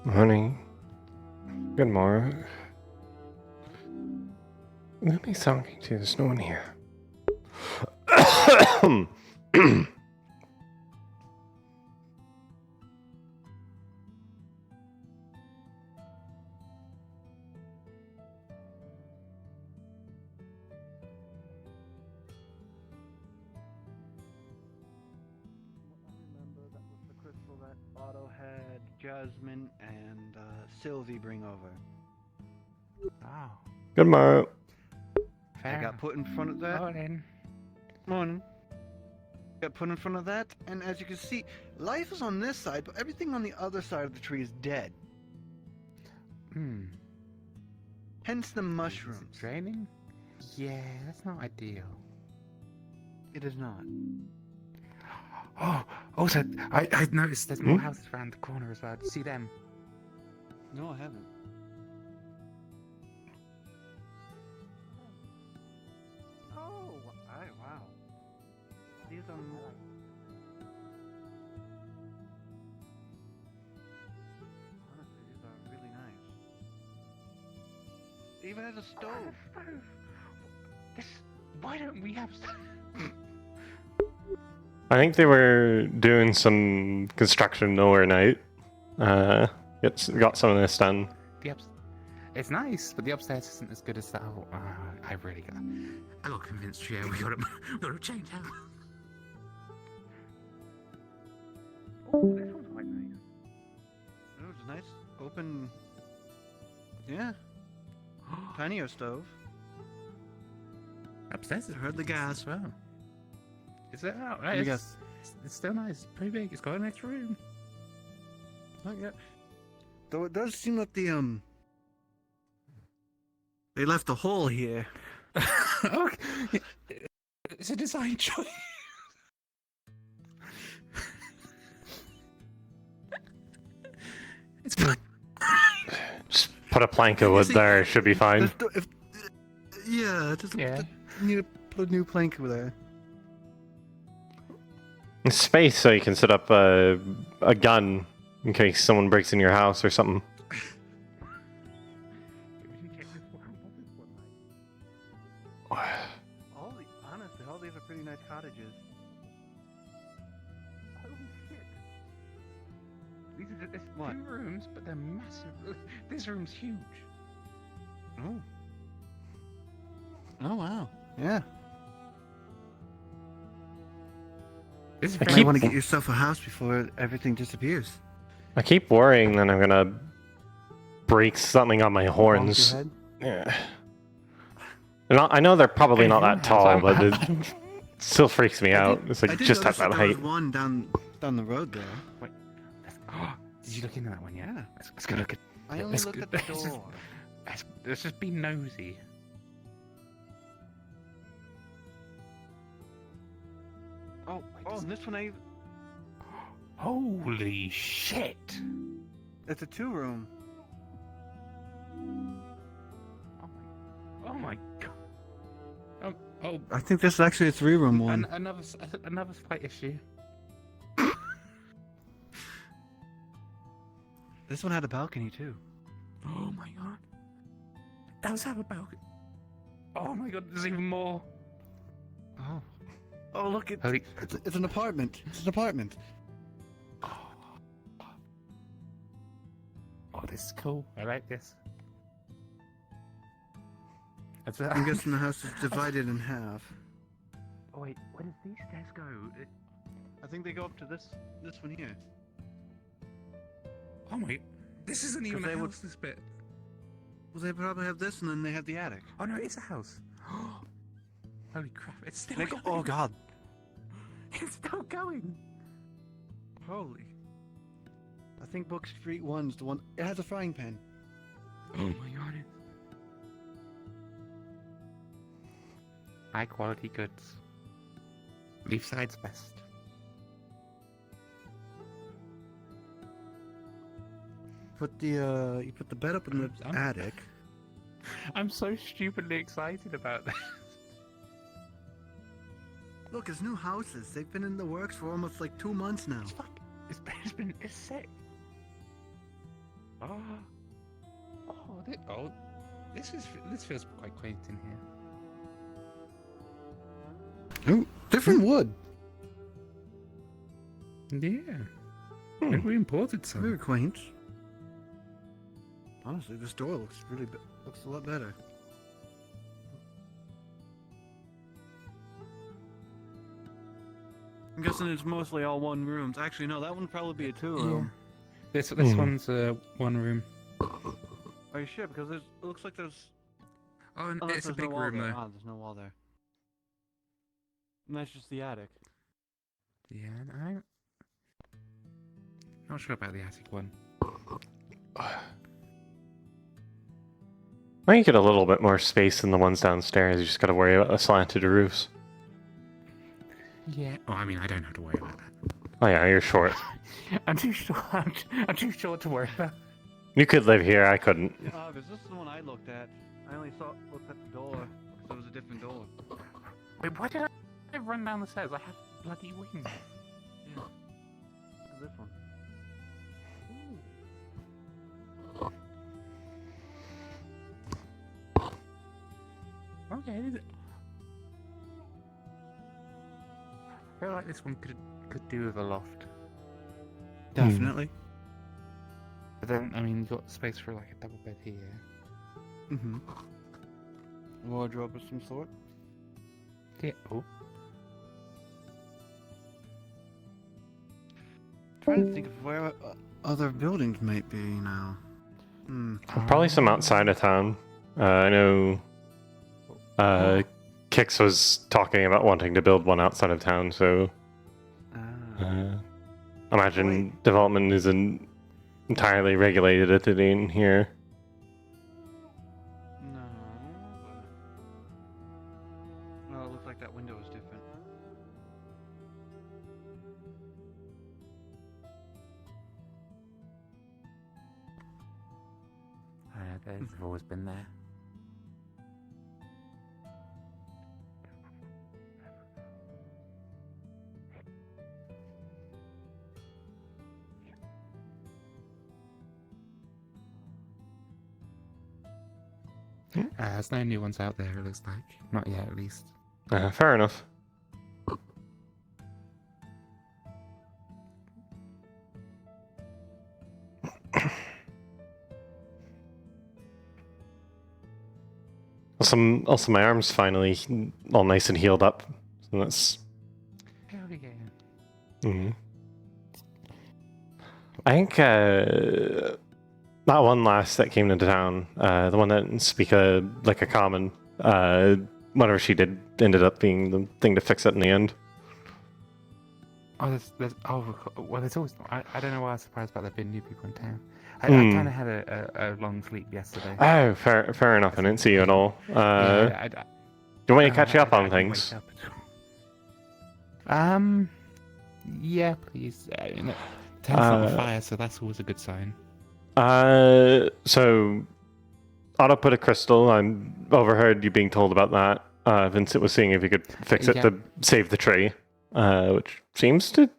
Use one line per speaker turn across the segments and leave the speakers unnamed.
Morning. Good morning. Who am I talking to? There's no one here.
Otto had Jasmine and Sylvie bring over.
Oh.
Good morning.
I got put in front of that. Morning. Got put in front of that, and as you can see, life is on this side, but everything on the other side of the tree is dead. Hence the mushrooms.
Draining? Yeah, that's not ideal.
It is not.
Oh, also, I noticed there's more houses around the corner as well. Do you see them?
No, I haven't. Oh, wow. These are. Honestly, these are really nice. It even has a stove.
Why don't we have?
I think they were doing some construction overnight. Got some of this done.
It's nice, but the upstairs isn't as good as that. I got convinced. Yeah, we got to change out. Oh, this one's quite nice.
Oh, it's nice. Open. Yeah. Tinier stove.
Upstairs is
Heard the gas.
as well. Is it out? Right, it's still nice. Pretty big. It's got an extra room.
Not yet. Though it does seem like they left a hole here.
Okay. It's a design choice. It's fine.
Just put a plank of wood there. Should be fine.
Just need to put a new plank over there.
Space so you can set up a gun in case someone breaks in your house or something.
Honestly, all these are pretty nice cottages. Holy shit!
These are just 2 rooms, but they're massive. This room's huge.
Oh. Oh wow. Yeah. You want to get yourself a house before everything disappears.
I keep worrying that I'm gonna break something on my horns. Yeah. I know they're probably not that tall, but it still freaks me out. It's like just at that height.
There was one down the road there.
Wait. Did you look into that one? Yeah. Let's go look at.
I only looked at the door.
Let's just be nosy.
And this one
Holy shit!
It's a 2-room.
Oh my god.
I think this is actually a 3-room one.
Another slight issue.
This one had a balcony too.
Oh my god. It does have a balcony. Oh my god, there's even more.
Oh look, it's an apartment. It's an apartment.
Oh, this is cool. I like this.
I'm guessing the house is divided in half.
Oh wait, where does these stairs go?
I think they go up to this one here.
Oh my, this isn't even a house, this bit.
Well, they probably have this and then they have the attic.
Oh no, it's a house. Holy crap! It's still
Nick,
going.
oh god.
It's still going.
Holy. I think Book Street 1's the one. It has a frying pan.
Oh my god. High quality goods. Leafside's best.
You put the bed up in the attic.
I'm so stupidly excited about this.
Look, it's new houses. They've been in the works for almost like 2 months now.
It's sick. This feels quite quaint in here.
Ooh, different wood.
Yeah. Maybe we imported some.
Very quaint. Honestly, this door looks looks a lot better. I'm guessing it's mostly all one rooms. Actually, no, that one would probably be a 2-room.
Yeah. This one's one room.
Are you sure? Because it looks like there's.
Oh, and
Unless
it's a
there's
big
no wall
room
there.
though.
Ah, there's no wall there. And that's just the attic.
Yeah, I'm not sure about the attic one.
I think you get a little bit more space than the ones downstairs. You just got to worry about the slanted roofs.
Yeah. Oh, I mean, I don't have to worry about that.
Oh yeah, you're short.
I'm too short. I'm too short to worry about.
You could live here. I couldn't.
Because this is the one I looked at. I only looked at the door because it was a different door.
Wait, why did I run down the stairs? I have bloody wings.
Yeah. This one.
Okay. I feel like this one could do with a loft.
Definitely.
But then, I mean, you've got space for like a double bed here.
Mm-hmm. Wardrobe of some sort.
Yeah. Oh.
Trying to think of where other buildings might be now.
Probably some outside of town. I know. Kix was talking about wanting to build one outside of town, so imagine development isn't entirely regulated at the in here.
No, it looks like that window is different.
They've always been there. There's no new ones out there, it looks like. Not yet, at least.
Fair enough. Also, my arm's finally all nice and healed up. So that's.
Hell yeah.
Mm-hmm. I think that one lass that came into town, the one that didn't speak like a common, whatever she did ended up being the thing to fix it in the end.
Oh, there's always. I don't know why I was surprised about there being new people in town. I kind of had a long sleep yesterday.
Oh, fair enough. I didn't see you at all. Do you want me to catch you up on things?
Yeah, please. Tent's not on fire, so that's always a good sign.
So Otto put a crystal. I overheard you being told about that. Vincent was seeing if he could fix it to save the tree, which seems to.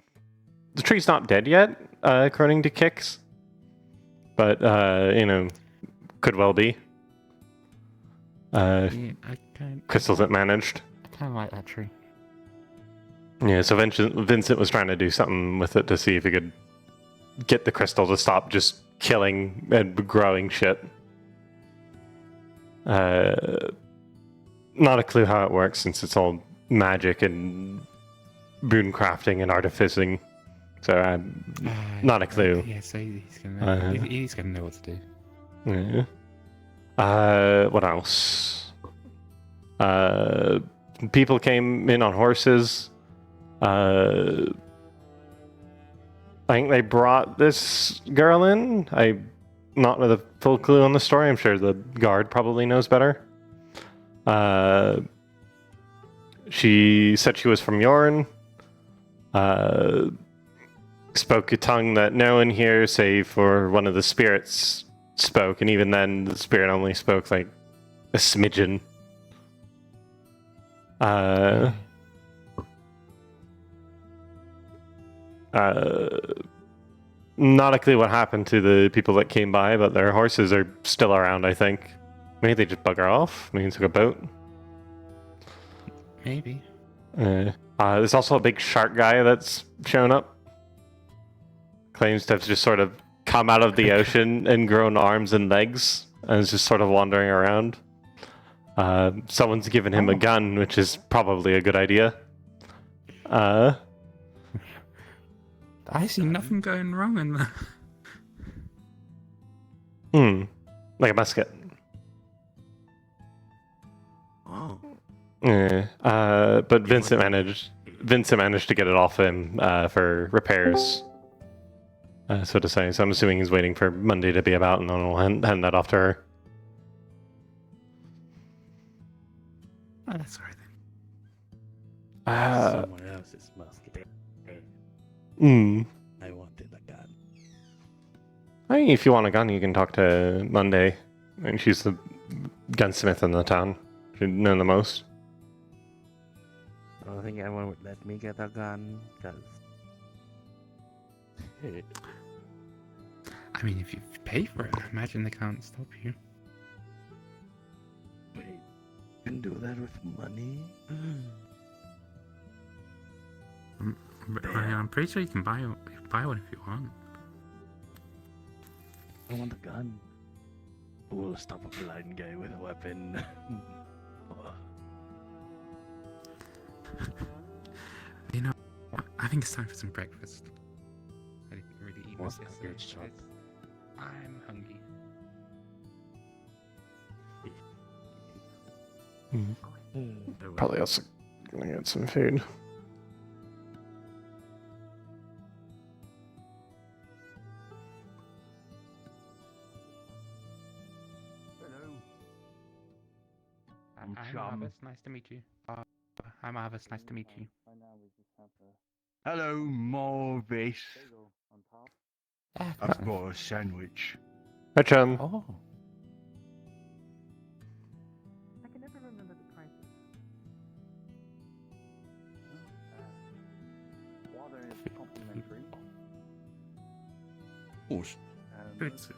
The tree's not dead yet, according to Kix. But, could well be. Crystals it managed.
I kind of like that tree.
Yeah, so Vincent was trying to do something with it to see if he could get the crystal to stop just killing and growing shit. Not a clue how it works since it's all magic and boon crafting and artificing. So not a clue.
Yeah, so he's gonna know what to do.
Yeah. What else? people came in on horses. I think they brought this girl in. I'm not with a full clue on the story. I'm sure the guard probably knows better. She said she was from Yorn. Spoke a tongue that no one here, save for one of the spirits, spoke, and even then, the spirit only spoke like a smidgen. Not a clue what happened to the people that came by, but their horses are still around, I think. Maybe they just bugger off. Maybe took a boat.
Maybe.
There's also a big shark guy that's shown up. Claims to have just sort of come out of the ocean and grown arms and legs, and is just sort of wandering around. Someone's given him a gun, which is probably a good idea.
I see nothing going wrong in there.
Like a musket.
Oh.
Yeah. But Vincent managed to get it off him for repairs. So to say. So I'm assuming he's waiting for Monday to be about, and then we'll hand that off to her.
Oh, that's alright then.
Someone else's musket. I wanted a gun.
I mean, if you want a gun, you can talk to Monday. I mean, she's the gunsmith in the town. She'd know the most.
I don't think anyone would let me get a gun, because...
I mean, if you pay for it, I imagine they can't stop you.
Wait, you can do that with money?
I'm pretty sure you can buy one if you want.
I want a gun. Who will stop a blind guy with a weapon?
You know, I think it's time for some breakfast. I didn't really eat
What's
much
a
yesterday.
good shot?
I'm hungry.
Probably also gonna get some food.
I'm Marvis, nice to meet you. I'm Marvis, nice to meet you.
Hello, Morvis. I've got a sandwich.
Hi, chum.
Oh.
I can never remember the prices.
Water is complimentary.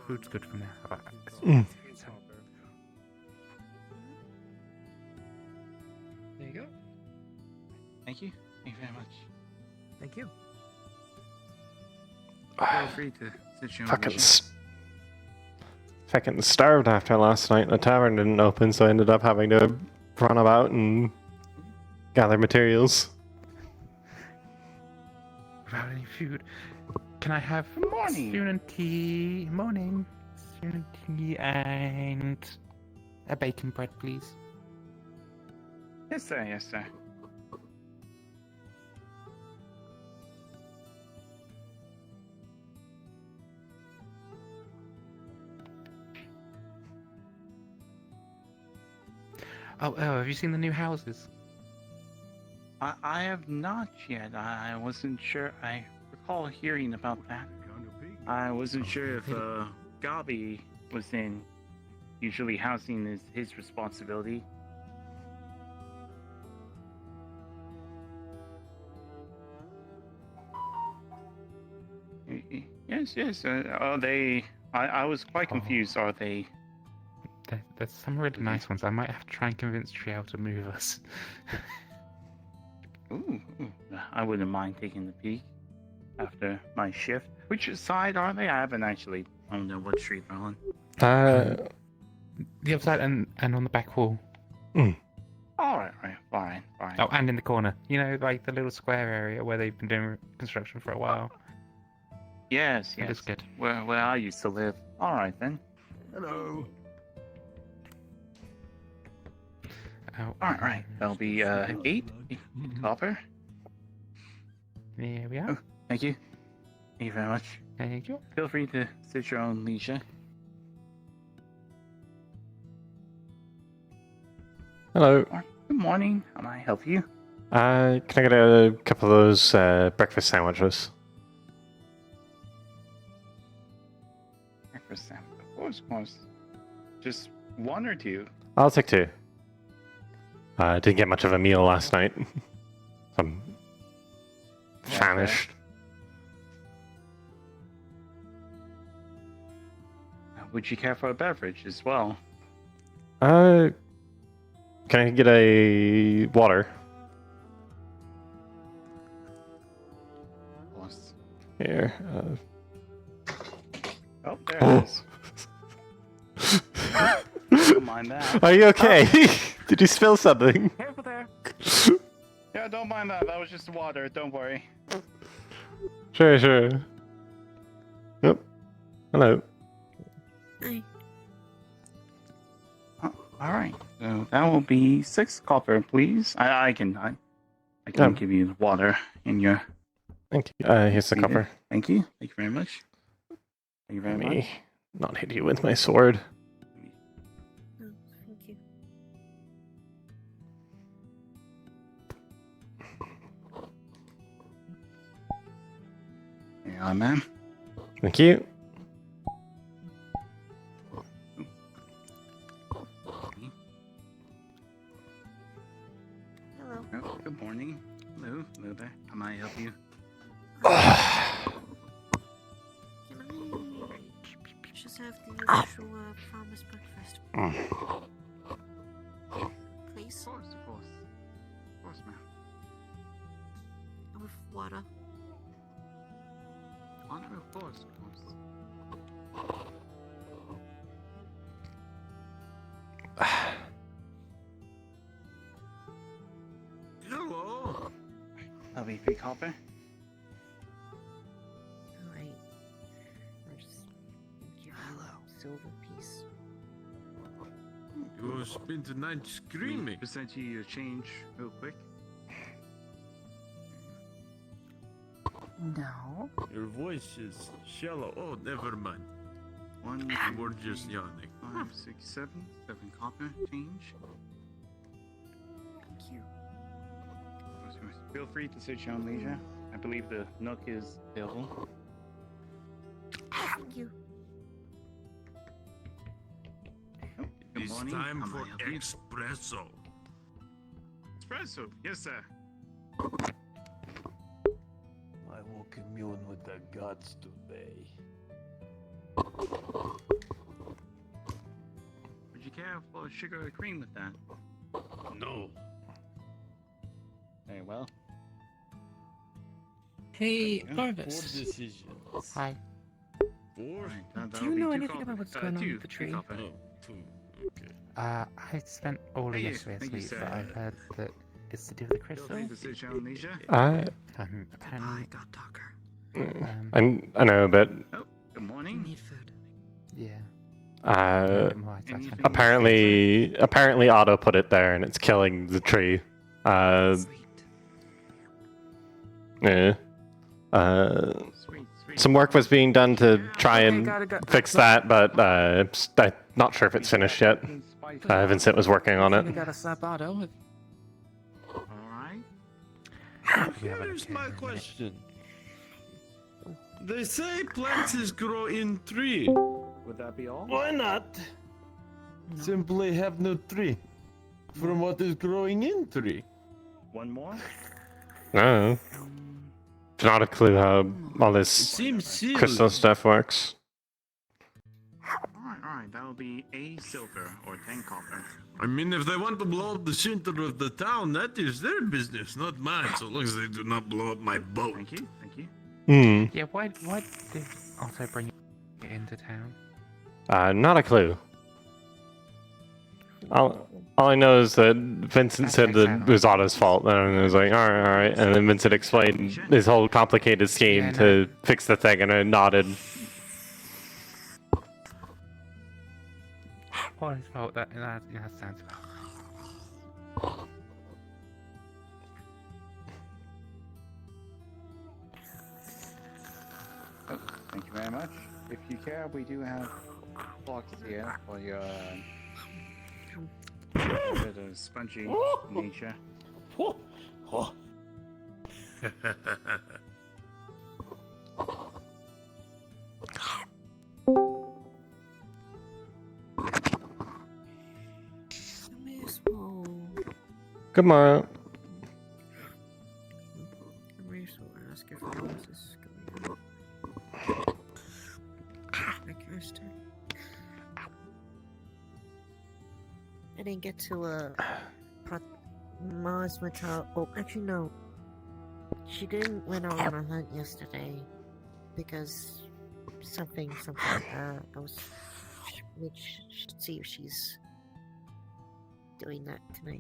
Food's good from there.
There you go.
Thank you. Thank you very much.
Thank you.
Feel free to sit you on
Fucking starved after last night. The tavern didn't open, so I ended up having to run about and gather materials.
Without any food. Can I have
Morning.
spoon and tea? Morning. Spoon and tea and a bacon bread, please.
Yes, sir. Yes, sir.
Oh, have you seen the new houses?
I have not yet. I wasn't sure. I recall hearing about that. I wasn't sure if Gabi was in. Usually housing is his responsibility. Yes, yes. Are they? I was quite confused. Are they?
There's some really nice ones. I might have to try and convince Triel to move us.
Ooh, I wouldn't mind taking the peek after my shift. Which side are they? I haven't actually. I don't know what street they're on.
The other side and on the back wall.
All right, fine.
Oh, and in the corner. You know, like the little square area where they've been doing construction for a while.
Yes.
That is good.
Where I used to live. All right then.
Hello.
Oh,
Alright, that'll be 8 copper.
There we are.
Oh. Thank you. Thank you very much.
Thank you.
Feel free to sit your own leisure.
Hello.
Good morning. How may I help you?
Can I get a couple of those breakfast sandwiches?
Breakfast sandwich. Of course. Just one or two?
I'll take 2. Didn't get much of a meal last night. I'm famished.
Would you care for a beverage as well?
Can I get a water?
Of course.
Here.
Oh, there it is. Don't mind that.
Are you okay? Did you spill something?
Careful there.
Yeah, don't mind that. That was just water. Don't worry.
Sure. Yep. Hello.
Hey.
Alright. So that will be 6 copper, please. I can give you the water in your...
Thank you. Here's the copper.
Thank you. Thank you very much. Thank you very
Let
much.
me not hit you with my sword.
Oh, thank you.
Yeah, ma'am.
Thank you.
Hello.
Oh, good morning. Hello there. How may I help you?
Can I just have the usual farmer's breakfast, please?
Of course. Of course, ma'am.
With water.
Honor, of course.
Hello.
That'll be 3 copper.
Alright. Just give you a silver piece.
You spent the night screaming.
Present you your change real quick.
No.
Your voice is shallow. Oh, never mind.
1,
You were just yawning.
5, 6, 7. 7 copper change.
Thank you.
Feel free to sit your own leisure. I believe the nook is available.
Thank you.
Oh, good
It's
morning.
time
How may
for
I help you?
espresso.
Espresso. Yes, sir.
I will commune with the gods today.
Would you care for sugar or cream with that?
No.
Very well.
Hey,
Yeah.
4
Jarvis.
decisions.
Hi.
4?
Right,
Do
that'll
you
be
know
2
anything
copper.
about what's going on
2,
with the
3
tree?
copper.
Oh, 2. Okay.
I spent all of
Thank you.
yesterday
Thank you,
asleep,
sir.
but I heard that it's to do with the
Feel
crystal.
free to sit your own leisure.
Apparently,
God talker.
I know, but
Good
You
morning.
need food.
yeah.
uh,
Anything-
apparently Otto put it there and it's killing the tree.
Sweet.
Yeah.
Sweet.
Some work was being done to try
Okay,
and
got it.
fix that, but I'm not sure if it's finished yet. Vincent was working on
We
it.
gotta slap Otto.
Alright.
We have an
Here's
occasion
my
in it.
question. They say plants grow in tree.
Would that be all?
Why not?
No.
Simply have no tree from what is growing in tree.
One more?
No, not a clue how all
It
this
seems silly.
crystal stuff works.
Alright. That'll be a silver or 10 copper.
I mean, if they want to blow up the center of the town, that is their business, not mine, so long as they do not blow up my boat.
Thank you.
Yeah, why did Otto bring you into town?
Not a clue. All I know is that Vincent said that it was Otto's fault, and I was like, all right. And then Vincent explained his whole complicated scheme
Yeah,
to fix the thing, and I nodded.
What is fault? That sounds.
very much. If you care, we do have blocks here for your a bit of spongy nature.
Come here, small.
Good morning.
Come here, so I ask if Moses is going on. I cursed her. I didn't get to Mars went out. Oh, actually no. She didn't went out on a hunt yesterday because something. I was should see if she's doing that tonight.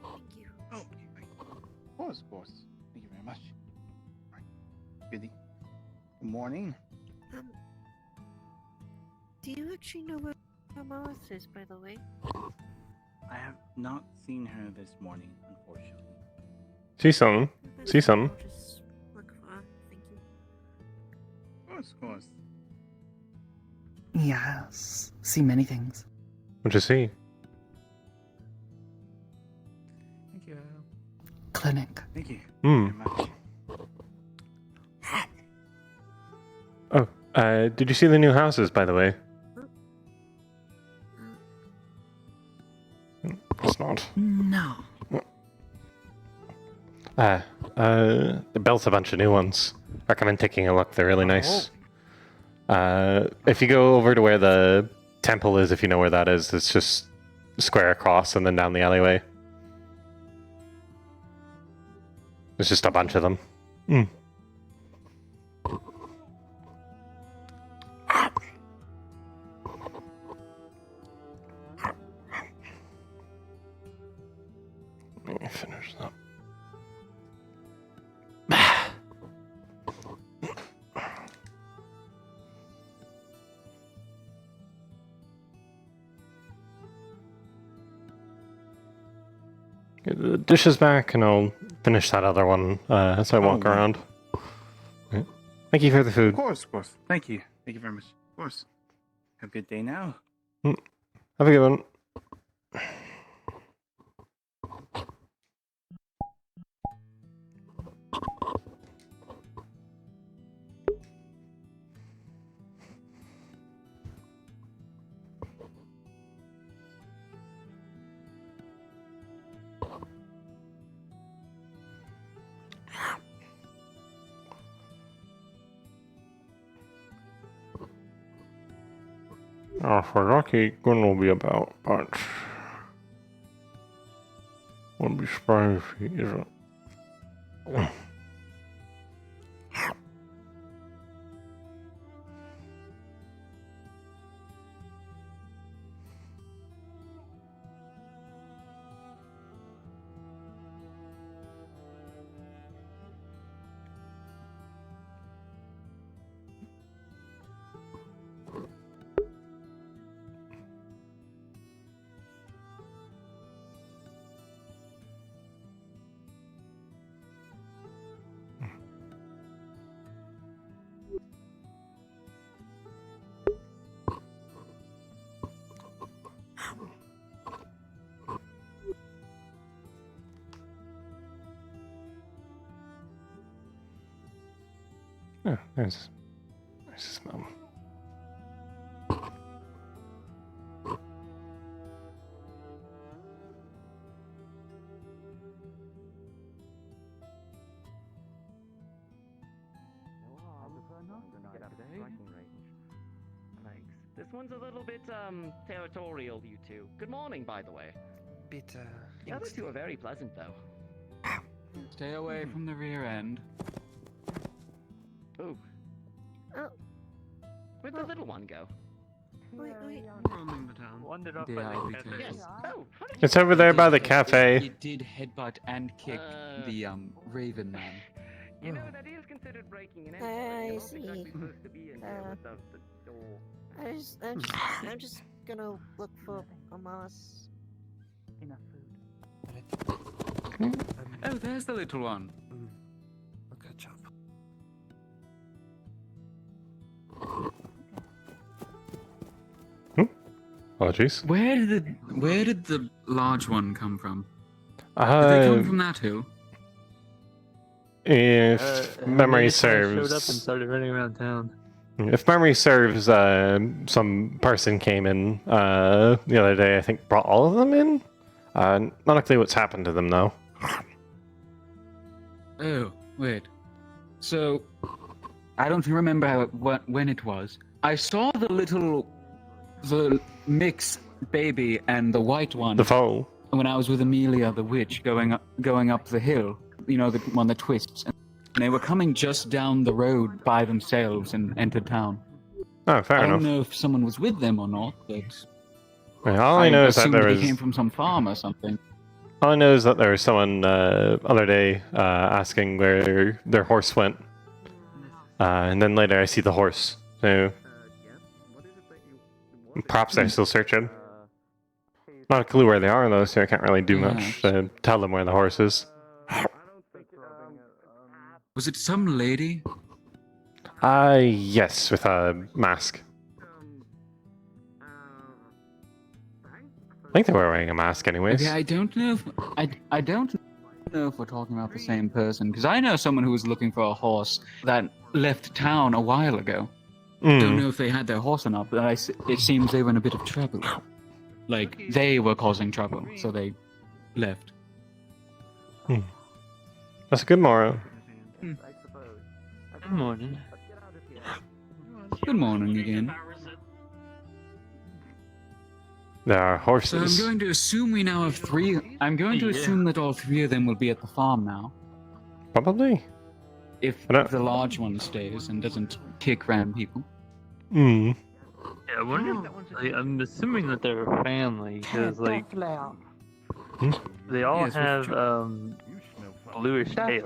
Thank you.
Oh, of course. Thank you very much. Right. Good morning.
Do you actually know where Martha is, by the way?
I have not seen her this morning, unfortunately.
See something? See something?
I'll just look for her. Thank you.
Of course.
Yes. See many things.
What'd you see?
Thank you.
Clinic.
Thank you
Hmm.
very much.
Oh, did you see the new houses, by the way? It's not.
No.
They built a bunch of new ones. Recommend taking a look. They're really nice. If you go over to where the temple is, if you know where that is, it's just square across and then down the alleyway. There's just a bunch of them. Mm. Let me finish that. Get the dishes back, and I'll finish that other one as I walk around. Yeah. Thank you for the food.
Of course. Thank you. Thank you very much. Of course. Have a good day now.
Have a good one. I forgot Gun will be about, but wouldn't be surprised if he isn't. Yeah, there's the smell.
This one's a little bit, territorial, you two. Good morning, by the way.
Bit,
The other two are very pleasant, though.
Stay away from the rear end.
Ooh.
Oh.
Where'd the little one go?
Wait.
Roaming the town.
Wandered off
Yeah,
by
I'll
the
be
cafe.
careful.
Yes. Oh, how did
It's
you...
over there by the
It
cafe.
did headbutt and kick the Raven man.
You know, that is considered breaking an
I
entry. You're not
see.
exactly supposed to be in there without the door.
I'm just gonna look for Amos.
enough food.
Oh, there's the little one.
I'll catch up.
Apologies.
Where did the large one come from? Did they come from that hill?
If memory serves,
Showed up and started running around town.
if memory serves, some person came in the other day. I think brought all of them in. Not a clue what's happened to them though.
Oh, wait. So, I don't remember when it was. I saw the mixed baby and the white one
The foal.
when I was with Amelia the witch going up the hill. You know, the one that twists. And they were coming just down the road by themselves and entered town.
Oh, fair
I
enough.
don't know if someone was with them or not, but
Yeah, all I know is that
assumed
there
they
was.
came from some farm or something.
All I know is that there was someone other day asking where their horse went, and then later I see the horse. So perhaps they're still searching. Not a clue where they are though, so I can't really do much to tell them where the horse is.
Was it some lady?
Yes, with a mask. I think they were wearing a mask anyways.
Okay, I don't know if I don't know if we're talking about the same person, because I know someone who was looking for a horse that left town a while ago. Don't know if they had their horse or not, but it seems they were in a bit of trouble. Like, they were causing trouble, so they left.
That's a good moral.
Good morning.
Good morning again.
There are
So I'm
horses.
going to assume we now have three. I'm going to assume that all three of them will be at the farm now.
Probably.
If
I don't-
the large one stays and doesn't kick random people.
Hmm.
Yeah, I wonder. Like, I'm assuming that they're a family because, like, they all
Yes,
have
true.
bluish tails.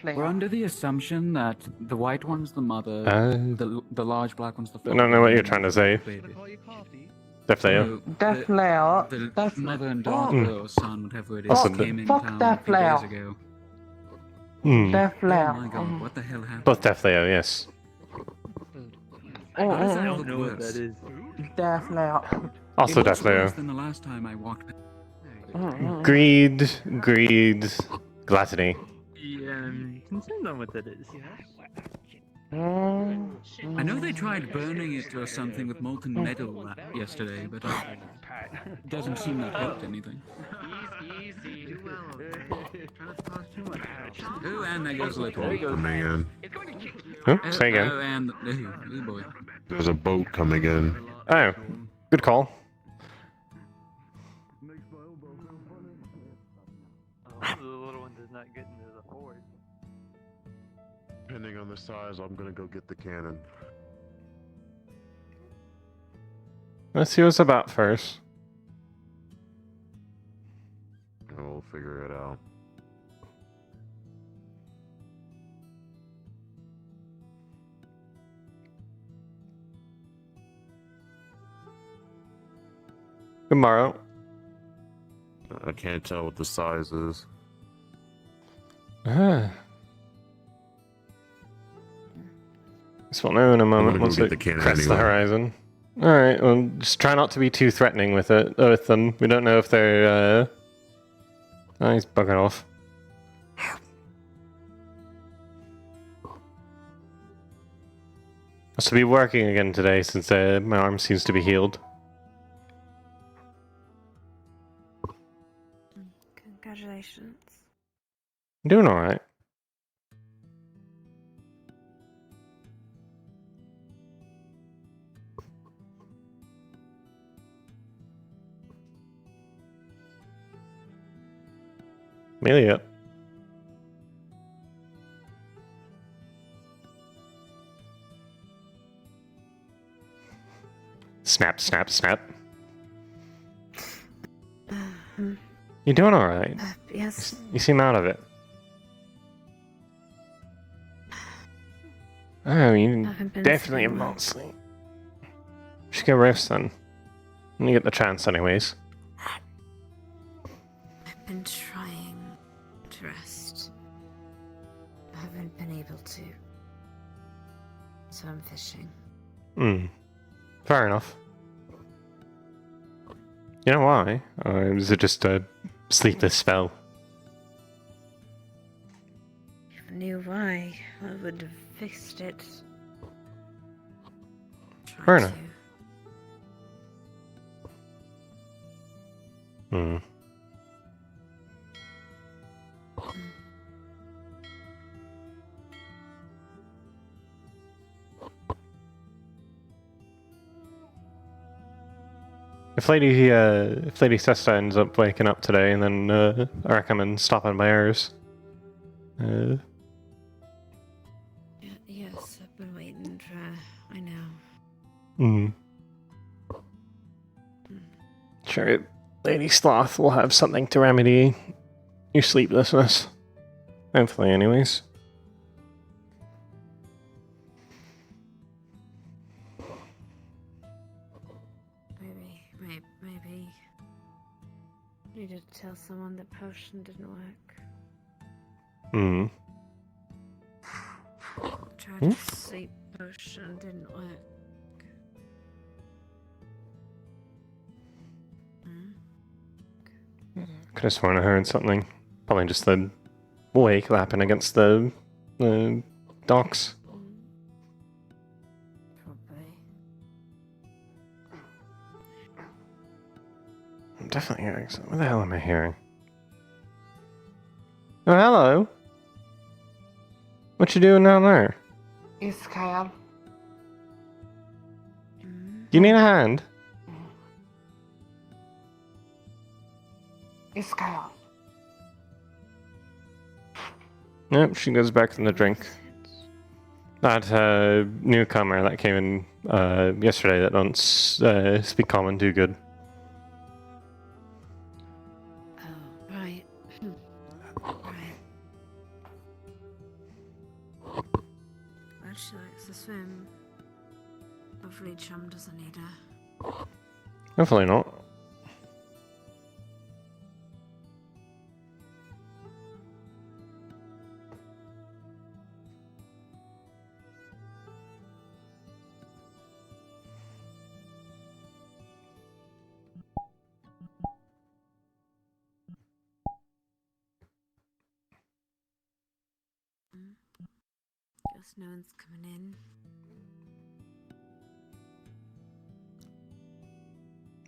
We're under the assumption that the white one's the mother, the large black one's the father.
I don't know what you're trying to say.
Baby.
Definitely.
The mother and daughter or son, whatever it is,
Also,
came in town a few days ago.
Hmm.
Oh my god, what the hell happened?
Both definitely, yes.
How does
I
that
don't
look
know what
worse?
that is.
Also
It looks
definitely.
worse than the last time I walked past.
Greed, gluttony.
Yeah, I'm concerned on what that is.
I know they tried burning it or something with molten metal yesterday, but it doesn't seem that helped anything. Oh, and there goes the little one.
Coming in.
Huh? Say again.
Oh, and oh boy.
There's a boat coming in.
Oh, good call.
The little one does not get into the horde.
Depending on the size, I'm gonna go get the cannon.
Let's see what's about first.
And we'll figure it out.
Tomorrow.
I can't tell what the size is.
Ah. Guess we'll know in a moment
gonna go
once
get
it
the cannon
crests the
anyway.
horizon. Alright, well, just try not to be too threatening with them. We don't know if they're, Oh, he's bugging off. I should be working again today since my arm seems to be healed.
Congratulations.
I'm doing alright. Amelia. Snap, snap, snap. You're doing alright.
Yes.
You seem out of it. Oh, you
Haven't been
definitely have
sleeping
not
much.
sleep. Should go rest then. When you get the chance anyways.
haven't been able to. So I'm fishing.
Fair enough. You know why? Is it just a sleepless spell?
If I knew why, I would have fixed it.
Fair
Tried
enough.
to.
If Lady Sesta ends up waking up today, and then I recommend stopping by hers.
Yes, I've been waiting for. I know.
Sure, Lady Sloth will have something to remedy your sleeplessness. Hopefully, anyways.
Maybe. Needed to tell someone the potion didn't work. Tried a sleep potion, didn't work.
Could have sworn I heard something. Probably just the wake lapping against the docks.
Probably.
I'm definitely hearing something. What the hell am I hearing? Oh, hello. What you doing down there?
It's Kyle.
You need a hand?
It's Kyle.
Yep, she goes back in the drink. That newcomer that came in yesterday that don't speak common too good.
Oh, right. Right. Well, she likes to swim. Hopefully Chum doesn't need her.
Hopefully not.
Guess no one's coming in.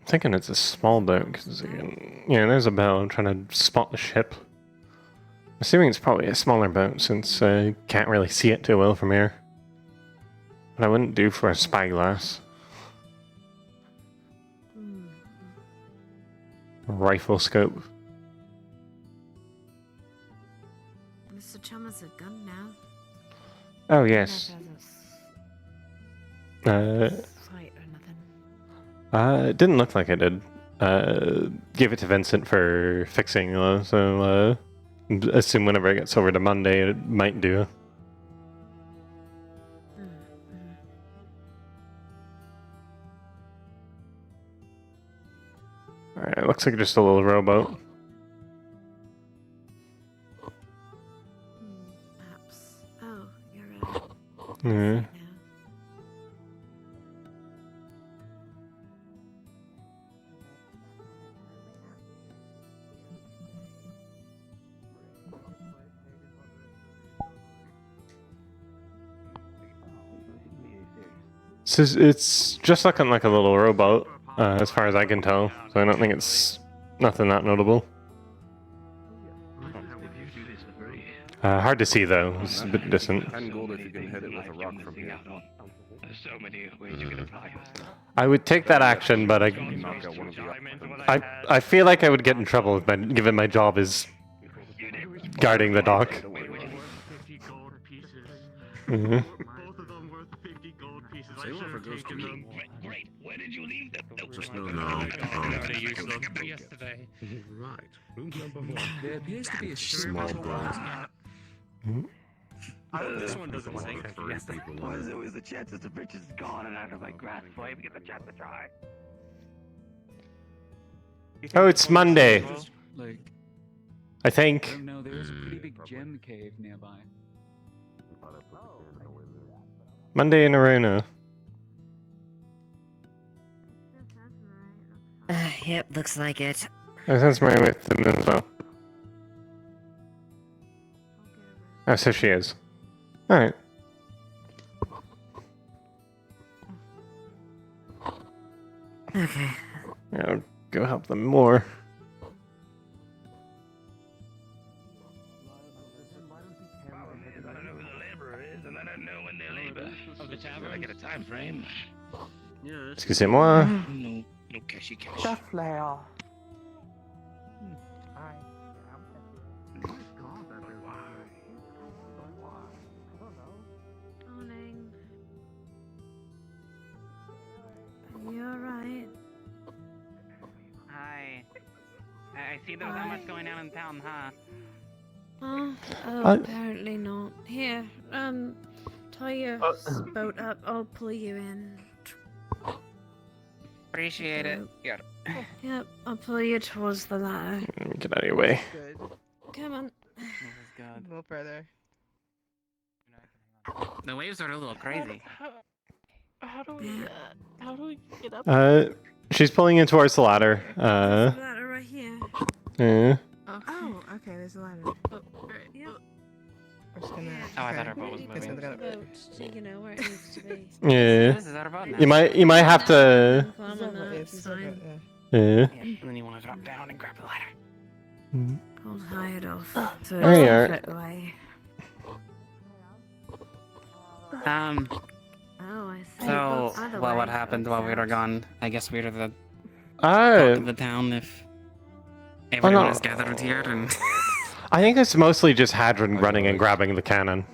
I'm thinking it's a small boat, because yeah, there's a bell. I'm trying to spot the ship. Assuming it's probably a smaller boat, since I can't really see it too well from here. But I wouldn't do for a spyglass. Rifle scope.
Mr. Chum has a gun now.
Oh, yes.
Sight or nothing.
It didn't look like it did. Give it to Vincent for fixing, so assume whenever it gets over to Monday, it might do. Alright, it looks like just a little rowboat.
Perhaps. Oh, you're right.
Yeah. So it's just looking like a little rowboat, as far as I can tell. So I don't think it's nothing that notable. Hard to see though. It's a bit distant.
10 gold if you can hit it with a rock from here.
There's so many ways you can apply it.
I would take that action, but I feel like I would get in trouble if given my job is guarding the dock. Mm-hmm.
Great. Where did you leave them?
Just no.
Yesterday.
Right.
There appears to be a
Small glass.
This one doesn't say
Always the chance that the bitch is gone and out of my grasp before I even get the chance to try.
Oh, it's Monday.
Like,
I
I
think.
don't know, there is a pretty big gem cave nearby.
Monday in Aruna.
Yep, looks like it.
I sense Mary with them as well. Oh, so she is. Alright.
Okay.
I'll go help them more.
I get a time frame.
Excusez-moi.
No cashy cash.
Morning. You alright?
Hi. I see there's not much going on in town, huh?
Apparently not. Here, tie your boat up. I'll pull you in.
Appreciate it. Yeah.
Yep, I'll pull you towards the ladder.
Get out of your way.
Good.
Come on.
This is good.
A little further.
The waves are a little crazy.
How do we get up?
She's pulling in towards the ladder.
There's a ladder right here.
Yeah.
Oh, okay, there's a ladder.
Oh, right. Yep.
We're just gonna.
Oh, I thought our boat was
You
moving.
put the boat, so you know where it needs to be.
Yeah.
This is our boat now.
You might have to.
Climb on that,
It's
it's fine.
Yeah.
Yeah, and then you want to drop down and grab the ladder.
I'll tie it off. So
There you are.
flip away. Oh, I see.
So,
Either
well,
way,
what happened while we were
sounds-
gone? I guess we're the
Oh.
talk of the town if everyone is gathered here and.
I think it's mostly just Hadron running and grabbing the cannon.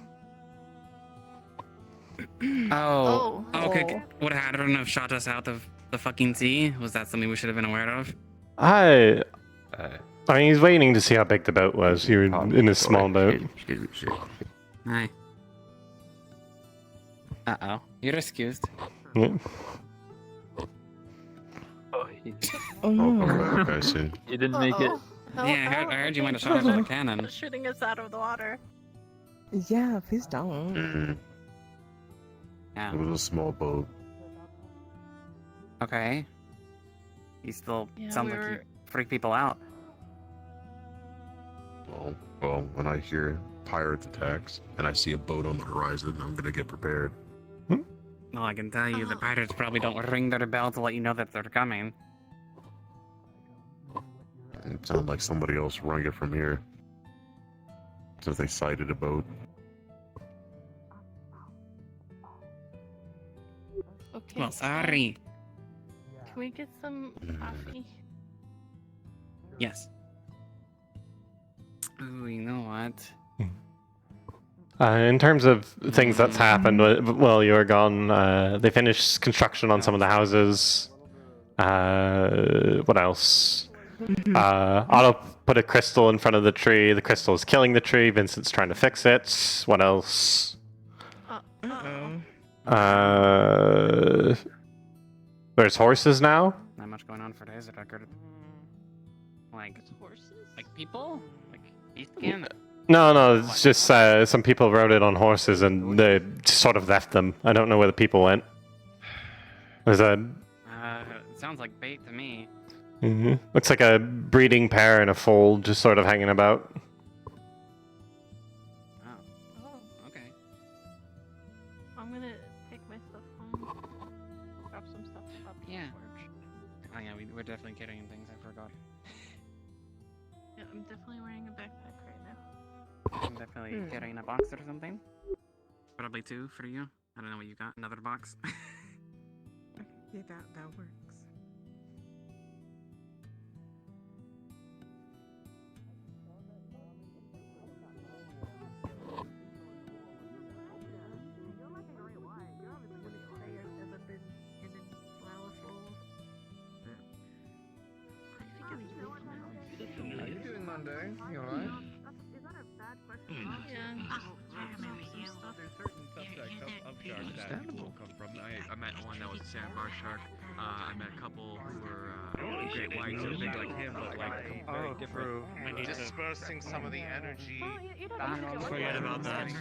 Oh. Okay. Would Hadron have shot us out of the fucking sea? Was that something we should have been aware of?
I mean, he's waiting to see how big the boat was. You're in a small boat.
Hi. Uh-oh. You're excused.
Yeah.
Oh no.
I see.
You didn't make it.
Yeah, I heard you might have shot us with a cannon.
Shooting us out of the water.
Yeah, please don't.
Yeah.
It was a small boat.
Okay. You still
Yeah,
sounds like you freak people out.
Well, when I hear pirates attacks and I see a boat on the horizon, I'm gonna get prepared.
Well, I can tell you the pirates probably don't ring their bell to let you know that they're coming.
It sounded like somebody else rung it from here. Since they sighted a boat.
Okay.
Well, sorry.
Can we get some coffee?
Yes. Ooh, you know what?
In terms of things that's happened while you were gone, they finished construction on some of the houses. What else? Otto put a crystal in front of the tree. The crystal is killing the tree. Vincent's trying to fix it. What else? There's horses now.
Not much going on for days that record. Like horses? Like people? Like Eastcan?
No, it's just some people rode it on horses and they sort of left them. I don't know where the people went. There's a
It sounds like bait to me.
looks like a breeding pair in a fold, just sort of hanging about.
Oh, okay.
I'm gonna take my stuff home. Grab some stuff up.
Yeah. Oh yeah, we're definitely carrying things. I forgot.
Yeah, I'm definitely wearing a backpack right now.
I'm definitely carrying a box or something. Probably two for you. I don't know what you got. Another box.
Yeah, that works.
How
you doing, Monday? You alright?
Yeah.
Understandable. Come from. I met one that was a sandbar shark.
I met a couple who were great whites, so big like him, but like very different.
Dispersing some of the energy.
Forget about that.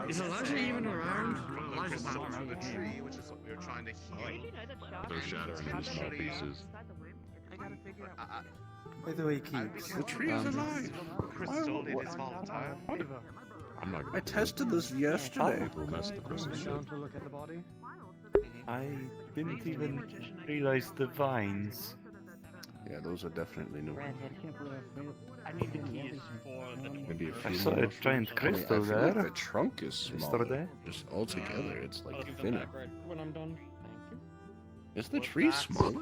Is Elijah even around? Elijah's not around.
The tree, which is what we were trying to heal.
They're shattering into small pieces.
By the way, Keeks,
The tree is alive.
Crystal, it is volatile.
I'm not gonna.
I tested this yesterday.
We'll mess the crystal shit.
to look at the body.
I didn't even realize the vines. Yeah, those are definitely new.
Maybe a
I
few
saw
more.
a giant crystal
I feel
there.
like the trunk is smaller.
Yesterday.
Just all together, it's like thinner.
When I'm done.
Is the tree smaller?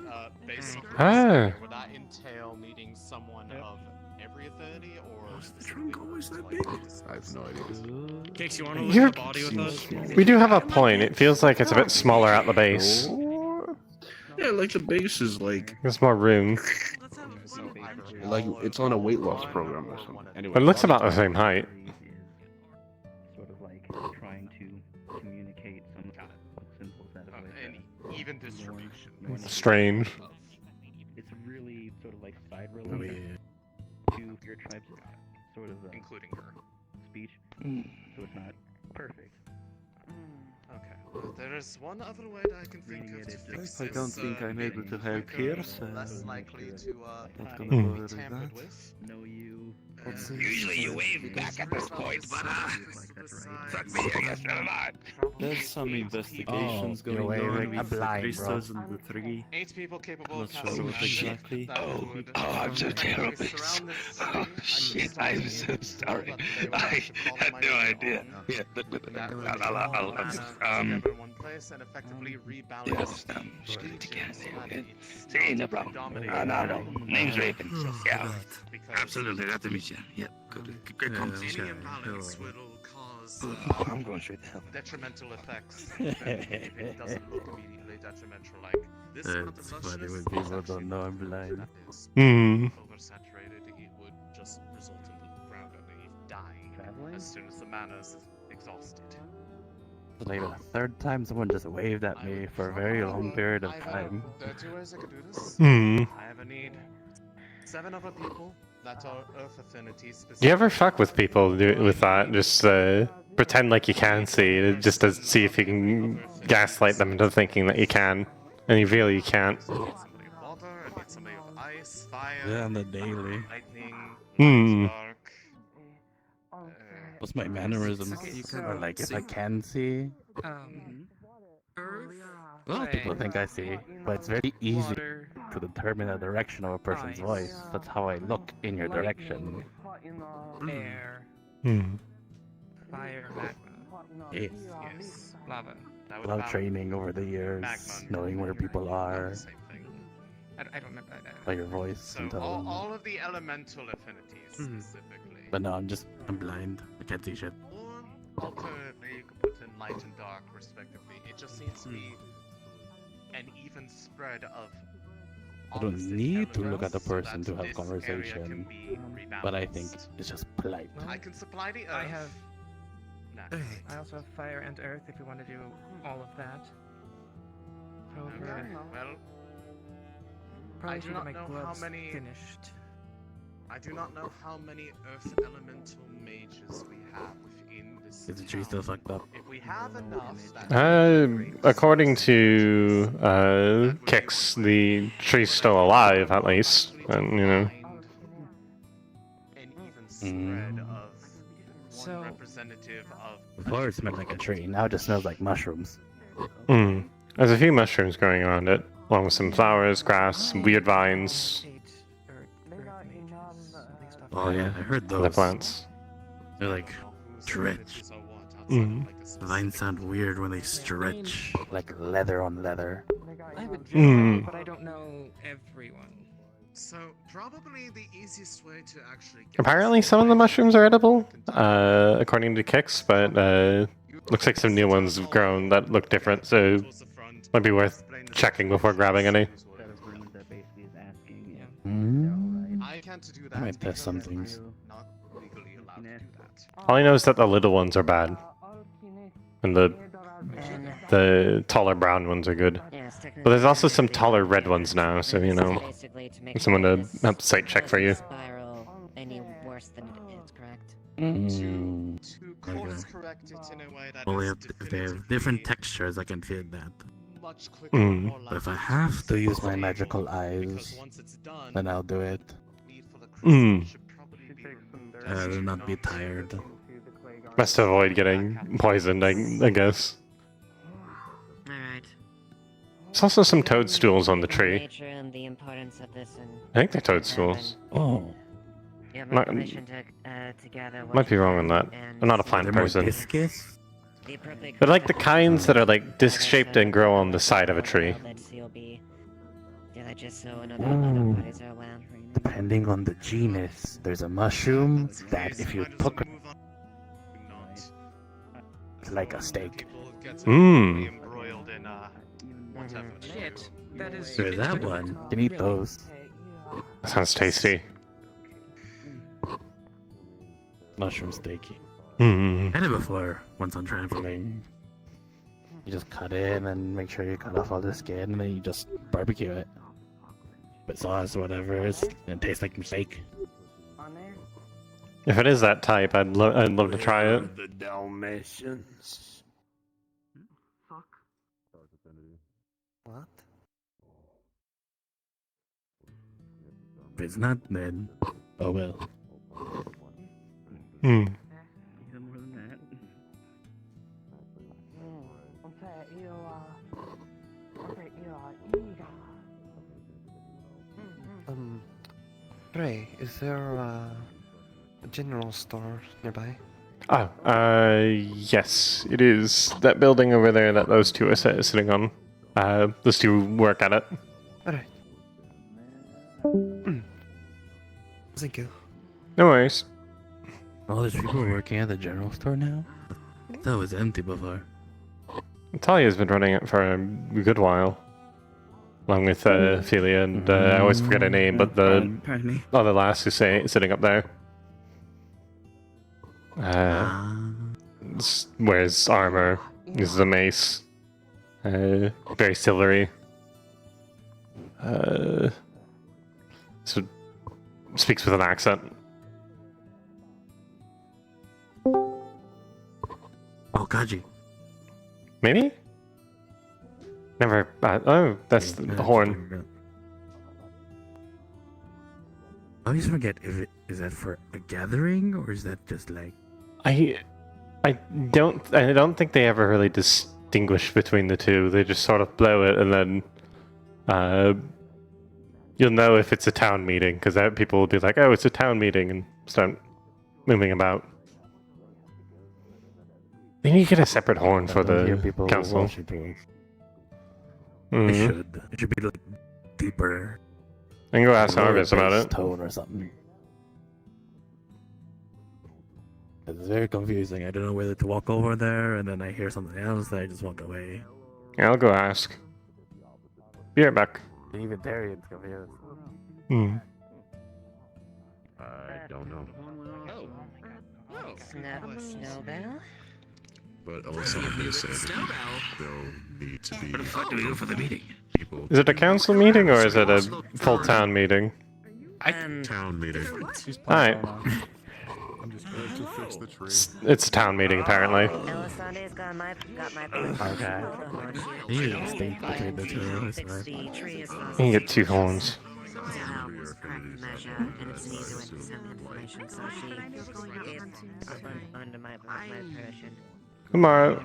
Ah.
Would that entail needing someone of every affinity, or
Is the trunk always that big?
I have no idea.
Cakes, you want to look
You're-
at the body with us?
We do have a point. It feels like it's a bit smaller at the base.
Yeah, like the base is like
There's more room.
it's on a weight loss program or something. Anyway,
But it looks about the same height.
Sort of like trying to communicate some simple set of ways.
an even distribution?
Strange.
It's really sort of like side related to your tribe's sort of
Including her.
speech, so it's not perfect.
Okay. Well, there is one other way that I can think of to fix
I don't think I'm able to help here, so
less likely to
not
be
gonna bother with
tampered
that.
with.
No, you.
Usually you wave back at this point, but fuck me, I guess never mind. There's some investigations going on with the crystals and the tree.
8 people capable
Not
of
sure
casting
what
magic
exactly.
that would
I'm so terrible.
surround this
Oh
city.
shit, I'm so sorry. I had no idea. Yeah,
Together in one place and effectively rebalance
yes,
the
just do it again.
regions.
See, no problem. No. Name's Raven. Yeah.
Because
Absolutely, glad to meet you. Yeah, great conversation.
any imbalance will cause
I'm going straight to hell.
detrimental effects, even if it doesn't look immediately detrimental. Like this amount
It's
of
funny when
lushness
people
is
don't
actually
know I'm blind.
is
Hmm.
oversaturated. It would just result in the ground underneath dying as soon as the mana is exhausted.
It's like the third time someone just waved at me for a very long period of time.
There are 2 ways I could do this.
Hmm.
I have a need 7 other people that are Earth affinities.
Do you ever fuck with people with that? Just pretend like you can see, just to see if you can gaslight them into thinking that you can, and you feel you can't.
Somebody of water, I need somebody of ice, fire,
Yeah, on the daily.
lightning,
Hmm.
spark.
What's my mannerisms? Or like if I can see? A lot of people think I see, but it's very easy to determine the direction of a person's voice. That's how I look in your direction.
Air,
Hmm.
fire, magma.
Yes.
Yes.
Lava.
That
A
would
lot of
balance
training over the years,
magma.
knowing where people are,
Same thing.
I don't remember that.
by your voice
So
and tone.
all of the elemental affinities specifically.
But no, I'm blind. I can't see shit.
Or alternatively, you could put in light and dark respectively. It just needs to be an even spread of.
I don't need to look at the
elements so
person
that
to have
this
conversation,
area can be
but I think
rebalanced.
it's just polite.
I can supply the earth.
I have.
Nice.
I also have fire and earth if you want to do all of that. However,
Okay. Well,
probably
I do
should
not
make
know
gloves
how many.
finished.
I do not know how many earth elemental mages we have within this.
Is the tree still fucked up?
If we have enough, that
According to Kix, the tree's still alive at least, and you know.
an even spread of
So-
one representative of.
Before it smelled like a tree, now it just smells like mushrooms.
Hmm. There's a few mushrooms growing around it, along with some flowers, grass, some weird vines,
Oh yeah, I heard
other
those.
plants.
They're like stretch.
Mm.
Vines sound weird when they stretch. Like leather on leather.
I have a
Mm.
general, but I don't know everyone.
So probably the easiest way to actually. Get
Apparently, some of the mushrooms are edible, according to Kix, but looks like some new ones have grown that look different, so might be worth checking before grabbing any.
I can't do that.
I might test some
because
things.
I'm not legally allowed to do that.
All I know is that the little ones are bad, and the The taller brown ones are good. But there's also some taller red ones now, so you know, someone to help site check for you.
Any worse than it is, correct?
To course correct it in a way that
Only
is
if they have different textures, I can feel that.
much quicker, more
But if I
likely
have to use my
stable,
magical
because
eyes,
once it's done,
then I'll do it.
need for the crystal should probably be removed as
I will
soon
not be
as-
tired.
Best to avoid getting poisoned, I guess.
Alright.
There's also some toadstools on the tree.
Nature and the importance of this and
I think they're toadstools.
Oh.
you have my permission to gather what
Might be
you
wrong on
can
that.
and
I'm not a
see
plant
if
person.
Discus?
the appropriate
But like the kinds that are like disc-shaped and grow on the side of a tree.
Depending on the genus, there's a mushroom that if you cook it, it's like a steak.
Mmm.
embroiled in whatever.
Shit, that is.
There's that one. You can eat those.
Sounds tasty.
Mushroom steaky.
Mm.
Had it before, once on traveling. You just cut it and make sure you cut off all the skin, and then you just barbecue it. With sauce or whatever, and it tastes like steak.
If it is that type, I'd love to try it.
The Dalmatians.
What?
If it's not, then oh well.
Hmm.
Fray, is there a general store nearby?
Oh, yes, it is. That building over there that those two are sitting on. Those two work at it.
Alright. Thank you.
No worries.
Oh, there's people working at the general store now? That was empty before.
Talia's been running it for a good while. Along with Ophelia and I always forget her name, but the
Pardon me.
other lass who's sitting up there. Wears armor, uses a mace. Very silvery. So speaks with an accent.
Oh, Kaji.
Maybe? Never. Oh, that's the horn.
I always forget if it is that for a gathering or is that just like
I don't think they ever really distinguish between the two. They just sort of blow it, and then you'll know if it's a town meeting because people will be like, "Oh, it's a town meeting," and start moving about. They need to get a separate horn for the council.
It should. It should be like deeper.
I can go ask Harvest about it.
Tone or something. It's very confusing. I don't know whether to walk over there and then I hear something else and I just walk away.
Yeah, I'll go ask. Be right back.
Even Darian's confused.
Hmm.
I don't know.
Snowbell?
But also, I'm going to say that they'll need to be.
What the fuck do we do for the meeting?
People.
Is it a council meeting or is it a full town meeting?
Town meeting.
Alright.
I'm just going to fix the tree.
It's a town meeting, apparently.
got my
Okay. You need to distinct between the two. It's fine.
You can get two horns. Tomorrow.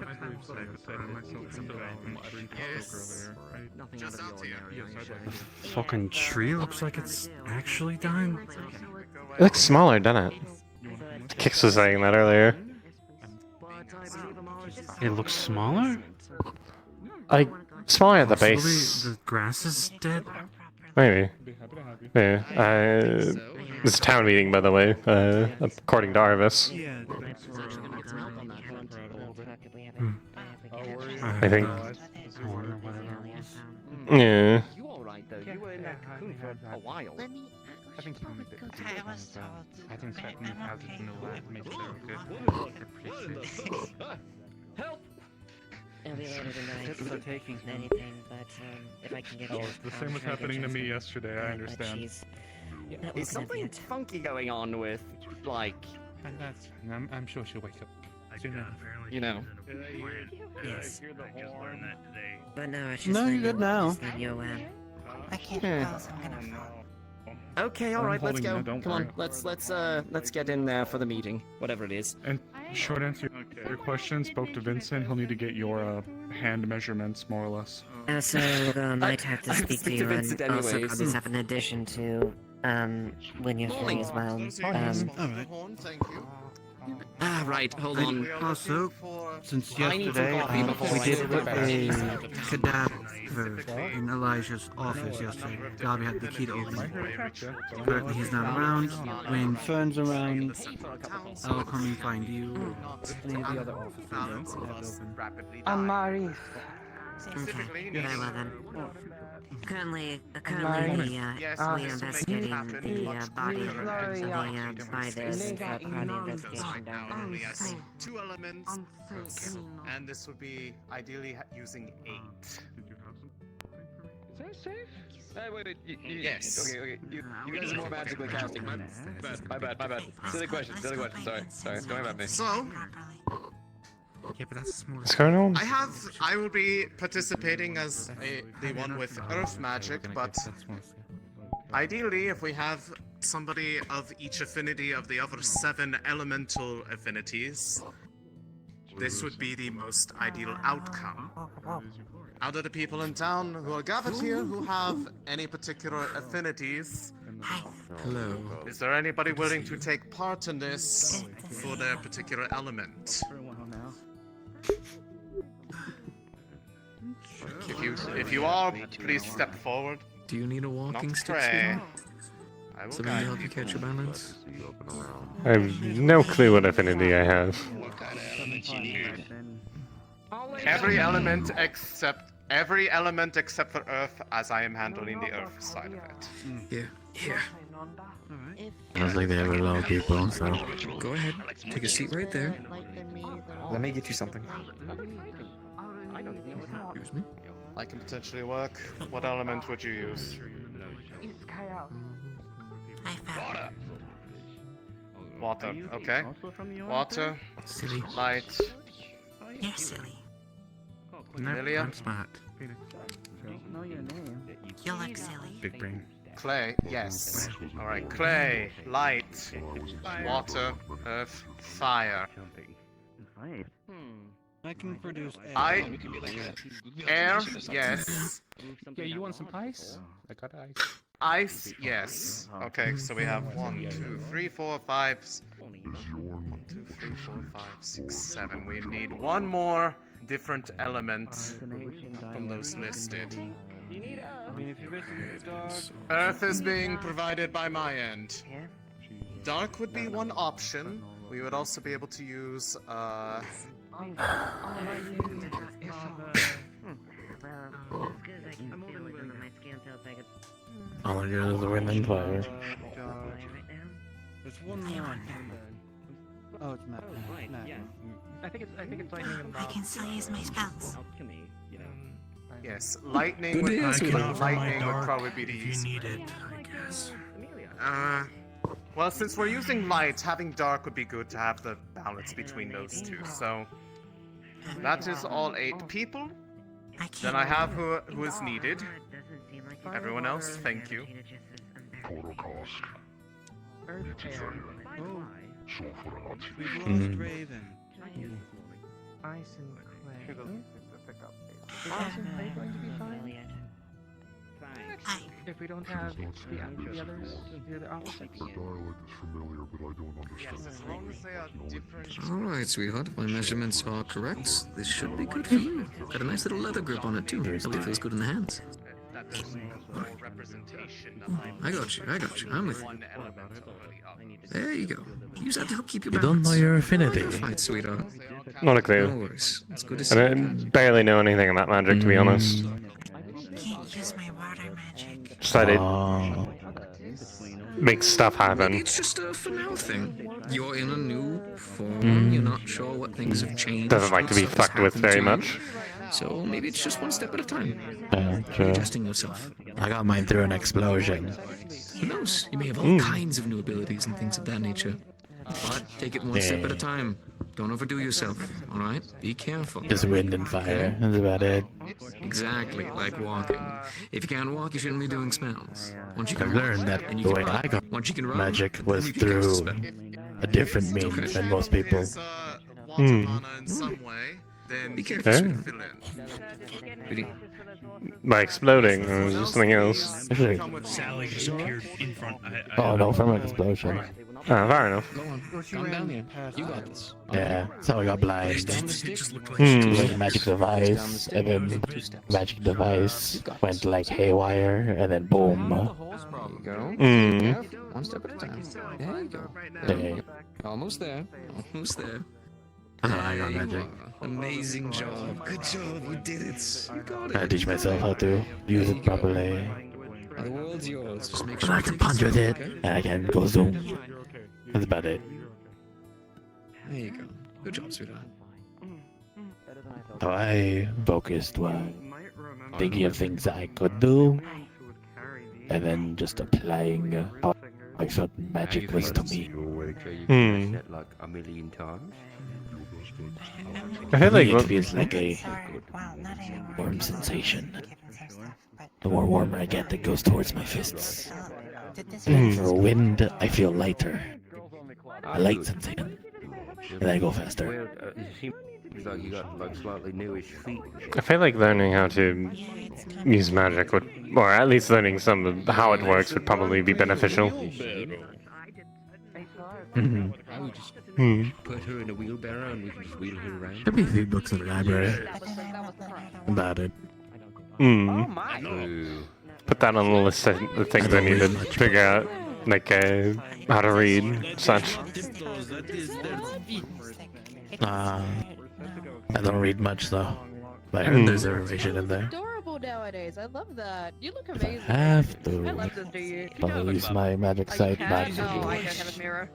The fucking tree looks like it's actually dying.
It looks smaller, doesn't it? Kix was saying that earlier.
It looks smaller?
Like, smaller at the
Possibly
base.
The grass is dead?
Maybe. Yeah. It's a town meeting, by the way, according to Arvis. I think. Yeah.
You alright though? You were in that cocoon for a while.
I think you need to do I think certain houses in the lab make sure good.
Help! It'll be later tonight.
Tips are taking
Anything, but if I can get you.
The same was happening to me yesterday, I understand.
Is something funky going on with, like...
I'm sure she'll wake up soon enough.
You know.
Yes. But no, it's just
No,
when
you're good now.
just when you,
I can't close. I'm gonna fall.
Okay,
I'm
alright, let's
holding
go.
you, don't
Come
worry.
on, let's get in there for the meeting. Whatever it is.
And short answer to your question, spoke to Vincent. He'll need to get your hand measurements, more or less.
So I might have to speak to you
Vincent
and also
anyways.
probably stuff in addition to when you're free as well.
Alright. Ah, right, hold on.
Also, since
I need some
yesterday,
coffee before
we
I
did
sit
put
back.
a cadaver in Elijah's office yesterday. Garby had the key to open it. Currently he's not around. When Fern's around, I'll come and find you. Any of the other offices open.
I'm Maurice.
Okay, very well then. Currently, we
Yes,
are investigating the body of the by this
Glorious.
party investigation down there.
Only has 2 elements, and this would be ideally using 8.
Is that safe? Wait,
Yes.
Okay. You guys are more magically casting. My bad. Silly question. Sorry. Don't worry about me.
So,
Yeah, but that's small.
What's going on?
I will be participating as the one with earth magic, but ideally, if we have somebody of each affinity of the other 7 elemental affinities, this would be the most ideal outcome. Out of the people in town who are gathered here who have any particular affinities,
Hello.
is there anybody willing to take part in this for their particular element? If you are, please step forward.
Do you need a walking
Not
stick?
Fray. I will
Something to
guide
help you
you.
catch your balance?
I have no clue what affinity I have.
Every element except for earth, as I am handling the earth side of it.
Yeah. Sounds like they have a lot of people, so...
Go ahead. Take a seat right there.
Let me get you something.
Excuse me.
I can potentially work. What element would you use? Water. Okay. Water.
Silly.
Light.
You're silly.
Amelia.
I'm smart.
Know your name.
You look silly.
Big brain.
Clay. Yes. Alright. Clay. Light. Water. Earth. Fire.
I can produce
Air. Yes.
Yeah, you want some ice? I got ice.
Ice. Yes. Okay. So we have 1, 2, 3, 4, 5. 1, 2, 3, 4, 5, 6, 7. We need one more different element from those listed. Earth is being provided by my end. Dark would be one option. We would also be able to use
All I got is a women player.
There's one more. Oh, it's Matt.
I think it's lightning and
I can still use my spells.
yes, lightning
Good
would,
day,
lightning would probably be the
If you need
easiest.
it, I guess.
Well, since we're using light, having dark would be good to have the balance between those two. So that is all 8 people. Then I have who is needed. Everyone else, thank you.
Total cost.
We've lost Raven.
ice and clay. Is
Hi.
ice and clay going to be fine? If we don't have the others, the other opposites?
The dialect is familiar, but I don't understand.
As long as they are different.
Alright, sweetheart. If my measurements are correct, this should be good for you. Got a nice little leather grip on it, too. Really feels good in the hands.
That is no representation of
I got you. I'm with you.
one element over the other.
There you go. Use that to help keep your
You
balance.
don't know your affinity.
You're fine, sweetheart.
Not a
No
clue.
worries. It's good to see
I
you.
barely know anything about magic, to be honest.
Can't use my water magic.
Decided
Oh.
make stuff
Maybe
happen.
it's just a for now thing. You're in a new form. You're not sure what things have changed.
Doesn't like to be
what stuff has
fucked with
happened
very
to you.
much.
So maybe it's just one step at a time.
Yeah, true.
Adjusting yourself.
I got mine through an explosion.
Who knows? You may have all kinds of new abilities and things of that nature. But take it one step at a time. Don't overdo yourself, alright? Be careful.
Just wind and fire. That's about it.
Exactly, like walking. If you can't walk, you shouldn't be doing spells. Once you
I've
can
learned
walk,
that
and you
the
can
way
run,
I got
once you can run,
magic was
you can cast a
through
spell.
a different means than most people.
Water mana in some way, then
Be
you
careful.
can fill in.
By exploding or just something else?
Sally just appeared in front.
Oh no, from an explosion.
Fair enough.
Go on, calm down here. You got this.
Yeah, so I got blind.
Hmm.
Like magic device, and then magic device went like haywire, and then boom.
There you go.
Mm.
Careful. One step at a time. There you go. There you
Yeah.
go. Almost there. Almost there.
I got
There you
magic.
are. Amazing job. Good job. You did it. You got
I
it.
teach myself how to use it properly.
The world's yours. Just make
And
sure
I
you
can
take
punch with it,
okay?
and I can go zoom. That's about it.
There you go. Good job, sweetheart.
So I focused while thinking of things I could do, and then just applying how I felt magic was to me.
Hmm.
Like a million times.
I feel like
it feels like a warm sensation. The more warmer I get, it goes towards my fists. And for a wind, I feel lighter. A light sensation. And I go faster.
Well, it seems like you got like slightly newish feet.
I feel like learning how to use magic would, or at least learning some of how it works would probably be beneficial.
Mhm.
I would just
Hmm.
put her in a wheelbarrow and we can just wheel her around.
There'd be a few books in the library about it.
Hmm.
Ooh.
Put that on the list of the things I need to figure out, like how to read, such.
I don't read much though. But I heard there's information in there.
Adorable nowadays. I love that. You look amazing.
I have to.
I love this, do you?
I'll use my magic sight back.
No, I don't have a mirror.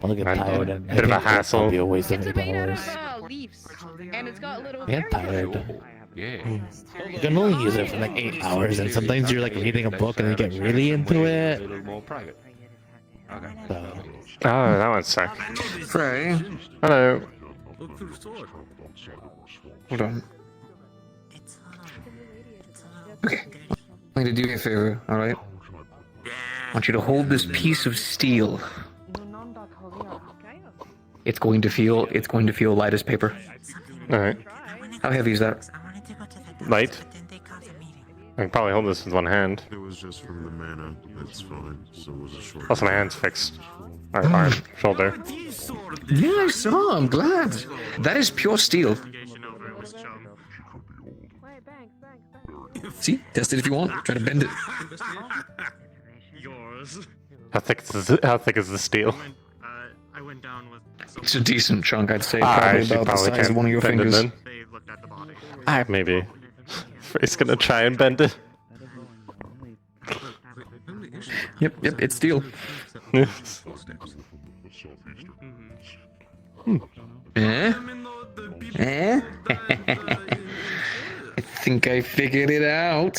I'll get tired and
Bit of a hassle.
It'll be a waste of
It's
8
made out
hours.
of leaves, and it's got little.
I get tired.
Yeah.
You can only use it for like 8 hours, and sometimes you're like reading a book and you get really into it.
A little more private. Okay.
So,
Oh, that one's sick.
Fray.
Hello.
Look through the sword.
Hold on. Okay. I'm going to do you a favor, alright? I want you to hold this piece of steel. It's going to feel light as paper.
Alright.
How heavy is that?
Light? I can probably hold this with one hand.
It was just from the mana. That's fine. So it was a short.
Also, my hand's fixed. Or arm, shoulder.
Yeah, I saw. I'm glad. That is pure steel. See? Test it if you want. Try to bend it.
Yours.
How thick is the steel?
I went down with.
It's a decent chunk, I'd say.
I
Probably
should
about the
probably
size of one of your
bend it
fingers.
then.
They looked at the body.
Maybe. Fray's gonna try and bend it.
Yep, it's steel. Eh? Eh? I think I figured it out.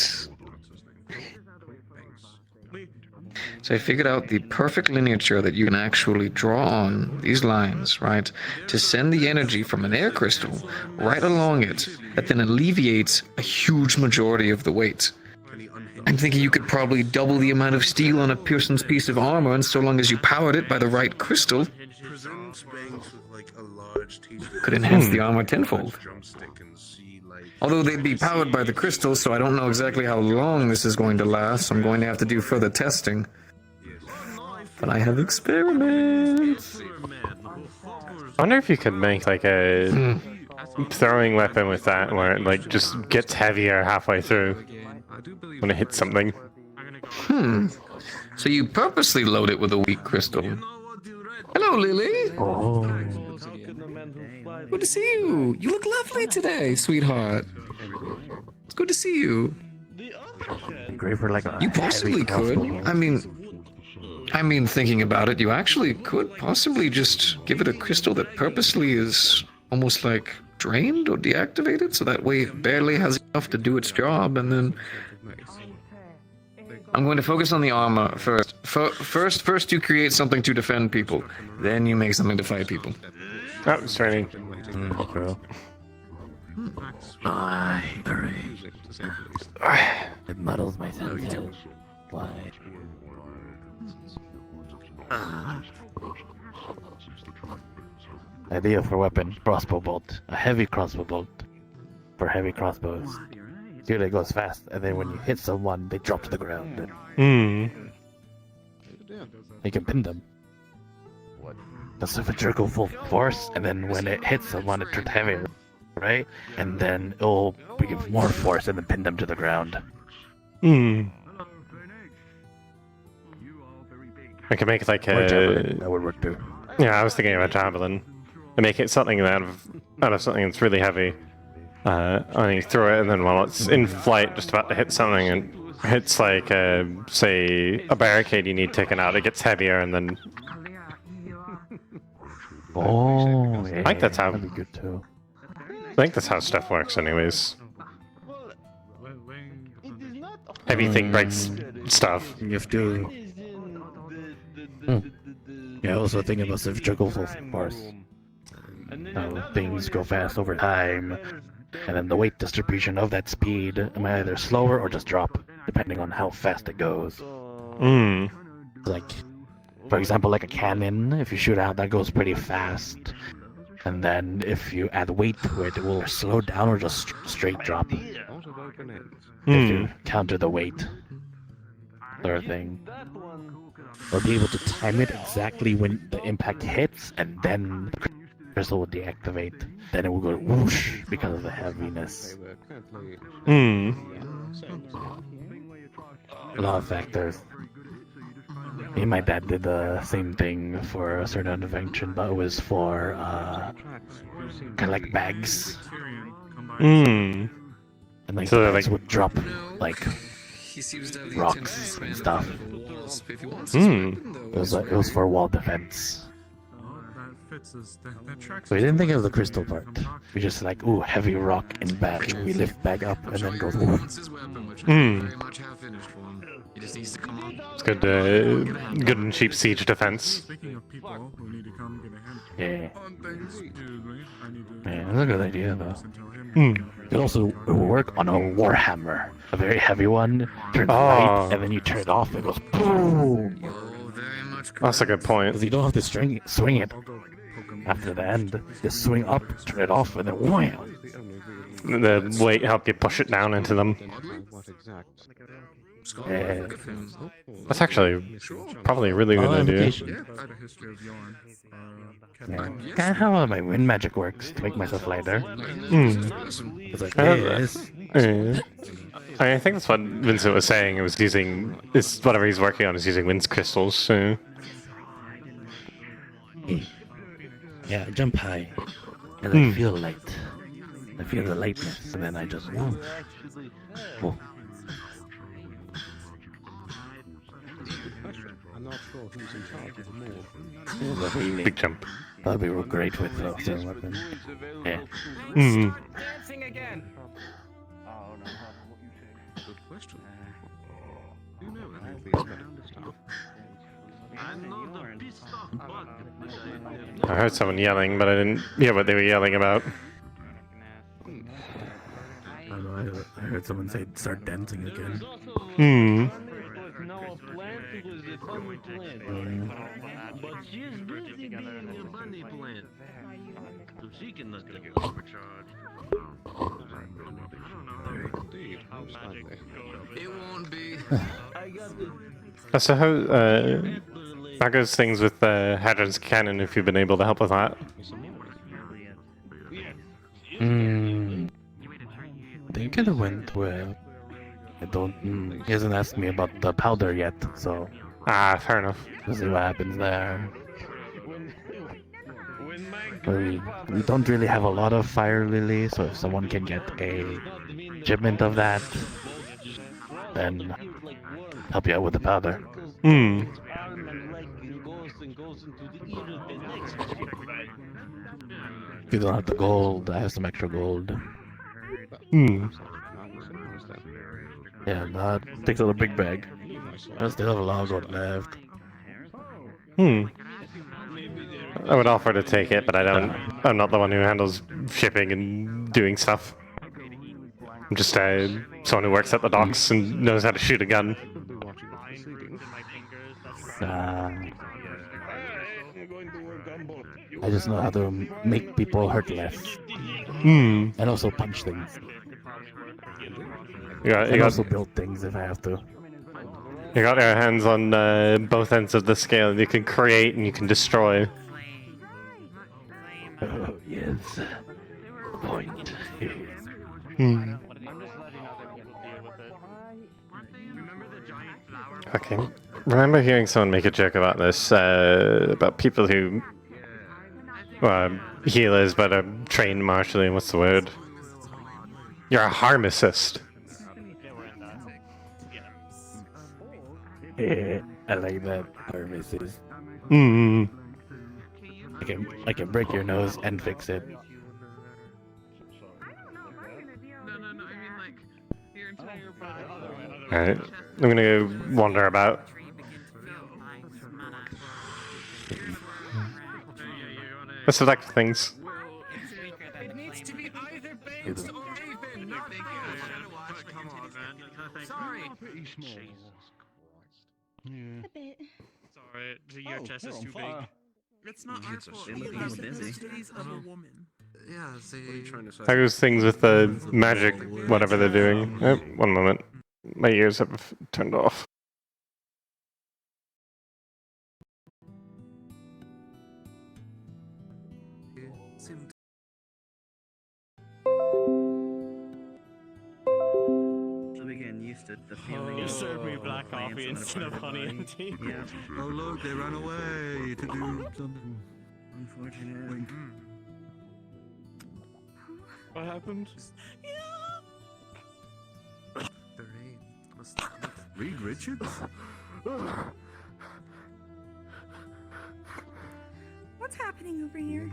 So I figured out the perfect lineature that you can actually draw on these lines, right? To send the energy from an air crystal right along it that then alleviates a huge majority of the weight. I'm thinking you could probably double the amount of steel on a person's piece of armor, and so long as you powered it by the right crystal, could enhance the armor tenfold. Although they'd be powered by the crystal, so I don't know exactly how long this is going to last. I'm going to have to do further testing. But I have experiments.
I wonder if you could make like a throwing weapon with that, where it like just gets heavier halfway through when it hits something.
So you purposely load it with a weak crystal. Hello, Lily.
Oh.
Good to see you. You look lovely today, sweetheart. It's good to see you.
great for like a
You possibly
heavy
could.
crossbow.
I mean, thinking about it, you actually could possibly just give it a crystal that purposely is almost like drained or deactivated, so that way it barely has enough to do its job, and then I'm going to focus on the armor first. First you create something to defend people, then you make something to fight people.
Oh, it's training.
Bro. It muddles my senses. Why? Idea for weapon: crossbow bolt. A heavy crossbow bolt for heavy crossbows. Dude, it goes fast, and then when you hit someone, they drop to the ground. You can pin them. That's a vertical full force, and then when it hits someone, it turns heavier, right? And then it'll give more force and then pin them to the ground.
I can make like
Or
a.
javelin, that would work too.
Yeah, I was thinking of a javelin. And make it something out of something that's really heavy. And you throw it, and then while it's in flight, just about to hit something, and hits like, say, a barricade you need taken out, it gets heavier, and then.
Oh, yeah,
I think that's how.
that'd be good too.
I think that's how stuff works, anyways. Heavy thing breaks stuff.
You have to. Yeah, also think about the vertical full force. How things go fast over time, and then the weight distribution of that speed might either slower or just drop, depending on how fast it goes. Like, for example, like a cannon, if you shoot out, that goes pretty fast. And then if you add weight to it, it will slow down or just straight drop. If you counter the weight, sort of thing. Or be able to time it exactly when the impact hits, and then the crystal will deactivate. Then it will go whoosh because of the heaviness. A lot of factors. Me and my dad did the same thing for a certain invention, but it was for kind of like bags. And like
So
the bags
like
would drop like rocks and stuff. It was for wall defense. So we didn't think of the crystal part. We just like, ooh, heavy rock in bag. We lift bag up and then goes ooh.
It's good, good and cheap siege defense.
Yeah. Yeah, that's a good idea though. It also work on a warhammer, a very heavy one. Turns light, and then you turn it off, it goes boom.
That's a good point.
Because you don't have to swing it after the end. Just swing up, turn it off, and then wham.
The weight help you push it down into them.
Yeah.
That's actually probably a really good idea.
Kind of how my wind magic works to make myself lighter. It's like this.
I think that's what Vincent was saying. It was using whatever he's working on is using wind crystals. So.
Yeah, I jump high, and I feel light. I feel the lightness, and then I just whoa.
I'm not sure who's in charge of the move.
Big jump. That'd be real great with the certain weapon. Yeah.
Dancing again. Oh no,
Good question. You know anything about this stuff? I'm not a pissed off bug.
I heard someone yelling, but I didn't hear what they were yelling about.
I don't know, I heard someone say start dancing again.
But she's busy being a bunny plant. So she can look at get overcharged.
It won't be.
So how goes things with Hadron's cannon? If you've been able to help with that?
I think it went well. I don't. He hasn't asked me about the powder yet, so.
Fair enough.
We'll see what happens there. We don't really have a lot of fire lily, so if someone can get a shipment of that, then help you out with the powder. If you don't have the gold, I have some extra gold.
Hmm.
Yeah, that takes out a big bag. I still have a lot of gold left.
Hmm. I would offer to take it, but I don't. I'm not the one who handles shipping and doing stuff. I'm just someone who works at the docks and knows how to shoot a gun.
I just know how to make people hurt less.
Hmm.
And also punch things.
You
And
got,
also build things if I have to.
you got your hands on both ends of the scale. You can create and you can destroy.
Oh, yes. Point.
Hmm. Okay. Remember hearing someone make a joke about this, about people who, healers, but are trained martially. What's the word? You're a harmicist.
Yeah, I like that. Harvesters.
Hmm.
I can break your nose and fix it.
Alright. I'm gonna go wander about. Let's select things.
It needs to be either balanced or even, not both. Come on, man. Sorry.
A bit.
Sorry, your chest is too big.
It's not our fault.
shame.
We
Look
have the
busy.
custodies of a woman.
Yeah, see.
What are you trying to say?
How goes things with the magic, whatever they're doing? Oh, one moment. My ears have turned off.
So we getting used to the feeling
You
of
served me black
playing
coffee
something
instead of
in front
honey
the
and
body.
tea.
Yeah.
Oh look, they ran away to do something.
Unfortunate.
Wink.
What happened?
Reed Richards?
What's happening over here?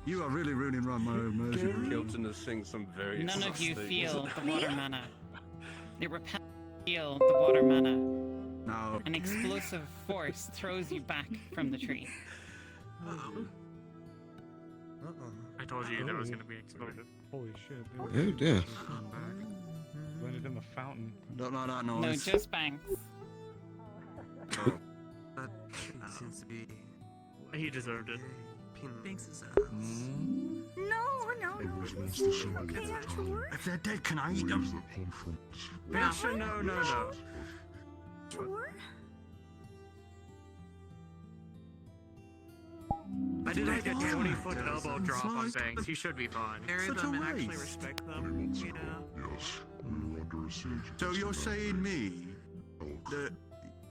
You are really ruining my immersion.
Kilton is saying some very
None of you
sus
feel
things.
the water mana. It repels feel the water mana.
No.
An explosive force throws you back from the tree.
I told you there was gonna be exploded.
Holy shit.
Oh, dear.
Landed in the fountain.
Don't like that
No,
noise.
just banks.
That seems to be.
He deserved it.
Thanks is
No.
If they're dead, can I eat them?
Basha, no.
Sure.
I did like a 20-foot elbow drop on things. He should be fine.
Carry
Such
them
a
and actually
waste.
respect them.
So you're saying me that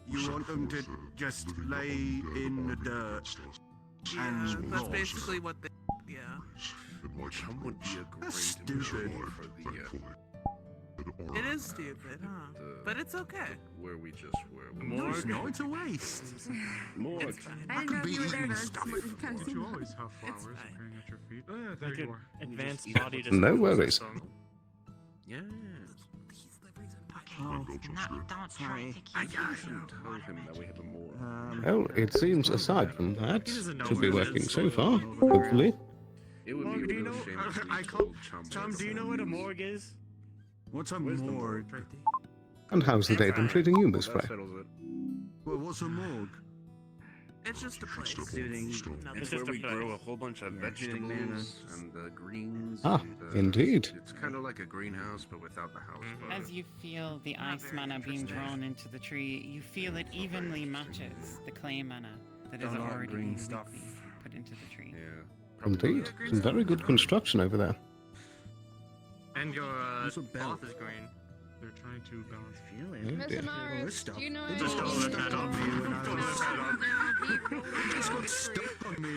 you want them to just lay in the dirt and
That's
rot?
basically what they. Yeah.
Chum would be a great
That's stupid.
addition for the,
It is stupid, huh? But it's okay.
where we just were.
No, it's not. It's a waste.
Morgue.
It's fine.
I could be eating stuff.
Don't you always have
It's
flowers
fine.
appearing at your feet?
Like
There you
an
are.
advanced body
No
disposal
worries.
system.
Yeah.
Oh,
Don't
worry.
I shouldn't tell him that we have a morgue.
Well, it seems aside from that,
He doesn't know
should be
where it
working
is.
so far, hopefully.
It would
Morgue,
be
do
a
you
real
know?
shame if we
I
told Chum.
Chum, do you know what a morgue is?
What's a
Where's the
morgue?
And how's the day been treating you, Miss
That
Fray?
settles it.
Well, what's a morgue?
It's just a place.
Soothing.
It's
It's
where
just a
we grow a
place.
whole bunch of
Soothing mana.
vegetables and greens.
Ah,
and,
indeed.
It's kind of like a greenhouse, but without the house.
As you feel the ice mana being drawn into the tree, you feel it evenly matches the clay mana that is
Don't like
already
green
being
stuff.
put into the tree.
Yeah.
Indeed. Some very good construction over there.
And your
What's a belt?
cloth is green.
They're trying to balance.
Feel
Oh,
it.
dear.
Well, this stuff.
do you know
It
Just
just
don't
got
lift
stuck
that
on
up.
me when I
Don't
was.
lift that up.
It just got stuck on me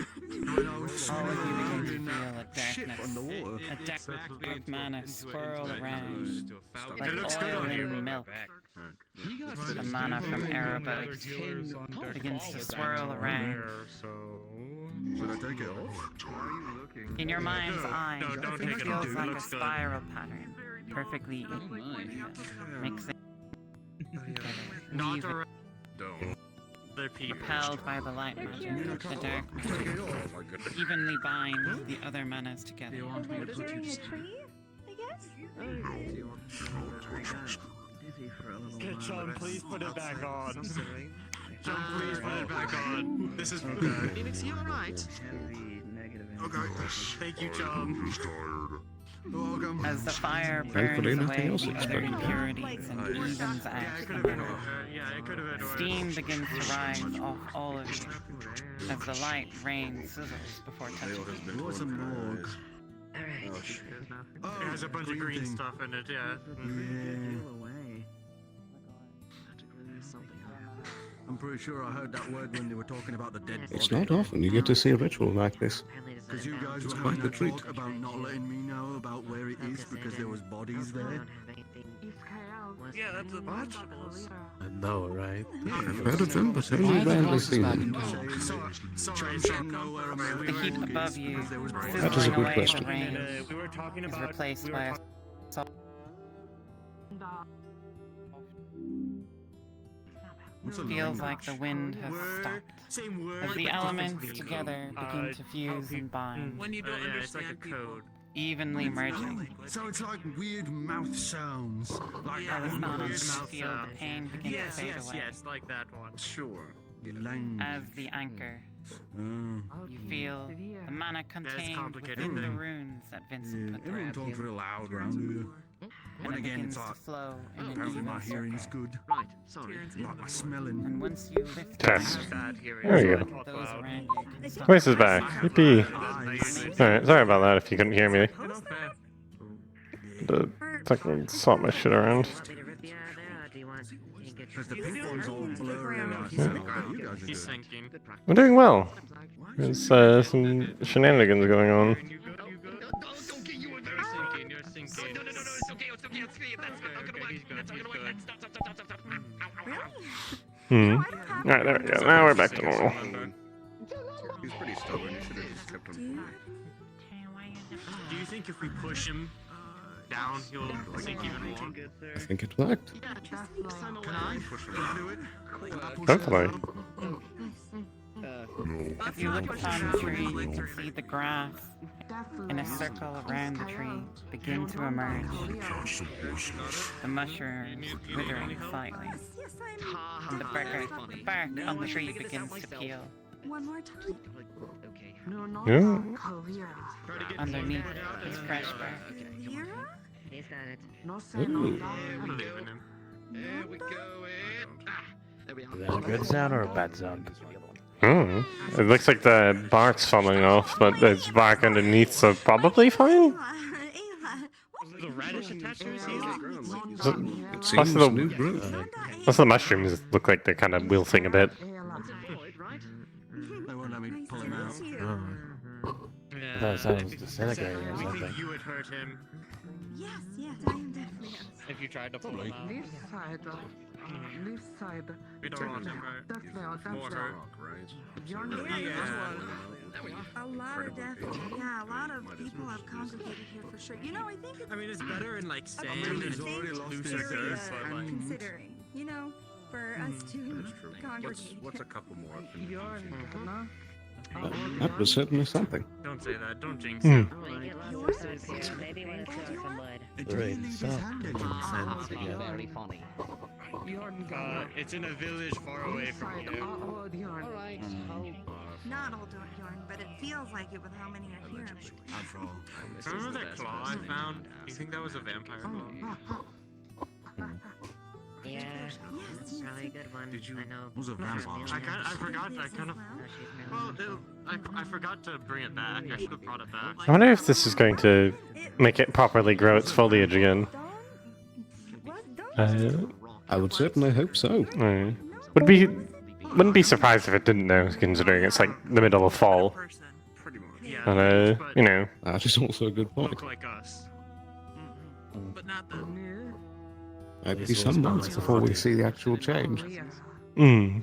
when I was
All of you
swimming around
begin
in
to feel a
that shit
darkness,
underwater.
a dark mana swirl around like
It looks good
oil
on you.
in milk. The mana from Erebos begins to swirl around.
So
Should I take it off?
In your mind's eye,
don't
it
take it
feels
off. It
like a
looks good.
spiral pattern, perfectly mixing together.
Not
weaving,
around other people.
propelled by the light magic, the dark magic, evenly binds the other manas together.
John, please put it back on. John, please put it back on. This is
Phoenix, you alright?
okay. Thank you, John.
As the fire
Thankfully,
burns
nothing
away
else
the other
exploded.
impurities and evens out the mana, steam begins to rise off all of you as the light rain sizzles before touching you.
What's a morgue?
It has a bunch of green stuff in it, yeah.
I'm pretty sure I heard that word when they were talking about the dead
It's
body.
not often you get to see a ritual like this.
Because you guys
It's
were
quite
having
the
a
treat.
talk about not letting me know about where it is because there was bodies there.
Yeah, that's a vegetables.
I know, right?
I've heard of them, but only rarely seen them.
Sorry,
The heat above you,
That is a
sizzling
good
away the
question.
rain,
we were talking
is
about
replaced by a soft feels like the wind has stopped.
Same word.
As the elements together begin to fuse and bind,
When you don't
yeah, it's like a
understand people.
code.
evenly merging.
So it's like weird mouth sounds. Like
I was not on
Weird
to
mouth
feel the
sounds.
pain begin to
Yes,
fade
yes,
away.
yes, like that one.
Sure. Language.
As the anchor, you feel the mana contained
complicated
within the
thing.
runes that Vincent put
Everyone
there,
talks real loud around here.
and
When
it
again,
begins
it's
to
like
flow in an
apparently
even
my hearing's
circle.
good.
Right, sorry.
Like my smelling.
And once you lift
Test.
your
Bad
hand,
hearing.
There we
so I
go.
talk
those
loud.
around you can stop.
Voice is back. Yippee. Alright, sorry about that if you couldn't hear me. The fucking swap my shit around.
Because the pink one's all blurry and I feel like you guys are
He's
doing.
sinking.
I'm doing well. There's some shenanigans going on.
You good? Okay, you were very sinking. You're sinking. No, it's okay. It's okay. That's good. Okay, he's good. He's good.
Alright, there we go. Now we're back to normal.
He's pretty stubborn. You should have just kept him.
Do you think if we push him down, he'll sink even more?
I think it worked.
Can I push him into it?
Hopefully.
If you look upon the tree, you can see the grass in a circle around the tree begin to emerge. The mushrooms withering slightly. And the bark on the tree begins to peel.
One more time.
Yeah.
Underneath is fresh bark.
He's got it.
I believe in him.
There we go.
There we
Is that a good sound or a bad sound?
It looks like the bark's falling off, but there's bark underneath, so probably fine?
The radish attached to his heel?
It
Most
seems
of
new
the,
growth.
most of the mushrooms look like they're kind of wilting a bit.
They won't let me pull him out.
I thought it sounded disintegrating or
We think
something.
you would hurt him
Yes, I am definitely.
if you tried to pull him out.
Left side.
We don't want him hurt. More hurt.
A lot of death. Yeah, a lot of people have congregated here for sure. You know, I think it's.
I mean, it's better in like sand
a
and
pretty
looser
safe
dirt,
area,
but like.
considering, you know, for us to congregate.
What's a couple more?
here.
That was certainly something.
Don't say that. Don't jinx
Hmm.
it.
Maybe when it's some blood.
The rain stopped. Sense again.
Very funny.
It's in a village far away from you.
Alright. Not all Yorn, but it feels like it with how many are here.
Remember that claw I found? Do you think that was a vampire claw?
Yeah, that's probably a good one. I know.
Was a vampire.
I forgot. I kind of. Well, I forgot to bring it back. I should have brought it back.
I wonder if this is going to make it properly grow its foliage again.
I would certainly hope so.
Wouldn't be surprised if it didn't though, considering it's like the middle of fall. And you know.
That is also a good point.
Look like us.
But not the.
Might be some months before we see the actual change.
Hmm.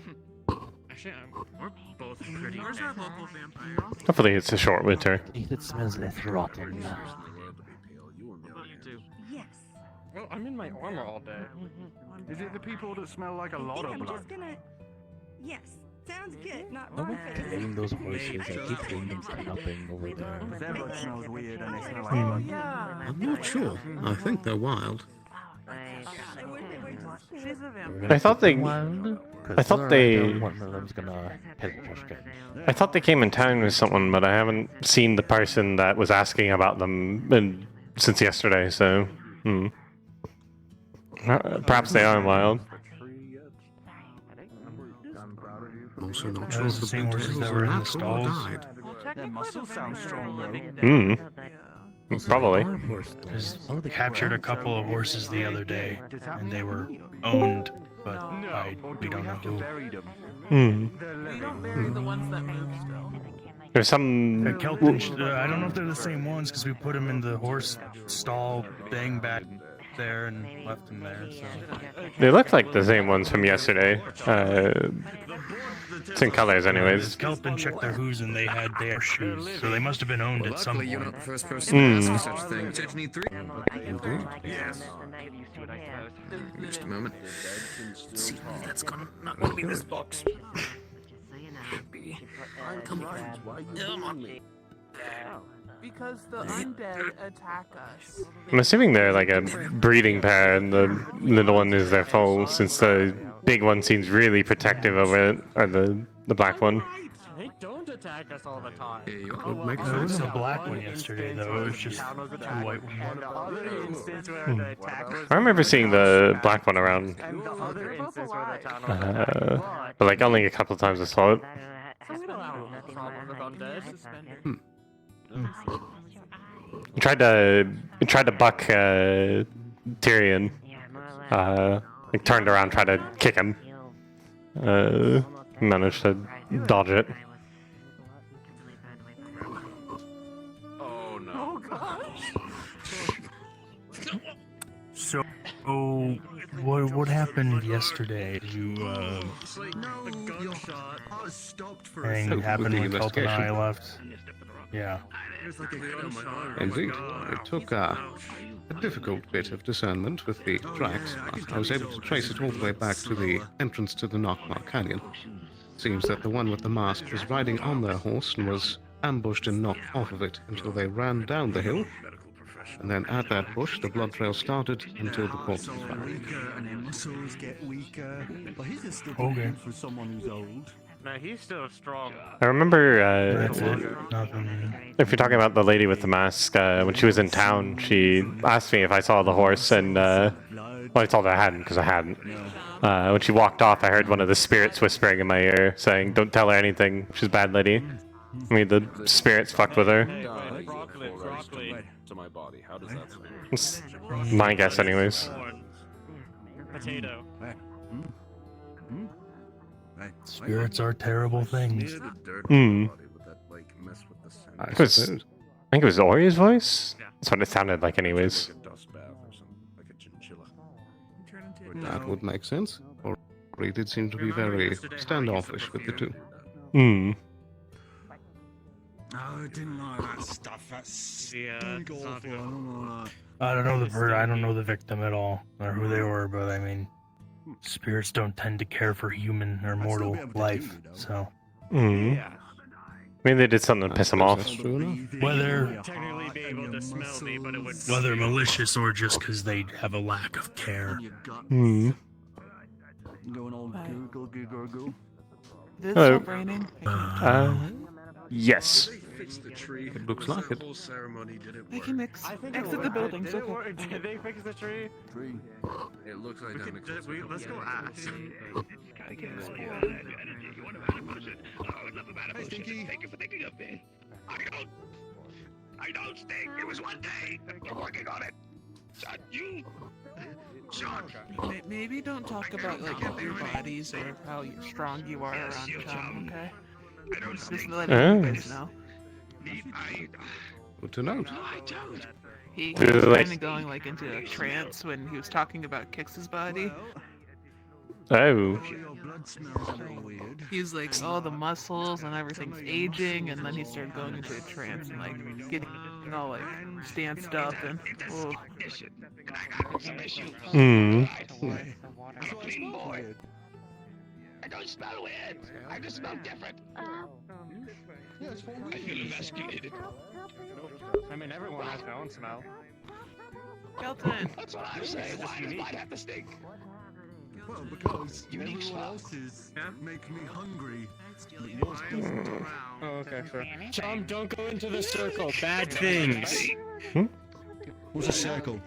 Actually, we're both
Where's our local vampire?
Hopefully it's a short winter.
It smells less rotten.
Yes.
Well, I'm in my armor all day.
Is it the people that smell like a lot of
I'm
blood?
just gonna. Yes. Sounds good. Not
No
wrong.
one's killing those horses. I keep seeing them stopping over there.
Their blood smells weird and they smell like
Hmm.
blood.
I'm not sure. I think they're wild.
I thought they. I thought they.
One of them's gonna hit the trash can.
I thought they came in town with someone, but I haven't seen the person that was asking about them since yesterday. So, perhaps they are wild.
I'm also not
That
sure
was
if
the same
big
horses
tails
that were in the
natural or
stalls.
dyed.
Their muscles sound strong though.
Probably.
Because we captured a couple of horses the other day, and they were owned, but we don't know who.
We don't bury the ones that move still.
There's some.
I don't know if they're the same ones, because we put them in the horse stall thing back there and left them there. So.
They look like the same ones from yesterday. Same colors, anyways.
Kelpin checked their hooves and they had their shoes, so they must have been owned at some point.
You're not the first person to ask such thing. Did you need 3? Indeed.
Yes.
Just a moment.
Let's see, that's not gonna be this box.
Come on.
Because the undead attack us.
I'm assuming they're like a breeding pair, and the little one is their foal, since the big one seems really protective over it, or the black one.
They don't attack us all the time.
Would make
There was
sense.
a black one yesterday, though. It was just 2 white ones.
And the other instance where the attack was...
I remember seeing the black one around,
And the other instance where the town was attacked.
but like only a couple of times I saw it.
So we don't have a problem with undead.
Tried to buck Tyrion. Like turned around, tried to kick him. Managed to dodge it.
Oh no.
So, what happened yesterday? Did you, anything happened when Kelp and I left? Yeah.
Indeed. It took a difficult bit of discernment with the tracks, but I was able to trace it all the way back to the entrance to the Knockbar Canyon. Seems that the one with the mask was riding on their horse and was ambushed and knocked off of it until they ran down the hill. And then at that bush, the blood trail started until the corpse was found.
And their muscles get weaker. But he's just still
Okay.
good for someone who's old.
No, he's still strong.
I remember,
That's it. Nothing.
if you're talking about the lady with the mask, when she was in town, she asked me if I saw the horse, and well, I told her I hadn't, because I hadn't. When she walked off, I heard one of the spirits whispering in my ear, saying, "Don't tell her anything, she's a bad lady." I mean, the spirits fucked with her.
Broccoli.
To my body. How does that sound?
It's my guess, anyways.
Potato.
Spirits are terrible things.
I think it was Ori's voice? That's what it sounded like, anyways.
That would make sense. Ori did seem to be very standoffish with the two.
Oh, I didn't like that stuff. That's awful.
I don't know the victim at all, or who they were, but I mean, spirits don't tend to care for human or mortal life, so.
Maybe they did something to piss him off.
Whether
Technically be able to smell me, but it would...
whether malicious or just because they have a lack of care.
Going all Google.
Did it
Hello.
stop raining?
Yes.
It looks like it.
They can exit the building.
Did it work? Did they fix the tree?
It looks like
Let's go ask.
Hey, Stinky.
Thank you for thinking of me. I don't think it was one day. I'm working on it. Son, you. Son.
Maybe don't talk about like your bodies or how strong you are around Tom, okay? Just letting you guys know.
Good to note.
He
Dude,
was
like-
kind of going like into a trance when he was talking about Kix's body.
Oh.
He's like, oh, the muscles and everything's aging, and then he started going into a trance and like getting all like stanced up and. Oh.
Hmm.
I don't smell weird. I just smell different. I feel emasculated.
I mean, everyone has their own smell.
Skelton.
That's what I'm saying. Why does mine have to stink?
Well, because
Unique
everyone
smell.
else's make me hungry.
Oh, okay, sure. John, don't go into the circle. Bad things.
What's a circle?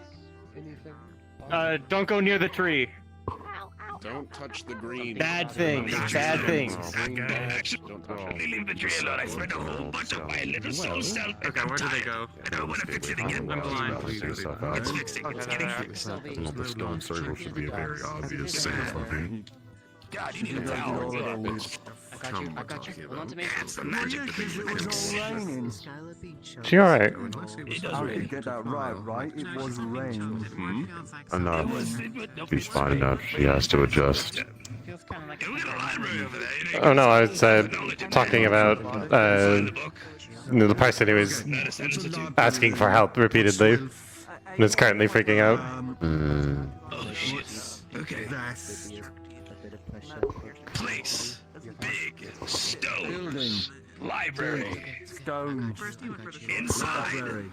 Don't go near the tree.
Don't touch the green.
Bad things. Bad things.
They leave the tree alone. I spent a whole bunch of my little soul self.
Okay, where do they go?
I don't want to fix it again.
I'm blind.
It's fixing. It's getting fixed.
Well, the stone circle should be a very obvious symbol.
God, you need a towel.
Come on,
That's the magic of the
She alright?
How did you get that right? It was rain.
Enough. She's fine enough. She has to adjust.
Oh no, I was talking about the person who was asking for help repeatedly and is currently freaking out.
Oh shit. Okay. Place. Big. Stone.
Building.
Library.
Stones.
Inside.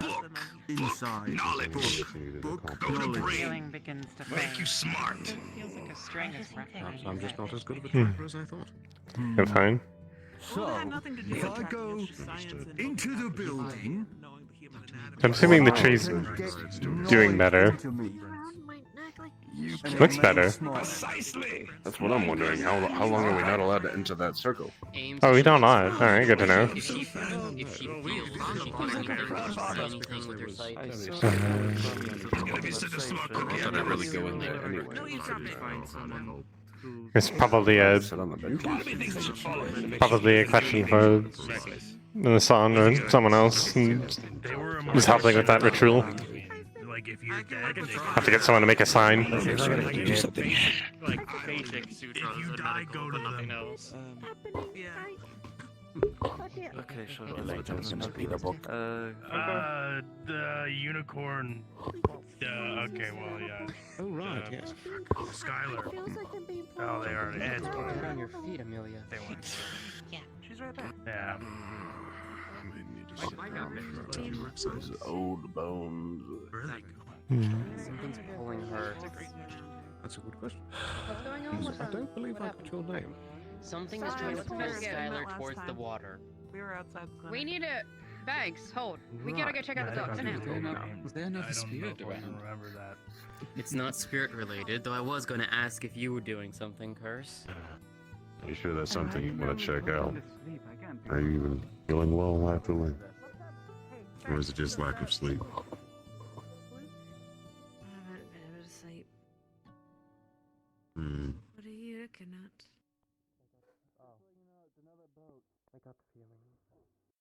Book. Inside.
Knowledge.
Book.
Go to
Knowledge.
brain.
Begins to
Make you smart.
feels like a string is
Perhaps I'm just not as good of a driver as I thought.
I'm fine.
So, if I go into the building,
I'm assuming the tree's doing better. Looks better.
Precisely.
That's what I'm wondering. How long are we not allowed to enter that circle?
Oh, we don't know. Alright, good to know.
If she feels she can anything with her sight.
I don't really go in there anyway.
It's probably a question for the son or someone else who's helping with that ritual.
Like if you're dead,
Have to get someone to make a sign.
do something. Like basic sutras. If you die, go to nothing else.
Okay, so
The unicorn. Okay, well, yeah.
Oh right, yes.
Skylar. Oh, they are dead.
Get on your feet, Amelia.
They went.
Yeah, she's right there.
Yeah.
Those old bones.
Something's pulling her.
That's a good question.
What's going on with
I
them?
don't believe I got your name.
Something is trying to pull Skylar towards the water.
We were outside.
We need a... Bags, hold. We gotta go check out the dogs now.
Was there another spirit around? I don't remember that.
It's not spirit related, though I was going to ask if you were doing something, Curse.
Are you sure that's something you want to check out? Are you even feeling well after like? Or is it just lack of sleep?
I haven't been able to sleep. What are you looking at?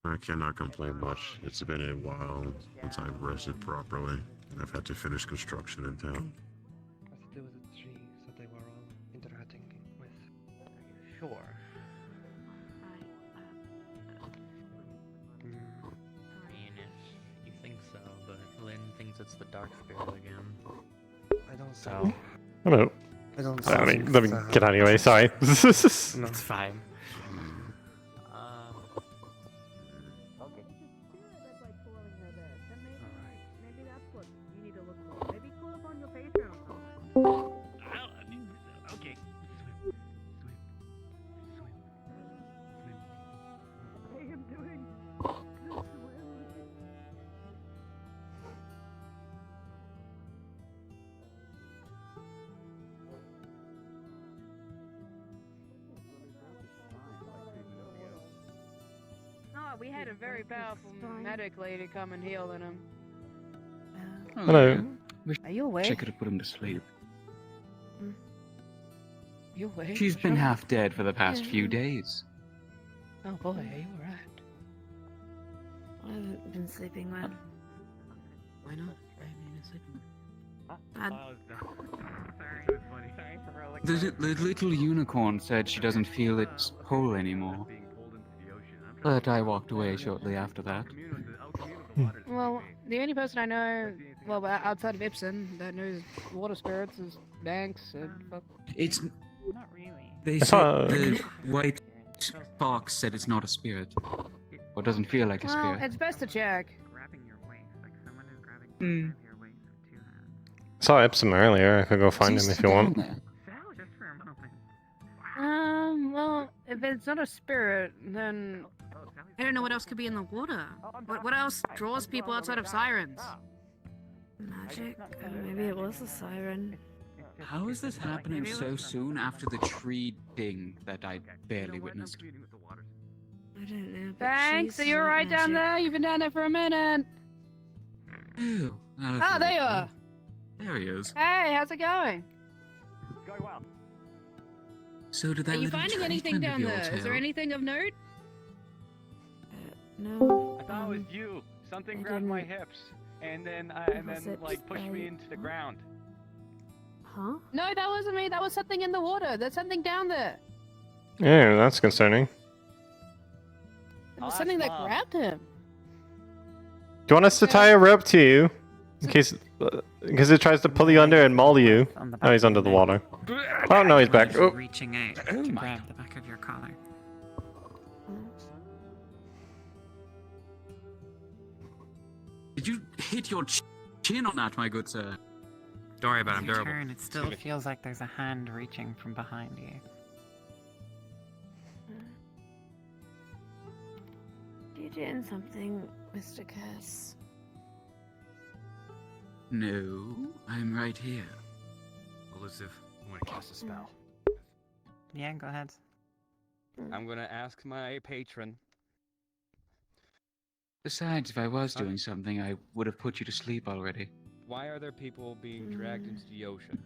I cannot complain much. It's been a while since I've rested properly. I've had to finish construction in town.
There was a tree that they were all interacting with.
Sure. I mean, if you think so, but Lynn thinks it's the dark spirit again.
I don't
So.
Hello.
I don't
Let me get out of your way, sorry.
It's fine.
Okay. I am doing Oh, we had a very powerful medic lady come and heal in him.
Hello.
Are you awake?
She could have put him to sleep.
You awake?
She's been half dead for the past few days.
Oh boy, are you alright?
I haven't been sleeping well.
Why not?
Bad.
Sorry. Sorry for rolling
The little unicorn said she doesn't feel its pull anymore. But I walked away shortly after that.
Well, the only person I know, well, outside of Ibsen, that knows water spirits is Banks and...
It's...
Not really.
They said the white fox said it's not a spirit. Or doesn't feel like a
Well,
spirit.
it's best to check.
Hmm.
Saw Epsom earlier. I could go find him if you want.
Well, if it's not a spirit, then... I don't know what else could be in the water. What else draws people outside of sirens?
Magic? Maybe it was a siren.
How is this happening so soon after the tree ding that I barely witnessed?
I don't know.
Banks, are you alright down there? You've been down there for a minute.
Ew.
Ah, there you are.
There he is.
Hey, how's it going?
Going well.
So did that
Are you
little
finding
tree
anything
friend of
down
yours,
there? Is there
Hale?
anything of note?
No.
I thought it was you. Something grabbed my hips, and then like pushed me into the ground.
Huh?
No, that wasn't me. That was something in the water. There's something down there.
Yeah, that's concerning.
It was something that grabbed him.
Do you want us to tie a rope to you? In case it tries to pull you under and maul you. Oh, he's under the water. Oh, no, he's back. Oh.
Reaching out to grab the back of your collar.
Did you hit your chin on that, my good sir? Don't worry about it, I'm
As you
durable.
turn, it still feels like there's a hand reaching from behind you.
You doing something, Mr. Curse?
No, I'm right here.
Elizabeth, I'm gonna cast a spell.
Yeah, go ahead.
I'm gonna ask my patron.
Besides, if I was doing something, I would have put you to sleep already.
Why are there people being dragged into the ocean?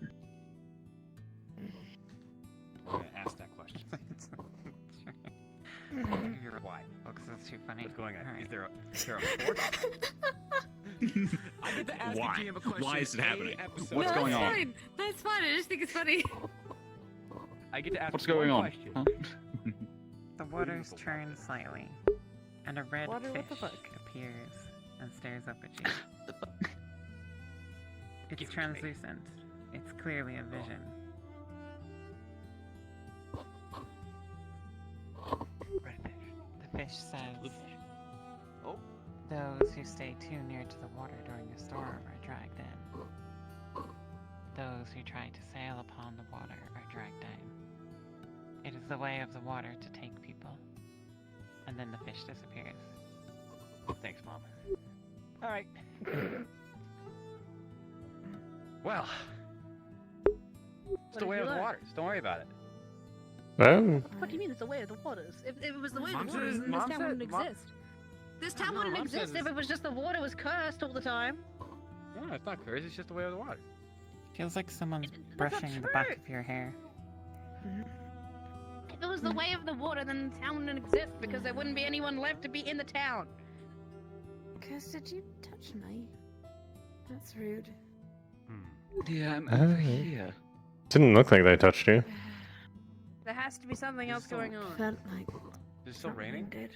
I'm gonna ask that question.
Why? Oh, because that's too funny.
What's going on?
Alright.
Is there a fork? I get to ask
Why?
the GM a question.
Why is it happening?
What's going on?
Fine. That's fine. I just think it's funny.
I get to ask
What's
one
going on?
question.
Huh?
The waters turn slightly, and a red
Water, what the
fish
fuck?
appears and stares up at you. It's translucent. It's clearly a vision. The fish says, those who stay too near to the water during a storm are dragged in. Those who try to sail upon the water are dragged down. It is the way of the water to take people. And then the fish disappears.
Thanks, Mom. Alright. Well. It's the way of the waters. Don't worry about it.
Well,
What do you mean it's the way of the waters? If it was the way of
Mom
the waters,
says-
then this
Mom
town
says-
wouldn't
Mom-
exist. This town
No,
wouldn't
Mom
exist
says
if it was just the water was cursed all the time.
No, it's not cursed. It's just the way of the water.
Feels like someone's
That's not
brushing the back
true.
of your hair.
If it was the way of the water, then the town wouldn't exist because there wouldn't be anyone left to be in the town.
Curse, did you touch me? That's rude.
Yeah, I'm over here.
didn't look like they touched you.
There has to be something else going on.
Felt like
Is it still raining?
did.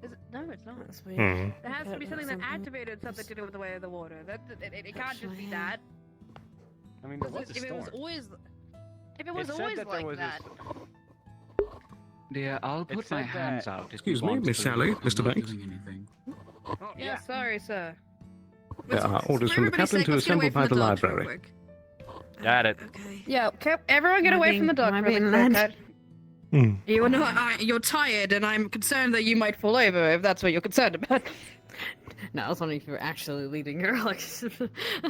Is it? No, it's not.
That's weird.
Hmm.
There has to be
Felt like
something that activated something to do with the way of the water. It can't just be that.
I mean, there was a
If it was
storm.
always, if it was
said
always
that there
like
was
that.
Dear, I'll put my
said
hands
that-
out. if
Excuse
you
me,
want
Miss
to,
Sally,
I'm
Mr.
not
Banks.
doing anything.
Yeah, sorry, sir.
There are orders from the
everybody's
captain
sake,
to
let's get
assemble
away
by
from
the
the dogs real
library.
quick.
Got it.
Yeah, everyone get
Am I
away
being-
from the dog
am I
for a
being
quick
led?
second. You are not. You're tired, and I'm concerned that you might fall over if that's what you're concerned about.
No, I was wondering if you were actually leading her. Like,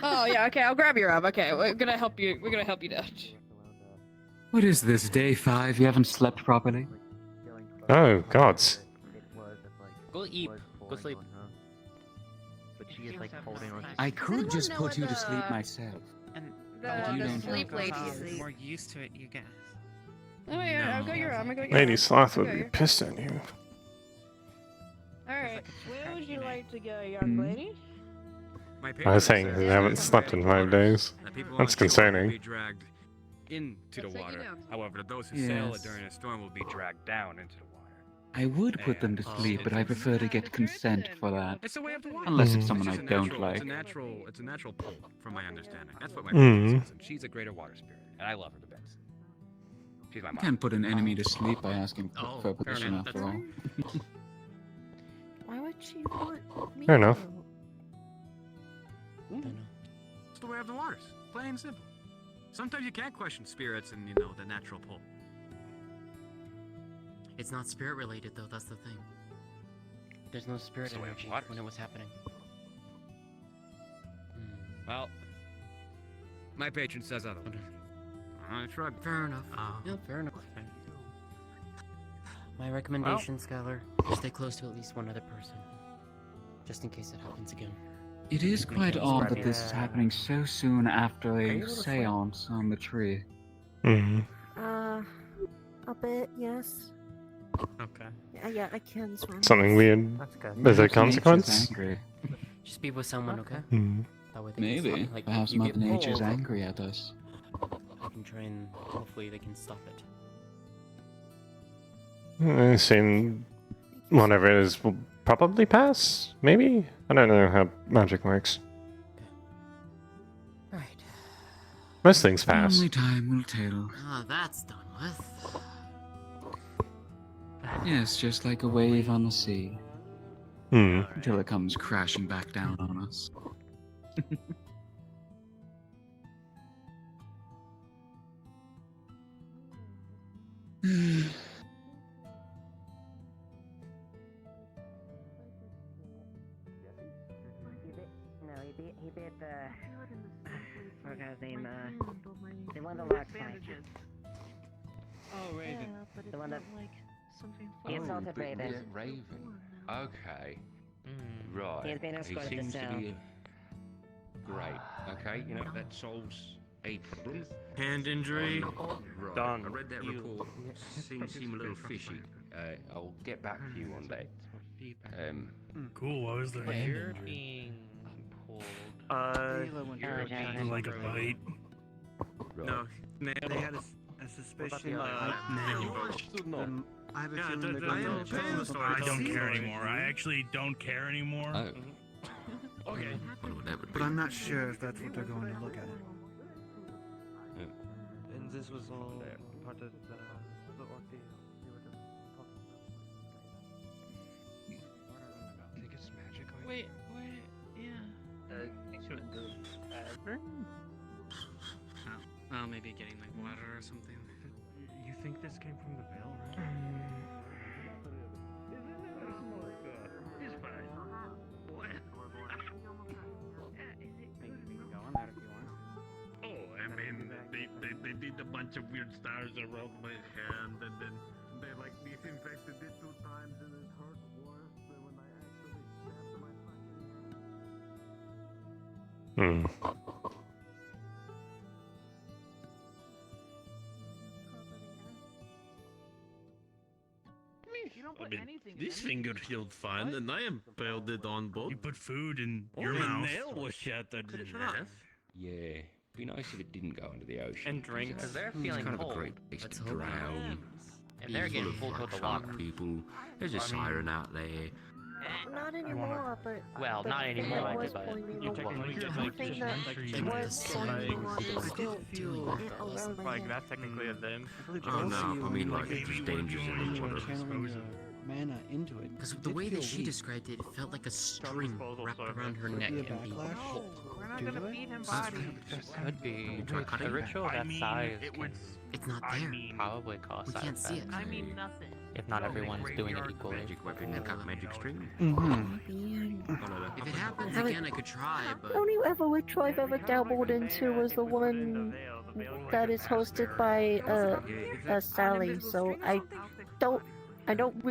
Oh yeah, okay. I'll grab your arm. Okay, we're gonna help you. We're gonna help you down.
What is this, day 5? You haven't slept properly?
Oh, gods.
Go eat. Go sleep.
But she is like holding on.
I could just
know
put you
what
to sleep
the-
myself.
And
But you
The
don't
sleep
have
lady.
the more used to it you get.
Oh yeah, I'll go your arm. I'll go your
Lady
arm.
Sloth would
Okay.
be pissed at you.
All right. Where would you like to go, young lady?
I was saying they haven't slept in 5 days. That's concerning.
into the water. However, those who
Yes.
sail it during a storm will be dragged down into the water.
I would put them to sleep, but I prefer to get consent for that.
It's the way of the water.
Unless it's
It's
someone
just
I
a
don't
natural-
like.
It's a natural pull, from my understanding. That's what my
Mm.
patron says, and she's a greater water spirit, and I love her the best. She's my
You
mom.
can't put an enemy to sleep by asking
Oh,
for
fair
permission
enough,
after
that's
all.
Why would she want me
Fair enough.
It's the way of the waters, plain and simple. Sometimes you can't question spirits and, the natural pull.
It's not spirit related though, that's the thing. There's no spirit
It's the way of
energy
waters.
when it was happening.
Well, my patron says otherwise. I shrug.
Fair enough. Yeah, fair enough. My recommendation, Skylar, is stay close to at least one other person. Just in case it happens again.
It is quite odd that this is happening so soon after
Are you
a
able to swim?
seance on the tree.
Mm-hmm.
A bit, yes.
Okay.
Yeah, I can swim.
Something weird
That's good.
as a
Nature's
consequence.
angry.
Just be with someone, okay?
Mhm.
That way they can
Maybe.
stop, like,
Perhaps
if you
Mother
get
Nature's
pulled,
angry at us.
I can try and hopefully they can stop it.
Same, whatever it is, will probably pass. Maybe, I don't know how magic works.
Right.
Most things pass.
Only time will tell.
Ah, that's done with.
Yes, just like a wave on the sea.
Hmm.
Until it comes crashing back down on us.
No, he bit the. What guy's name? The one that locks fight.
Oh, Raven.
The one that.
Something
He assaulted Raven.
Raven. Okay. Right.
He has been escorted to
seems
cell.
be great. Okay, that solves a problem.
Hand injury.
Right.
Done.
I read that report. Seem a little fishy. I'll get back to you on that.
Cool, what was the
But
hand
you're
injury?
being pulled.
Like a bite?
No,
They had a suspicion.
I have a feeling they're going to
I don't care anymore. I actually don't care anymore.
Okay.
But I'm not sure if that's what they're going to look at.
And this was all part of the ordeal.
I think it's magic.
Wait, yeah.
Well, maybe getting like water or something.
You think this came from the veil, right?
It's fine. What? Oh, I mean, they did a bunch of weird stars around my hand, and then they disinfected it 2 times, and it hurt worse than when I actually stabbed my
Hmm.
I mean, this finger healed fine, and I impaled it on both.
You put food in your
My
mouth.
nail was shattered in half.
Yeah. Be nice if it didn't go into the ocean.
And drink, 'cause they're
It's
feeling
kind of a
cold.
great place
Let's
to
hope
drown.
And they're
Be
getting
full
pulled
of
with the
shark
water.
people. There's a siren out there.
Not anymore, but.
Well,
but
not
the thing
anymore,
that was
but
pointing
you
the
technically get,
the
like,
thing
just
that
entry
was
into
pointing the water is still
doing
it around my head.
that's technically a them.
Oh no, I mean like it's just dangerous in the water.
Channeling your mana into it.
Because
It
the
did
way
feel
that she
weak.
described it, it felt like a string wrapped around her
Would
neck
be a
and being
backlash?
pulled.
We're not
Due
gonna
to it?
feed him bodies.
Could be.
Try cutting
A ritual that size can
It's not there.
probably cause
We
side
can't see it.
effects.
I mean nothing.
If not everyone's doing it equally.
Magic weapon, cut magic string.
If it happens again, I could try, but
The only ever ritual I've ever dabbled into was the one that is hosted by Sally. So I don't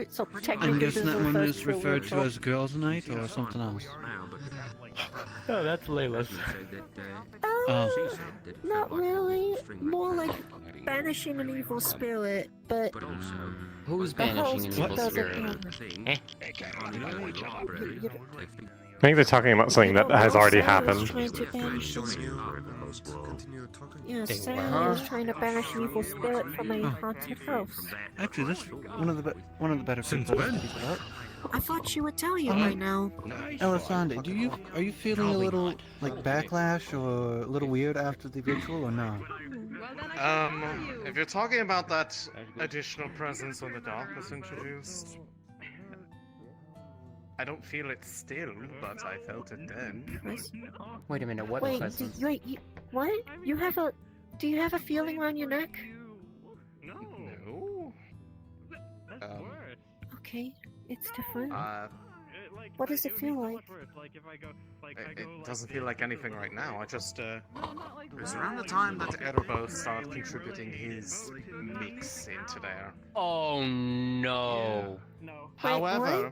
so technically
I'm
this
guessing
is
that
the
one
first
is
real
referred to
ritual.
as Girls' Night or something else.
Oh, that's Layla's.
Not really. More like banishing an evil spirit, but
who's
the
banishing
host
an evil
doesn't
spirit?
have-
think they're talking about something that has already happened.
Yeah, Sally was trying to banish an evil spirit from a haunted house.
Actually, this one of the better people to speak about.
I thought she would tell you by now.
Elisande, are you feeling a little like backlash or a little weird after the ritual or no?
If you're talking about that additional presence when the dark was introduced, I don't feel it still, but I felt it then.
Wait a minute, what
Wait,
presence?
what? Do you have a feeling around your neck?
No.
Okay, it's different. What does it feel like?
It doesn't feel like anything right now. I just, it was around the time that Erebos started contributing his mix into there.
Oh no.
However,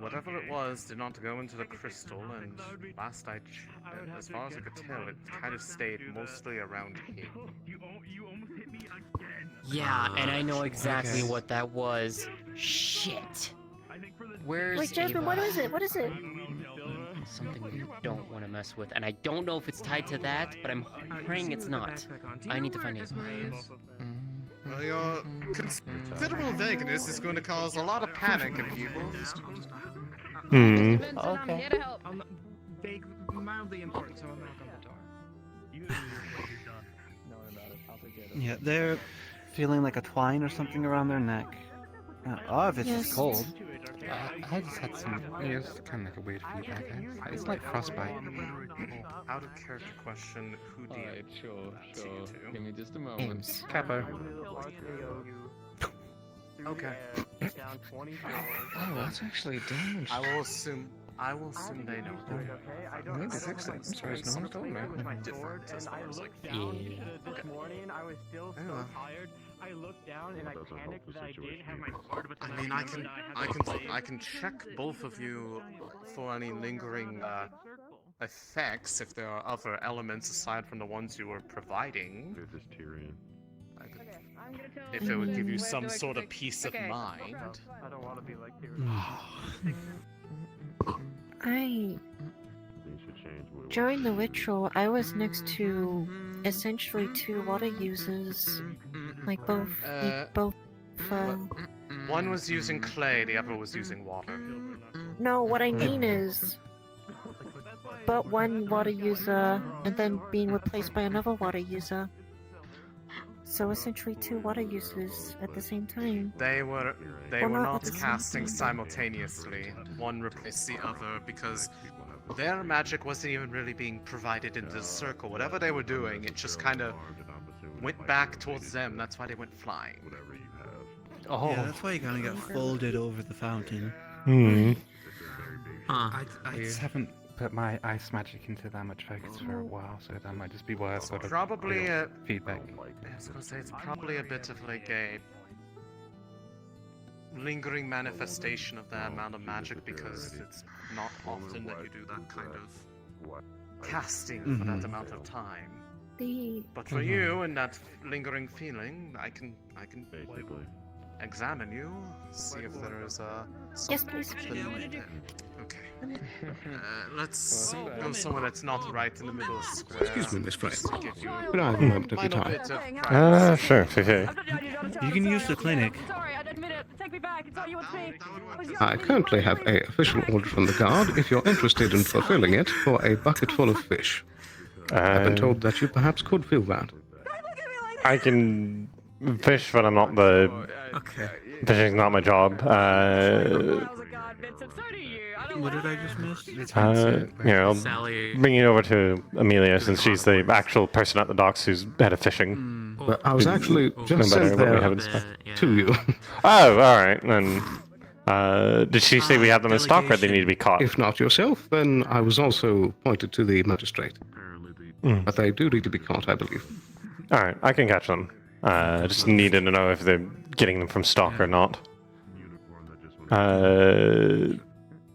whatever it was did not go into the crystal, and last as far as I could tell, it kind of stayed mostly around him.
Yeah, and I know exactly what that was. Shit. Where's
Wait, Jasmine,
Ava?
what is it? What is it?
Something you don't want to mess with, and I don't know if it's tied to that, but I'm praying it's not. I need to find Ava.
Well, your considerable vagueness is going to cause a lot of panic in people.
I'm here to help. I'm mildly important, so I'm not on the door.
Yeah, they're feeling like a twine or something around their neck. If it's just cold.
I just had some. It's kind of like a weird feedback. It's like frostbite.
Out of character question, who do you
Sure. Give me just a moment.
Ames.
Capo.
Okay.
Oh, that's actually damage.
I will assume they know.
No, that's excellent. I'm sorry, no one told me.
Different as far as like
Yeah.
This morning, I was still so tired. I looked down and I panicked that I didn't have my sword, but then
I mean, I can check both of you for any lingering effects if there are other elements aside from the ones you were providing. If it would give you some sort of peace of mind.
I don't want to be like
During the ritual, I was next to essentially two water users, like both.
One was using clay, the other was using water.
No, what I mean is, but one water user and then being replaced by another water user. So essentially two water users at the same time.
They were
Well, not
not
at the same
casting
time.
simultaneously. One replaced the other because their magic wasn't even really being provided into the circle. Whatever they were doing, it just kind of went back towards them. That's why they went flying.
Oh. Yeah, that's why you kind of got folded over the fountain.
I just haven't put my ice magic into that much focus for a while, so that might just be why I've got
Probably
a feedback.
I was gonna say it's probably a bit of like a lingering manifestation of that amount of magic because it's not often that you do that kind of casting for that amount of time. But for you and that lingering feeling, I can examine you, see if there is something there. Okay. Let's go somewhere that's not right in the middle of the square.
Excuse me, Miss Fray.
Give you
Could I have a moment of your
minor
time?
bit of privacy. Sure.
You can use the clinic.
I currently have an official order from the guard if you're interested in fulfilling it for a bucket full of fish. I've been told that you perhaps could fill that.
I can fish, but I'm not the.
Okay.
Fishing's not my job.
What did I just miss?
I'll bring it over to Amelia since she's the actual person at the docks who's head of fishing.
Well, I was actually just sent there to you.
Oh, alright, then. Did she say we have them in stock or they need to be caught?
If not yourself, then I was also pointed to the magistrate. But they do need to be caught, I believe.
Alright, I can catch them. Just needed to know if they're getting them from stock or not.
A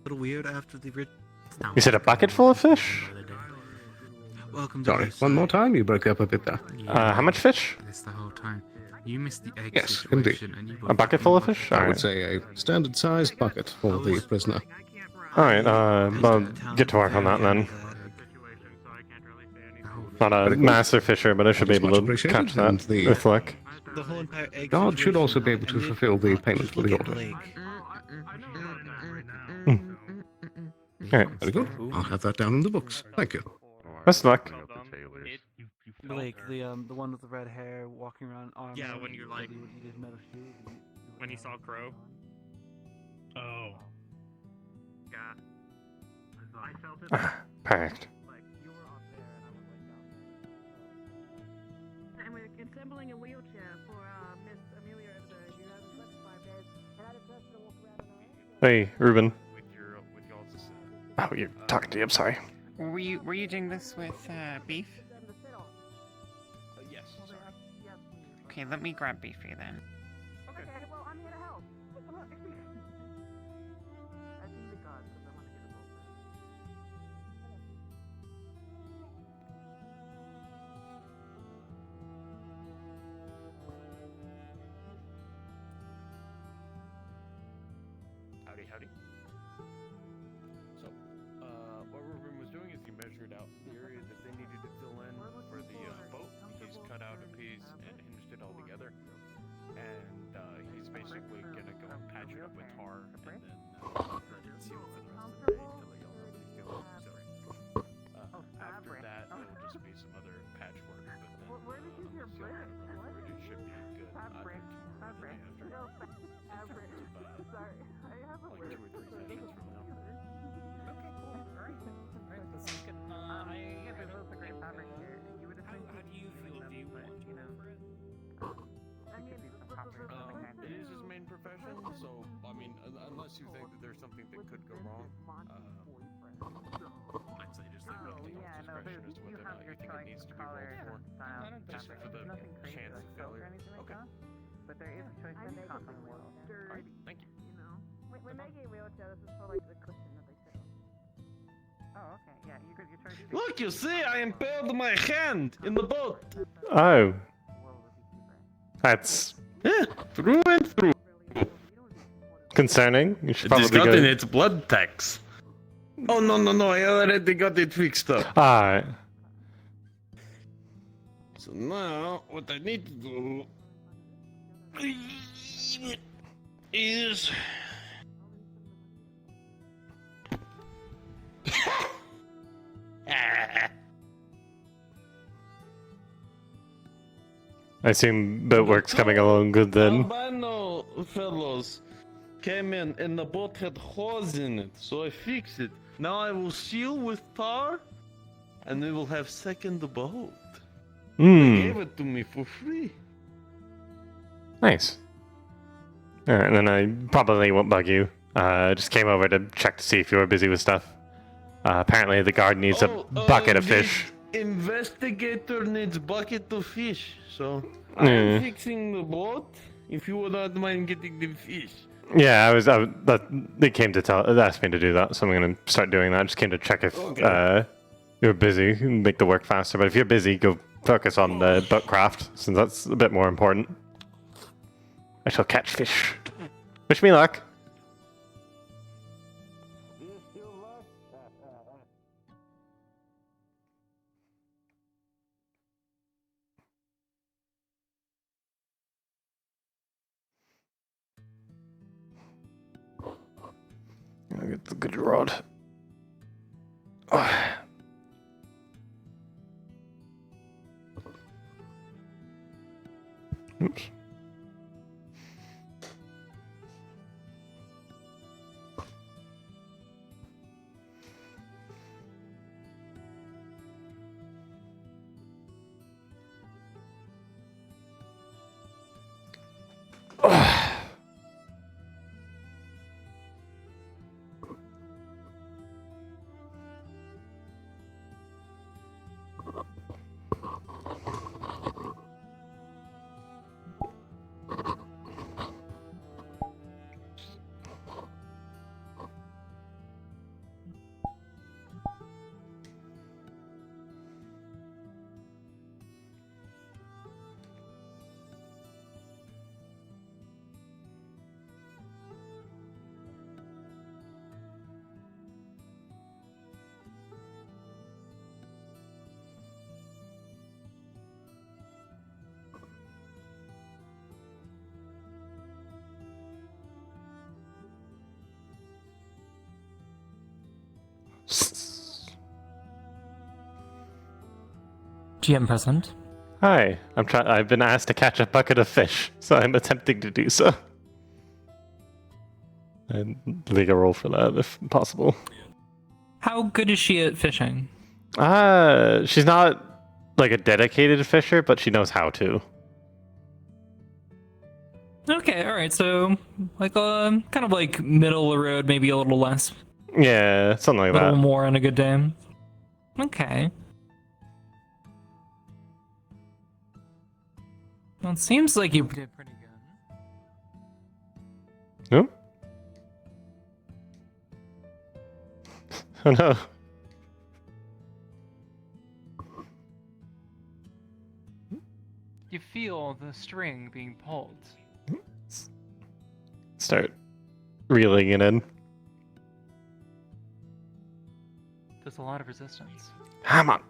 little weird after the
You said a bucket full of fish?
Welcome.
Sorry, one more time, you broke up a bit there.
How much fish?
This the whole time.
You missed the egg
Yes, indeed.
situation. And you
A bucket full of fish?
I would
Alright.
say a standard-sized bucket for the prisoner.
Alright, I'll get to work on that then. Not a master fisher, but I should be able to catch that with luck.
The whole entire egg
Guard should also be able
situation,
to
and
fulfill the
then
payment for the
look at
order.
Blake.
Alright.
Very good. I'll have that down in the books. Thank you.
Best of luck.
Blake, the one with the red hair walking around arm.
Yeah, when you're like, when he saw Crow. Oh. Yeah. I felt it.
Perfect.
And we're assembling a wheelchair for Miss Amelia. You have 5 days, and I just to walk around.
Hey, Ruben. Oh, you're talking to you, I'm sorry.
Were you doing this with beef?
Yes.
Okay, let me grab beef for you then.
Okay, well, I'm here to help. I think the gods, because I want to get a rope.
Howdy, howdy. So, what Ruben was doing is he measured out the area that they needed to fill in for the boat. He's cut out a piece and hinged it all together. And he's basically gonna go and patch it up with tar and then let it seal for the rest of the day until y'all know what he's doing. So, after that, there'll just be some other patchwork. But then,
Where did you hear British? What?
it should be good.
Fabric. Fabric. No, fabric. Sorry, I have a
like 2 or 3 sessions from now.
Okay, cool. Alright. Alright, that sounds good.
Yeah, but it's a great fabric here. You would
How do you feel? Do you want to go for it?
I mean,
It is his main profession, so, I mean, unless you think that there's something that could go wrong, I'd say just leave it up to your discretion as to whether or not you think it needs to be rolled for. Just for the chance of failure. Okay.
But there is a choice in the cotton world.
Alright, thank you.
You know, we're making a wheelchair. This is for like the cushion that they sit on.
Oh, okay. Yeah, you could. Your choice.
Look, you see, I impaled my hand in the boat.
Oh. That's
Through and through.
concerning. You should
It
probably
is got
go.
in its blood tax. Oh, no, I already got it fixed up.
Alright.
So now, what I need to do is...
I assume boat work's coming along good then.
Albino fellows came in and the boat had holes in it, so I fixed it. Now I will seal with tar, and we will have second boat. They gave it to me for free.
Nice. Alright, and then I probably won't bug you. Just came over to check to see if you were busy with stuff. Apparently the guard needs a bucket of fish.
Investigator needs bucket of fish, so I'm
Mm.
fixing the boat. If you would not mind getting the fish.
Yeah, they came to ask me to do that, so I'm gonna start doing that. I just came to check if you're busy, make the work faster. But if you're busy, go focus on the boat craft, since that's a bit more important. I shall catch fish. Wish me luck. I'll get the good rod. Oops.
GM present.
Hi, I've been asked to catch a bucket of fish, so I'm attempting to do so. And leave a roll for that if possible.
How good is she at fishing?
She's not like a dedicated fisher, but she knows how to.
Okay, alright, so like kind of like middle of the road, maybe a little less.
Yeah, something like
a little
that.
more on a good day. Okay. Well, it seems like you did pretty good.
No? Oh no.
You feel the string being pulled.
Start reeling it in.
There's a lot of resistance.
Come on.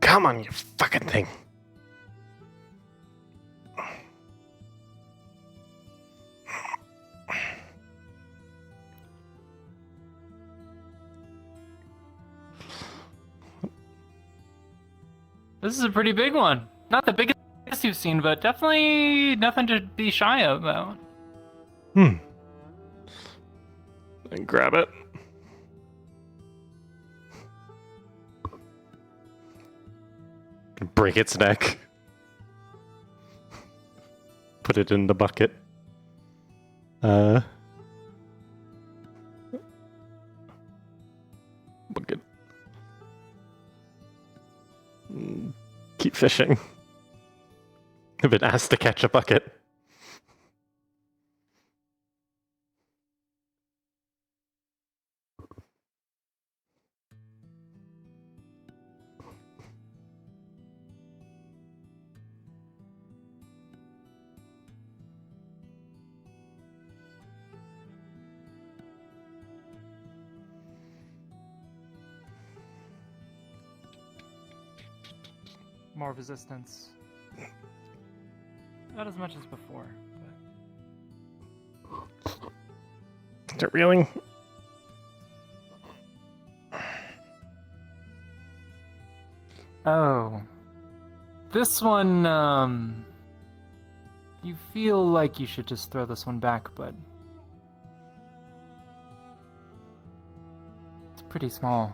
Come on, you fucking thing.
This is a pretty big one. Not the biggest you've seen, but definitely nothing to be shy about.
And grab it. Break its neck. Put it in the bucket. Bucket. Keep fishing. I've been asked to catch a bucket.
More resistance. Not as much as before, but...
Is it reeling?
Oh. This one, you feel like you should just throw this one back, but... it's pretty small.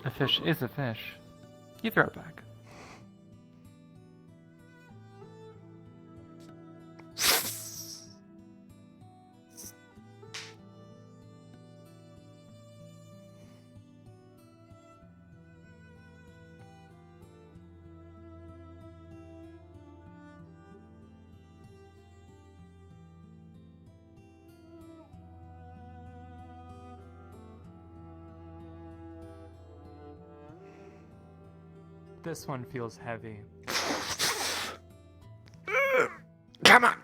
A fish is a fish. You throw it back. This one feels heavy.
Come on!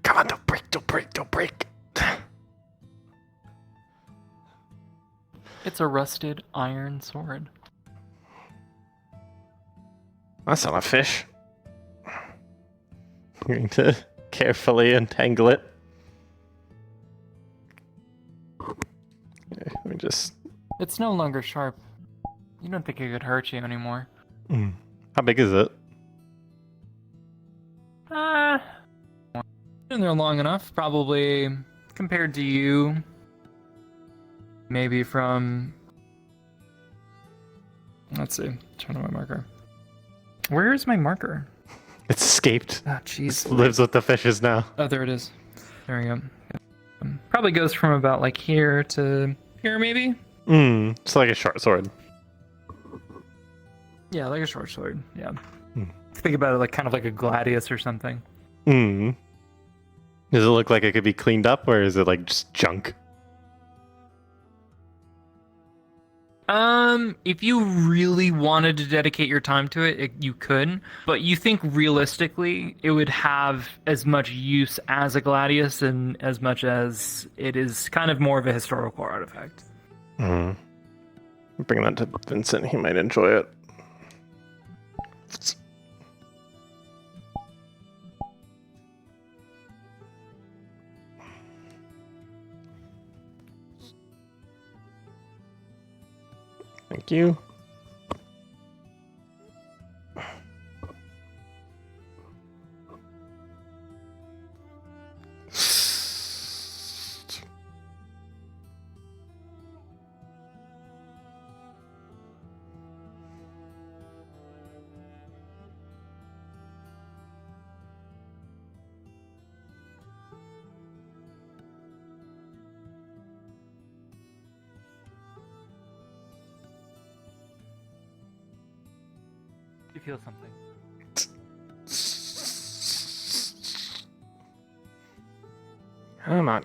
Come on, don't break, don't break, don't break.
It's a rusted iron sword.
That's not a fish. I'm going to carefully untangle it. Okay, let me just...
It's no longer sharp. You don't think it could hurt you anymore.
How big is it?
Been there long enough, probably compared to you. Maybe from... let's see, turn on my marker. Where is my marker?
It's escaped.
Ah, jeez.
It lives with the fishes now.
Oh, there it is. There we go. Probably goes from about like here to here, maybe?
It's like a short sword.
Yeah, like a short sword, yeah. Think about it like kind of like a gladius or something.
Does it look like it could be cleaned up, or is it like just junk?
If you really wanted to dedicate your time to it, you could. But you think realistically, it would have as much use as a gladius, and as much as it is kind of more of a historical artifact.
Bring that to Vincent. He might enjoy it. Thank you.
You feel something.
Come on.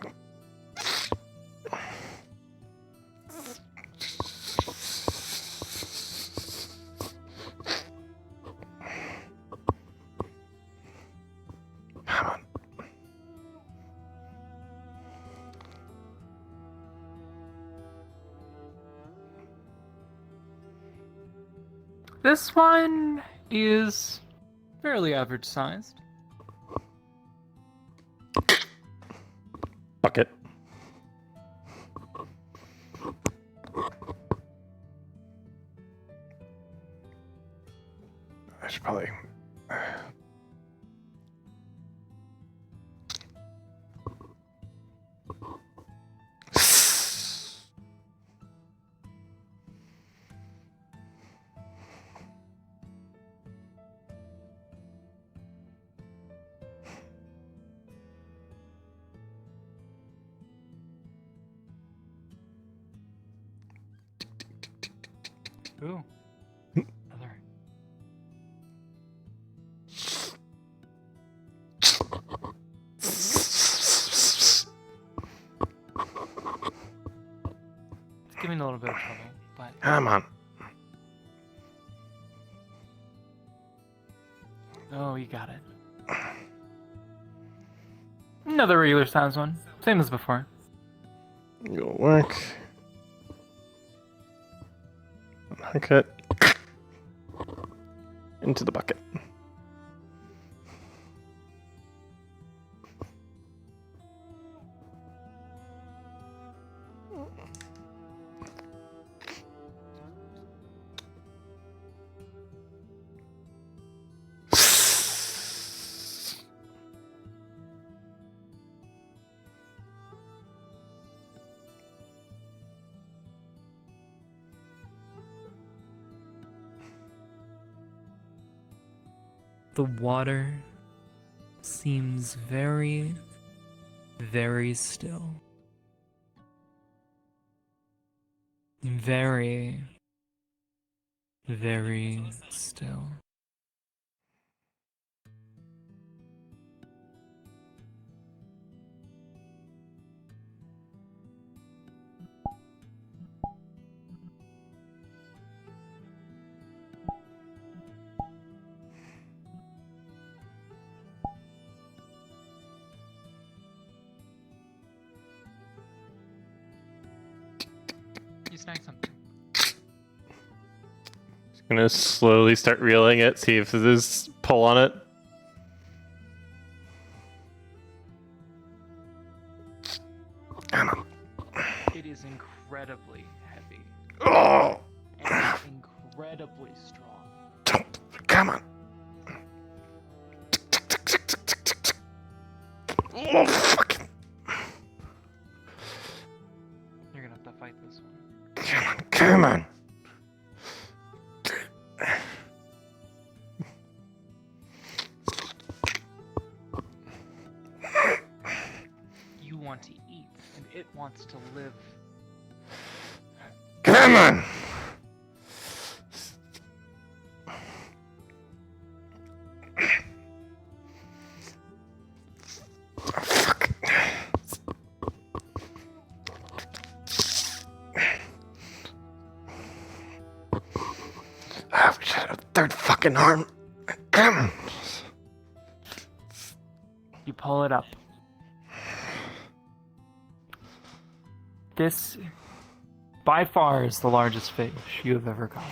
This one is fairly average sized.
Bucket. I should probably.
Ooh. Other. It's giving a little bit of trouble, but.
Come on.
Oh, you got it. Another regular size one. Same as before.
It'll work. Haircut. Into the bucket.
The water seems very, very still. Very, very still.
You snagged something.
Just gonna slowly start reeling it, see if there's pull on it.
It is incredibly heavy.
Oh!
And incredibly strong.
Come on. Oh, fucking.
You're gonna have to fight this one.
Come on.
You want to eat, and it wants to live.
Come on. Fuck. third fucking arm.
You pull it up. This, by far, is the largest fish you have ever caught.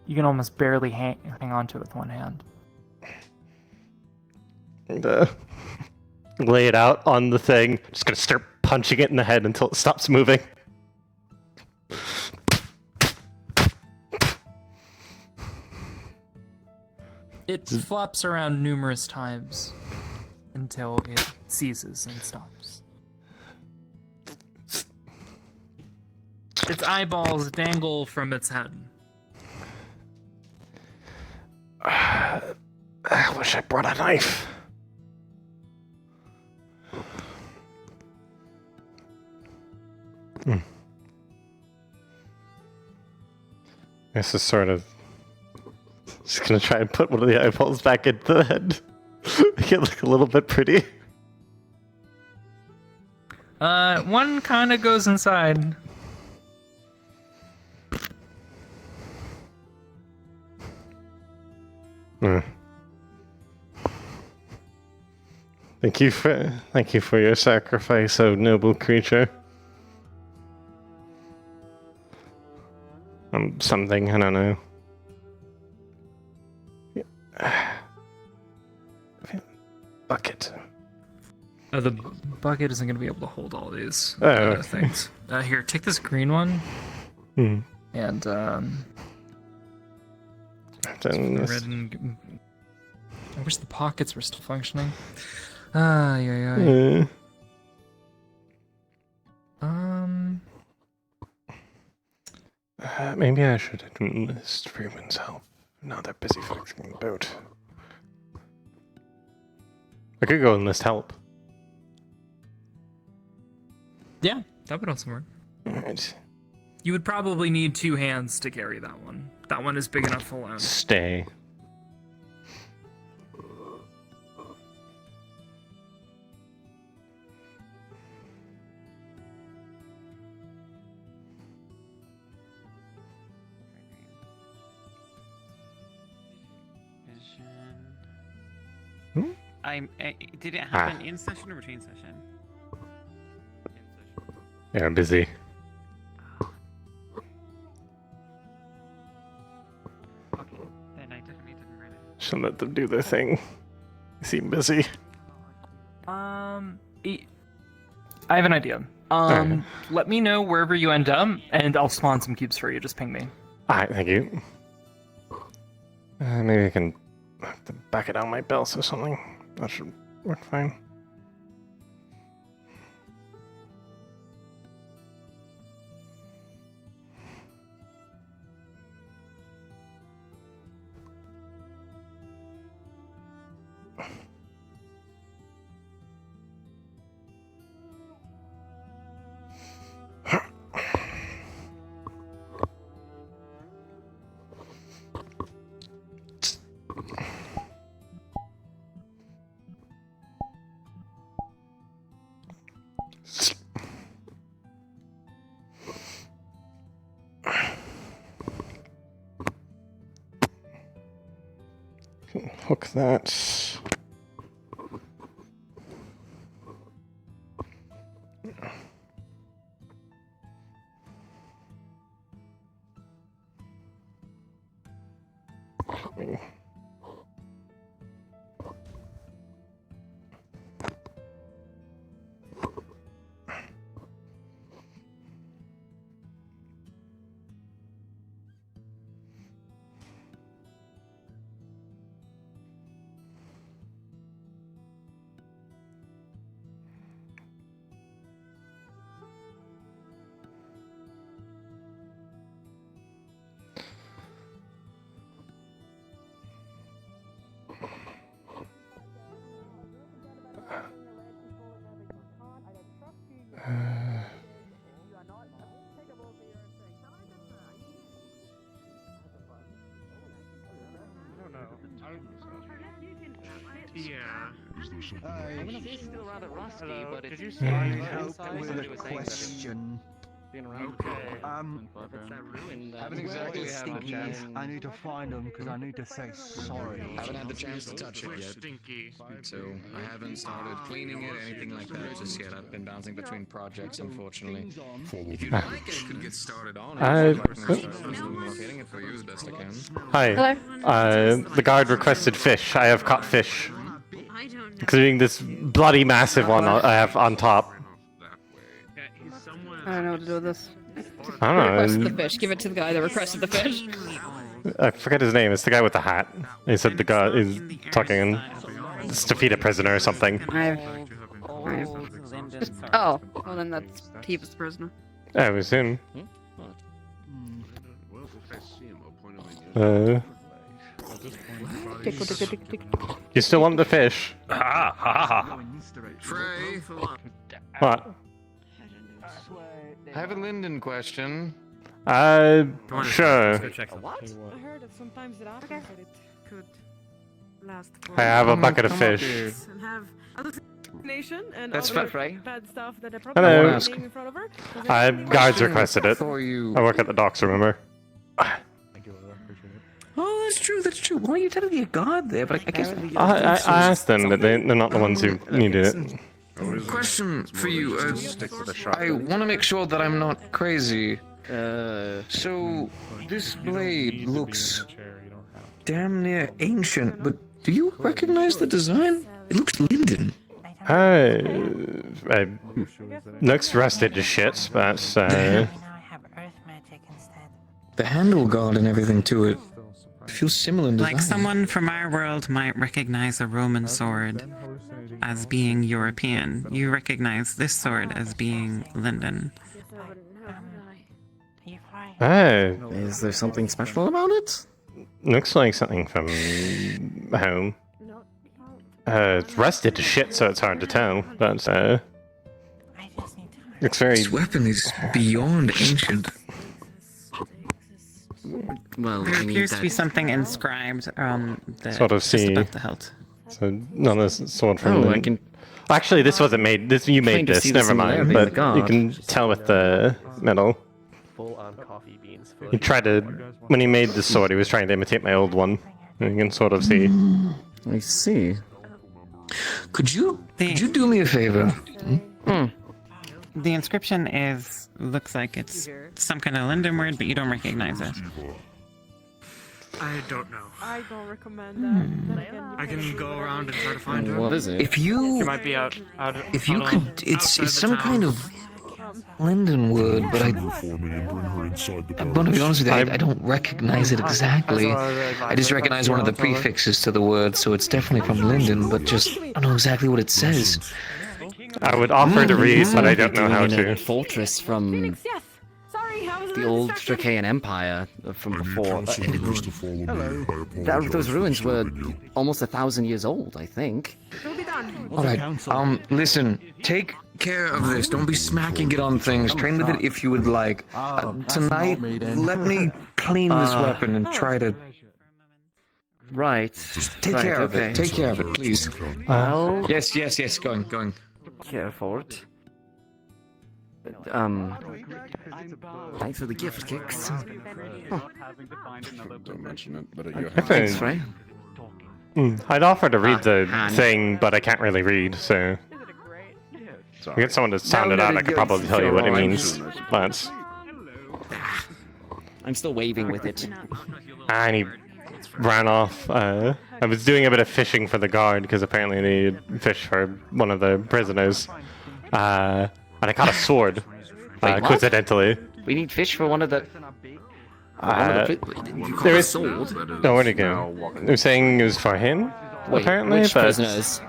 You can almost barely hang on to it with one hand.
And, lay it out on the thing. Just gonna start punching it in the head until it stops moving.
It flops around numerous times until it ceases and stops. Its eyeballs dangle from its head.
I wish I brought a knife. This is sort of just gonna try and put one of the eyeballs back into the head. Make it look a little bit pretty.
One kind of goes inside.
Thank you for your sacrifice, O noble creature. Something, I don't know. Bucket.
The bucket isn't going to be able to hold all these
okay.
things. Here, take this green one. And, red and... I wish the pockets were still functioning. Yeah.
Maybe I should enlist Freeman's help. Now they're busy fixing the boat. I could go enlist help.
Yeah, that would also work.
Alright.
You would probably need 2 hands to carry that one. That one is big enough alone.
Stay.
Did it happen in session or between session?
Yeah, I'm busy.
Okay, then I definitely didn't run it.
Should let them do their thing. They seem busy.
I have an idea. Let me know wherever you end up, and I'll spawn some cubes for you. Just ping me.
Alright, thank you. Maybe I can have to back it on my belt or something. That should work fine. Hook that.
I'm still rather rusty, but
Did
it's
you
fine.
help with a question?
Haven't exactly had a chance. I need to find them because I need to say sorry.
Haven't had the chance to touch it yet. So I haven't started cleaning it, anything like that just yet. I've been bouncing between projects, unfortunately. If you'd like, I could get started on it.
I-
Getting it for you as best I can.
Hi. The guard requested fish. I have caught fish. Including this bloody massive one I have on top.
I don't know what to do with this.
I don't know.
Request the fish. Give it to the guy that requested the fish.
I forget his name. It's the guy with the hat. He said the guy is talking and it's to feed a prisoner or something.
Oh, well then that's he was the prisoner.
Yeah, it was him. You still want the fish?
Ha ha ha.
Fray.
What?
I have a Linden question.
Sure.
I heard that sometimes it after but it could last for
I have a bucket of fish.
and have hallucination and
That's
other
Fray.
bad stuff that I probably
Hello.
won't name in front of her.
Guards requested it. I work at the docks, remember?
Oh, that's true. That's true. Why are you telling me a god there? But I guess
I asked them, but they're not the ones who needed it.
Question for you. I want to make sure that I'm not crazy. So this blade looks damn near ancient, but do you recognize the design? It looks Linden.
Looks rusted to shit, but
The handle guard and everything to it feels similar in design.
Like someone from our world might recognize a Roman sword as being European. You recognize this sword as being Linden.
Is there something special about it?
Looks like something from home. It's rusted to shit, so it's hard to tell, but looks very...
This weapon is beyond ancient.
Well,
There appears to be something inscribed on the
Sort of
just
see.
above the hilt.
So none of this sword from.
Oh,
the...
I can
Actually, this wasn't made. This you made
kind of
this.
see the
Never mind.
similarity in
But
the guard.
you can tell with the metal.
Full on coffee beans.
He tried to. When he made the sword, he was trying to imitate my old one. And you can sort of see.
I see.
Could you do me a favor?
The inscription looks like it's some kind of Linden word, but you don't recognize it.
I don't know.
I don't recommend that. Then again,
I can go around and try to find her.
What is it?
If you,
She might be out.
if you could, it's some kind of Linden word, but I'm gonna be honest with you, I don't recognize it exactly. I just recognize one of the prefixes to the word, so it's definitely from Linden, but just I don't know exactly what it says.
I would offer to read, but I don't know how
In a
to.
fortress from the old Dracaean Empire from before. Those ruins were almost 1,000 years old, I think.
All right. Listen. Take care of this. Don't be smacking it on things. Train with it if you would like. Tonight, let me clean this weapon and try to.
Right.
Take care of it. Take care of it, please.
Well,
Yes. Going.
care for it. Thanks for the gift, Kicks.
Don't mention it, but
Thanks, Fray.
I'd offer to read the thing, but I can't really read, so. I get someone to sound it out, I could probably tell you what it means. But.
I'm still waving with it.
And he ran off. I was doing a bit of fishing for the guard, because apparently they needed fish for one of the prisoners. And I caught a sword,
Wait, what?
coincidentally.
We need fish for one of the...
There is... No, where'd it go? They're saying it was for him,
Wait,
apparently,
which
but...
prisoners?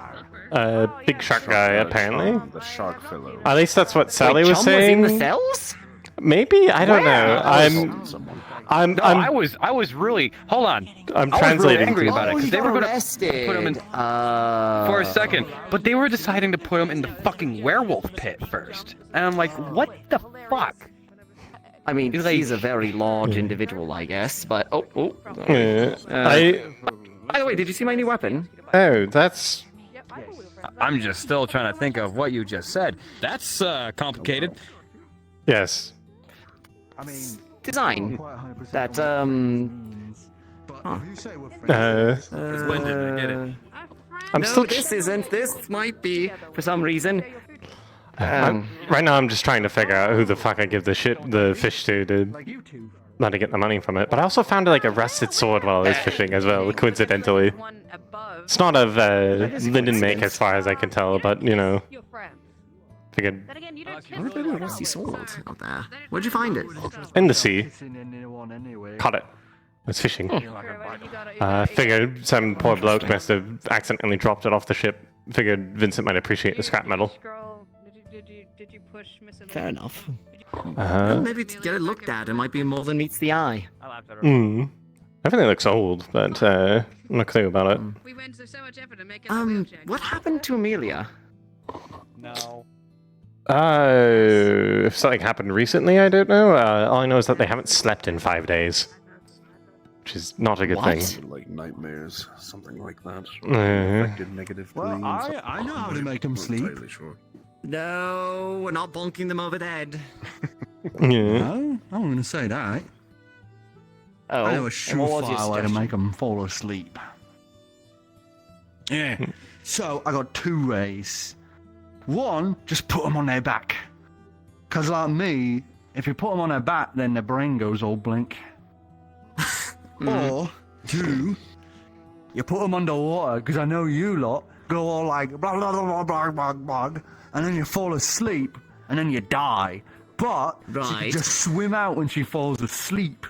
Big shark guy, apparently.
The shark fellow.
At least that's what Sally was
Chum
saying.
was in the cells?
Maybe? I don't know.
I was really. Hold on.
I'm
I was really
translating
angry
to
about it
you.
because they were going to
arrested.
put him in for a second, but they were deciding to put him in the fucking werewolf pit first, and I'm like, what the fuck?
I mean, he's a very large individual, I guess, but...
Yeah,
By the way, did you see my new weapon?
Oh, that's...
I'm just still trying to think of what you just said. That's complicated.
Yes.
I mean,
design. That huh.
Splendid, I get it.
I'm
no,
still.
This isn't. This might be for some reason.
Right now, I'm just trying to figure out who the fuck I give the fish to not to get the money from it. But I also found like a rusted sword while I was fishing as well, coincidentally. It's not of linen make as far as I can tell, but you know. Figured.
What about a rusty sword out there? Where'd you find it?
In the sea. Caught it. I was fishing. Figured some poor bloke must have accidentally dropped it off the ship. Figured Vincent might appreciate the scrap metal.
Did you push Miss
Fair enough.
Uh-huh.
Maybe to get it looked at, it might be more than meets the eye.
Everything looks old, but I'm not clear about it.
We went to so much effort to make it
What happened to Amelia?
No.
If something happened recently, I don't know. All I know is that they haven't slept in 5 days. Which is not a good thing.
Like nightmares, something like that.
Uh-huh.
Negative
Well, I know how to make them sleep.
No, we're not bonking them over the head.
Yeah.
No, I'm going to say that.
Oh,
I know a
and what was your
surefire way to
suggestion?
make them fall asleep. Yeah. So I got 2 ways. One, just put them on their back. Because like me, if you put them on their back, then their brain goes all blink. Or 2, you put them underwater, because I know you lot go all like blah blah blah blah blah blah, and then you fall asleep, and then you die. But she
Right.
can just swim out when she falls asleep.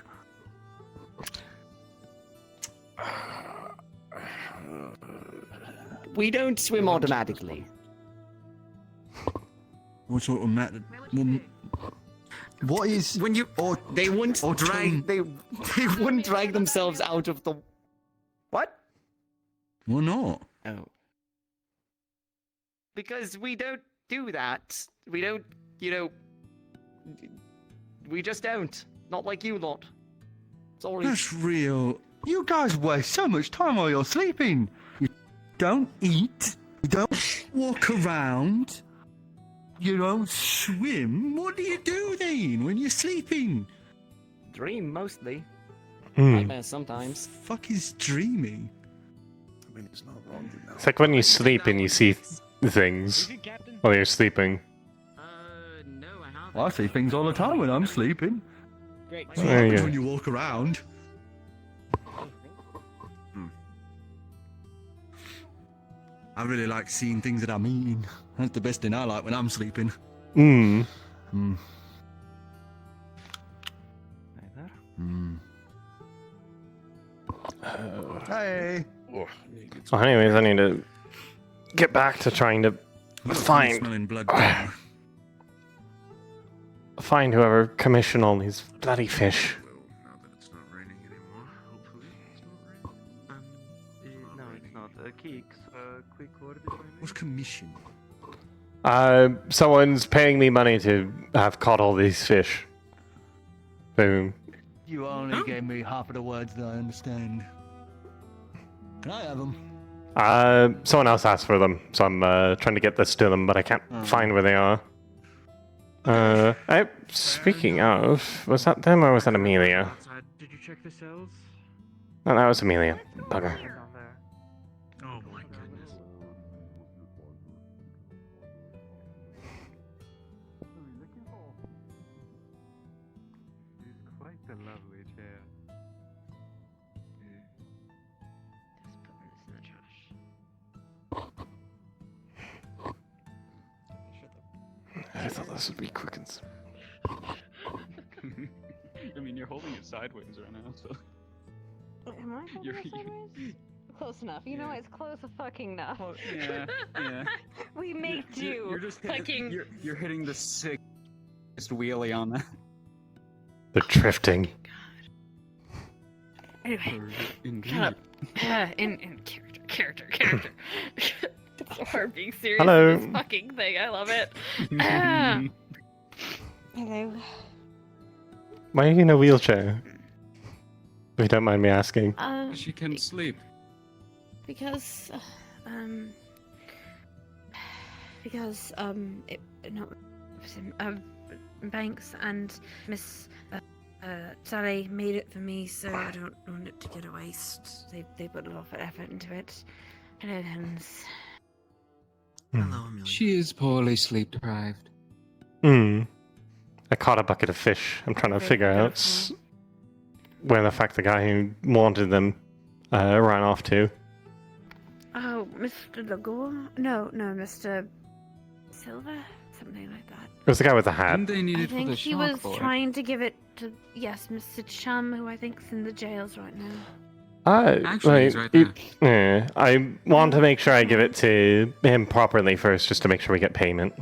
We don't swim automatically.
What sort of method? What is
when you?
Or
they wouldn't
or
drag. They wouldn't drag themselves out of the. What?
Well, not.
Oh. Because we don't do that. We don't. You know. We just don't. Not like you lot. Sorry.
That's real. You guys waste so much time while you're sleeping. You don't eat. You don't walk around. You don't swim. What do you do then when you're sleeping?
Dream mostly.
Hmm.
Nightmares sometimes.
Fuck is dreaming?
I mean, it's not wrong, you know.
It's like when you sleep and you see things while you're sleeping.
I see things all the time when I'm sleeping.
Great.
That's what
There you
happens
go.
when you walk around. I really like seeing things that I'm eating. That's the best thing I like when I'm sleeping.
Mm.
Mm. Hey.
So anyways, I need to get back to trying to find
Smelling blood.
find whoever commissioned all these bloody fish.
No, it's not. Keeks, quick order.
What's commission?
Someone's paying me money to have caught all these fish. Boom.
You only gave me half of the words that I understand. Can I have them?
Someone else asked for them, so I'm trying to get this to them, but I can't find where they are. Speaking of, was that them or was that Amelia?
Did you check the cells?
No, that was Amelia. Bugger.
Oh my goodness. It's quite a lovely chair.
I thought this would be quick and
I mean, you're holding it sideways right now, so.
Am I
You're,
close enough? You know, it's close fucking enough.
yeah, yeah.
We make do.
You're just
fucking.
you're hitting the sickest wheelie on that.
the drifting.
Anyway,
Indeed.
shut up. In character. It's so hard being serious
Hello.
with this fucking thing. I love it. Hello.
Why are you in a wheelchair? If you don't mind me asking.
She can sleep.
Because, no, Banks and Miss Sally made it for me, so I don't want it to get a waste. They put a lot of effort into it. Hello, Helens.
Hello, Amelia. She is poorly sleep deprived.
I caught a bucket of fish. I'm trying to figure out where the fuck the guy who wanted them ran off to.
Oh, Mr. Lagore? No, Mr. Silver? Something like that.
It was the guy with the hat.
Didn't they need
I
it for
think
the
he
shark
was
boy?
trying to give it to, yes, Mr. Chum, who I think's in the jails right now.
Actually, he's right there.
Yeah, I want to make sure I give it to him properly first, just to make sure we get payment.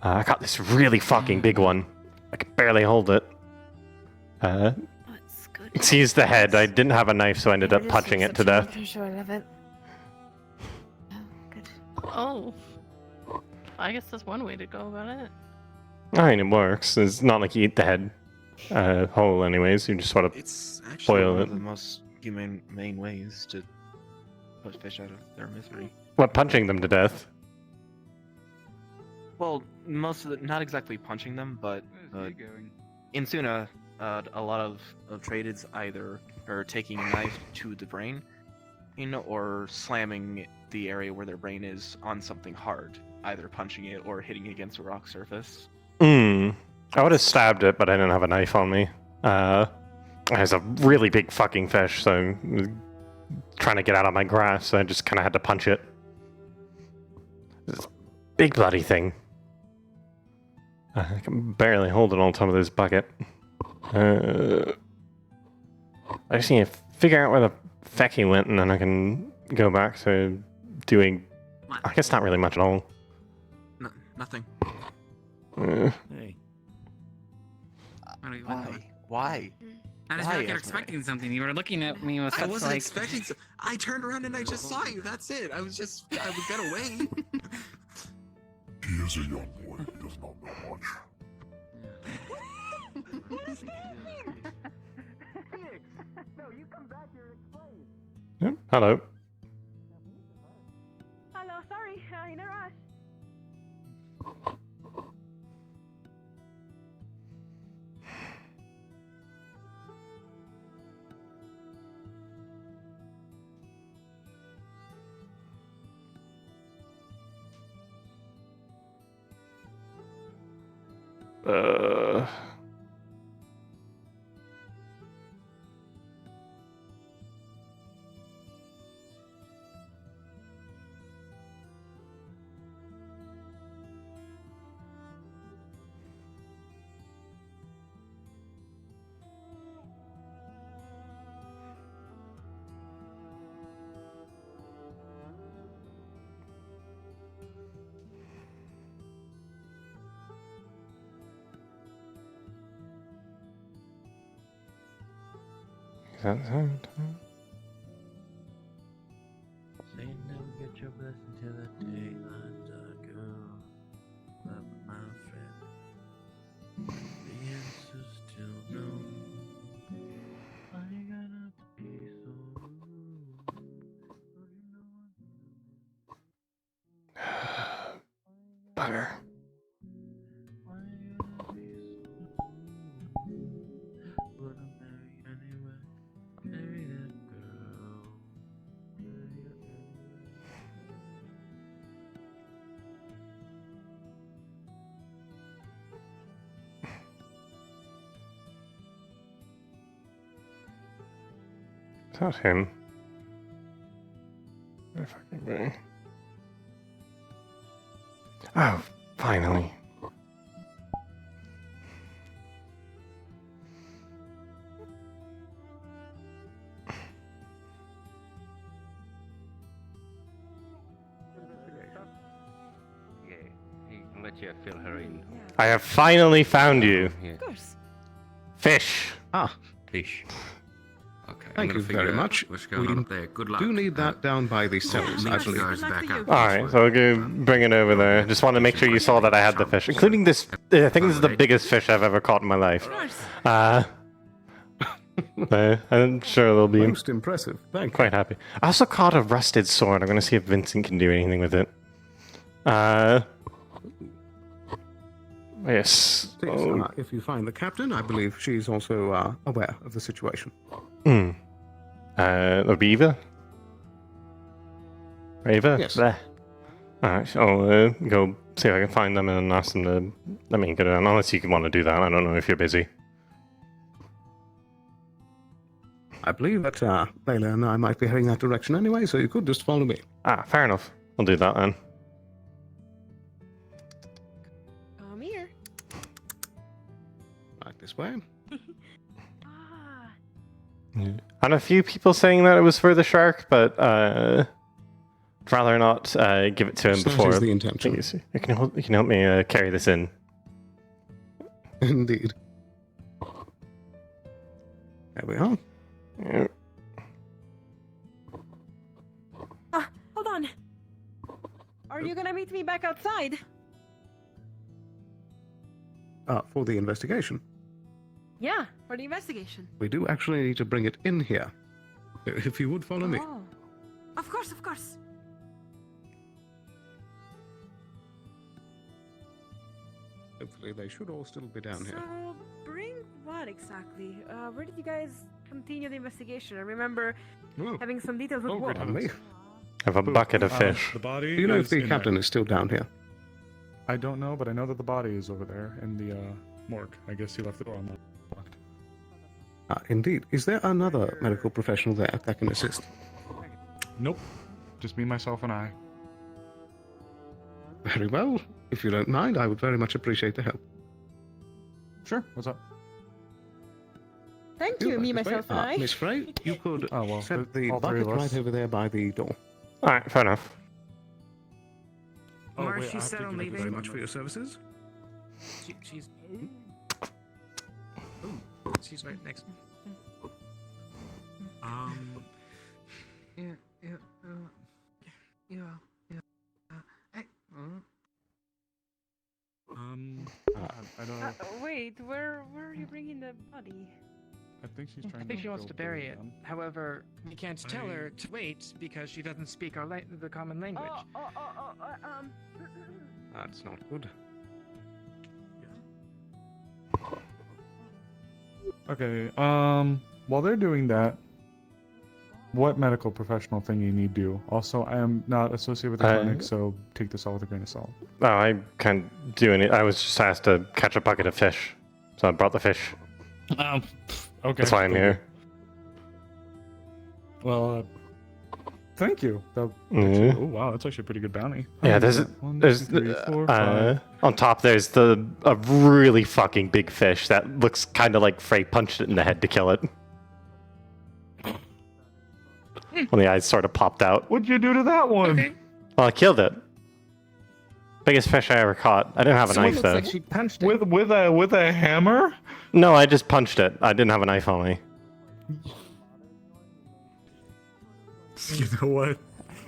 I got this really fucking big one. I could barely hold it. Seize the head. I didn't have a knife, so I ended up punching it to death.
I'm sure I love it.
Oh. I guess that's one way to go about it.
I mean, it works. It's not like you eat the head whole, anyways. You just sort of
It's actually
boil
one
it.
of the most humane ways to put fish out of their misery.
What, punching them to death?
Well, most of not exactly punching them, but in Suna, a lot of traders either are taking a knife to the brain, or slamming the area where their brain is on something hard, either punching it or hitting it against a rock surface.
I would have stabbed it, but I didn't have a knife on me. It was a really big fucking fish, so I was trying to get out of my grasp, so I just kind of had to punch it. This big bloody thing. I can barely hold it on top of this bucket. I just need to figure out where the fecky went, and then I can go back to doing, I guess, not really much at all.
Nothing.
Hey. Why?
I just feel like you're expecting something. You were looking at me with
I
such
wasn't
like...
expecting. I turned around and I just saw you. That's it. I was gonna wait.
He is a young boy. He does not know much.
No, you come back here and explain.
Yep. Hello.
Hello, sorry, in a rush.
Is that sound?
Say never get your blessing till the daylight dark. But my friend, the answer's still no. Why you gotta be so rude?
Bugger. Is that him? Where fucking way? Oh, finally.
Yeah, he can let you fill her in.
I have finally found you.
Of
course.
Fish.
Fish.
Okay,
Thank you very much.
What's going on up there? Good luck.
Do need that down by the cells, I believe.
Alright, so I'll go bring it over there. Just want to make sure you saw that I had the fish, including this. I think this is the biggest fish I've ever caught in my life. I'm sure they'll be
Most impressive. Thank you.
quite happy. I also caught a rusted sword. I'm going to see if Vincent can do anything with it. Yes.
Please,
Oh.
if you find the captain, I believe she's also aware of the situation.
Hmm. It'll be Eva? Eva?
Yes.
There. Alright, I'll go see if I can find them and ask them to let me get it on. Unless you want to do that. I don't know if you're busy.
I believe that Layla and I might be heading that direction anyway, so you could just follow me.
Ah, fair enough. I'll do that then.
Come here.
Right this way.
And a few people saying that it was for the shark, but I'd rather not give it to him
That
before.
is the intention.
Please, you can help me carry this in.
Indeed. There we are.
Yeah.
Hold on. Are you gonna meet me back outside?
For the investigation.
Yeah, for the investigation.
We do actually need to bring it in here. If you would follow me.
Oh. Of course, of course.
Hopefully they should all still be down here.
So, bring what exactly? Where did you guys continue the investigation? I remember having some details with Wolf.
Pardon me.
I have a bucket of fish.
The body.
Do you know if
is
the
in
captain
there.
is still down here?
I don't know, but I know that the body is over there in the morgue. I guess he left the door unlocked.
Indeed. Is there another medical professional there that can assist?
Nope. Just me, myself, and I.
Very well. If you don't mind, I would very much appreciate the help.
Sure. What's up?
Thank you, me, myself, and I.
Miss Fray, you could set the
all three
bucket
of us.
right over there by the door.
Alright, fair enough.
Oh,
Marsh,
wait,
you
I have
said
to
on
give it
leaving.
to
Very much
someone.
for your services.
She's right next.
I don't know.
Wait, where are you bringing the body?
I think she's trying.
I think she wants
go
to bury it.
down.
However, we can't tell her to wait because she doesn't speak our the common language.
That's not good.
Okay. While they're doing that, what medical professional thing you need do? Also, I am not associated with the clinic, so take this all with a grain of salt.
Oh, I can't do any. I was just asked to catch a bucket of fish, so I brought the fish.
Okay.
That's why I'm
cool.
here.
Well, thank you. Oh wow, that's actually a pretty good bounty.
Yeah, there's
One, two, three, four, five.
on top there's a really fucking big fish that looks kind of like Fray punched it in the head to kill it. When the eyes sort of popped out.
What'd you do to that one?
Well, I killed it. Biggest fish I ever caught. I didn't have a knife though.
Like she punched it.
With a hammer?
No, I just punched it. I didn't have a knife on me.
You know what?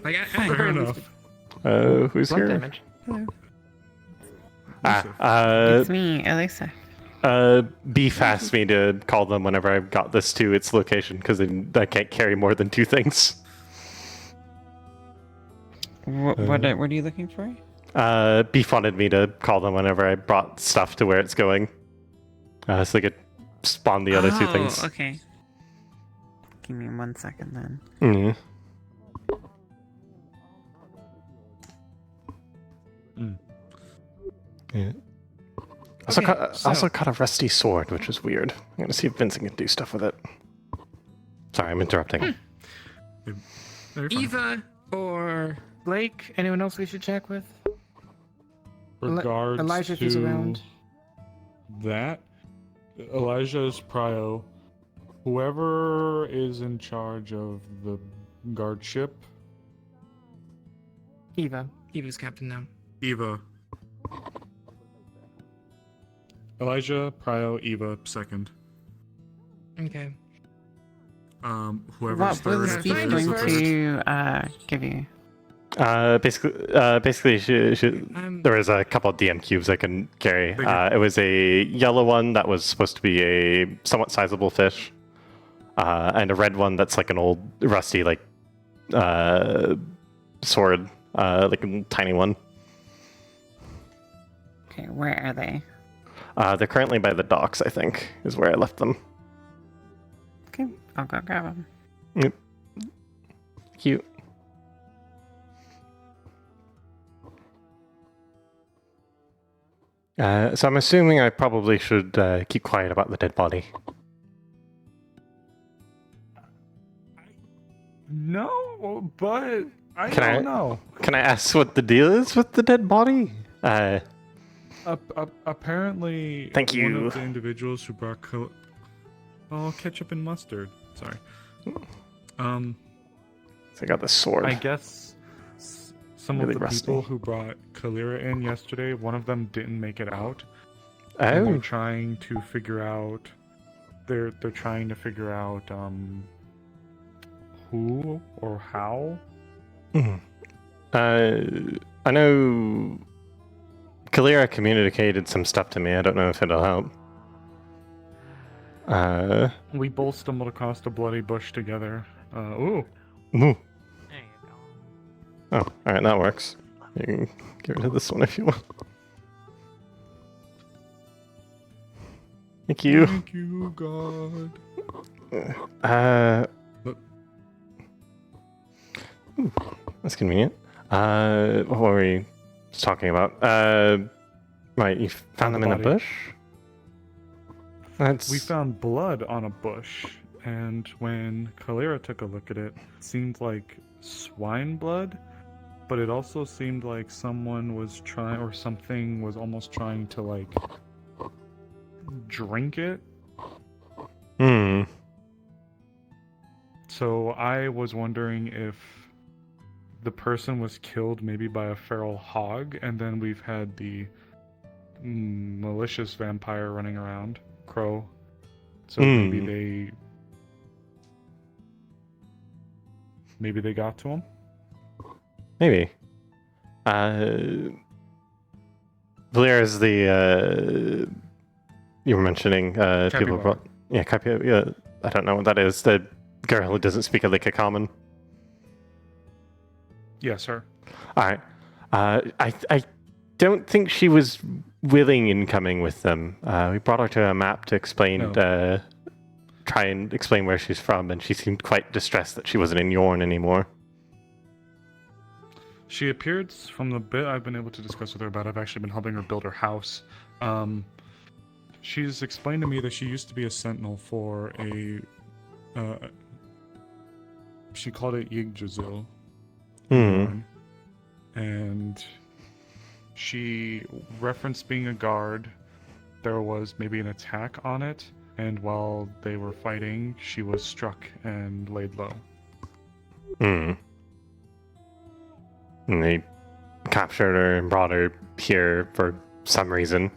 Like
Fair enough.
Who's
Blood
here?
damage.
It's me, Elisa.
Beef asked me to call them whenever I got this to its location because I can't carry more than 2 things.
What are you looking for?
Beef wanted me to call them whenever I brought stuff to where it's going, so they could spawn the other 2 things.
Okay. Give me 1 second then.
Mm. Yeah. Also caught a rusty sword, which is weird. I'm gonna see if Vincent can do stuff with it. Sorry, I'm interrupting.
Eva or Blake? Anyone else we should check with?
Regards
Elijah, if
to
he's around.
that, Elijah's prio. Whoever is in charge of the guard ship.
Eva. Eva's captain now.
Eva. Elijah, prio, Eva, second.
Okay.
Whoever's
What
third.
was
is
Beef
third.
going to give you?
Basically, there was a couple of DM cubes I can carry. It was a yellow one that was supposed to be a somewhat sizable fish, and a red one that's like an old rusty sword, like a tiny one.
Okay, where are they?
They're currently by the docks, I think, is where I left them.
Okay, I'll go grab them.
Yep. Cute. So I'm assuming I probably should keep quiet about the dead body.
No, but I don't know.
Can I ask what the deal is with the dead body?
Apparently,
Thank
one
you.
of the individuals who brought ketchup and mustard. Sorry.
So I got the sword.
I guess some
Really
of the
rusty.
people who brought Kalira in yesterday, one of them didn't make it out.
Oh.
And they're trying to figure out. They're trying to figure out who or how.
I know Kalira communicated some stuff to me. I don't know if it'll help.
We both stumbled across a bloody bush together. Ooh.
Ooh. Oh, alright, that works. You can get rid of this one if you want. Thank you.
Thank you, God.
Ooh, that's convenient. What were we just talking about? Right, you found them in the
body.
bush?
We found blood on a bush, and when Kalira took a look at it, it seemed like swine blood, but it also seemed like someone was trying, or something was almost trying to, like, drink it. So I was wondering if the person was killed maybe by a feral hog, and then we've had the malicious vampire running around, Crow. So maybe they got to him.
Maybe. Valir is the you were mentioning people
Capybara.
brought. Yeah, yeah. I don't know what that is. The girl who doesn't speak a lick of common.
Yes, sir.
Alright. I don't think she was willing in coming with them. We brought her to a map to explain, try and explain where she's from, and she seemed quite distressed that she wasn't in Yorn anymore.
She appeared, from the bit I've been able to discuss with her about, I've actually been helping her build her house. She's explained to me that she used to be a sentinel for a, she called it Yggdrasil. And she referenced being a guard. There was maybe an attack on it, and while they were fighting, she was struck and laid low.
And they captured her and brought her here for some reason.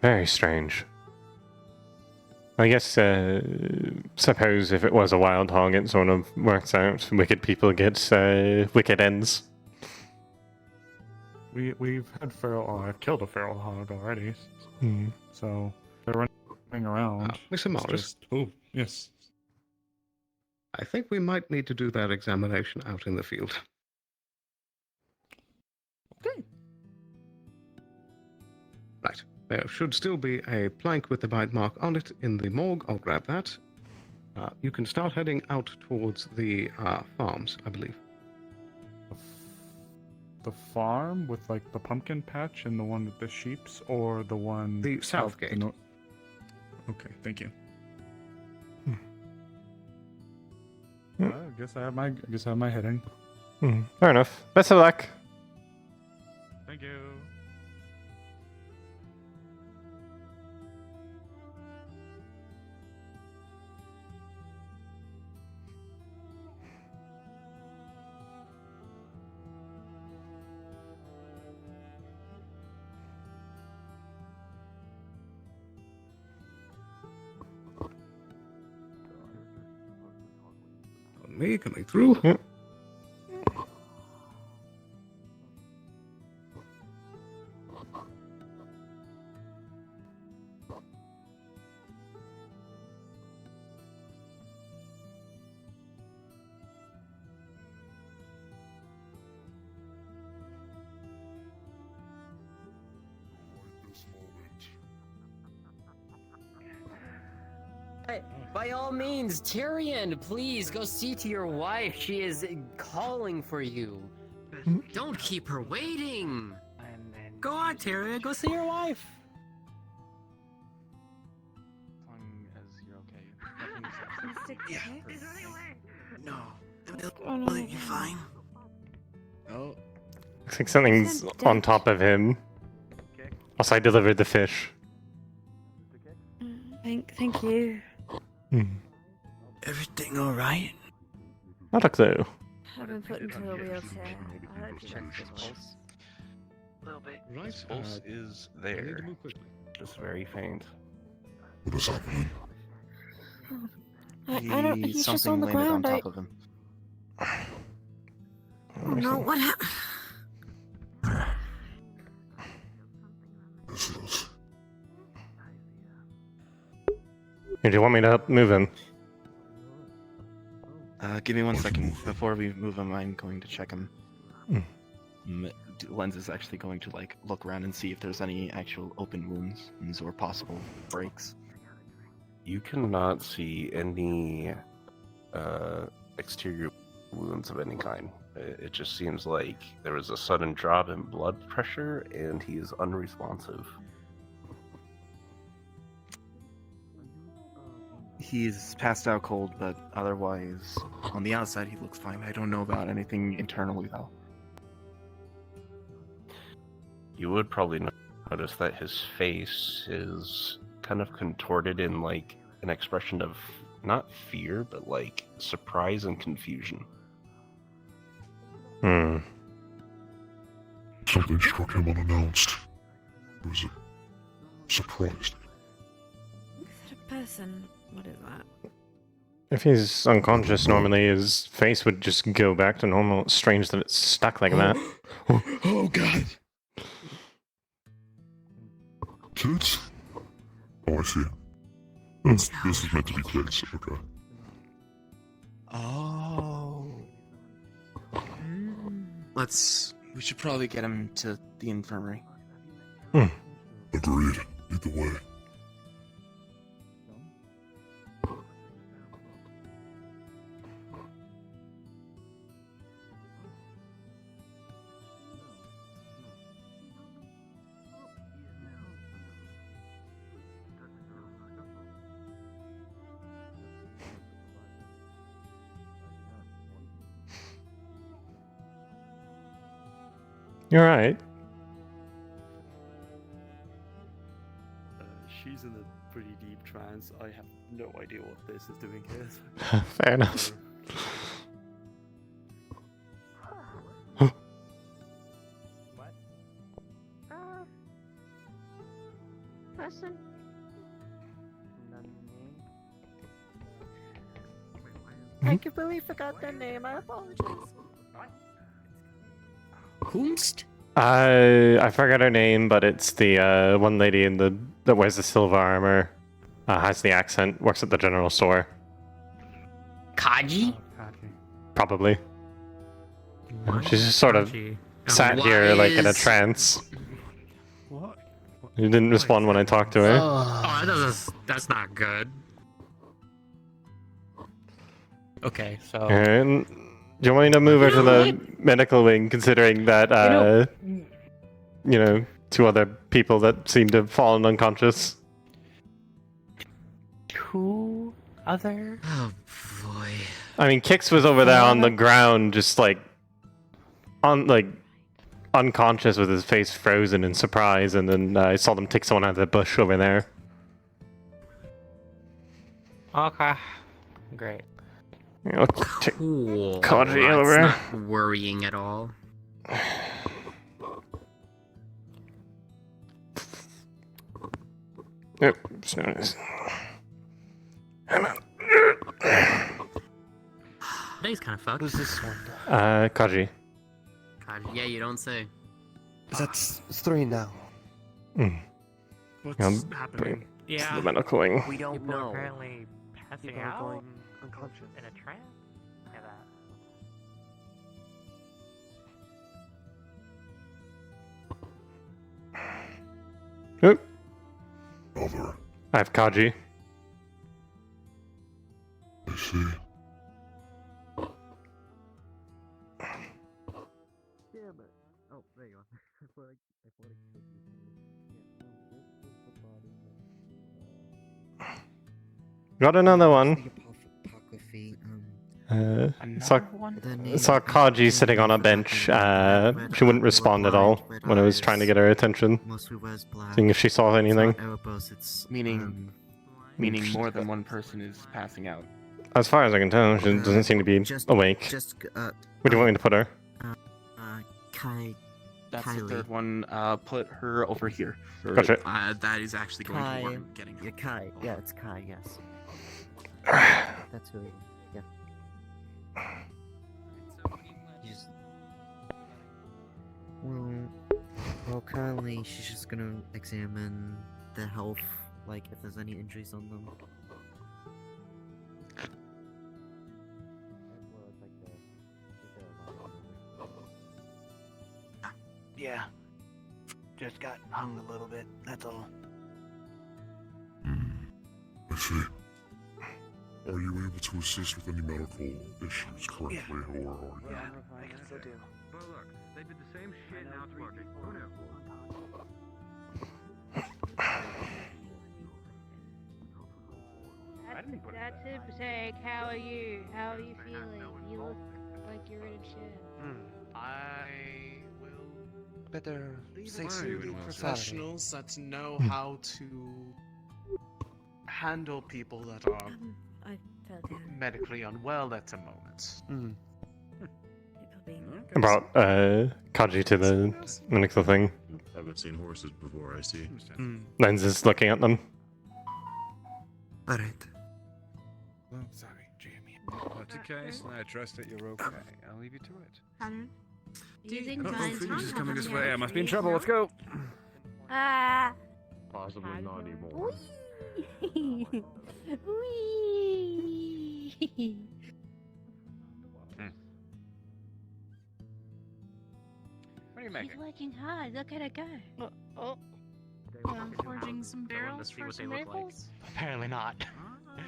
Very strange. I guess, suppose if it was a wild hog, it sort of works out. Wicked people get wicked ends.
We've had feral. I've killed a feral hog already. So they're running around.
Mr. Morris.
Oh, yes.
I think we might need to do that examination out in the field.
Okay.
Right. There should still be a plank with the bite mark on it in the morgue. I'll grab that. You can start heading out towards the farms, I believe.
The farm with like the pumpkin patch and the one with the sheeps, or the one
the south
out
gate.
Okay, thank you. I guess I have my heading.
Fair enough. Best of luck.
Thank you.
Me coming through.
Yep.
By all means, Tyrion, please go see to your wife. She is calling for you. Don't keep her waiting. Go on, Tyrion, go see your wife.
As long as you're okay.
Yeah. No. Will you fine?
Oh.
Looks like something's on top of him. Also, I delivered the fish.
Thank you.
Everything alright?
Not a clue.
I've been put into a wheelchair. I hope you
Check his pulse.
A little bit.
Right.
Pulse is there.
Just very faint.
What is happening?
I don't. He's just on the
Something landed
ground.
on top of him.
Oh no! What happened?
Here, do you want me to move him?
Give me 1 second. Before we move him, I'm going to check him. Lens is actually going to like look around and see if there's any actual open wounds or possible breaks.
You cannot see any exterior wounds of any kind. It just seems like there was a sudden drop in blood pressure and he is unresponsive.
He's passed out cold, but otherwise, on the outside, he looks fine. I don't know about anything internally, though.
You would probably notice that his face is kind of contorted in like an expression of not fear, but like surprise and confusion.
Something struck him unannounced. It was a surprise.
Is that a person? What is that?
If he's unconscious, normally his face would just go back to normal. It's strange that it's stuck like that.
Oh god! Kids? Oh, I see. This is meant to be kids, okay.
Oh. We should probably get him to the infirmary.
Agreed. Lead the way.
You're right.
She's in a pretty deep trance. I have no idea what this is doing here.
Fair enough.
Person? I completely forgot their name. I apologize.
Whomst?
I forgot her name, but it's the one lady in that wears the silver armor, has the accent, works at the general store.
Kaji?
Probably. She's just sort of sat here like in a trance.
What?
You didn't respond when I talked to her.
Oh, that's not good. Okay, so...
And do you want me to move her to the medical wing, considering that, you know, two other people that seem to have fallen unconscious?
Two other?
Oh boy.
I mean, Kix was over there on the ground, just like, unconscious with his face frozen in surprise, and then I saw them take someone out of the bush over there.
Okay. Great.
Yeah, let's take
Cool.
Kaji
That's
over.
not worrying at all.
Yep, so nice.
Today's kind of fucked.
Who's this one?
Kaji.
God, yeah, you don't say.
That's 3 now.
What's
I'm
happening?
to the medical wing.
We don't
People are
know.
apparently passing
People are
out
going unconscious.
in a trance. Look at that.
Oop. I have Kaji.
see.
Damn it. Oh, there you are. I thought I could use
Got another one. Saw Kaji sitting on a bench. She wouldn't respond at all when I was trying to get her attention. Seeing if she saw anything.
Meaning more than one person is passing out.
As far as I can tell, she doesn't seem to be awake. Where do you want me to put her?
That's the third one. Put her over here.
Gotcha.
That is actually going
Kai.
to where I'm getting her.
Yeah, Kai. Yeah, it's Kai, yes. That's who he is. Yeah. Just... Well, currently she's just gonna examine their health, like if there's any injuries on them.
Yeah. Just got hung a little bit, that's all.
I see. Are you able to assist with any medical issues currently, or are you?
Yeah, I guess I do.
But look, they did the same shit, now it's working. Who knew?
That's it, Passaic. How are you? How are you feeling? You look like you're in shit.
I will better say
Why are
to
you
the
in well,
professionals that know how to handle people that are
I felt that.
medically unwell at the moment.
I brought Kaji to the medical thing.
Haven't seen horses before, I see.
Lens is looking at them.
Alright.
Well, sorry, Jamie. That's okay, so I trust that you're okay. I'll leave you to it.
Do you think
Phoenix is coming this way. I must be in trouble. Let's go.
Ah.
Possibly not anymore.
Wee.
What are you
He's
making?
working hard. Look at it go.
Forging some barrels for some rifles?
Apparently not.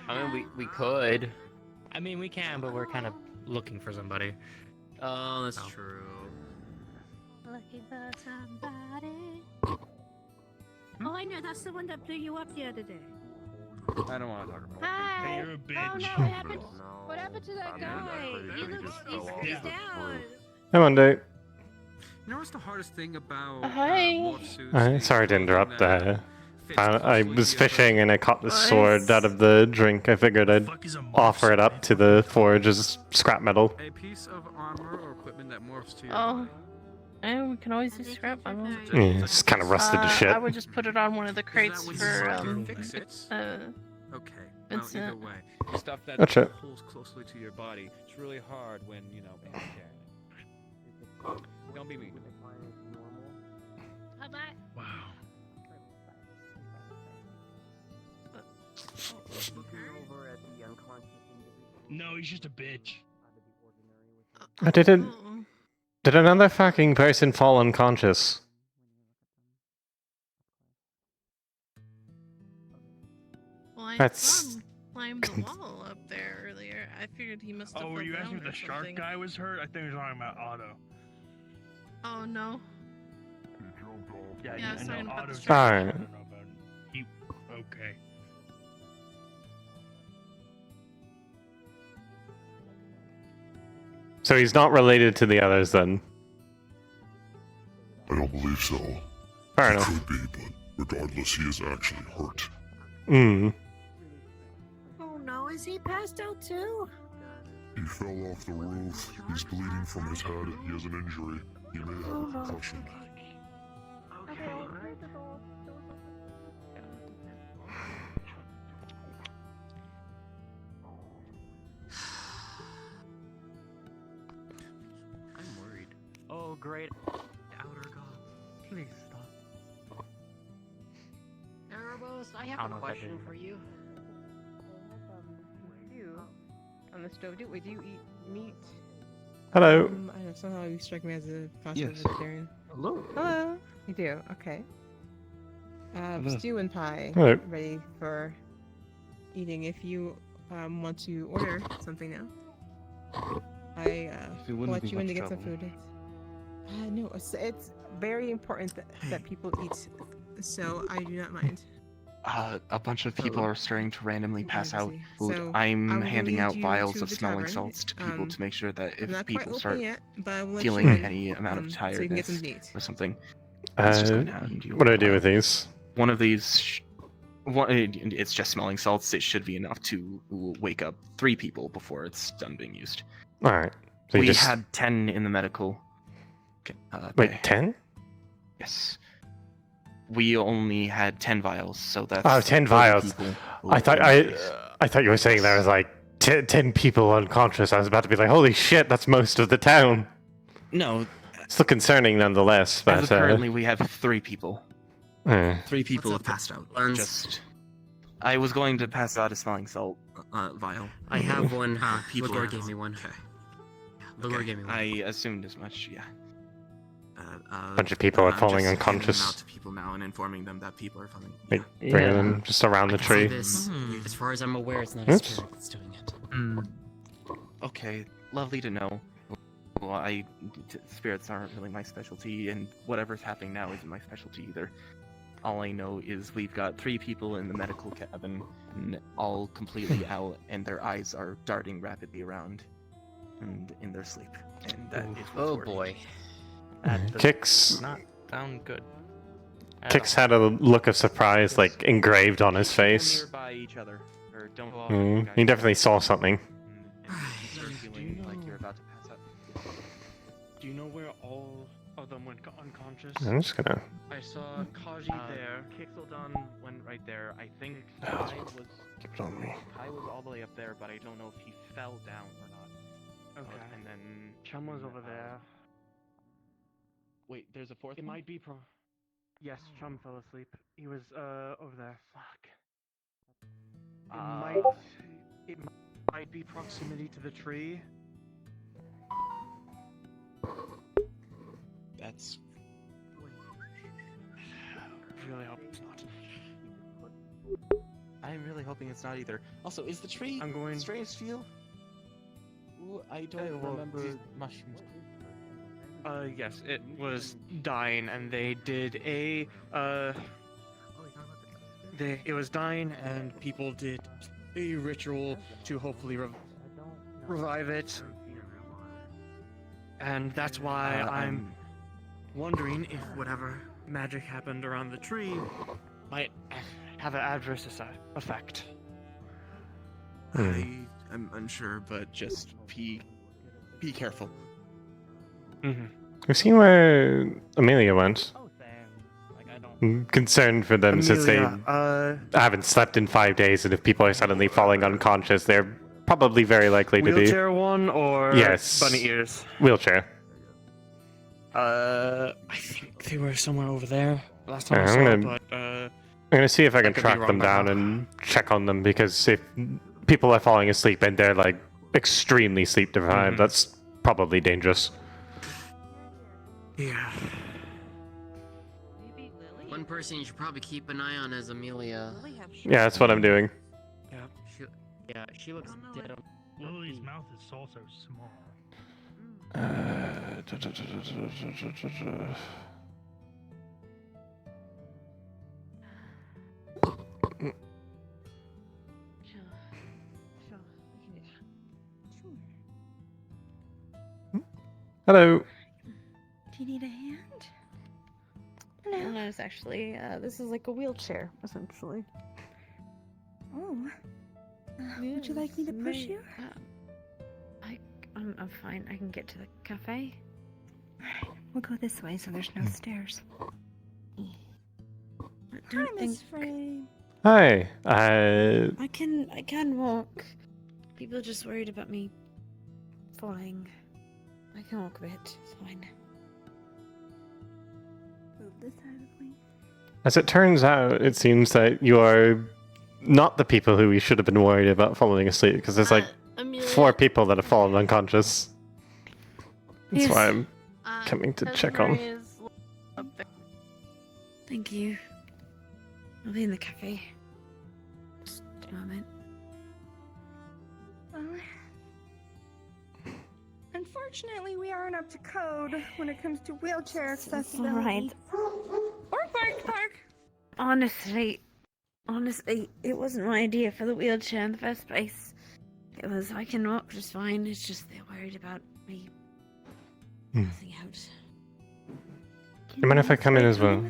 I mean, we could.
I mean, we can, but we're kind of looking for somebody.
Oh, that's true.
Looking for somebody. Oh, I know. That's the one that blew you up the other day.
I don't want to talk about it.
Hi.
Hey, you're a
Oh
bitch.
no! What happened to that guy? He looks. He's down.
Hey, Monday.
You know what's the hardest thing about
Hi.
morph suits?
Sorry to interrupt. I was fishing and I caught the sword out of the drink. I figured I'd offer it up to the forge as scrap metal.
A piece of armor or equipment that morphs to your
Oh. And we can always use scrap metal.
Yeah, it's kind of rusted to shit.
I would just put it on one of the crates
what you
for
want to fix it? Okay. Well, either
Vincent.
way,
Stuff that
Gotcha.
pulls closely to your body. It's really hard when, you know, you're carrying it. Don't be mean to me.
Wow. No, he's just a bitch.
Did another fucking person fall unconscious?
Well, I
That's-
saw him climb the wall up there earlier. I figured he must have.
Oh, were you
fell
asking if
down
the
or
shark
something.
guy was hurt? I think you were talking about Otto.
Oh no.
Yeah,
Yeah, I was talking about the
Otto's
shark.
Alright.
I don't know about he. Okay.
So he's not related to the others then?
I don't believe so.
Fair
He
enough.
could be, but regardless, he is actually hurt.
Hmm.
Oh no! Is he passed out too?
He fell off the roof. He's bleeding from his head. He has an injury. He may have a concussion.
I'm worried. Oh, great. Outer gods. Please stop.
Erebos, I
I
have
don't
a
know if I
question
did.
for you.
You on the stove? Do you eat meat?
Hello.
I know somehow you strike me as a possible
Yes.
vegetarian.
Hello.
Hello. You do. Okay.
Hello.
Stew and pie.
Hello.
Ready for eating. If you want to order something now, I
If it
will
wouldn't
let
be
you in to
much
get some
trouble.
food. No, it's very important that people eat, so I do not mind.
A bunch of people are starting to randomly pass out
busy.
food.
So,
I'm
I will
handing
lead
out
you
vials
to
of
the
smelling
tavern.
salts to people to make sure that
I'm
if
not quite
people
open
start
yet, but I will let
feeling
you in,
any amount of
so you can get
tiredness
something to eat.
or something, it's just going to hand you.
What do I do with these?
One of these. It's just smelling salts. It should be enough to wake up 3 people before it's done being used.
All right. So you
we
just...
had 10 in the medical.
Wait,
bay.
10?
Yes. We only had 10 vials, so that's.
Oh, 10 vials. I thought you were saying there was like 10 people unconscious. I was about to be like, holy shit, that's most of the town.
No.
Still concerning nonetheless. But
As of currently, we have 3 people.
3
people have passed out. Just. I was going to pass out a smelling salt vial.
I have one.
People
Ligor
have-
gave me one.
Okay.
Ligor gave me one.
I assumed as much. Yeah.
Bunch of people are
I'm
falling
just
unconscious.
handing them out to people now and informing them that people are falling.
Like, bringing them just around the
I can say
tree.
this. As far as I'm aware, it's not a
Oops.
spirit that's doing it.
Okay, lovely to know. Well, spirits aren't really my specialty, and whatever's happening now isn't my specialty either. All I know is we've got 3 people in the medical cabin, and all completely out, and their eyes are darting rapidly around, and in their sleep. And that is what's worrying.
boy.
Kix
Not sound good.
Kix had a look of surprise like engraved on his face.
Nearby each other, or don't go off.
He definitely saw something.
You're feeling like you're about to pass out.
Do you know where all of them went unconscious?
I'm just gonna...
I saw Kaji there. Kixeldon went right there. I think Kai was.
Keep it on me.
Kai was all the way up there, but I don't know if he fell down or not.
Okay.
And then
Chum was over there.
wait, there's a 4th.
It
one?
might be Yes, Chum fell asleep. He was over there. Fuck. It might be proximity to the tree.
That's.
Really hope it's not.
I'm really hoping it's not either. Also, is the tree
I'm going.
strange to you? Ooh, I don't remember mushrooms.
Yes, it was dying, and they did a, it was dying, and people did a ritual to hopefully revive it. And that's why I'm wondering if whatever magic happened around the tree might have an adverse effect.
I am unsure, but just be careful.
We've seen where Amelia went. I'm concerned for them since they haven't slept in 5 days, and if people are suddenly falling unconscious, they're probably very likely to be.
Wheelchair one or
Yes.
bunny ears?
Wheelchair.
I think they were somewhere over there last time I
I'm
saw,
gonna-
but
I'm gonna see if I can
could be
track
wrong
them
by
down
now.
and check on them, because if people are falling asleep and they're like extremely sleep deprived, that's probably dangerous.
Yeah.
One person you should probably keep an eye on is Amelia.
Yeah, that's what I'm doing.
She looks dead.
Lily's mouth is also small.
Hello.
Do you need a hand? No, it's actually, this is like a wheelchair, essentially.
Oh. Would you like me to push you?
I'm fine. I can get to the cafe.
We'll go this way so there's no stairs.
Don't
Hi, Miss Fray.
Hi.
I can walk. People are just worried about me falling. I can walk a bit. It's fine.
Move this side of me.
As it turns out, it seems that you are not the people who we should have been worried about falling asleep, because there's like
Amelia.
4 people that have fallen unconscious. That's
Yes.
why I'm coming to check on.
Thank you. I'll be in the cafe. Just a moment.
Unfortunately, we aren't up to code when it comes to wheelchair accessibility.
Right.
Bark.
Honestly, it wasn't my idea for the wheelchair in the first place. It was, I can walk just fine, it's just they're worried about me passing out.
You mind if I come in as well?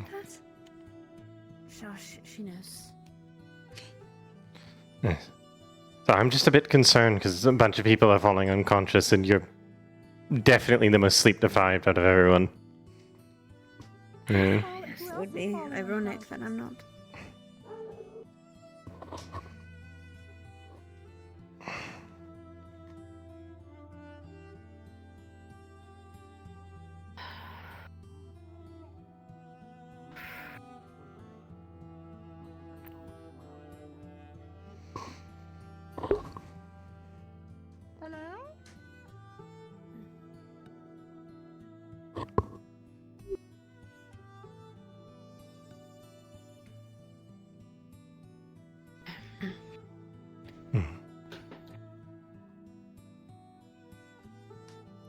Sure, she knows.
Yes. So I'm just a bit concerned because a bunch of people are falling unconscious and you're definitely the most sleep deprived out of everyone. Yeah.
Yes, it would be ironic that I'm not.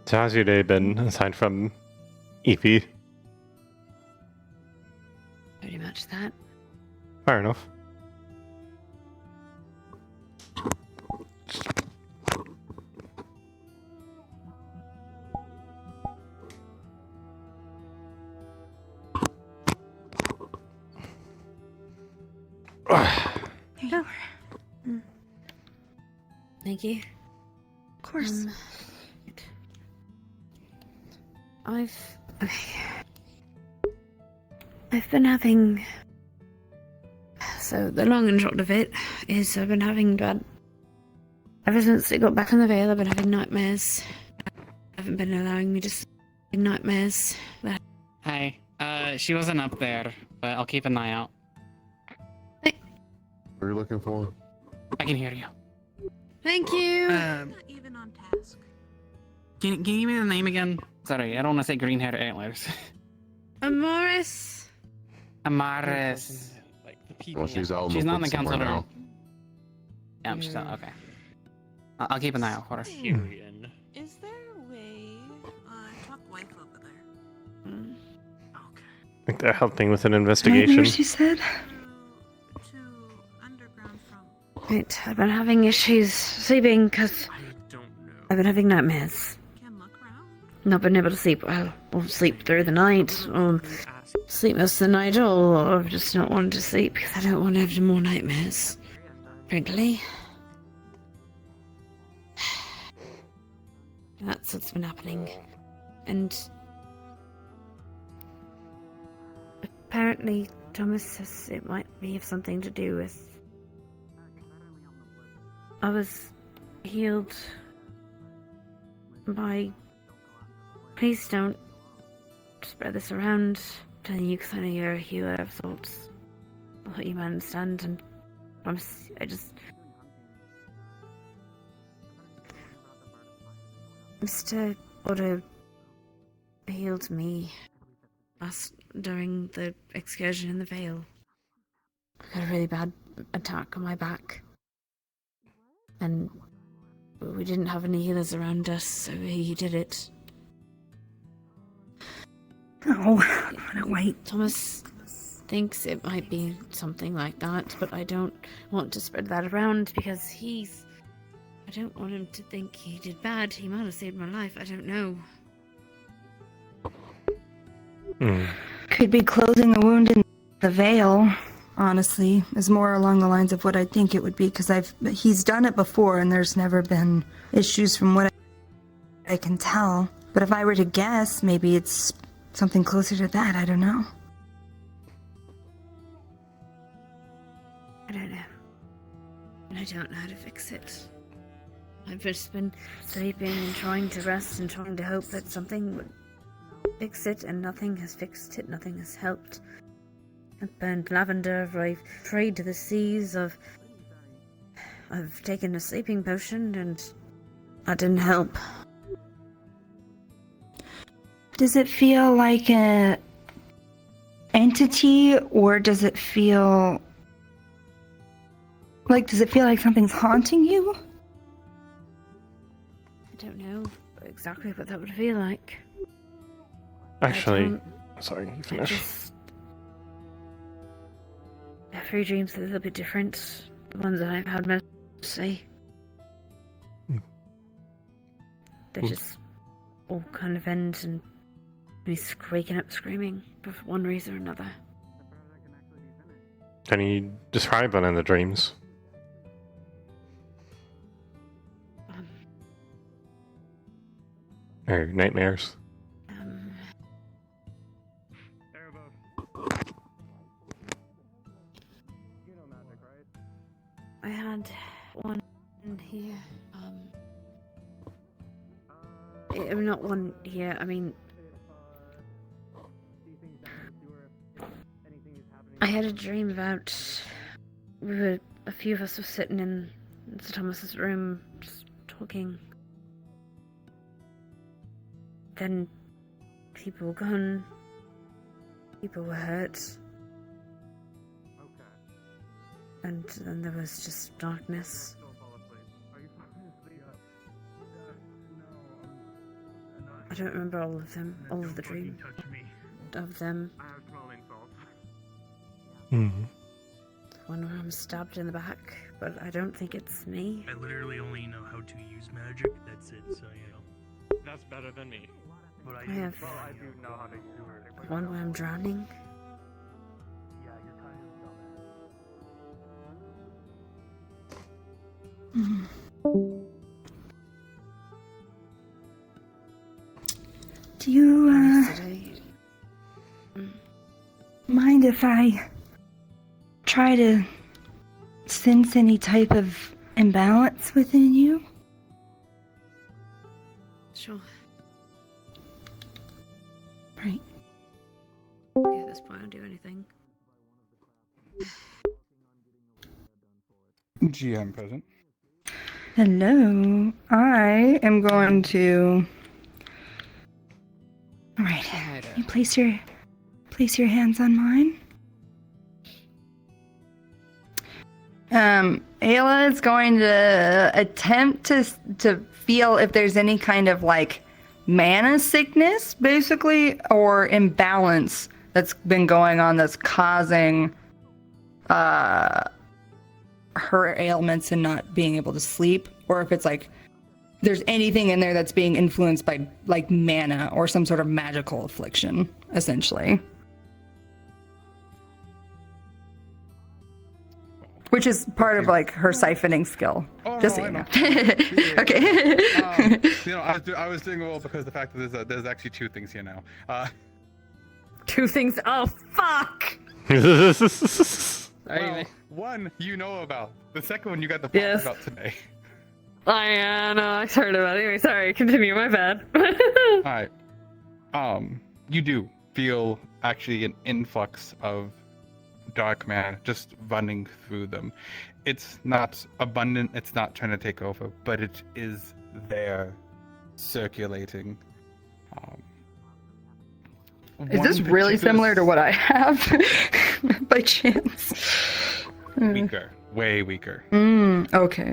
So how's your day been, aside from EP?
Pretty much that.
Fair enough.
Here you go. Thank you.
Of course.
I've been having. So the long and short of it is I've been having bad. Ever since it got back in the Vale, I've been having nightmares. Haven't been allowing me to sleep. Nightmares.
Hi. She wasn't up there, but I'll keep an eye out.
What are you looking for?
I can hear you.
Thank you.
Not even on task.
Can you give me the name again? Sorry, I don't want to say green hair antlers.
Amaris.
Amaris.
Well, she's out.
She's not in the council
now.
room. Yeah, she's not. Okay. I'll keep an eye out for her.
Is there a way? Talk wife over there.
I think they're helping with an investigation.
She said. Right, I've been having issues sleeping because I've been having nightmares. Not been able to sleep well, or sleep through the night, or sleep most of the night, or just not wanting to sleep because I don't want to have any more nightmares. Frankly. That's what's been happening. And apparently Thomas says it might be have something to do with I was healed by... Please don't spread this around. I'm telling you because I know you're a healer of sorts. I thought you might understand and promise I just... Mr. Otto healed me during the excursion in the Vale. I got a really bad attack on my back. And we didn't have any healers around us, so he did it.
Oh, wait.
Thomas thinks it might be something like that, but I don't want to spread that around because I don't want him to think he did bad. He might have saved my life, I don't know.
Could be closing a wound in the Vale. Honestly, is more along the lines of what I think it would be, because he's done it before and there's never been issues from what I can tell. But if I were to guess, maybe it's something closer to that, I don't know.
I don't know. And I don't know how to fix it. I've just been sleeping and trying to rest and trying to hope that something would fix it, and nothing has fixed it, nothing has helped. I've burned lavender, I've prayed to the seas, I've taken a sleeping potion, and that didn't help.
Does it feel like a entity, or does it feel like something's haunting you?
don't know exactly what that would feel like.
Actually, sorry, you finish.
Every dream's a little bit different. The ones that I've had mostly. They just all kind of end and me waking up screaming for one reason or another.
Can you describe one in the dreams? Or nightmares?
I had one here. Not one here. I mean, I had a dream about a few of us were sitting in Sir Thomas's room, just talking. Then people were gone. People were hurt. And then there was just darkness. I don't remember all of them, all of the dream of them.
Mm-hmm.
One where I'm stabbed in the back, but I don't think it's me.
I literally only know how to use magic, that's it, so you know.
That's better than me.
But
I have one where I'm drowning.
Do you mind if I try to sense any type of imbalance within you?
Sure.
Right.
Okay, at this point, I'll do anything.
GM present.
Hello. I am going to. All right. Can you place your hands on mine? Ayla is going to attempt to feel if there's any kind of like mana sickness, basically, or imbalance that's been going on that's causing her ailments and not being able to sleep, or if it's like there's anything in there that's being influenced by like mana or some sort of magical affliction, essentially. Which is part of like her siphoning skill. Just so you know. Okay.
You know, I was doing well because the fact that there's actually two things here now.
Two things. Oh fuck!
Well, one you know about. The second one you got the part about today.
I know. I heard about it. Anyway, sorry. Continue. My bad.
Alright. You do feel actually an influx of dark mana just running through them. It's not abundant, it's not trying to take over, but it is there circulating.
Is this really similar to what I have by chance?
Weaker. Way weaker.
Okay.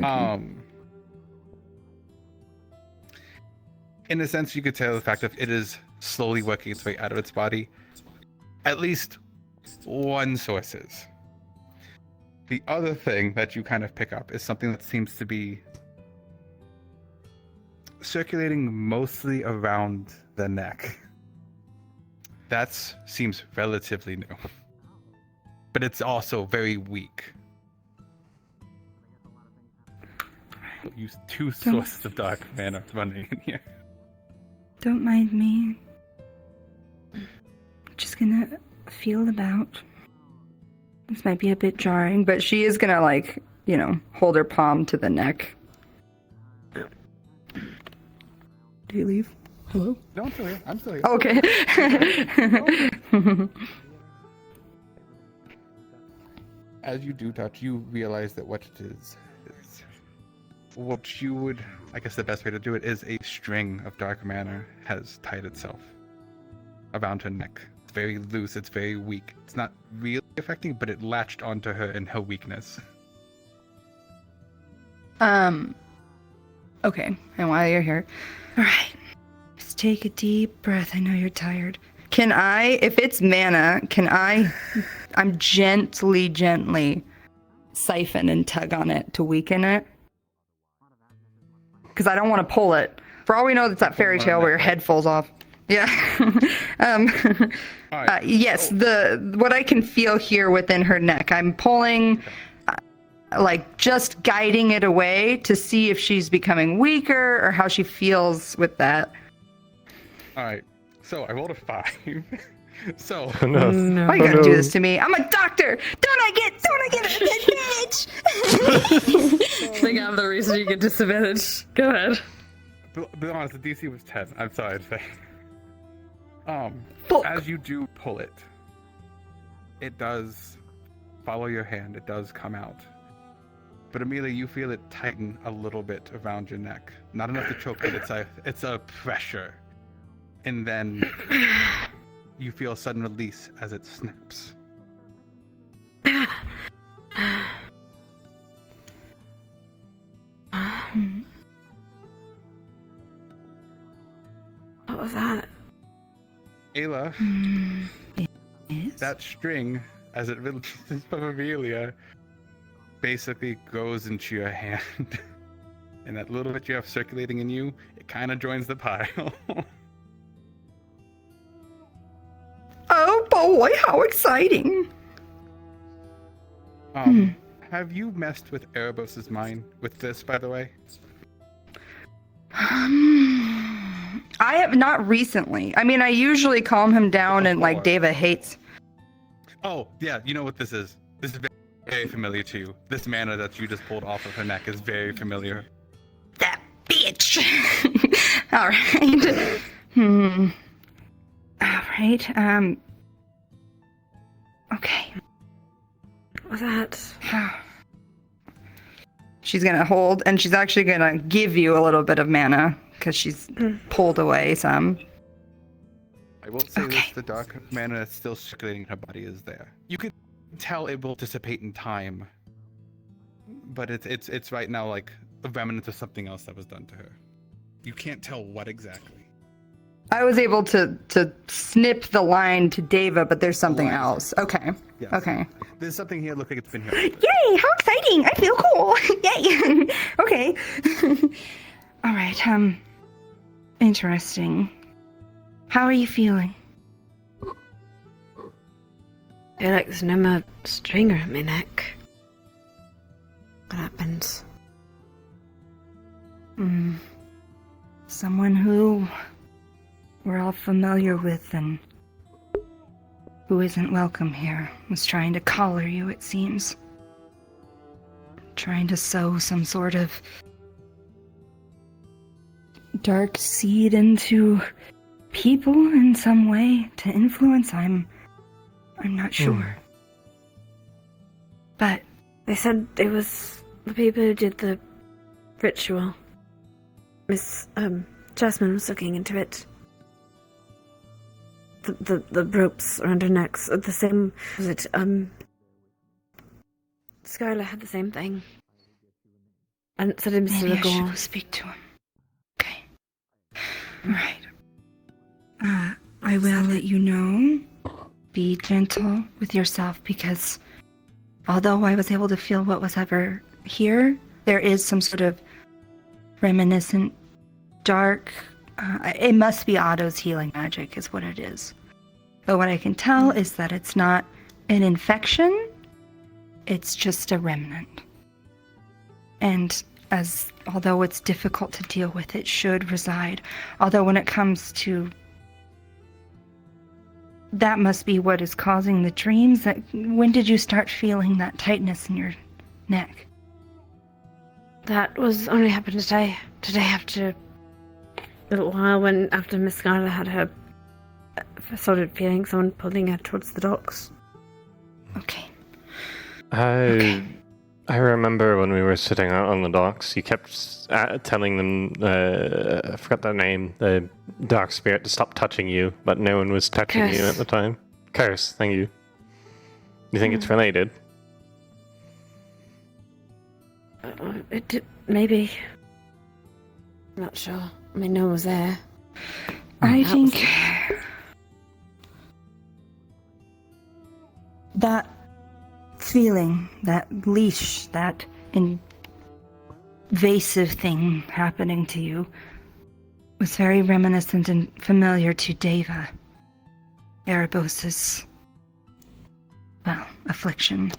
In a sense, you could tell the fact that it is slowly working its way out of its body. At least one source is. The other thing that you kind of pick up is something that seems to be circulating mostly around the neck. That seems relatively new. But it's also very weak. Use two sources of dark mana running in here.
Don't mind me. Just gonna feel about. This might be a bit jarring, but she is gonna, like, you know, hold her palm to the neck. Did he leave? Hello?
No, I'm still here. I'm still here.
Okay.
As you do touch, you realize that what it is what you would, I guess the best way to do it is a string of dark mana has tied itself around her neck. It's very loose, it's very weak. It's not really affecting, but it latched onto her in her weakness.
Okay, and while you're here, all right, just take a deep breath. I know you're tired. Can I, if it's mana, I'm gently siphon and tug on it to weaken it? Because I don't want to pull it. For all we know, that's that fairy tale where your head falls off. Yeah. Yes, what I can feel here within her neck. I'm pulling, like just guiding it away to see if she's becoming weaker or how she feels with that.
All right. So I rolled a 5. So
No. Why you gotta do this to me? I'm a doctor. Don't I get advantage?
I think I'm the reason you get disadvantage. Go ahead.
Be honest, the DC was 10. I'm sorry to say. As you do pull it, it does follow your hand. It does come out. But Amelia, you feel it tighten a little bit around your neck. Not enough to choke it. It's a pressure. And then you feel a sudden release as it snaps.
What was that?
Ayla, that string, as it releases from Amelia, basically goes into your hand. And that little bit you have circulating in you, it kind of joins the pile.
Oh boy, how exciting!
Have you messed with Erebos's mind with this, by the way?
I have not recently. I mean, I usually calm him down and like Deva hates.
Oh, yeah, you know what this is. This is very familiar to you. This mana that you just pulled off of her neck is very familiar.
That bitch! Alright. Alright, okay.
What was that?
She's gonna hold, and she's actually gonna give you a little bit of mana, because she's pulled away some.
I will say this, the dark mana that's still circulating in her body is there. You can tell it will dissipate in time, but it's right now like a remnant of something else that was done to her. You can't tell what exactly.
I was able to snip the line to Deva, but there's something else. Okay.
Yes.
Okay.
There's something here, look like it's been here.
Yay! How exciting! I feel cool! Yay! Okay. All right, interesting. How are you feeling?
I feel like there's no more string around my neck. What happens?
Someone who we're all familiar with and who isn't welcome here was trying to collar you, it seems. Trying to sow some sort of dark seed into people in some way to influence. I'm not sure. But
they said it was the people who did the ritual. Miss Jasmine was looking into it. The ropes around her necks are the same. Was it Skylar had the same thing. And it said it was
maybe I should go speak to him. Okay. Alright. I will let you know. Be gentle with yourself, because although I was able to feel what was ever here, there is some sort of reminiscent dark. It must be Otto's healing magic is what it is. But what I can tell is that it's not an infection, it's just a remnant. And although it's difficult to deal with, it should reside. Although when it comes to that must be what is causing the dreams. When did you start feeling that tightness in your neck?
That was only happened today. Today after a little while, when after Miss Skylar had her started feeling someone pulling her towards the docks.
Okay.
I remember when we were sitting out on the docks, you kept telling them, I forgot their name, the dark spirit, to stop touching you, but no one was touching you at the time. Curse, thank you. You think it's related?
Maybe. Not sure. I mean, no one was there.
I
That
think
was-
that feeling, that leash, that invasive thing happening to you was very reminiscent and familiar to Deva, Erebos's, well, affliction,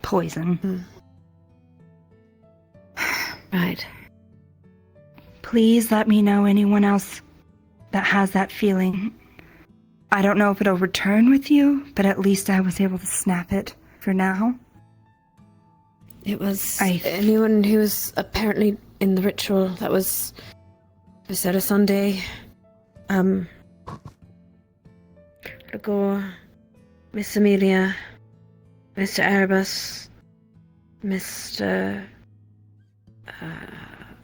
poison.
Right.
Please let me know anyone else that has that feeling. I don't know if it'll return with you, but at least I was able to snap it for now.
It was anyone who was apparently in the ritual. That was Visera Sunday. Lagor, Miss Amelia, Mr. Erebus, Mr.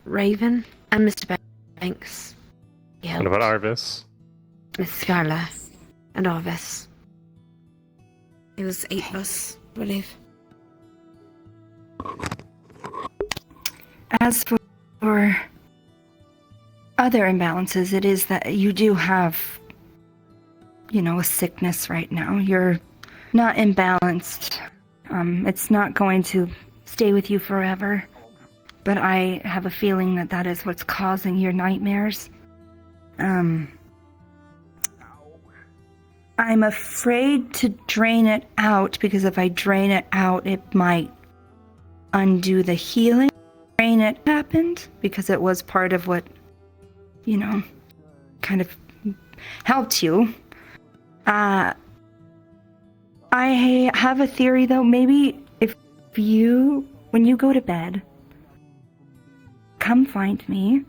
Raven, and Mr. Banks.
What about Arvis?
Miss Scarla and Arvis. It was 8 of us, I believe.
As for other imbalances, it is that you do have, a sickness right now. You're not imbalanced. It's not going to stay with you forever. But I have a feeling that that is what's causing your nightmares. I'm afraid to drain it out, because if I drain it out, it might undo the healing. Drain it happened, because it was part of what, kind of helped you. I have a theory, though. Maybe when you go to bed, come find me,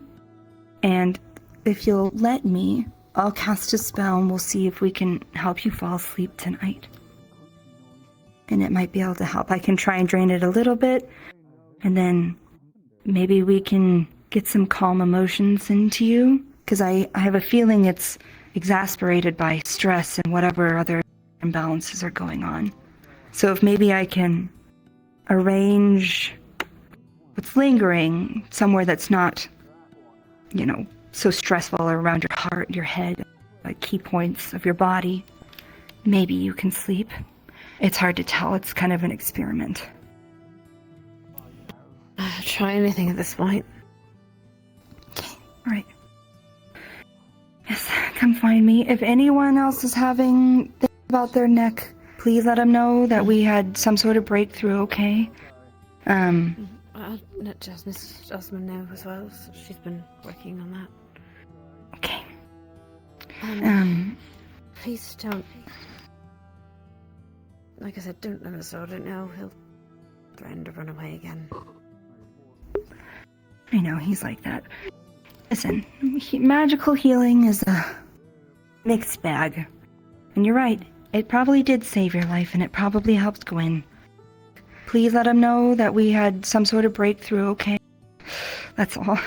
and if you'll let me, I'll cast a spell and we'll see if we can help you fall asleep tonight. And it might be able to help. I can try and drain it a little bit, and then maybe we can get some calm emotions into you, because I have a feeling it's exasperated by stress and whatever other imbalances are going on. So if maybe I can arrange what's lingering somewhere that's not, so stressful around your heart, your head, like key points of your body, maybe you can sleep. It's hard to tell. It's kind of an experiment.
Try anything at this point.
Okay, all right. Yes, come find me. If anyone else is having things about their neck, please let them know that we had some sort of breakthrough, okay?
I'll let Miss Osmond know as well. So she's been working on that.
Okay.
Please don't. Like I said, don't let us all. Don't know. He'll threaten to run away again.
I know, he's like that. Listen, magical healing is a mixed bag. And you're right, it probably did save your life, and it probably helped Gwen. Please let him know that we had some sort of breakthrough, okay? That's all.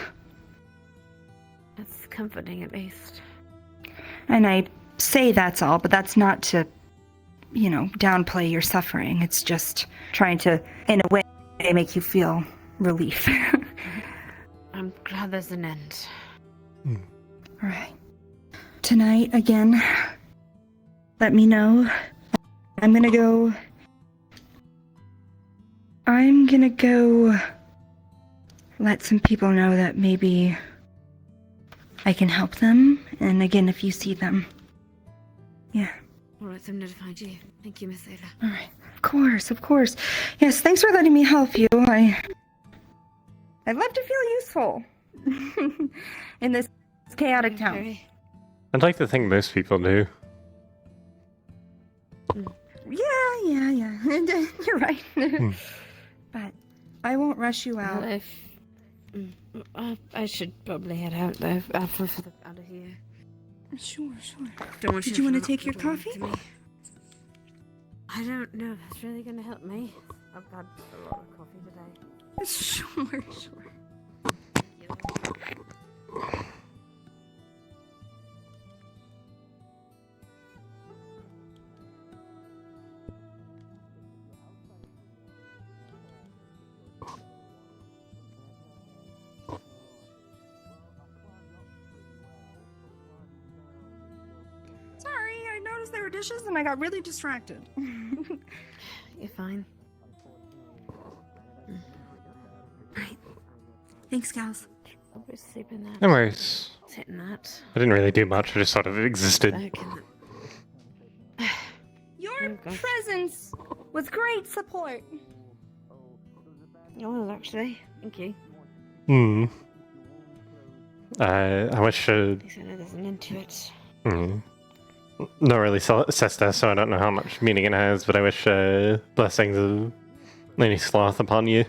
That's comforting, at least.
And I say that's all, but that's not to, downplay your suffering. It's just trying to, in a way, make you feel relief.
I'm glad there's an end.
All right. Tonight, again, let me know. I'm gonna go let some people know that maybe I can help them. And again, if you see them. Yeah.
I'll let them know to find you. Thank you, Miss Ada.
All right. Of course. Yes, thanks for letting me help you. I'd love to feel useful in this chaotic town.
I'd like to think most people do.
Yeah. You're right. But I won't rush you out.
I should probably head out though. Out of here.
Sure.
Don't want
Did you want to take your coffee?
I don't know if it's really going to help me. I've had a lot of coffee today.
Sure. realized there were dishes and I got really distracted.
You're fine. Right. Thanks, gals. I'll be sleeping that.
No worries.
Sitting that.
I didn't really do much, I just sort of existed.
Your presence was great support.
It was actually. Thank you.
Hmm. I wish.
At least I know there's an end to it.
Not really sister, so I don't know how much meaning it has, but I wish blessings of Lady Sloth upon you.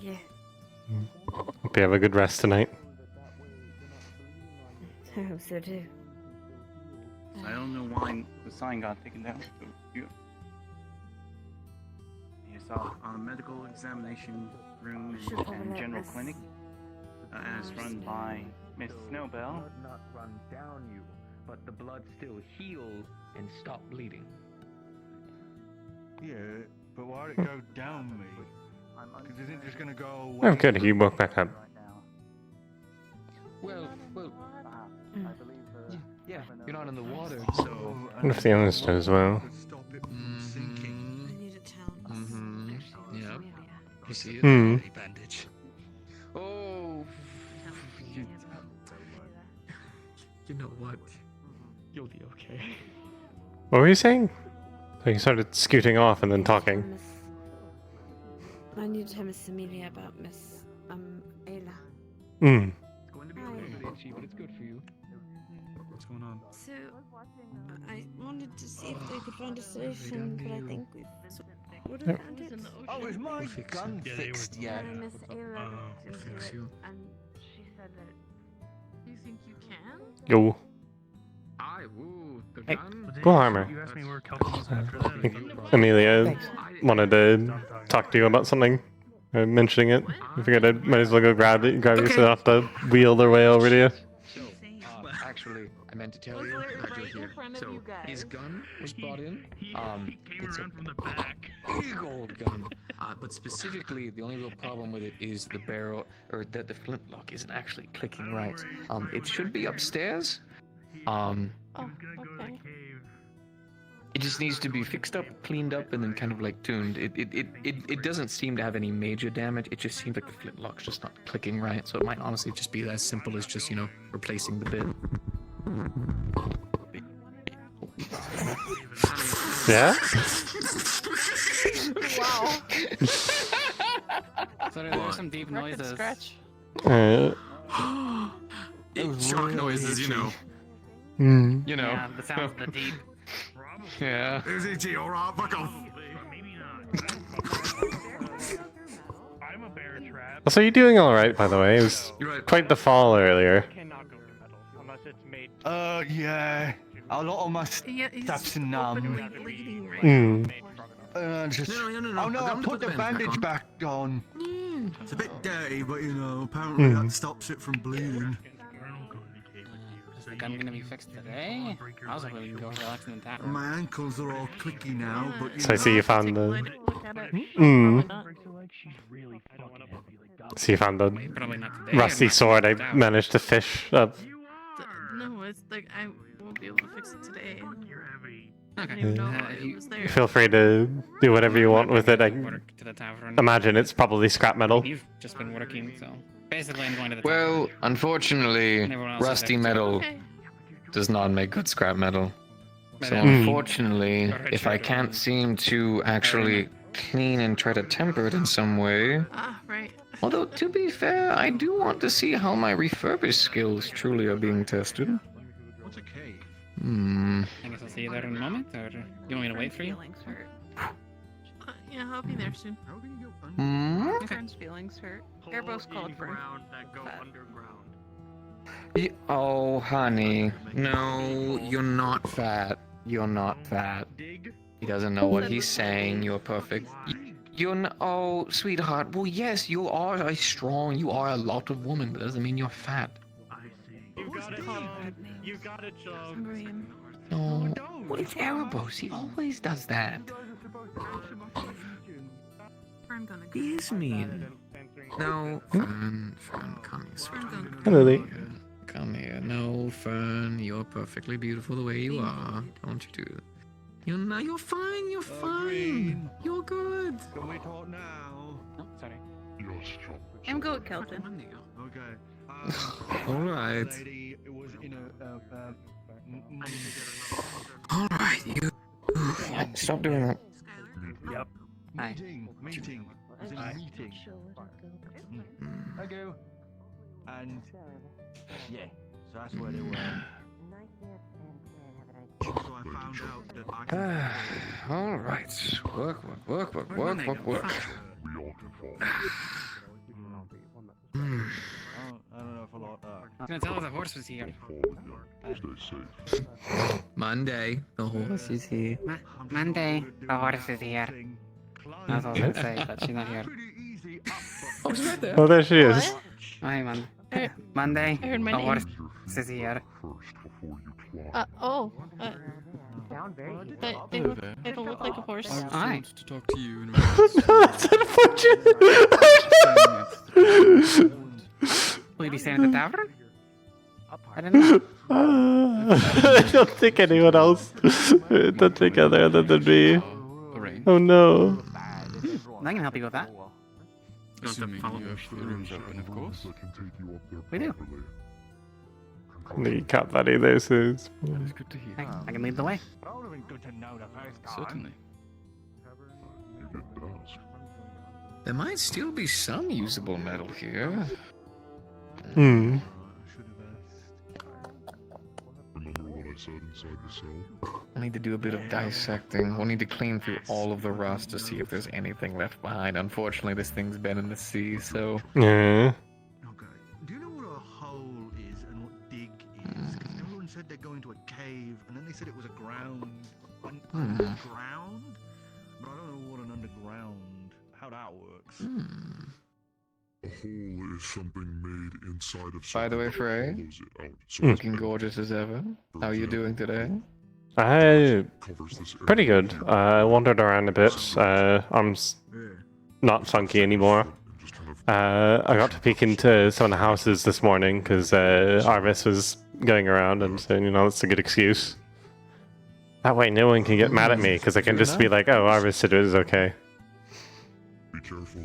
Yeah.
Hope you have a good rest tonight.
I hope so too.
I don't know why the sign got taken down. So you saw a medical examination room and general clinic, and it's run by Miss Snowbell.
Blood not run down you, but the blood still heal and stop bleeding.
Yeah, but why'd it go down me? Because isn't it just gonna go away?
Oh, good. You woke back up.
Well, yeah, you're not in the water, so.
I wonder if the others do as well.
Yeah. You see it?
Hmm.
Bandage. Oh. You know what? You'll be okay.
What were you saying? So you started scooting off and then talking.
I need to tell Miss Amelia about Miss Ayla.
Hmm.
It's going to be a little bit itchy, but it's good for you.
What's going on?
So, I wanted to see if they could find a solution, but I think we've sort of found it.
Oh, is my gun fixed yet?
Miss Ayla looked into
fix
it,
you.
and she said that.
You think you can?
Yo.
The gun?
Go armor.
You asked me where Kelvin was after that.
I think Amelia wanted to talk to you about something. Mentioning it. I figured I might as well go grab you so you don't have to wheel their way over to you.
So, actually, I meant to tell you that you're here. So, his gun was brought in. It's a
from the back.
big old gun. But specifically, the only real problem with it is the barrel, or that the flintlock isn't actually clicking right. It should be upstairs.
Oh, okay.
It just needs to be fixed up, cleaned up, and then kind of like tuned. It doesn't seem to have any major damage. It just seems like the flintlock's just not clicking right. So it might honestly just be as simple as just, replacing the bit.
Yeah?
Wow.
So there were some deep
Record
noises.
scratch.
Shock noises,
Hmm.
Yeah, the sounds of the deep.
Yeah.
Is it alright? Fuck off.
Maybe not. I'm a bear trap.
So you're doing alright, by the way. It was quite the fall earlier.
Cannot go to metal unless it's made.
Yeah. A lot of my stuff's numb.
bleeding right
Hmm.
Just...
No.
Oh no, I put the bandage back on. It's a bit dirty, but apparently that stops it from bleeding.
Is the gun gonna be fixed today? I was hoping we can go relax in the tavern.
My ankles are all clicky now, but
So I see you found the.
Hmm.
So you found the
Probably not today.
rusty sword I managed to fish up.
No, it's like I won't be able to fix it today. I
Okay.
don't even know why it was there.
Feel free to do whatever you want with it. I
Work to the tavern.
imagine it's probably scrap metal.
You've just been working, so basically I'm going to the
Well, unfortunately,
Everyone else is
rusty
there.
metal
Okay.
does not make good scrap metal. So
Hmm.
unfortunately, if I can't seem to actually clean and try to temper it in some way.
Ah, right.
Although, to be fair, I do want to see how my refurbished skills truly are being tested.
What's a cave?
I guess I'll see you there in a moment, or you want me to wait for you?
Feelings hurt. Yeah, I'll be there soon.
Hmm?
My friend's feelings hurt. They're both called for
ground that go underground.
Oh, honey. No, you're not fat. You're not fat. He doesn't know what he's saying. You're perfect. You're not. Oh, sweetheart. Well, yes, you are a strong. You are a lot of woman, but doesn't mean you're fat.
You gotta chug. You gotta chug.
No. Well, it's Erebos. He always does that. He is mean. No, Fern, come.
Hello, Lee.
Come here. No, Fern, you're perfectly beautiful the way you are. Don't you do? You're fine. You're fine. You're good.
Can we talk now?
No, sorry.
I'm good, Kelton.
Okay.
All right.
Lady, it was in
All right, you. Stop doing that.
Yep.
Hi.
Meeting. It was in a meeting. Thank you. And yeah, so that's where they were. So I found out that I can.
All right. Work.
We all can fall. I don't know if I like that.
I was gonna tell her the horse was here.
Stay safe.
Monday, the horse is here.
Monday, the horse is here. That's all I was gonna say, but she's not here.
Oh, she's right there.
Oh, there she is.
Hi, Monday,
I heard my
the
name.
horse is here.
They don't look like a horse.
Hi.
To talk to you.
That's unfortunate.
Will you be staying at the tavern? I don't know.
I don't think anyone else don't think other than me. Oh no.
I can help you with that.
Assuming you have the rooms open, of course.
We do.
You can't that either, this is.
That is good to hear.
I can lead the way.
Certainly.
There might still be some usable metal here.
Hmm.
Remember what I said inside the cell?
I need to do a bit of dissecting. We'll need to clean through all of the rust to see if there's anything left behind. Unfortunately, this thing's been in the sea, so...
Yeah.
Okay. Do you know what a hole is and what dig is? Because everyone said they're going to a cave, and then they said it was a ground. An underground? But I don't know what an underground, how that works.
A hole is something made inside of
By the way, Fray,
hollows it out. So
looking gorgeous as ever. How are you doing today?
Pretty good. I wandered around a bit. I'm not funky anymore. I got to peek into some of the houses this morning because Arvis was going around, and so, you know, it's a good excuse. That way no one can get mad at me because I can just be like, oh, Arvis said it was okay.
Be careful.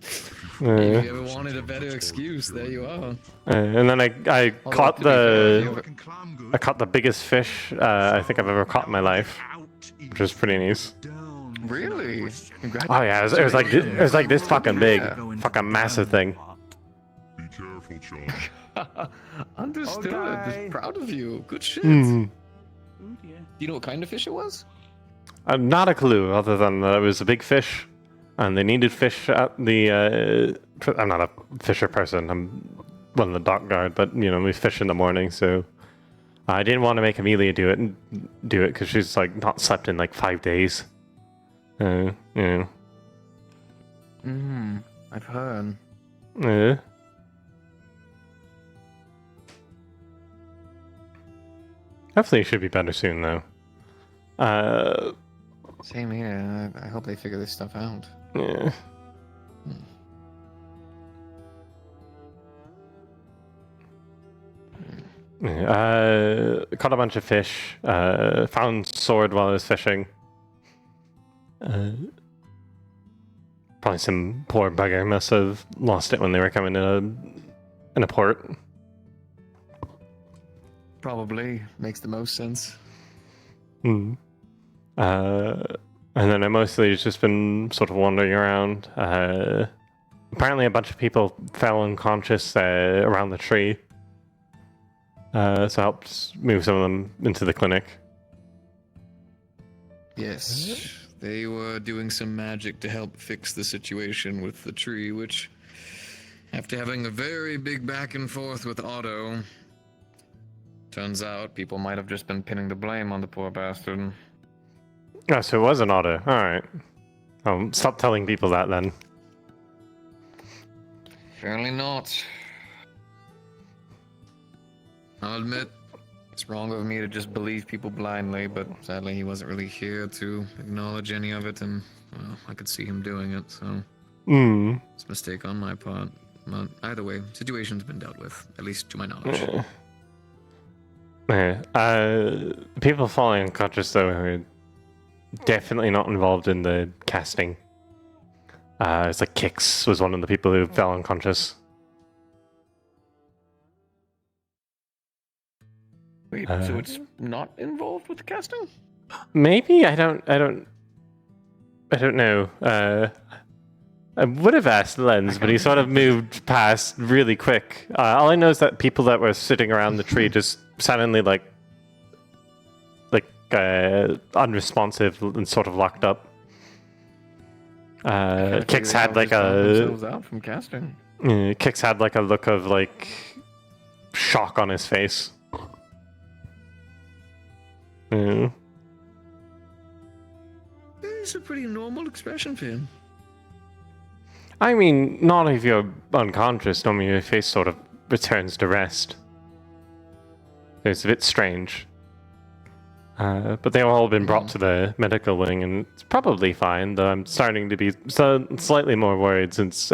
If you ever wanted a better excuse, there you are.
And then I caught the biggest fish I think I've ever caught in my life, which was pretty nice.
Really?
Oh yeah, it was like this fucking big, fucking massive thing.
Be careful, John.
Understood.
Okay.
Just proud of you. Good shit.
Mm.
Do you know what kind of fish it was?
Not a clue, other than that it was a big fish, and they needed fish at the. I'm not a fisher person. I'm one of the dock guard, but you know we fish in the morning, so I didn't want to make Amelia do it because she's like not slept in like 5 days. Yeah.
I've heard.
Yeah. Hopefully, it should be better soon, though.
Same here. I hope they figure this stuff out.
Yeah. Caught a bunch of fish. Found sword while I was fishing. Probably some poor bugger must have lost it when they were coming in a port.
Probably makes the most sense.
And then I mostly just been sort of wandering around. Apparently a bunch of people fell unconscious around the tree. So I helped move some of them into the clinic.
Yes, they were doing some magic to help fix the situation with the tree, which, after having a very big back and forth with Otto, turns out people might have just been pinning the blame on the poor bastard.
Oh, so it was an Otto. Alright. Stop telling people that then.
Apparently not. I'll admit, it's wrong of me to just believe people blindly, but sadly he wasn't really here to acknowledge any of it, and well, I could see him doing it, so it's a mistake on my part. Well, either way, situation's been dealt with, at least to my knowledge.
People falling unconscious though are definitely not involved in the casting. It's like Kix was one of the people who fell unconscious.
Wait, so it's not involved with the casting?
Maybe I don't know. I would have asked Lens, but he sort of moved past really quick. All I know is that people that were sitting around the tree just suddenly like unresponsive and sort of locked up. Kix had like
themselves out from casting.
Kix had like a look of like shock on his face.
It's a pretty normal expression for him.
I mean, not if you're unconscious. Normally your face sort of returns to rest. It's a bit strange. But they've all been brought to the medical wing, and it's probably fine, though I'm starting to be slightly more worried since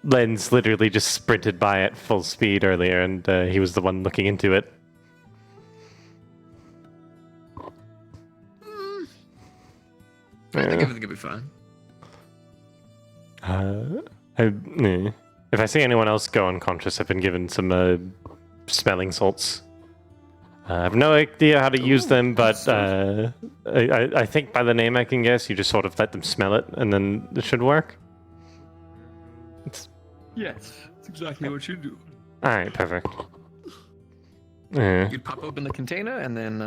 Len's literally just sprinted by at full speed earlier, and he was the one looking into it.
I think everything will be fine.
If I see anyone else go unconscious, I've been given some smelling salts. I have no idea how to use them, but I think by the name I can guess, you just sort of let them smell it, and then it should work.
Yes, that's exactly what you do.
Alright, perfect.
You'd pop open the container and then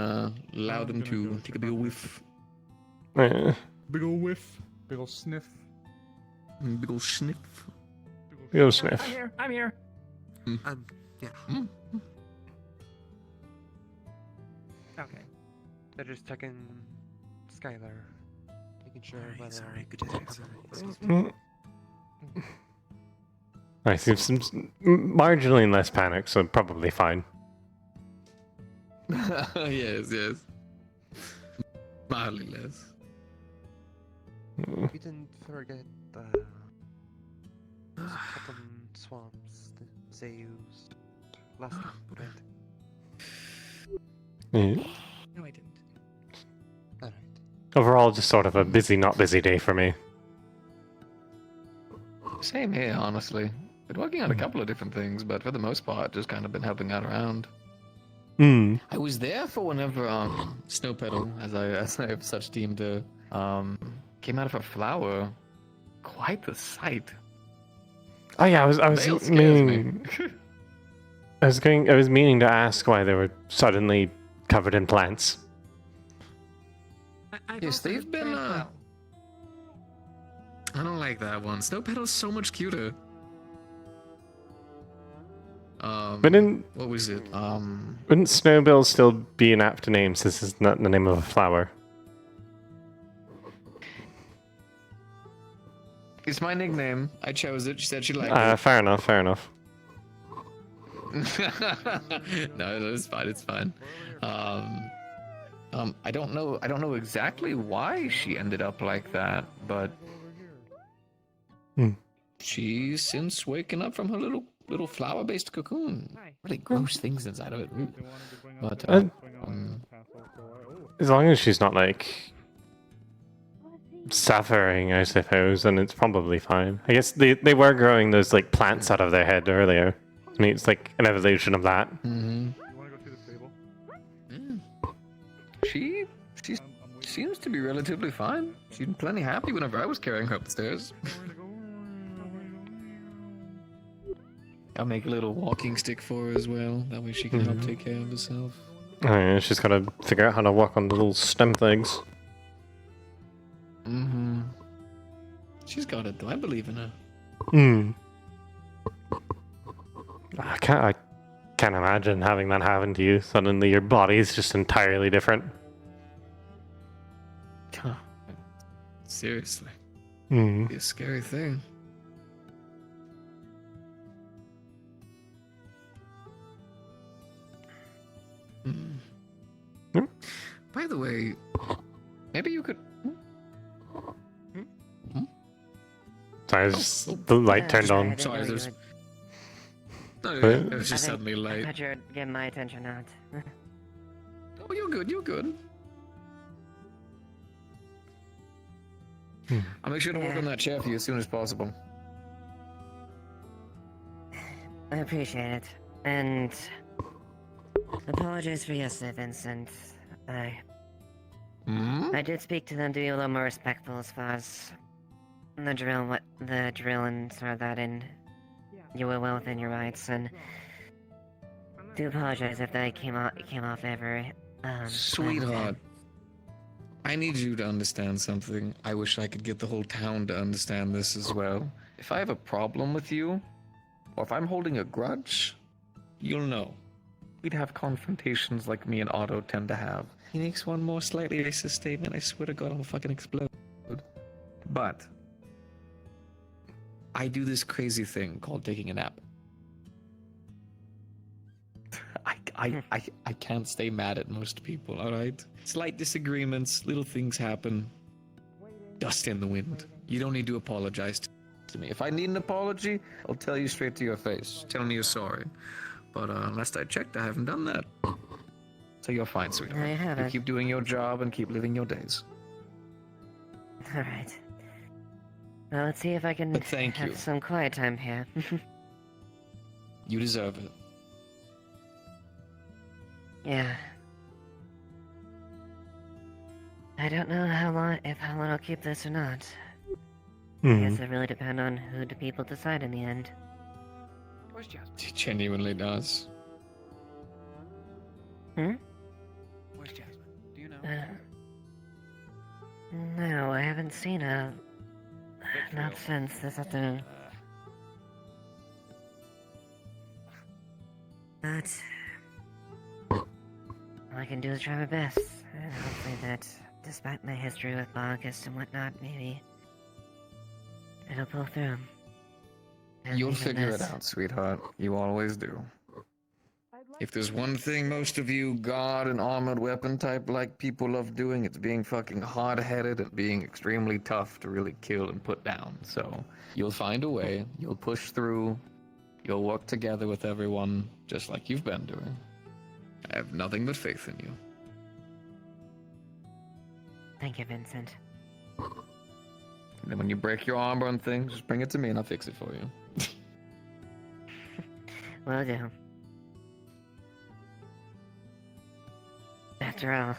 allow them to take a big whiff.
Big ol' whiff. Big ol' sniff.
Big ol' sniff.
Big ol' sniff.
I'm here.
Yeah.
Okay. They're just checking Skylar. Making sure whether...
Sorry, good day.
I see some marginally less panic, so probably fine.
Yes. Mildly less.
We didn't forget those cotton swamps that they used last time, right?
No, I didn't.
Alright.
Overall, just sort of a busy, not busy day for me.
Same here, honestly. Been working on a couple of different things, but for the most part, just kind of been helping out around. I was there for whenever Snow Petal, as I have such deemed her, came out of a flower. Quite the sight.
Oh yeah, I was meaning. I was meaning to ask why they were suddenly covered in plants.
Yes, they've been. I don't like that one. Snow Petal's so much cuter. What was it?
Wouldn't Snowbill still be an apt name since it's not the name of a flower?
It's my nickname. I chose it. She said she liked it.
Fair enough.
No, it's fine. It's fine. I don't know exactly why she ended up like that, but she's since waken up from her little flower-based cocoon. Really gross things inside of it. But
as long as she's not like suffering, I suppose, then it's probably fine. I guess they were growing those like plants out of their head earlier. I mean, it's like an evolution of that.
She seems to be relatively fine. She's plenty happy whenever I was carrying her up the stairs. I'll make a little walking stick for her as well. That way she can help take care of herself.
Oh yeah, she's got to figure out how to walk on the little stem things.
She's got it though. I believe in her.
I can't imagine having that happen to you. Suddenly your body is just entirely different.
Seriously. Be a scary thing. By the way, maybe you could...
Sorry, the light turned on.
Sorry, there's. No,
What?
it was just suddenly
I
late.
thought you were getting my attention out.
Oh, you're good, you're good. I'll make sure to work on that chair for you as soon as possible.
I appreciate it. And apologies for yesterday, Vincent. I did speak to them to be a little more respectful as far as the drill and sort of that, and you were well within your rights, and do apologize if that came off ever.
Sweetheart, I need you to understand something. I wish I could get the whole town to understand this as well. If I have a problem with you, or if I'm holding a grudge, you'll know. We'd have confrontations like me and Otto tend to have. He makes one more slightly racist statement, I swear to God I'll fucking explode. But I do this crazy thing called taking a nap. I can't stay mad at most people, alright? Slight disagreements, little things happen. Dust in the wind. You don't need to apologize to me. If I need an apology, I'll tell you straight to your face. Tell me you're sorry. But last I checked, I haven't done that. So you're fine, sweetheart.
I haven't.
You keep doing your job and keep living your days.
Alright. Well, let's see if I can
thank
have
you.
some quiet time here.
You deserve it.
Yeah. I don't know how long I'll keep this or not. I guess it really depends on who the people decide in the end.
Where's Jasmine? It genuinely does.
Hmm?
Where's Jasmine? Do you know?
No, I haven't seen her. Not since this afternoon. But all I can do is try my best, and hopefully that, despite my history with August and whatnot, maybe it'll pull through. And
You'll
even
figure it
this-
out, sweetheart. You always do. If there's one thing most of you guard and armored weapon type like people love doing, it's being fucking hard-headed and being extremely tough to really kill and put down. So you'll find a way, you'll push through, you'll work together with everyone, just like you've been doing. I have nothing but faith in you.
Thank you, Vincent.
And then when you break your arm on things, just bring it to me and I'll fix it for you.
Will do. After all,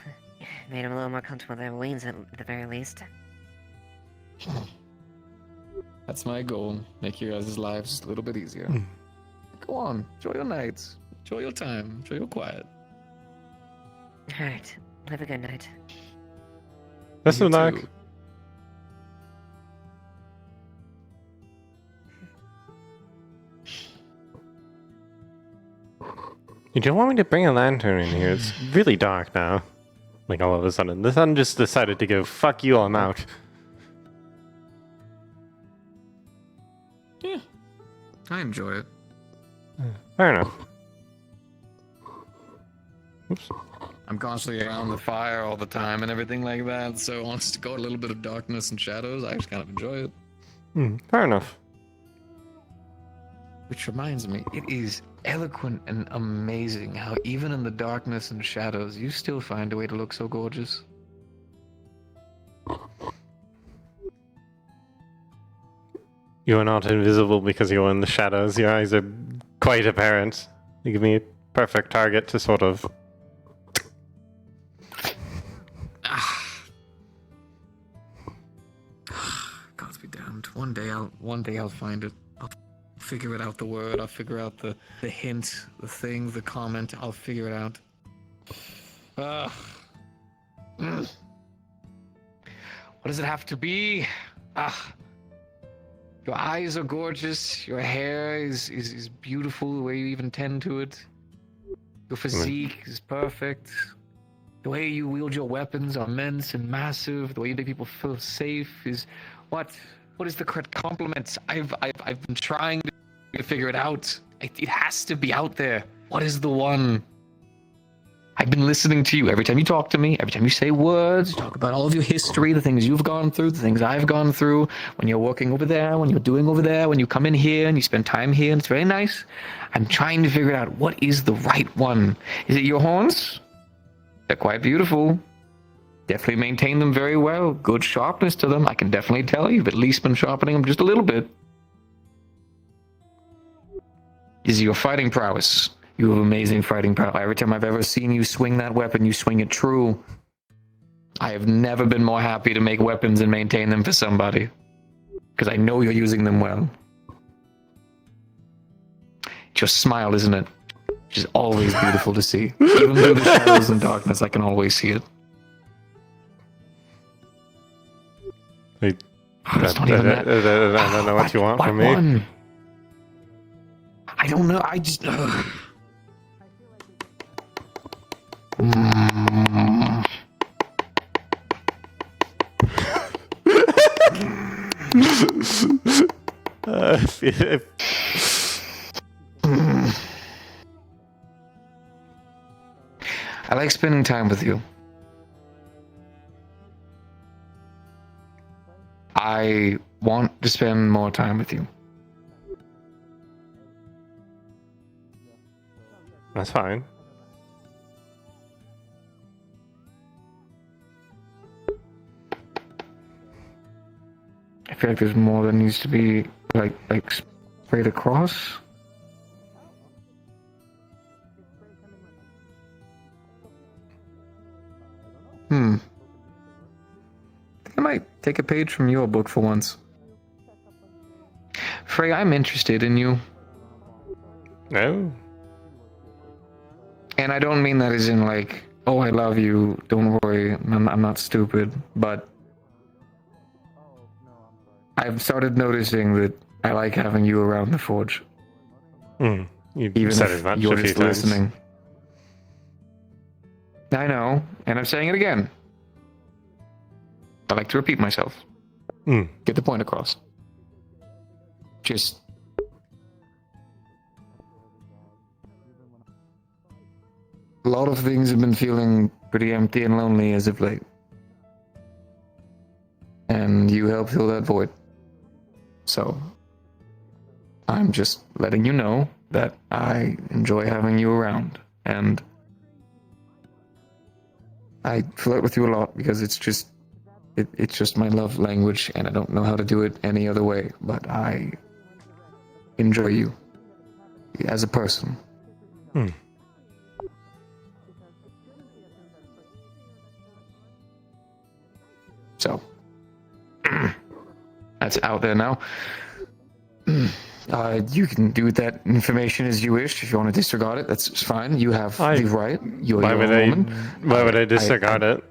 made him a little more comfortable with their wings at the very least.
That's my goal. Make your guys' lives just a little bit easier. Go on, enjoy your nights. Enjoy your time. Enjoy your quiet.
Alright, have a good night.
Best of luck. You don't want me to bring a lantern in here? It's really dark now. Like all of a sudden. The sun just decided to go, fuck you, I'm out.
Yeah. I enjoy it.
Fair enough. Oops.
I'm constantly around the fire all the time and everything like that, so once to go a little bit of darkness and shadows, I just kind of enjoy it.
Fair enough.
Which reminds me, it is eloquent and amazing how even in the darkness and shadows, you still find a way to look so gorgeous.
You are not invisible because you're in the shadows. Your eyes are quite apparent. You give me a perfect target to sort of...
Gods be damned. One day I'll find it. I'll figure it out, the word. I'll figure out the hint, the thing, the comment. I'll figure it out. What does it have to be? Your eyes are gorgeous. Your hair is beautiful. The way you even tend to it. Your physique is perfect. The way you wield your weapons are immense and massive. The way you make people feel safe is what is the correct compliment? I've been trying to figure it out. It has to be out there. What is the one? I've been listening to you every time you talk to me, every time you say words, you talk about all of your history, the things you've gone through, the things I've gone through, when you're working over there, when you're doing over there, when you come in here and you spend time here, and it's very nice. I'm trying to figure out what is the right one. Is it your horns? They're quite beautiful. Definitely maintain them very well. Good sharpness to them. I can definitely tell you've at least been sharpening them just a little bit. Is it your fighting prowess? You have amazing fighting power. Every time I've ever seen you swing that weapon, you swing it true. I have never been more happy to make weapons and maintain them for somebody. Because I know you're using them well. It's your smile, isn't it? Which is always beautiful to see. Even through the shadows and darkness, I can always see it.
I don't know what you want from me.
One? I don't know. I just. I like spending time with you. I want to spend more time with you.
That's fine.
I feel like there's more that needs to be like sprayed across. I think I might take a page from your book for once. Fray, I'm interested in you.
No.
And I don't mean that as in like, oh, I love you, don't worry, I'm not stupid, but I've started noticing that I like having you around the forge.
You
Even
said
if
as much
you're
a few
just
times.
listening. I know, and I'm saying it again. I like to repeat myself. Get the point across. Just... A lot of things have been feeling pretty empty and lonely as of late. And you help fill that void. So, I'm just letting you know that I enjoy having you around. And I flirt with you a lot because it's just my love language and I don't know how to do it any other way. But I enjoy you as a person. So, that's out there now. You can do with that information as you wish. If you want to disregard it, that's fine. You have the right. You're
Why
your
would
woman.
Why would I disregard it?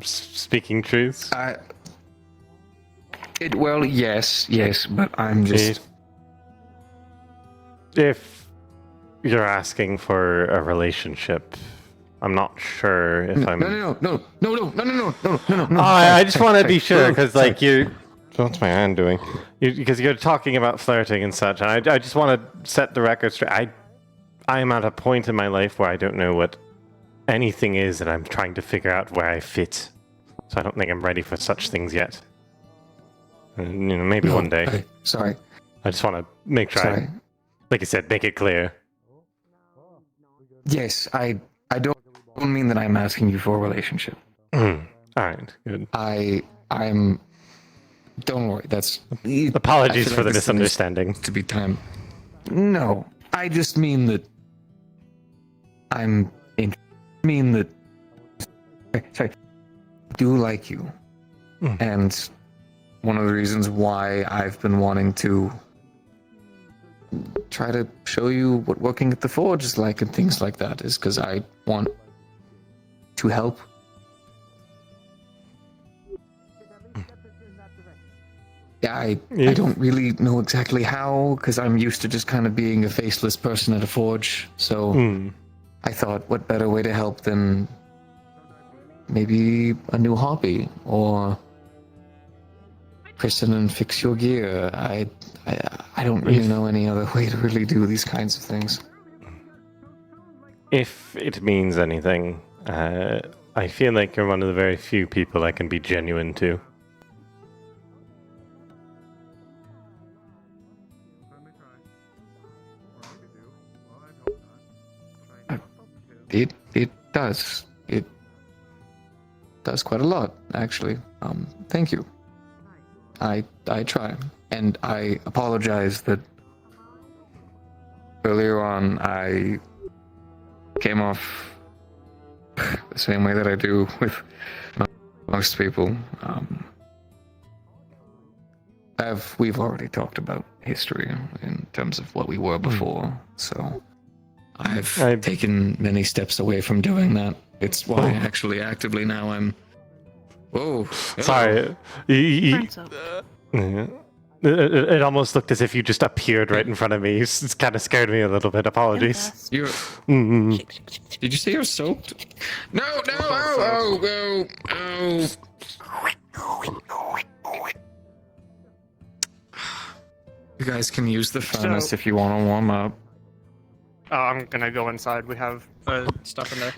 Speaking truths.
Well, yes, but I'm just.
If you're asking for a relationship, I'm not sure if I'm.
No.
I just want to be sure because, like, you. What's my hand doing? Because you're talking about flirting and such, and I just want to set the record straight. I am at a point in my life where I don't know what anything is, and I'm trying to figure out where I fit. So I don't think I'm ready for such things yet. And, maybe one day.
Sorry.
I just want to make sure.
Sorry.
Like I said, make it clear.
Yes, I don't mean that I'm asking you for a relationship.
All right, good.
I'm. Don't worry. That's.
Apologies for the misunderstanding.
To be time. No, I just mean that. Sorry. I do like you, and one of the reasons why I've been wanting to try to show you what working at the forge is like and things like that is because I want to help. Yeah, I don't really know exactly how because I'm used to just kind of being a faceless person at a forge. So I thought, what better way to help than maybe a new hobby or christen and fix your gear. I don't really know any other way to really do these kinds of things.
If it means anything, I feel like you're one of the very few people I can be genuine to.
It does. It does quite a lot, actually. Thank you. I try. And I apologize that earlier on I came off the same way that I do with most people. We've already talked about history in terms of what we were before, so I've taken many steps away from doing that. It's why actually actively now I'm... Whoa.
Sorry. It almost looked as if you just appeared right in front of me. It's kind of scared me a little bit. Apologies.
You're... Did you say you're soaked? No! Oh! You guys can use the furnace if you want to warm up.
I'm gonna go inside. We have stuff in there.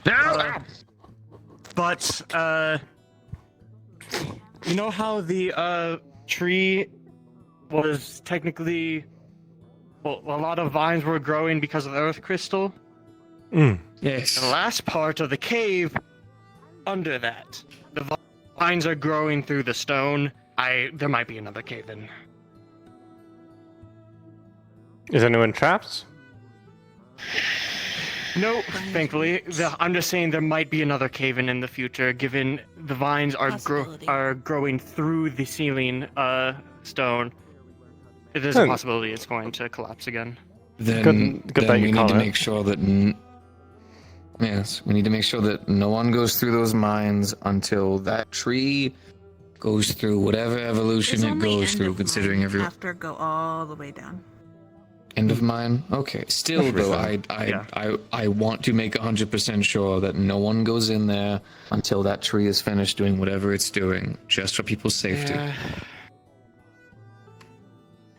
But you know how the tree was technically, well, a lot of vines were growing because of the earth crystal?
Yes.
The last part of the cave, under that, the vines are growing through the stone. There might be another cave in.
Is anyone trapped?
No, thankfully. I'm just saying there might be another cave-in in the future, given the vines are growing through the ceiling stone. There's a possibility it's going to collapse again.
Then we need to make sure that... Yes, we need to make sure that no one goes through those mines until that tree goes through whatever evolution it goes through, considering every...
After go all the way down.
End of mine? Okay. Still, though, I want to make 100% sure that no one goes in there until that tree is finished doing whatever it's doing, just for people's safety.
Yeah.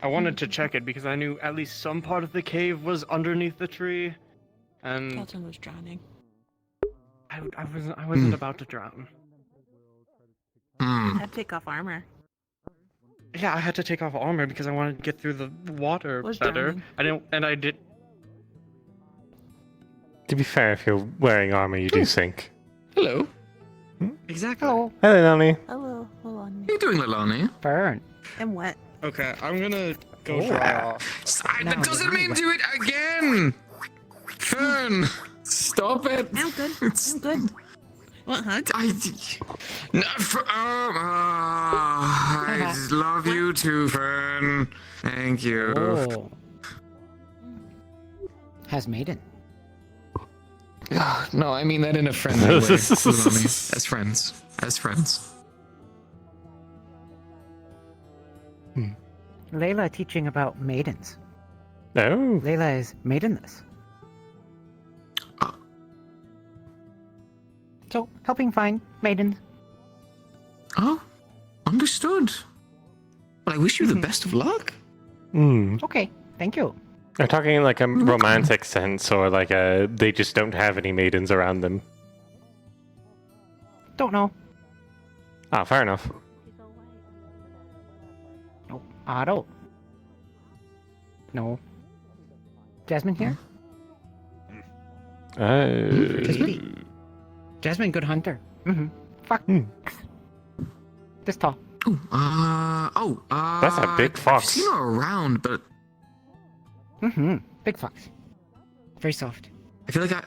I wanted to check it because I knew at least some part of the cave was underneath the tree, and
Kelton was drowning.
I wasn't about to drown.
I had to take off armor.
Yeah, I had to take off armor because I wanted to get through the water better.
Drowning.
I did.
To be fair, if you're wearing armor, you do sink.
Hello.
Exactly.
Hello.
Hello, Lani.
Hello, Lani.
What are you doing, Lani?
Burn. I'm wet.
Okay, I'm gonna go dry off.
That doesn't mean do it again! Fern! Stop it!
I'm good. I'm good. What, hug?
I just love you too, Fern. Thank you.
Oh. Has Maiden.
No, I mean that in a friendly way. As friends. As friends.
Layla teaching about maidens.
Oh.
Layla is maidenless. So, helping find maidens.
Oh, understood. Well, I wish you the best of luck.
Okay, thank you.
Are talking in like a romantic sense, or like they just don't have any maidens around them?
Don't know.
Ah, fair enough.
No, Otto. No. Jasmine here? Jasmine, good hunter. Fuck. This tall.
That's a big fox.
I've seen her around, but
big fox. Very soft.
I feel like I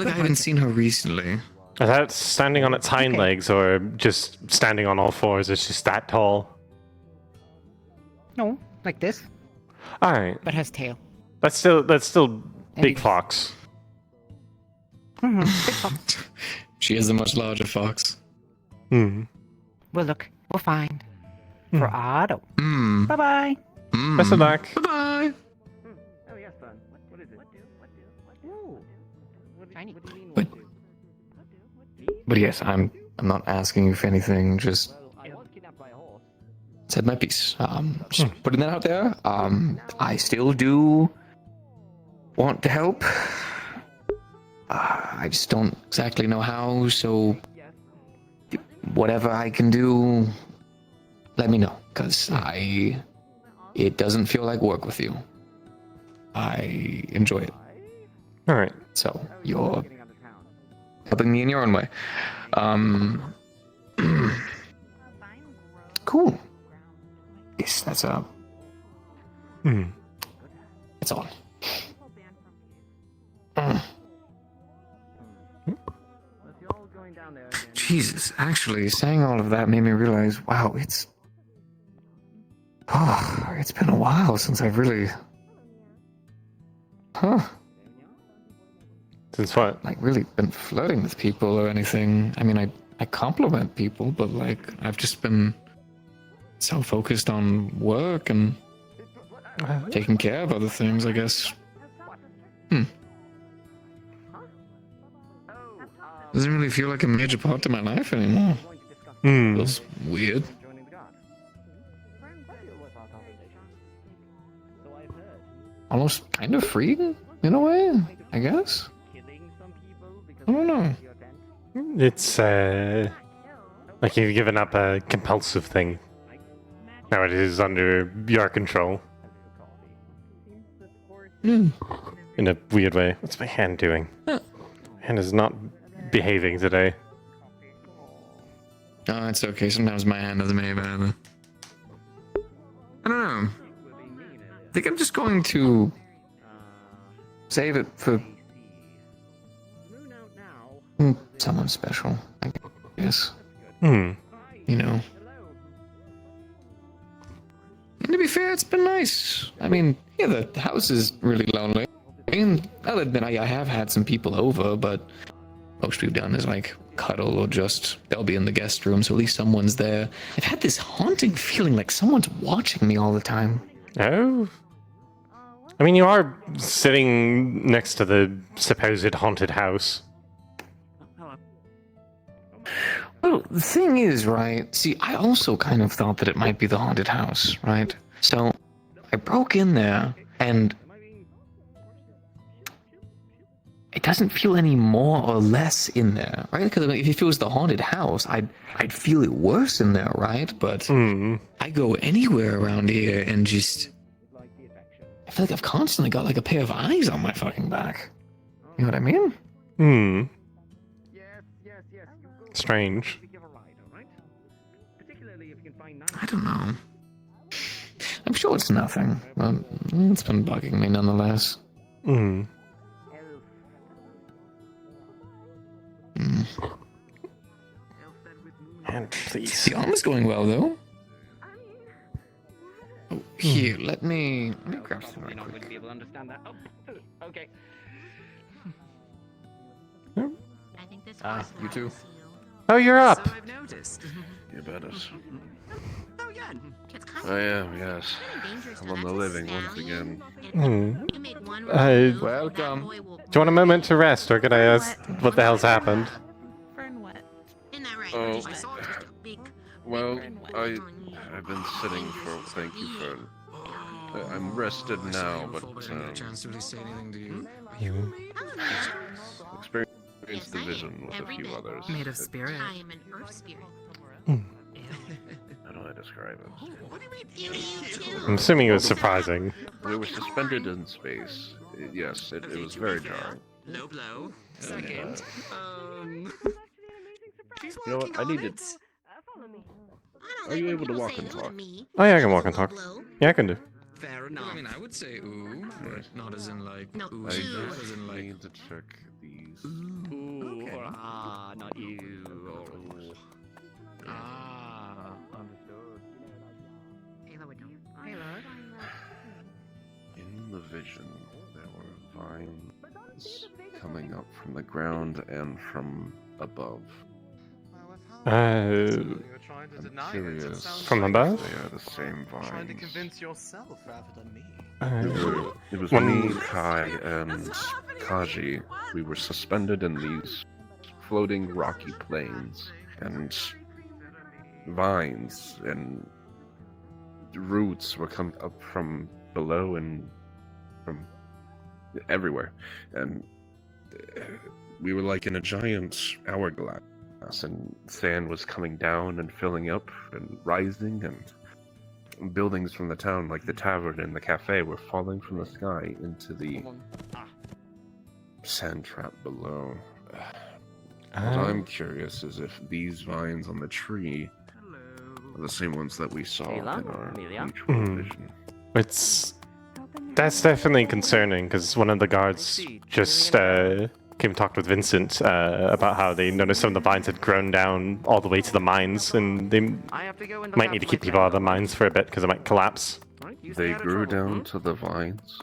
haven't seen her recently.
Is that standing on its hind legs, or just standing on all fours? It's just that tall.
No, like this.
All right.
But has tail.
That's still big fox.
Big fox.
She is a much larger fox.
Well, look, we'll find for Otto. Bye-bye.
Best of luck.
Bye-bye.
Oh yes, son. What is it?
Shiny.
But yes, I'm not asking you for anything. Just said my piece. Just putting that out there. I still do want to help. I just don't exactly know how, so whatever I can do, let me know, because it doesn't feel like work with you. I enjoy it.
All right.
So you're helping me in your own way. Cool. Yes, that's it's on. Jesus, actually, saying all of that made me realize, wow, it's been a while since I've really,
Since what?
like, really been flirting with people or anything. I mean, I compliment people, but, like, I've just been so focused on work and taking care of other things, I guess. Doesn't really feel like a major part of my life anymore. Feels weird. Almost kind of freeing, in a way, I guess. I don't know.
It's like you've given up a compulsive thing. Now it is under your control. In a weird way. What's my hand doing? Hand is not behaving today.
Oh, it's okay. Sometimes my hand doesn't behave either. I don't know. I think I'm just going to save it for someone special, I guess. You know. And to be fair, it's been nice. I mean, yeah, the house is really lonely. I mean, I'll admit I have had some people over, but most we've done is like cuddle or just they'll be in the guest room, so at least someone's there. I've had this haunting feeling like someone's watching me all the time.
Oh? I mean, you are sitting next to the supposed haunted house.
Well, the thing is, right, see, I also kind of thought that it might be the haunted house, right? So, I broke in there, and it doesn't feel any more or less in there, right? Because if it was the haunted house, I'd feel it worse in there, right? But I go anywhere around here and just... I feel like I've constantly got like a pair of eyes on my fucking back. You know what I mean?
Strange.
I don't know. I'm sure it's nothing, but it's been bugging me nonetheless.
And please.
The arm is going well, though. Oh, here, let me grab some right quick.
be able to understand that. Oh, okay.
I think this
You too.
Oh, you're up.
I've noticed.
You bet us.
Oh yeah.
I am, yes. I'm on the living once again.
Welcome.
Do you want a moment to rest, or could I ask what the hell's happened?
Oh, well, I've been sitting for. Thank you for. I'm rested now, but
chance to really say anything to you.
experienced the vision with a few others.
Made of spirit.
I am an earth spirit.
How do I describe it?
I'm assuming it was surprising.
We were suspended in space. Yes, it was very jarring.
Low blow. Second.
You know what? I needed. Are you able to walk and talk?
Oh yeah, I can walk and talk. Yeah, I can do.
Fair enough. I mean, I would say ooh, but not as in like ooh.
I
As
just
in like
need to check these.
ooh or ah, not you. Or ooh. Ah, understood.
Halo would know.
In the vision, there were vines coming up from the ground and from above. I'm curious.
From above?
They are the same vines.
Trying to convince yourself rather than me.
It was me, Kai, and Kaji. We were suspended in these floating rocky plains, and vines and roots were coming up from below and from everywhere. And we were like in a giant hourglass, and sand was coming down and filling up and rising, and buildings from the town, like the tavern and the cafe, were falling from the sky into the sand trap below. What I'm curious is if these vines on the tree are the same ones that we saw in our mutual vision.
That's definitely concerning, because one of the guards just came and talked with Vincent about how they noticed some of the vines had grown down all the way to the mines, and they might need to keep people out of the mines for a bit because it might collapse.
They grew down to the vines?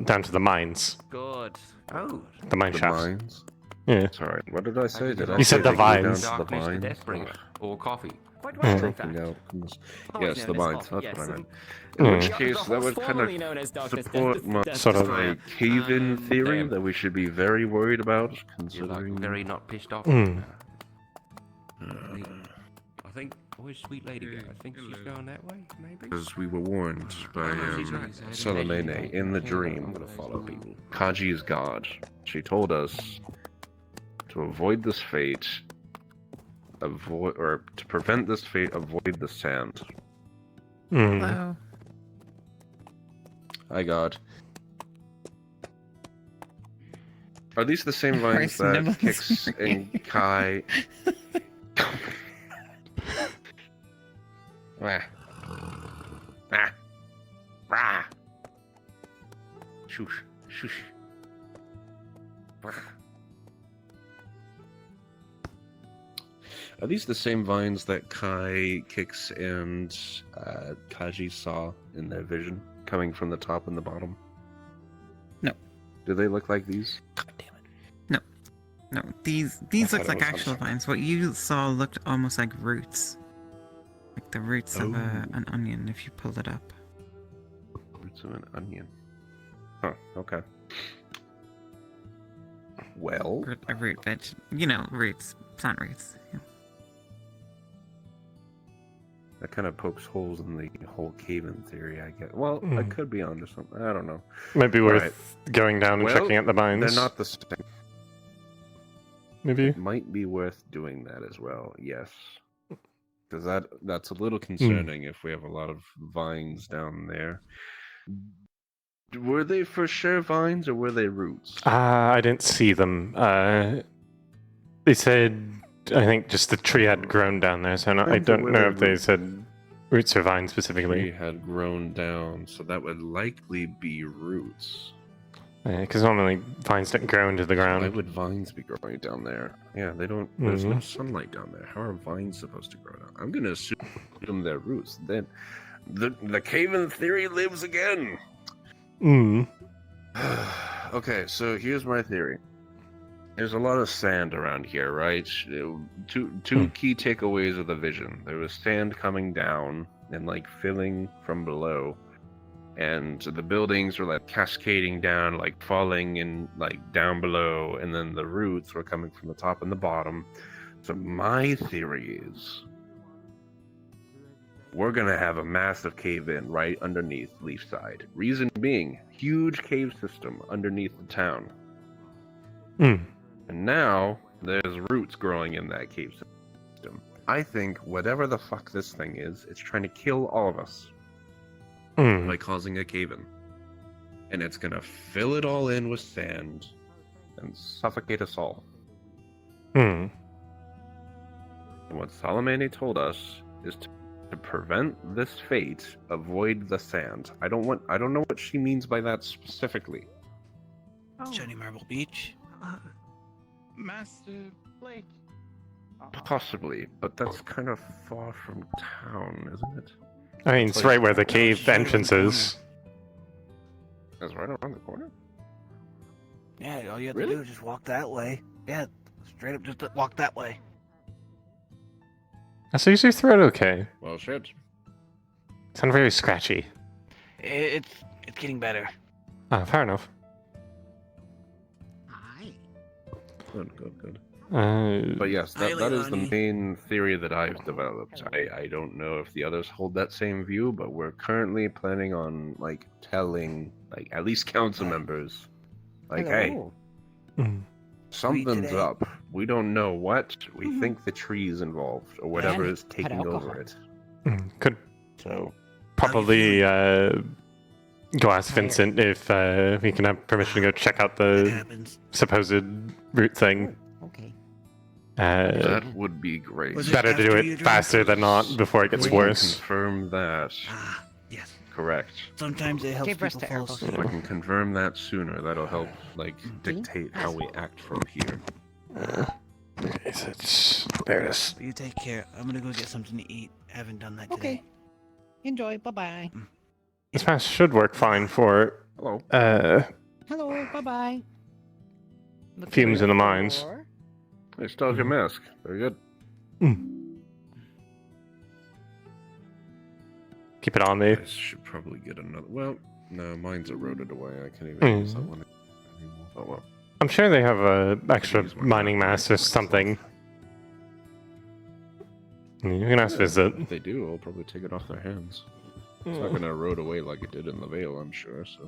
Down to the mines.
Good. Oh.
The mine shafts.
Mines?
Yeah.
Sorry, what did I say? Did I
You
say
said the
they grew down
vines.
to the vines?
Or coffee.
Stroking out. Yes, the vines. That's what I meant. In which case, that would kind of support my
sort of
a cave-in theory that we should be very worried about, considering.
Very not pissed off.
Mm.
I think, where's Sweet Lady go? I think she's going that way, maybe?
Because we were warned by Salamene in the dream. Kaji is God. She told us to avoid this fate, to prevent this fate, avoid the sand.
Hello.
Hi, God. Are these the same vines
Christ, never
that Kix and Kai? Wah. Ah. Rah. Shush. Shush. Rah. Are these the same vines that Kai, Kix, and Kaji saw in their vision, coming from the top and the bottom?
No.
Do they look like these?
No, these look like actual vines. What you saw looked almost like roots. Like the roots of an onion, if you pulled it up.
Roots of an onion. Huh, okay. Well...
A root veg. You know, roots. Plant roots. Yeah.
That kind of pokes holes in the whole cave-in theory, I guess. Well, I could be onto something. I don't know.
Might be worth going down and checking out the mines.
They're not the same.
Maybe.
It might be worth doing that as well, yes. Because that's a little concerning if we have a lot of vines down there. Were they for sure vines or were they roots?
I didn't see them. They said, I think just the tree had grown down there, so I don't know if they said roots or vines specifically.
Tree had grown down, so that would likely be roots.
Because normally vines don't grow into the ground.
Why would vines be growing down there? Yeah, they don't. There's no sunlight down there. How are vines supposed to grow down? I'm gonna assume they're roots. Then, the cave-in theory lives again. Okay, so here's my theory. There's a lot of sand around here, right? Two key takeaways of the vision. There was sand coming down and like filling from below. And the buildings were like cascading down, like falling and like down below, and then the roots were coming from the top and the bottom. So my theory is we're gonna have a massive cave-in right underneath Leafside. Reason being, huge cave system underneath the town. And now there's roots growing in that cave system. I think whatever the fuck this thing is, it's trying to kill all of us. By causing a cave-in. And it's gonna fill it all in with sand and suffocate us all. And what Salamene told us is to prevent this fate, avoid the sand. I don't know what she means by that specifically.
Johnny Marble Beach?
Master Blake.
Possibly, but that's kind of far from town, isn't it?
I mean, it's right where the cave entrance is.
That's right around the corner?
Yeah, all you have to do is just walk that way. Yeah, straight up just walk that way.
So is your throat okay?
Well, shit.
Sound very scratchy.
It's getting better.
Ah, fair enough.
Good. But yes, that is the main theory that I've developed. I don't know if the others hold that same view, but we're currently planning on like telling like at least council members, like, hey, Something's
today?
up. We don't know what. We think the tree's involved, or whatever
And
is taking
had
over
alcohol.
it.
Could
So
probably go ask Vincent if we can have permission to go check out the supposed root thing.
Okay.
that would be great.
Was it
Better to do
after you
it
drank?
faster than not before it gets
We can
worse.
confirm that.
Yes.
Correct.
Sometimes it helps
Give rest
people
to
fall
Airbus.
asleep.
If we can confirm that sooner, that'll help, like, dictate how we act from here.
Okay, so there it is.
You take care. I'm gonna go get something to eat. Haven't done that
Okay.
today.
Enjoy. Bye bye.
This mask should work fine for
Hello.
Hello. Bye bye.
fumes in the mines.
Hey, still have your mask. Very good.
Keep it on me.
I should probably get another. Well, no, mine's eroded away. I can't even use that one anymore. Oh well.
I'm sure they have a extra mining mask or something. You can ask Visit.
If they do, I'll probably take it off their hands. It's not gonna erode away like it did in the Vale, I'm sure. So.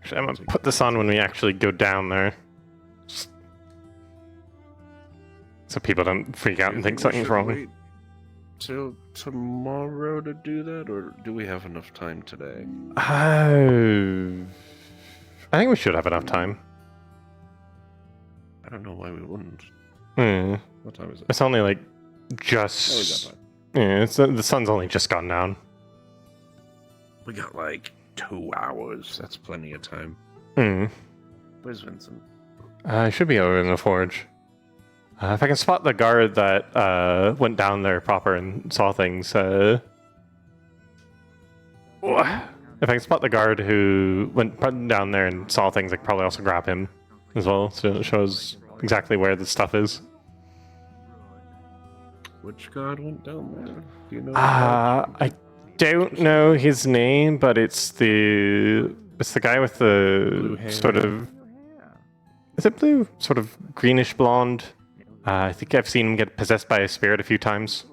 Actually, I'm gonna put this on when we actually go down there. So people don't freak out and think something's wrong.
Wait till tomorrow to do that, or do we have enough time today?
I think we should have enough time.
I don't know why we wouldn't. What time is it?
It's only like
Oh, we got
just.
time.
Yeah, the sun's only just gone down.
We got like 2 hours. That's plenty of time. Where's Vincent?
I should be over in the forge. If I can spot the guard that went down there proper and saw things. If I can spot the guard who went down there and saw things, I could probably also grab him as well, so it shows exactly where the stuff is.
Which guard went down there? Do you know?
I don't know his name, but it's the guy with the sort of. Is it blue? Sort of greenish blonde. I think I've seen him get possessed by a spirit a few times.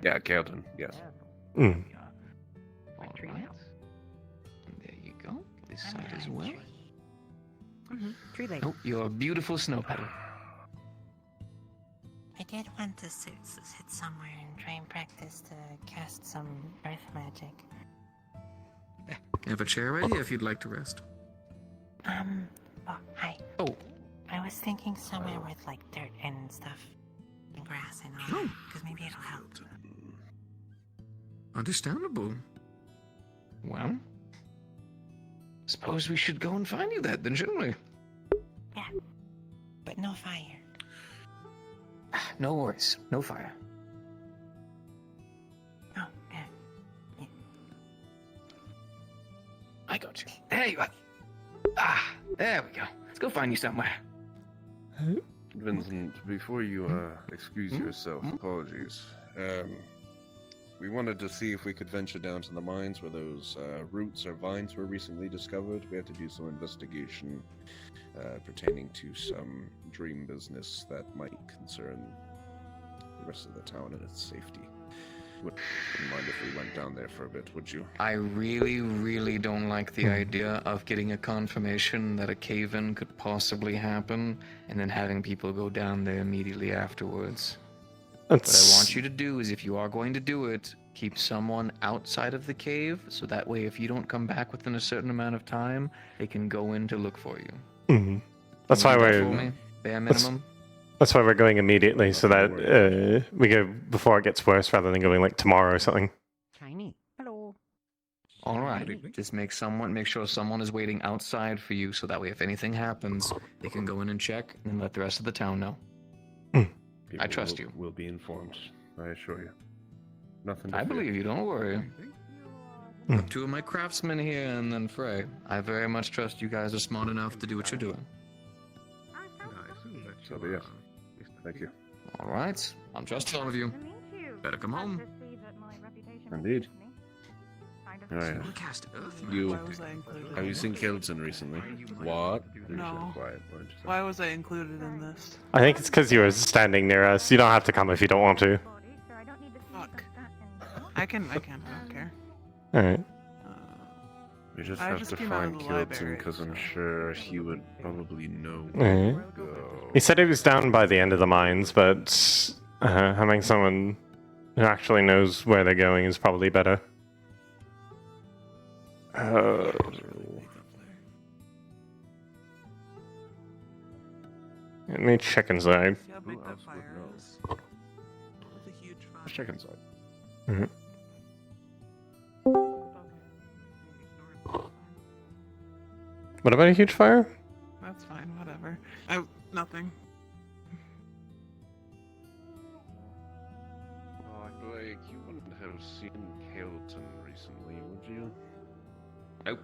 Yeah, Kelton. Yes.
Alright. There you go. This side as well.
Tree lake.
Oh, you're a beautiful snow petal.
I did want to sit somewhere and try and practice to cast some earth magic.
I have a chair ready if you'd like to rest.
Oh, hi.
Oh.
I was thinking somewhere with like dirt and stuff, and grass and all that, because maybe it'll help.
Understandable.
Well, suppose we should go and find you that then, shouldn't we?
Yeah, but no fire.
No worries. No fire.
Oh, yeah.
I got you. There you are. Ah, there we go. Let's go find you somewhere.
Vincent, before you excuse yourself, apologies. We wanted to see if we could venture down to the mines where those roots or vines were recently discovered. We had to do some investigation pertaining to some dream business that might concern the rest of the town and its safety. Wouldn't mind if we went down there for a bit, would you?
I really, really don't like the idea of getting a confirmation that a cave-in could possibly happen and then having people go down there immediately afterwards. What I want you to do is, if you are going to do it, keep someone outside of the cave, so that way if you don't come back within a certain amount of time, they can go in to look for you.
That's
Can
why
you do that for
we're.
me? Bare minimum?
That's why we're going immediately, so that we go before it gets worse, rather than going like tomorrow or something.
Tiny. Hello.
All right. Just make sure someone is waiting outside for you, so that way if anything happens, they can go in and check, and then let the rest of the town know. I trust you.
We'll be informed. I assure you. Nothing.
I believe you. Don't worry. Two of my craftsmen here, and then Fray. I very much trust you guys are smart enough to do what you're doing.
So be it. Thank you.
All right. I'm trusting all of you. Better come home.
Indeed. Oh, yeah. Have you seen Kelton recently? What? You're
No.
so quiet. Why don't you say-
Why was I included in this?
I think it's because you were standing near us. You don't have to come if you don't want to.
Fuck. I can, I don't care.
Alright.
We just
I
have
just
to
came out of
find
the
Kilton
library,
because I'm sure he would probably know
Mhm.
where to go.
He said he was down by the end of the mines, but having someone who actually knows where they're going is probably better. Let me check inside.
See how big that fire is? It's a huge fire.
Let's check inside.
Mhm. What about a huge fire?
That's fine, whatever. Nothing.
Oh, Blake, you wouldn't have seen Kilton recently, would you?
Nope.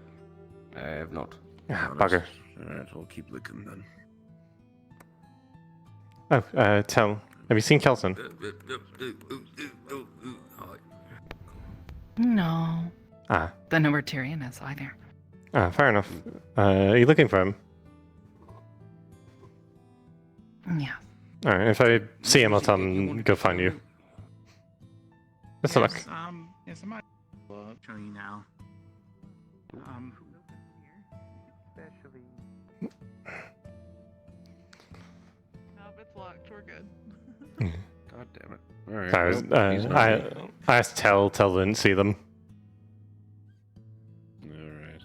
I have not.
Bugger.
Alright, I'll keep looking then.
Oh, Tell. Have you seen Kelton?
No.
Ah.
Don't know where Tyrion is either.
Ah, fair enough. Are you looking for him?
Yeah.
Alright, if I see him, I'll tell him go find you. Best of luck.
Yes, I might show you now.
Especially.
Nope, it's locked. We're good.
God damn it. Alright.
Sorry,
well, he's not
I asked Tell didn't see them.
Alright.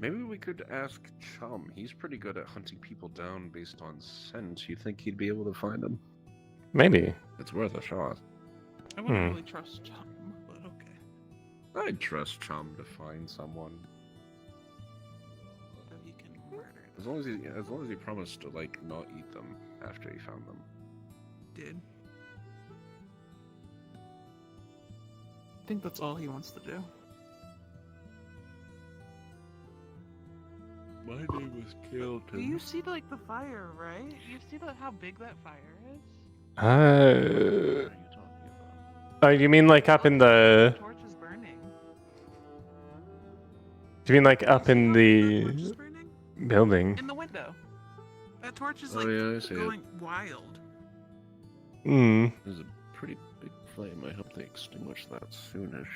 Maybe we could ask Chum. He's pretty good at hunting people down based on scent. You think he'd be able to find them?
Maybe.
It's worth a shot.
I wouldn't really trust Chum, but okay.
I'd trust Chum to find someone.
That he can murder.
As long as he promised to like not eat them after he found them.
Did. I think that's all he wants to do.
My name was Kilton.
You see like the fire, right? You see how big that fire is?
Oh, you mean like up in the...
The torch is burning.
Do you mean like up in the building?
In the window. That torch is
Oh,
like
yeah, I see it.
going wild.
Hmm.
There's a pretty big flame. I hope they extinguish that soonish.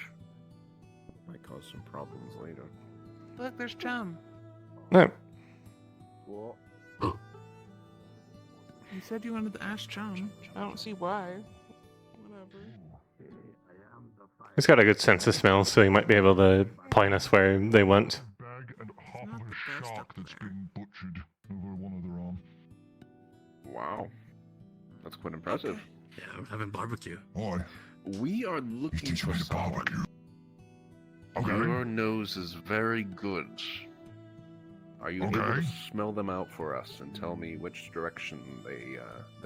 Might cause some problems later.
Look, there's Chum.
No.
What?
You said you wanted to ask Chum. I don't see why. Whatever.
He's got a good sense of smell, so he might be able to point us where they went.
Bag and half of a shark that's been butchered over one of their arm.
Wow. That's quite impressive.
Yeah, I'm having barbecue.
Why?
We are looking for someone.
Okay.
Your nose is very good. Are you able to smell them out for us and tell me which direction they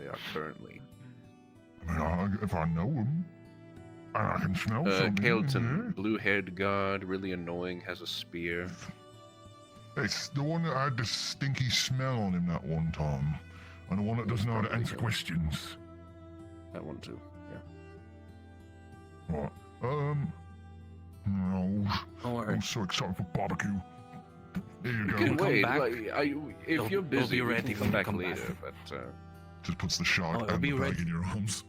are currently?
I mean, if I know them, and I can smell something.
Kilton, blue-haired guard, really annoying, has a spear.
It's the one that had the stinky smell on him that one time, and the one that doesn't know how to answer questions.
That one too, yeah.
What? No. I'm so excited for barbecue. Here you go.
Good wait, if you're busy,
be
we
ready
can
when
come
you
back
come
later,
back.
but
Just puts the shark
it'll
and
be
the bag
ready.
in your arms.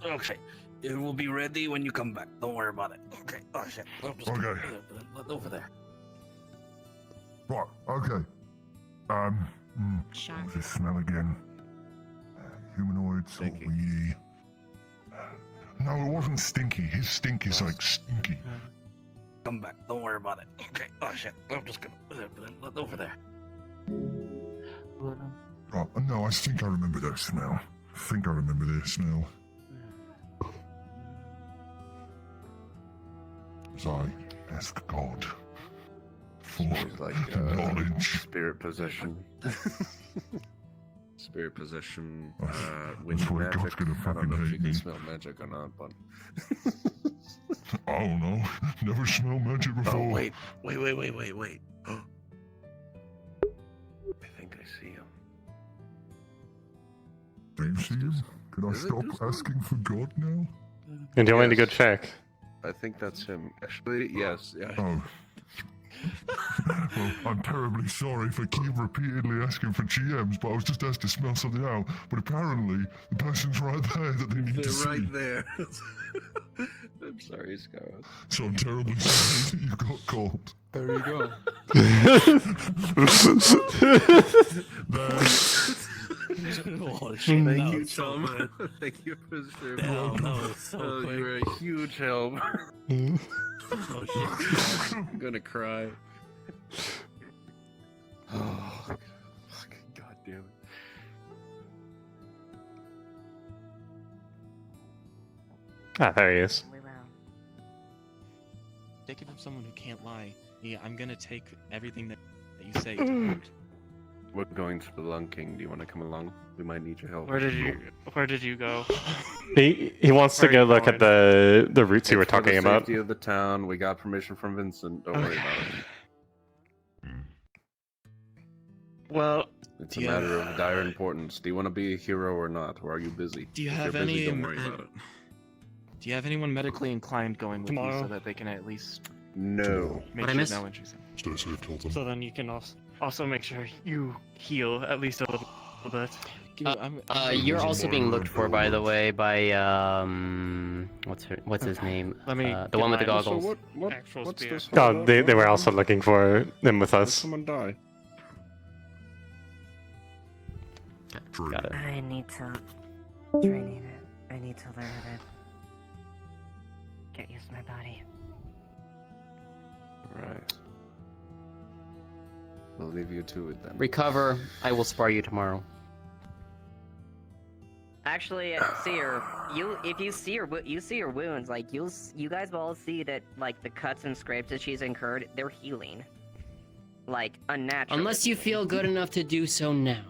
Okay. It will be ready when you come back. Don't worry about it. Okay. Oh shit. I'm just
Okay.
over there.
Right, okay. What's this smell again? Humanoid, sort of weedy. No, it wasn't stinky. His stink is like stinky.
Come back. Don't worry about it. Okay. Oh shit. I'm just gonna over there.
Right, no, I think I remember that smell. I think I remember this smell. As I ask God for
like
knowledge.
Spirit possession. Spirit possession.
That's
Wind
why
magic.
God's gonna
I don't know
fucking
if you
hate
can
me.
smell magic or not, but.
I don't know. Never smelled magic before.
Oh wait. Wait.
I think I see him.
Do you see him? Can I stop asking for God now?
And do you want me to go check?
I think that's him. Actually, yes. Yeah.
Oh. Well, I'm terribly sorry for keep repeatedly asking for GMs, but I was just asked to smell something out. But apparently, the person's right there that they need to see.
They're right there.
I'm sorry, Scarlet.
So I'm terribly sorry that you got cold.
There you go.
Oh, shit,
Thank
that
you,
was so
Tom.
good.
Thank you for serving.
Damn, that was so quick.
You're a huge help.
Oh, shit.
I'm gonna cry. Oh, God damn it.
Ah, there he is.
Thinking of someone who can't lie. Yeah, I'm gonna take everything that you say to heart.
We're going to Spelunking. Do you want to come along? We might need your help.
Where did you go?
He wants to
Where are
go
you
look at
going?
the routes you were
It's for
talking
the
about.
safety of the town. We got permission from Vincent. Don't worry about it.
Well,
It's a matter of dire importance. Do you want to be a hero or not, or are you busy?
Do you
If
have
you're busy,
any?
don't worry about it.
Do you have anyone medically inclined going with you
Tomorrow?
so that they can at least
No.
make
What I
sure
miss?
no injuries?
Stay safe, Tilton.
so then you can also make sure you heal at least a little bit.
You're also being looked for, by the way, by what's his name?
Let me
the
get
one with the
my
goggles.
actual
What's
spear.
this?
Oh, they were also looking for him with
Did
us.
someone die?
Got it.
I need to train it. I need to learn how to get used to my body.
Right. We'll leave you to it then.
Recover. I will spar you tomorrow.
Actually, Seer, if you see her wounds, like you guys will all see that like the cuts and scrapes that she's incurred, they're healing, like unnaturally.
Unless you feel good enough to do so now.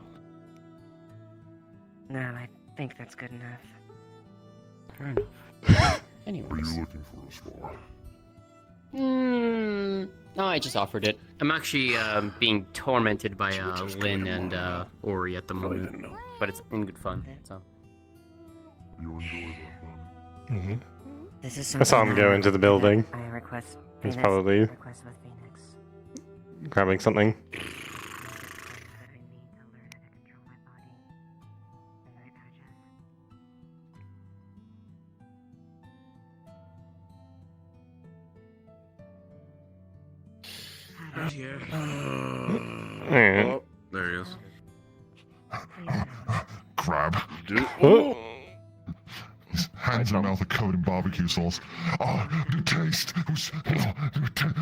No, I think that's good enough.
Fair enough.
What are
Anyways.
you looking for us for?
No, I just offered it. I'm actually being tormented by Lynn and Ori at the moment, but it's in good fun. So.
You enjoy that, then?
This is
I saw him
something
go into the building.
I request.
He's
Phoenix,
probably
request with Phoenix.
grabbing something.
Right here.
Oh, there he is.
Crab.
Oh.
His hands and mouth are covered in barbecue sauce. Oh, the taste,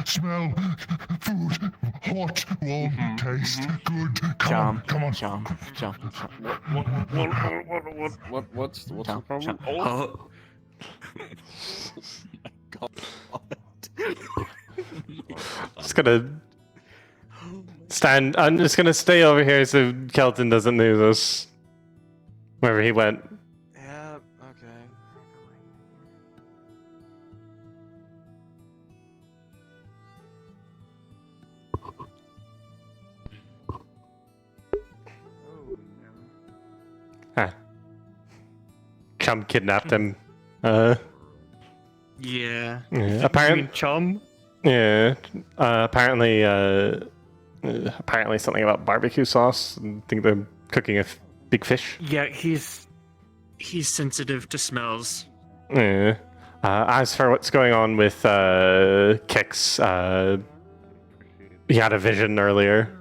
smell, food, hot, warm, taste, good. Come on.
What's the problem?
Oh.
Just gonna stand. I'm just gonna stay over here so Kelton doesn't lose us. Wherever he went.
Yeah. Okay.
Chum kidnapped him.
Yeah.
Yeah,
You mean
apparently.
chum?
Yeah. Apparently something about barbecue sauce. I think they're cooking a big fish.
Yeah, he's sensitive to smells.
Yeah. As for what's going on with Kix, he had a vision earlier.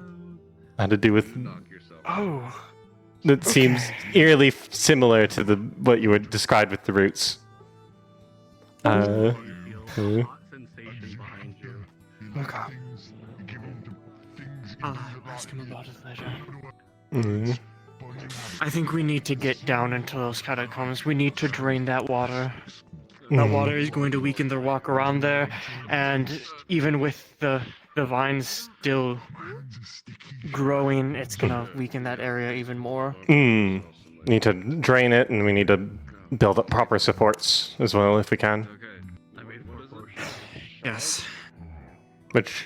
Had to do with.
Oh.
That seems eerily similar to what you would described with the roots.
Okay. I'll ask him about it later. I think we need to get down into those catacombs. We need to drain that water. That water is going to weaken their walk around there, and even with the vines still growing, it's gonna weaken that area even more.
Need to drain it, and we need to build up proper supports as well if we can.
Yes.
Which,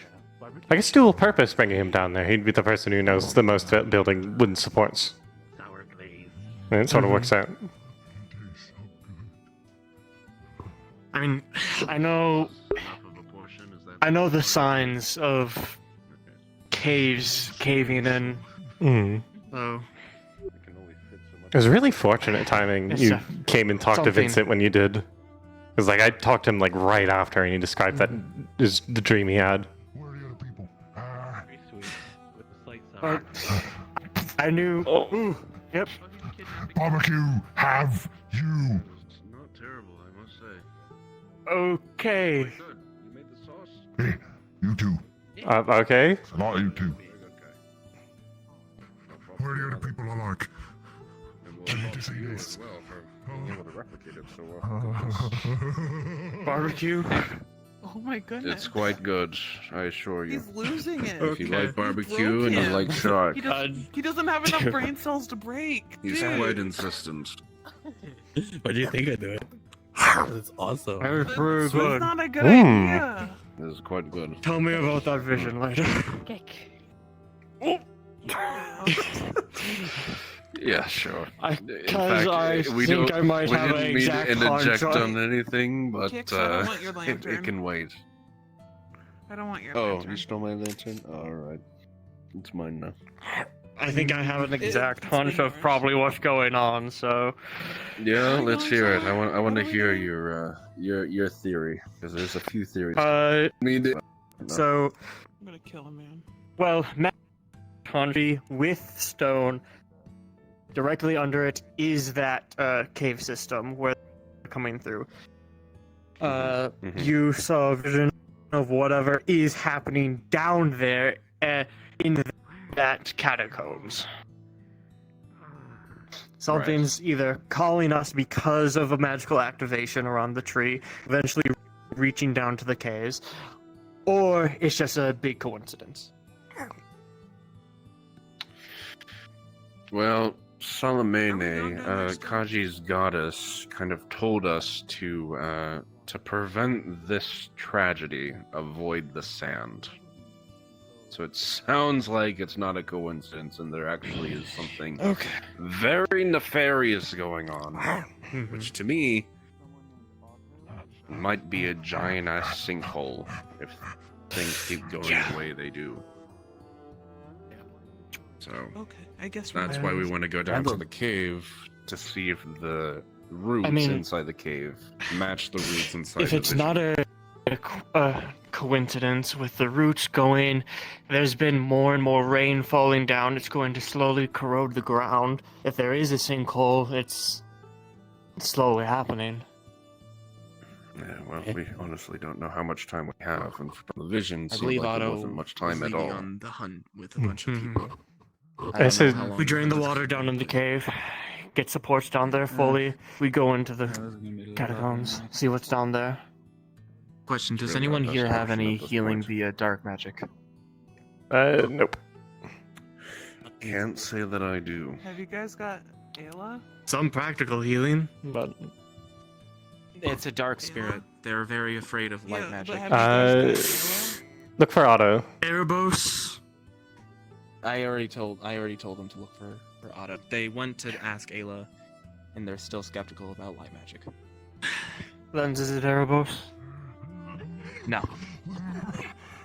I guess, dual purpose bringing him down there. He'd be the person who knows the most about building wooden supports. And it sort of works out.
I mean, I know the signs of caves caving in. So
It was really fortunate timing.
It's
You came and talked to
something.
Vincent when you did. Because like I talked to him like right after, and he described that is the dream he had.
I knew.
Oh.
Ooh, yep.
Barbecue, have you?
Not terrible, I must say.
Okay.
Good. You made the sauce.
Hey, you two.
Okay.
A lot of you two. Where are the other people I like? I need to see this.
Well, for being able to replicate it so well.
Barbecue.
Oh my goodness.
It's quite good, I assure you.
He's losing it.
If you like
You
barbecue
broke
and you
him.
like shark,
He doesn't have enough brain cells to break.
he's
Dude.
quite insistent.
What do you think of it? That's awesome.
That was pretty
It's
good.
not a good idea.
This is quite good.
Tell me about that vision later.
Yeah, sure.
Because I think I might have an
we
exact
didn't interject
hunch.
on anything, but
Kix, I don't want your
it
lantern.
can wait.
I don't want your
Oh,
lantern.
you stole my lantern? Alright. It's mine now.
I think I have an exact hunch of probably what's going on. So.
Yeah, let's hear it. I want to hear your theory, because there's a few theories.
So.
I'm gonna kill a man.
Well, country with stone. Directly under it is that cave system where they're coming through. You saw a vision of whatever is happening down there in that catacombs. Something's either calling us because of a magical activation around the tree, eventually reaching down to the caves, or it's just a big coincidence.
Well, Salamene, Kaji's goddess, kind of told us to prevent this tragedy, avoid the sand. So it sounds like it's not a coincidence, and there actually is something very nefarious going on, which to me might be a giant-ass sinkhole if things keep going the way they do. So
I guess
that's why we want to go down to the cave to see if the roots inside the cave match the roots inside.
If it's not a coincidence with the roots going, there's been more and more rain falling down. It's going to slowly corrode the ground. If there is a sinkhole, it's slowly happening.
Yeah, well, we honestly don't know how much time we have, and from the vision,
I
seemed
believe
like there
Otto
wasn't much time
was
at all.
leading on the hunt with a bunch of people.
We drain the water down in the cave, get supports down there fully. We go into the catacombs, see what's down there.
Question: does anyone here have any healing via dark magic?
Nope.
Can't say that I do.
Have you guys got Ayla?
Some practical healing, but
it's a dark spirit. They're very afraid of light magic.
Look for Otto.
Erebos.
I already told them to look for Otto. They went to ask Ayla, and they're still skeptical about light magic.
Lens, is it Erebos?
No.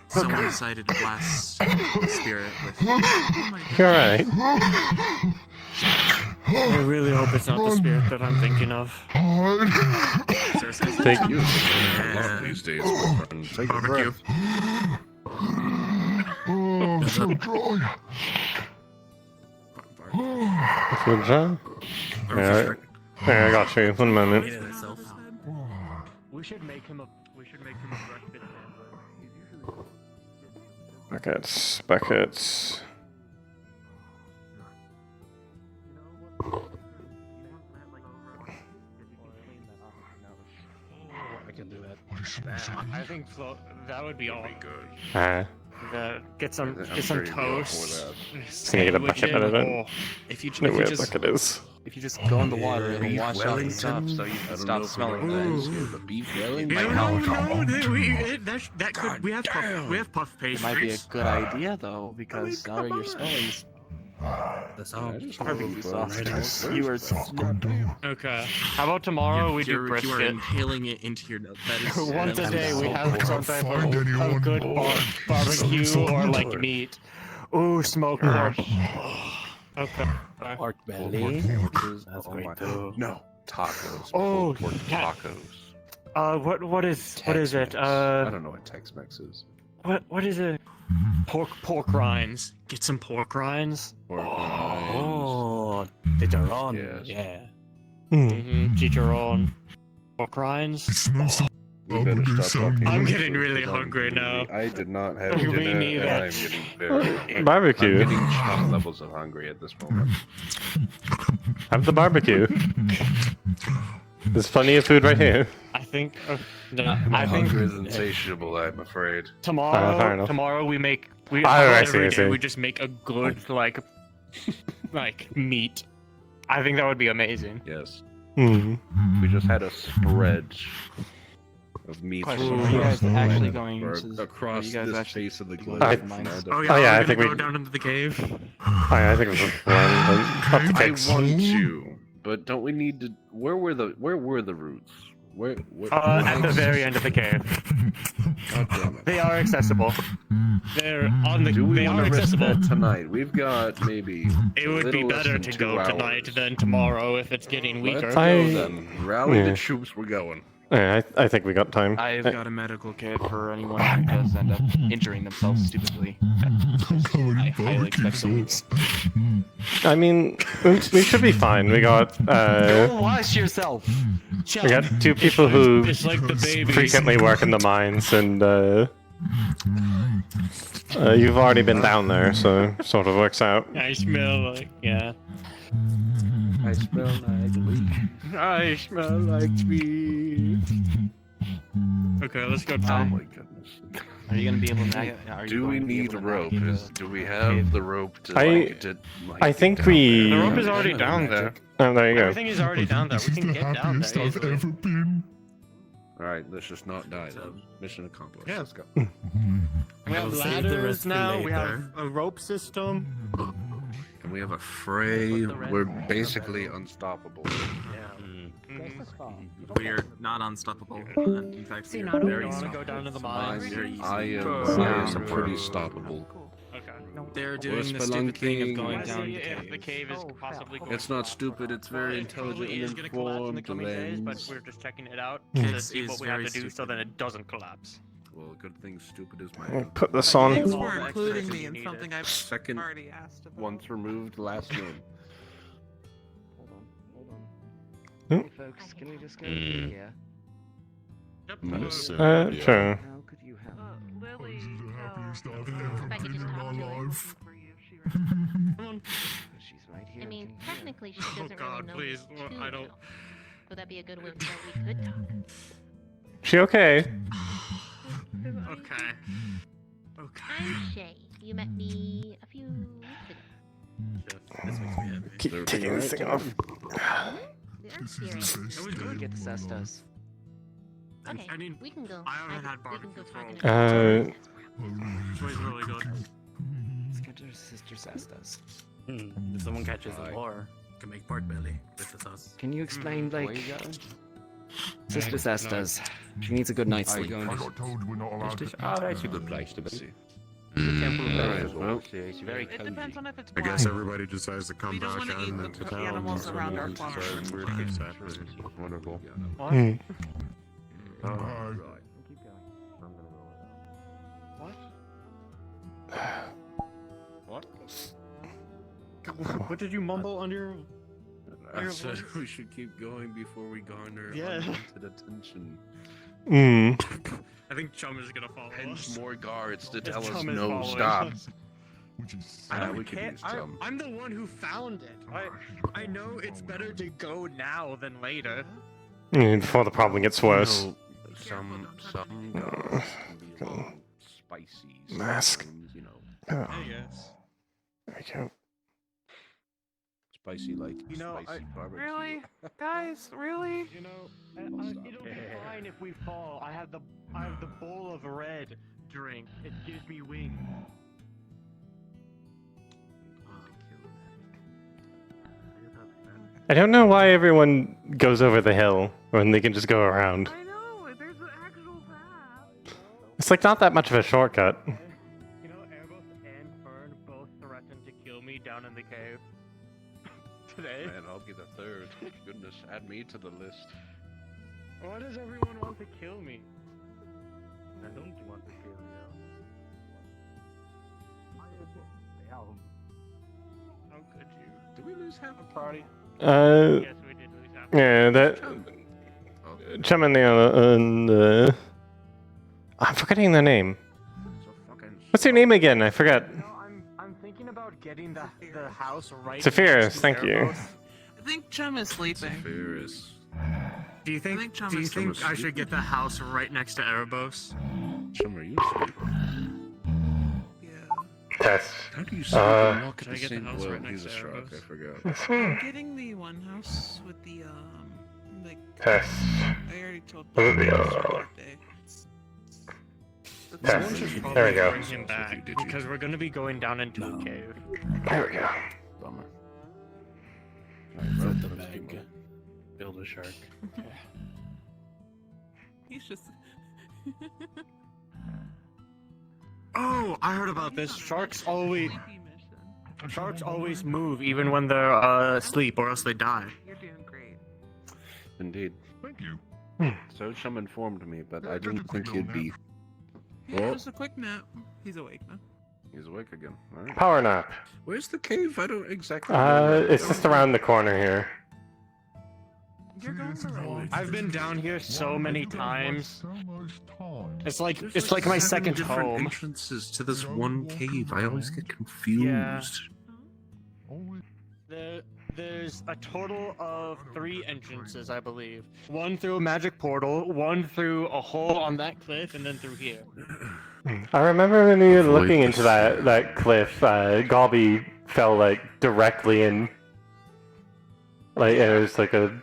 Someone decided to blast the spirit with.
You're right.
I really hope it's not the spirit that I'm thinking of.
Thank you.
These days, my friend. Take a breath.
Oh, I'm so dry.
Good job. Yeah, I got you. 1 moment.
We should make him a breakfast
Buckets.
I can do that.
I think that would be all
good.
Get some
sure you'd go
toast.
Can I get a bucket out of it?
If you
No way a
just
bucket is.
if you just go in the water, it'll wash off the stuff, so you can stop smelling things.
The beef Wellington.
We have puff pastries.
It might be a good idea though, because now you're smelling
The sound.
barbecue sauce. You are
Okay. How about tomorrow we do
you are
brisket?
inhaling it into your nose. That is
Once a day we
so
have
gross.
some type of good barbecue or like meat. Ooh, smoked pork. Okay.
Pork belly. That's great too.
No, tacos.
Oh,
pork
yeah.
tacos.
What is it?
I don't know what Tex-Mex is.
What is it? Pork rinds. Get some pork rinds.
Oh, chicharrón.
Yes.
Yeah.
Chicharrón. Pork rinds.
We better stop talking.
I'm getting really hungry now.
I did not have
Me
dinner,
neither.
and I'm getting very...
Barbecue.
I'm getting top levels of hungry at this moment.
Have the barbecue. There's plenty of food right here.
I think.
My hunger is insatiable, I'm afraid.
Fair enough.
Tomorrow we make.
I see, I
every day
see.
we just make a good like meat. I think that would be amazing.
Yes.
Mm.
We just had a spread of meat
Question, are you guys actually going to
across
are you guys
this
actually
face of the
going
globe.
to mines?
Oh yeah, I think
go
we.
down into the cave.
I think it was up the
I
cakes.
want to, but don't we need to? Where were the roots? Where
At the very end of the cave.
God damn it.
They are accessible. They're on the.
Do we
They
want
are
to risk
accessible.
that tonight? We've got maybe.
It would be
little less
better
than
to
2
go
hours.
tonight than tomorrow if it's getting weaker.
Let's go then. Rally the troops. We're going.
Yeah, I think we got time.
I've got a medical kit for anyone who does end up injuring themselves stupidly. I highly expect someone.
I mean, we should be fine. We got
Go wash yourself.
we got 2 people who
It's like the babies.
frequently work in the mines, and you've already been down there, so sort of works out.
I smell like
I smell like weed.
I smell like meat. Okay, let's go.
Oh
Tom.
my goodness.
Are you gonna be able to? Are you
Do we
going to be
need
able
a
to
rope?
navigate
Do we have the rope to
I
like
I think
get
we.
down
The rope is already down there.
Oh, there you go.
Everything is already down there. We can get down there
I've
easily.
ever been.
All right, let's just not die then. Mission accomplished.
Yeah.
Let's go.
We
We'll
have
save the
ladders
rest for
now. We have
later.
a rope system.
And we have a Fray. We're basically unstoppable.
We are not unstoppable. In fact, we are
Do
very
you want to go
stoppable.
down to the mines?
I am pretty stoppable.
Okay.
They're
We're
doing the stupid thing of going
Let's
down
see
the
if
cave.
the cave is possibly going
It's not stupid. It's very intelligent
It is
and
going to collapse in the
informed.
coming days, but
Lens.
we're just checking it out
It
to see what
is
we have
very
to do so
stupid.
that it doesn't collapse.
Well, good thing stupid is my
I'll put this on.
Thanks
All
for
the
including
extras
me
you
in
needed.
something I've
second
already asked about.
once removed last name.
Hmm?
Folks, can we just go here?
Sure.
How could you have?
Lily.
This is the happiest I've
I
ever
could
been
just
in
talk
my
to her
life.
for you if she recommends.
She's right here.
I mean,
Can you hear?
technically she
Oh
doesn't
God,
really know
please.
this
Well,
too
I don't.
well. Would that be a good way so we could talk?
She okay?
Okay. Okay.
I'm Shay. You met me a few weeks ago.
This makes me happy.
Keep taking this thing off.
This is the best
It was
day
good.
Get the
of my life.
cestos.
Okay,
I need-
we can go.
I haven't had
we can go
barbecue
talk
for
in
a
a
while. It was really good.
Let's get her sister cestos.
If someone catches a war, can make pork belly with the sauce.
Can you explain, like,
Where you going?
sister cestos? She needs a good night's
Are you
sleep.
going
I
to
got told we're not allowed to.
Oh, that's a good place to be.
Alright, well,
It's very
It
cozy.
depends on if it's
I
blind.
guess everybody decides to come
We don't
back
wanna
out
eat the
into town.
animals
so
around our
we
farm.
decide weird things happen. Wonderful.
Hmm.
Bye.
What? What did you mumble under your?
I said we should keep going before we garner
Yeah.
unwanted attention.
Hmm.
I think Chum is gonna follow
Hence
us.
more guards to tell us
Chum is
no,
following
stop.
us.
Which is
I
Yeah,
don't
we could
care.
use Chum.
I'm the one who found it. I know it's better to go now than later.
Before the problem gets worse.
You know, some guards can be a little spicy.
Mask.
sometimes, You know,
I guess.
There we go.
spicy like
You know,
spicy barbecue.
Really? Guys, really?
You know, it'll be fine if we fall. I have the bowl of red drink. It gives me wings.
I don't know why everyone goes over the hill when they can just go around.
I know, there's an actual path.
It's like not that much of a shortcut.
You know, Erebus and Fern both threatened to kill me down in the cave today.
Man, I'll get a third. Goodness, add me to the list.
Why does everyone want to kill me? I don't want to kill you. How could you?
Did we lose half a party?
Yes, we did lose half.
Yeah, that. Chum and the. I'm forgetting the name. What's your name again? I forgot.
I'm thinking about getting the house right.
Zephyrus, thank you.
I think Chum is sleeping.
Do you think I should get the house right next to Erebos?
Chum, are you sleeping?
Test.
How do you sleep and walk at
Should I
the
get the
same
house
well,
right next
he's a
to
shark, I
Erebos?
forgot.
I'm getting the one house with the like.
Test.
I already told
Oh,
you
yeah.
that day.
Test.
Someone should
There we go.
bring him back because we're gonna be going down into a cave.
There we go.
Bummer.
Set the bag. Build a shark.
He's just.
Oh, I heard about this. Sharks always move even when they're asleep, or else they die.
You're doing great.
Indeed.
Thank you.
So Chum informed me, but I
Just a
didn't
quick
think you'd
little
be.
Yeah,
Well,
just a quick nap. He's awake now.
he's awake again. All right.
Power nap.
Where's the cave? I don't exactly know.
It's just around the corner here.
You're going the right way.
I've been down here so many times.
So much time.
It's like
There's
my
7
second
different
home.
entrances to this one cave. I always get confused.
There's a total of 3 entrances, I believe. One through a magic portal, one through a hole on that cliff, and then through here.
I remember when we were
Avoid
looking into
this.
that cliff, Galby fell like directly in. Like it was like a.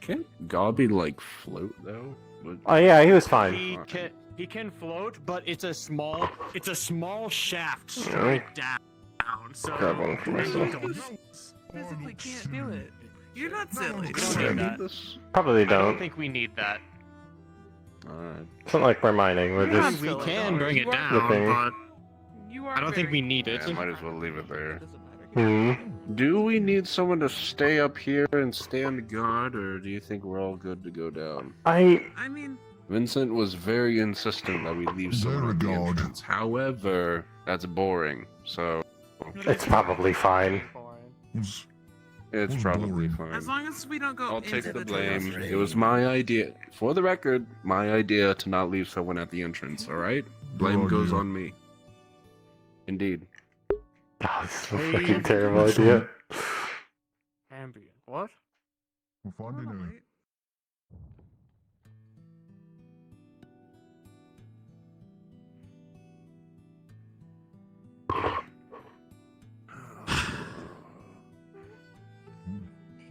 Can't Gobby like float though?
Oh yeah, he was fine.
He can float, but it's a small shaft
Really?
straight down. So
Grab one for myself.
Physically can't do it. You're not silly.
we don't need that.
Probably
I don't
don't.
think we need that.
Alright.
It's not like we're mining. We're
You're
just.
We
silly,
can
though.
bring it
You are-
down,
Looking.
but
You are
I don't think we need it.
Yeah, might as well leave it there.
Hmm.
Do we need someone to stay up here and stand guard, or do you think we're all good to go down?
I mean,
Vincent was very insistent that we leave someone at the
Very good.
entrance. However, that's boring, so
It's probably fine.
Was
it's
Was
probably
boring.
fine.
as long as we don't go
I'll
into
take the blame.
trails.
It was my idea. For the record, my idea to not leave someone at the entrance, alright? Blame
Good
goes
idea.
on me. Indeed.
Oh, this is a fucking terrible idea.
Ambient. What?
We're finding out.
Wait.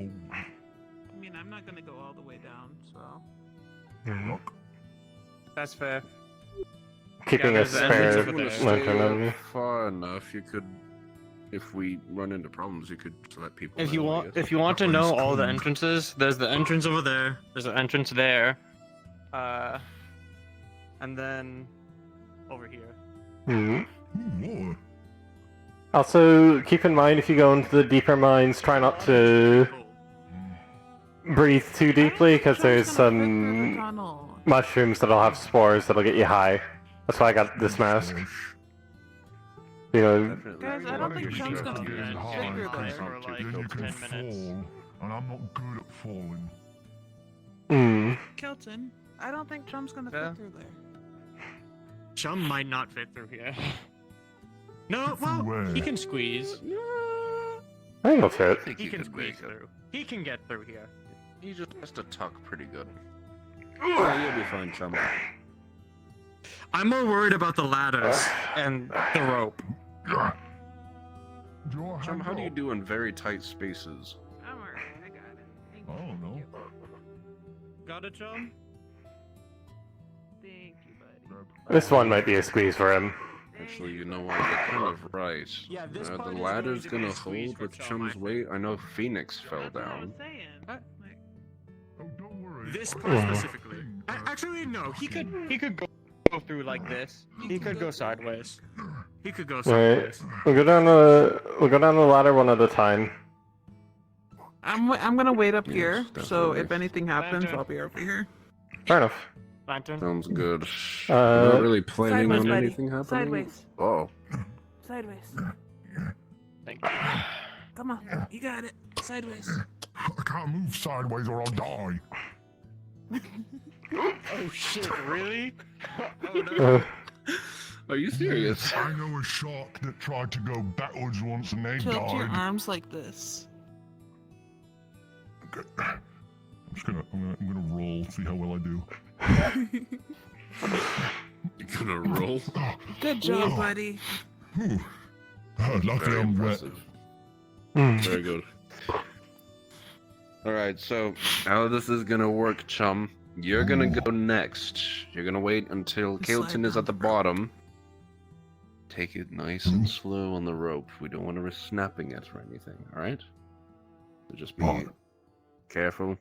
I mean, I'm not gonna go all the way down, so.
That's fair.
Keeping
Yeah,
a
there's the entrance
spare
over there.
Stay
lantern on
up
you.
far enough, you could. If we run into problems, you could let people.
If you
know, I
want,
guess.
if you want to know all the entrances, there's the entrance over there. There's an entrance there, and then over here.
Hmm.
More.
Also, keep in mind if you go into the deeper mines, try not to breathe too deeply because there's some
Tunnel.
mushrooms that'll have spores that'll get you high. That's why I got this mask. You know,
Guys, I don't think Chum's gonna
Getting
fit
high,
through
because
there.
For like
then you can
10
fall,
minutes.
and I'm not good at falling.
Kelton, I don't think Chum's gonna
Yeah.
fit through there.
Chum might not fit through here. No,
Fit through
well,
where?
he can squeeze.
I think it'll fit.
I think
He
you
can
could
squeeze
make it.
through. He can get through here.
He just has to tuck pretty good. Yeah, you'll be fine, chum.
I'm more worried about the ladders and the rope.
Yeah. Do I
Chum,
have
how do you
help?
do in very tight spaces?
I'm alright, I got it. Thank
I don't know.
Got it, Chum?
Thank you, buddy.
This one might be a squeeze for him.
Actually, you know what? You're kind of right.
Yeah, this
Are
part
the
is
ladders
going to be
gonna
a squeeze
hold
for
with
Chum,
Chum's
I
weight? I know Phoenix fell
That's what I was
down.
saying.
What?
Like,
Oh, don't worry.
This
I
part
got
specifically.
thing,
Actually, no. He could go through like this. He could go sideways. He could go
Right.
sideways.
We'll go down the ladder one at a time.
I'm gonna wait up here,
Yes,
so
definitely.
if anything happens,
Lantern.
I'll be over here.
Fair enough.
Lantern.
Sounds good.
Not really planning
Sideways,
on
buddy.
anything happening.
Sideways.
Oh.
Sideways.
Thank you.
Come on, you got it. Sideways.
I can't move sideways or I'll die.
Oh shit, really?
Oh no. Are you serious?
I know a shark that tried to go backwards once and they
Tilt your
died.
arms like this.
Okay. I'm gonna roll, see how well I do.
You're gonna roll?
Good job, buddy.
Ooh. Luckily
Very
I'm wet.
impressive.
Mm.
Very good. Alright, so how this is gonna work, chum. You're gonna go next. You're gonna wait until Kailton is at the bottom. Take it nice and slow on the rope. We don't want to risk snapping it or anything, alright? So just be careful.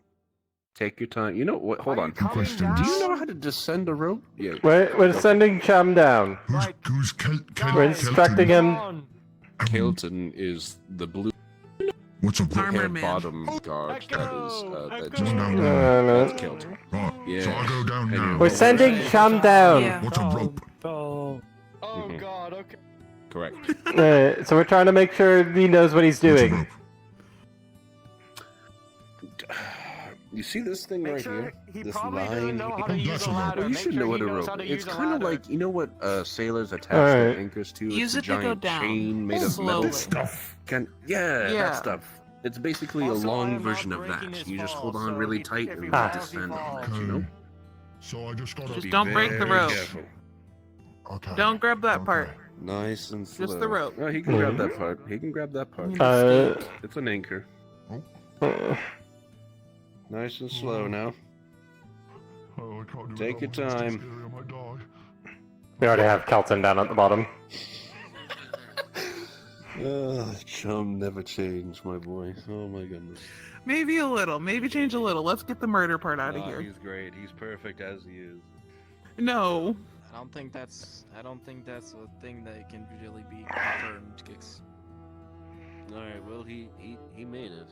Take your time. You know what? Hold on. Do you know how to descend a rope? Yeah.
We're sending Chum down.
Who's
We're instructing him.
Kailton is the blue.
What's a
head
man?
bottom guard that just
That's
Kailton.
Right.
Yeah.
So I go down now.
We're sending Chum down.
What's a rope?
Oh god, okay.
Correct.
So we're trying to make sure he knows what he's doing.
You see this thing right here?
He
This
probably
line.
doesn't know how to use a ladder.
Well, you
Make
should
sure
know
he
how to
knows
rope.
how to
It's
use a
kind of
ladder.
like, you know what sailors attach
Alright.
their anchors to?
Use
It's
it
a
to go
giant
down.
chain made of metal.
Slowly.
Stuff.
Yeah,
Yeah.
that stuff. It's basically
Also,
a
I
long
am not
version of
breaking
that.
his
You just
fall,
hold on
so
really
if
tight
he
and
falls, he
descend on
falls.
that, you know?
So I just gotta
Just
Be
don't break the
very
rope.
careful.
Okay.
Don't grab that part.
Nice and slow.
Just the rope.
No, he can grab that part. He can grab that part. It's an anchor. Nice and slow now.
Oh, I can't do
Take your
it. It's too
time.
scary, I might die.
We already have Kelton down at the bottom.
Chum never changed, my boy. Oh my goodness.
Maybe a little. Maybe change a little. Let's get the murder part out of
Oh,
here.
he's great. He's perfect as he is.
No.
I don't think that's a thing that can really be confirmed, Kix.
Alright, well he made it.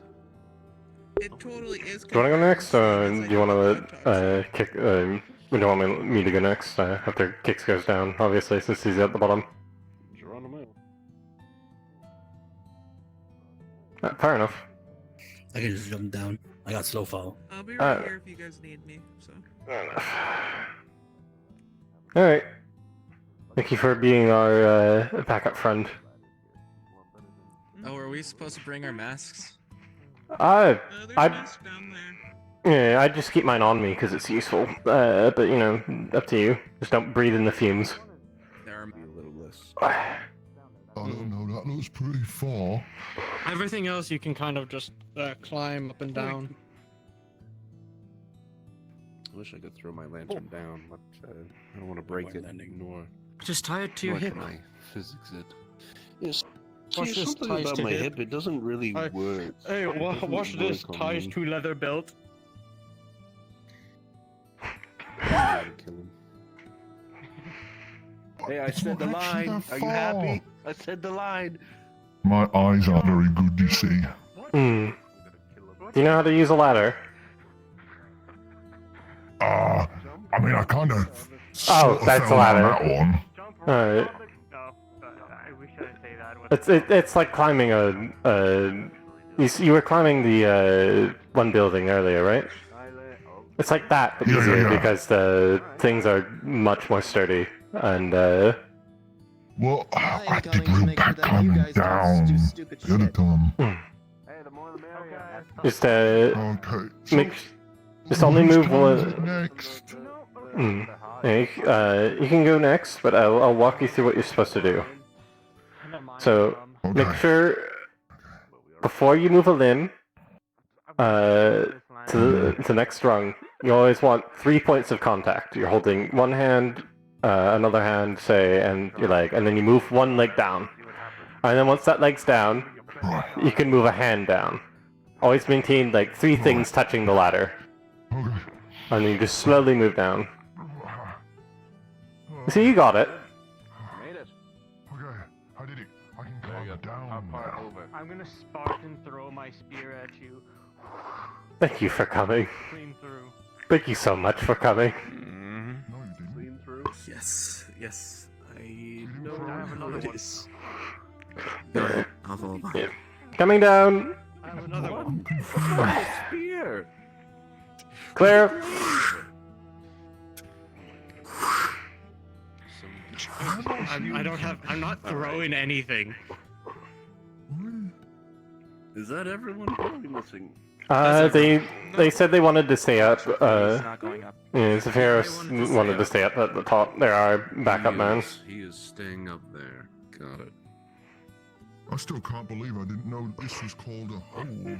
It totally is.
Do you want to go next, or do you want to let Kick? You don't want me to go next after Kix goes down, obviously, since he's at the bottom.
Geronimo.
Fair enough.
I can just jump down. I got slow fall.
I'll be right here if you guys need me. So.
Alright. Thank you for being our backup friend.
Oh, are we supposed to bring our masks?
I just keep mine on me because it's useful. But you know, up to you. Just don't breathe in the fumes.
There are
a little less.
I don't know, that looks pretty far.
Everything else you can kind of just climb up and down.
I wish I could throw my lantern down, but I don't want to break it nor
Just tie it to your
nor
hip.
can I physics it. Yes.
Watch
See,
this,
something
ties
about
to
my
hip.
hip, it doesn't really work.
Hey,
It doesn't
watch this.
work on
Ties
me.
to leather belt.
Gotta kill him. Hey, I said the line. Are you happy? I said the line.
My eyes aren't very good, you see.
Hmm. Do you know how to use a ladder?
I mean, I kind of.
Oh, that's a ladder.
That one.
Alright. It's like climbing you were climbing the one building earlier, right? It's like that, but easier because the things are much more sturdy and
Well, I did real bad climbing down the other time.
just
Okay.
just only move one.
Next.
Yeah, you can go next, but I'll walk you through what you're supposed to do. So make sure before you move a limb to the next rung, you always want 3 points of contact. You're holding one hand, another hand, say, and your leg, and then you move one leg down. And then once that leg's down, you can move a hand down. Always maintain like 3 things touching the ladder. And then you just slowly move down. See, you got it.
Okay, I did it. I can climb down now.
I'm gonna Spartan throw my spear at you.
Thank you for coming.
Clean through.
Thank you so much for coming.
Clean through.
Yes, yes. I know
I have another one.
I'll follow behind.
Coming down.
I have another
What?
one.
A spear.
Clear.
I don't have. I'm not throwing anything.
Is that everyone? Who are we missing?
They said they wanted to stay up.
It's not going up.
Yeah, Zephyros wanted to stay up at the top. There are backup men.
He is staying up there. Got it.
I still can't believe I didn't know this was called a hole.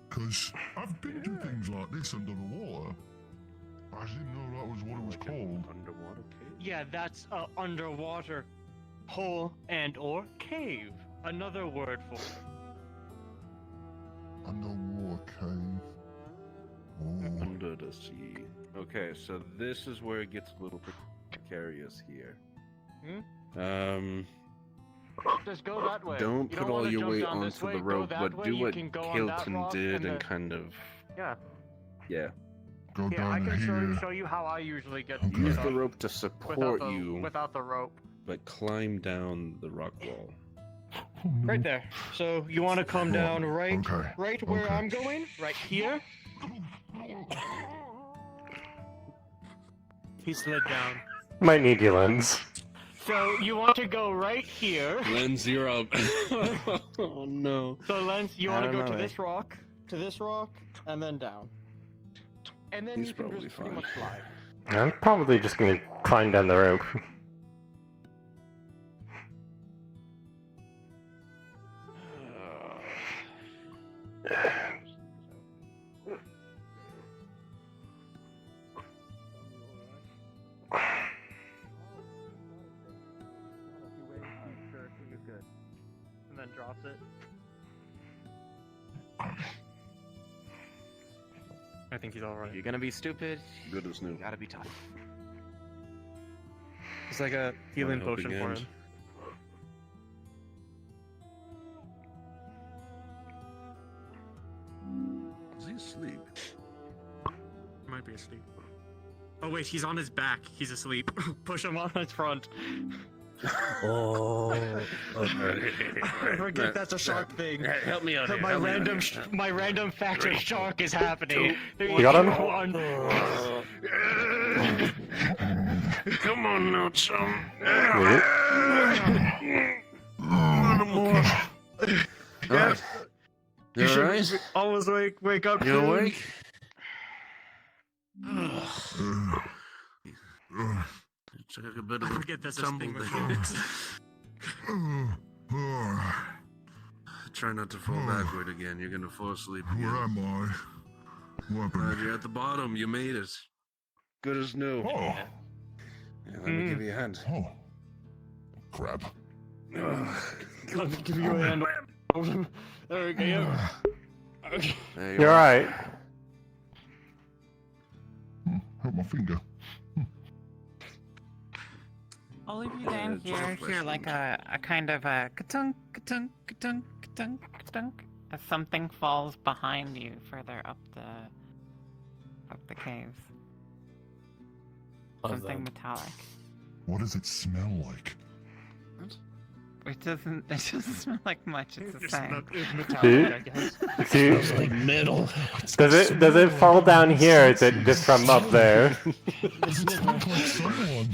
Because I've been to things like this under the water. I didn't know that was what it was called.
Underwater cave?
Yeah, that's a underwater hole and/or cave. Another word for it.
Underwater cave. Oh.
Under the sea. Okay, so this is where it gets a little precarious here.
Just go that way.
Don't
You
put
don't
all
wanna
your
jump
weight
down this
onto
way,
the
go
rope,
that
but
way,
do
you
what
can go on that
Hilton
rock
did and
the-
kind of.
Yeah.
Yeah.
Go
Yeah, I
down
can
here.
show you how I usually get
Use
stuff
the rope to support you,
without the rope.
but climb down the rock wall.
Right there. So you want to come down right,
Okay,
right where
okay.
I'm going, right here. He slid down.
Might need your lens.
So you want to go right here.
Lens, you're up. Oh no.
So Lens, you want to
I
go
don't
to
know,
this rock, and then down. And then
He's
you can
probably
just pretty
fine.
much slide.
I'm probably just gonna climb down the rope.
And then drops it. I think he's alright.
You're gonna be stupid.
Good as new.
You gotta be tough.
It's like a healing
helping
potion for
hand.
him.
Is he asleep?
Might be asleep. Oh wait, he's on his back. He's asleep. Push him on his front.
Oh.
I forget that's a shark thing.
Help me out here.
My
help me out
random,
here.
my random factor shark is happening.
You got him?
Come on now, chum.
Yes.
You alright?
Almost wake up.
You
soon.
awake?
Took a bit
I
of
forget
a
that's a
tumble
thing with
there.
sharks.
Try not to fall backward again. You're gonna fall asleep again.
Where am I? What happened?
You're at the bottom. You made it.
Good as new.
Oh.
Yeah, let me give you a hand.
Oh. Crap.
Let me give you a hand. There we go. Okay.
There
You're
are.
right.
Hurt my finger.
I'll leave you down here, here like a kind of a ka-tunk, ka-tunk, ka-tunk, ka-tunk, ka-tunk, as something falls behind you further up the caves. Something metallic.
What does it smell like?
It doesn't smell like much, it's the same.
It's metallic, I guess.
Smells
like metal.
Does it fall down here? Or is it just from up there?
It smells like someone.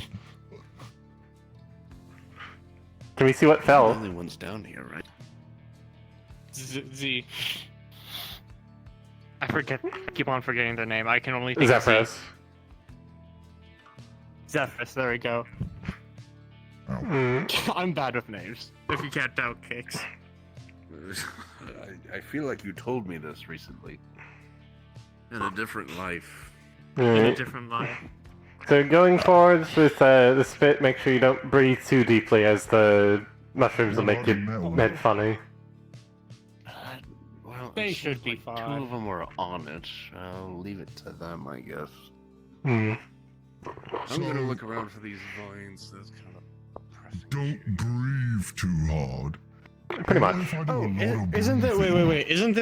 Can we see what
The
fell?
only one's down here, right?
Z. I keep on forgetting their name. I can only think
Zephyros.
of Zephyrus, there we go. I'm bad with names. If you can't tell, Kicks.
I feel like you told me this recently.
In a different life.
In a
Alright.
different life.
So going forward with the spit, make sure you don't breathe too deeply, as the mushrooms will make your head funny.
Well,
They
it
should
seems
be
like
fine.
Two of them were on it. I'll leave it to them, I guess.
Hmm.
I'm gonna look around for these vines. That's kind of pressing.
Don't breathe too hard.
Pretty much.
Oh, isn't there? Wait. Isn't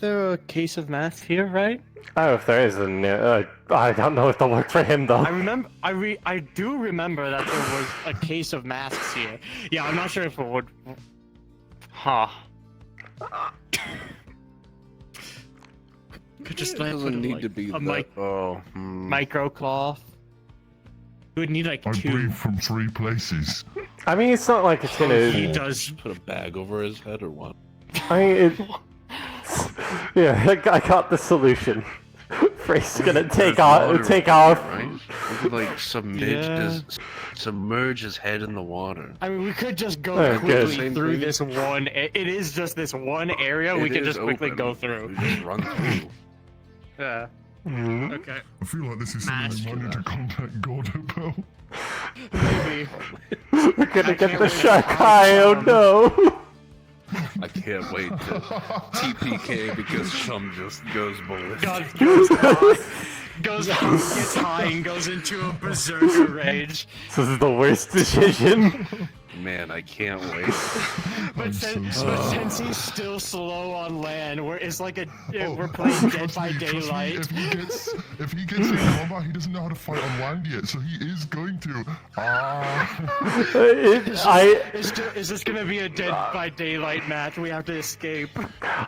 there a case of math here, right?
Oh, if there is, then I don't know if they'll work for him though.
I remember. I do remember that there was a case of masks here. Yeah, I'm not sure if it would. Huh. Could just like
doesn't need
like,
to be
a
that.
micro cloth. You would need like
I
two.
breathe from 3 places.
I mean, it's not like it's gonna.
He does.
Put a bag over his head or what?
I mean, yeah, I got the solution. Fray's gonna take off.
Right? We could like submerge his head in the water.
I mean, we could just go
Yeah,
quickly
good.
through this one. It is just this one area we
It
can
is
just quickly
open.
go through.
We just run through.
Yeah.
Mm-hmm.
Okay.
I feel like this is something we might need to contact God about.
Maybe.
We're gonna get the shark eye. Oh no.
I can't wait to TPK because Chum just goes ballistic.
God gets high and goes into a berserker rage.
This is the worst decision.
Man, I can't wait.
But since he's still slow on land, it's like we're playing Dead by Daylight.
If he gets in combat, he doesn't know how to fight on land yet, so he is going to.
Is this gonna be a Dead by Daylight match? We have to escape.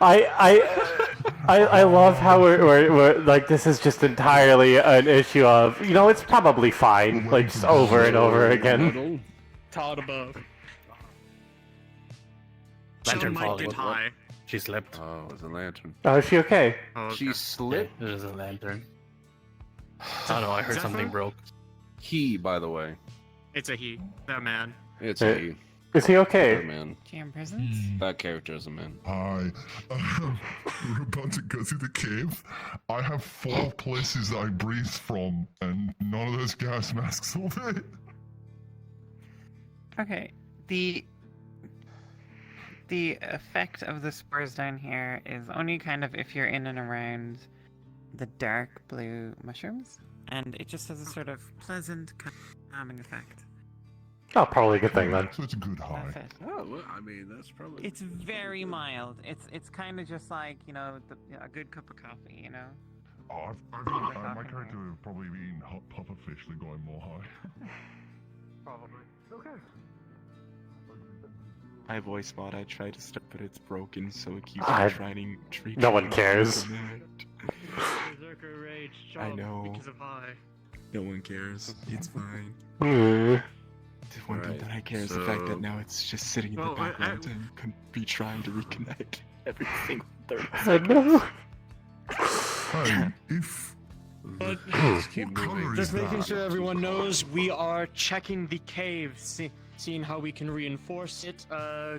I love how we're like, this is just entirely an issue of, it's probably fine, like just over and over again.
Todd above.
Lantern
might
falls.
get high.
She slipped.
Oh, it was a lantern.
Oh, is she okay?
Oh,
She slipped?
It was a lantern. I don't know, I heard something broke.
He, by the way.
It's a he. That man.
It's a he.
Is he okay?
That man.
Jam prisons?
That character is a man.
Hi. We're about to go through the cave. I have 4 places that I breathe from, and none of those gas masks will fit.
Okay, the effect of the spores down here is only kind of if you're in and around the dark blue mushrooms, and it just has a sort of pleasant, calming effect.
Oh, probably a good thing then.
So it's a good high.
That's it.
Oh, well, I mean, that's probably.
It's very mild. It's kind of just like a good cup of coffee,
Oh, my character would have probably been hot puffer fish that got him more high.
Probably. Okay.
I have voice mod. I tried to start, but it's broken, so it keeps trying to treat.
No one cares.
Berserker rage.
I know.
Because of high.
No one cares. It's fine.
Mm.
The one thing that I care is the fact that now it's just sitting in the background and could be trying to reconnect every single 30 seconds.
Hey, if...
But just making sure everyone knows, we are checking the cave, seeing how we can reinforce it,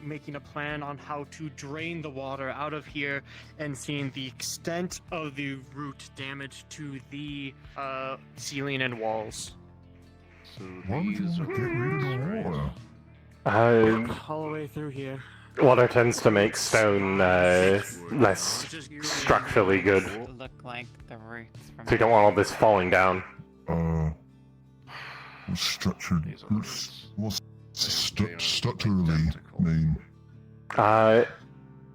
making a plan on how to drain the water out of here, and seeing the extent of the root damage to the ceiling and walls.
So
why would you want to get rid of the water?
All the way through here.
Water tends to make stone less structurally good.
Look like the roots from.
So you don't want all this falling down.
Structured. What's structurally mean?
The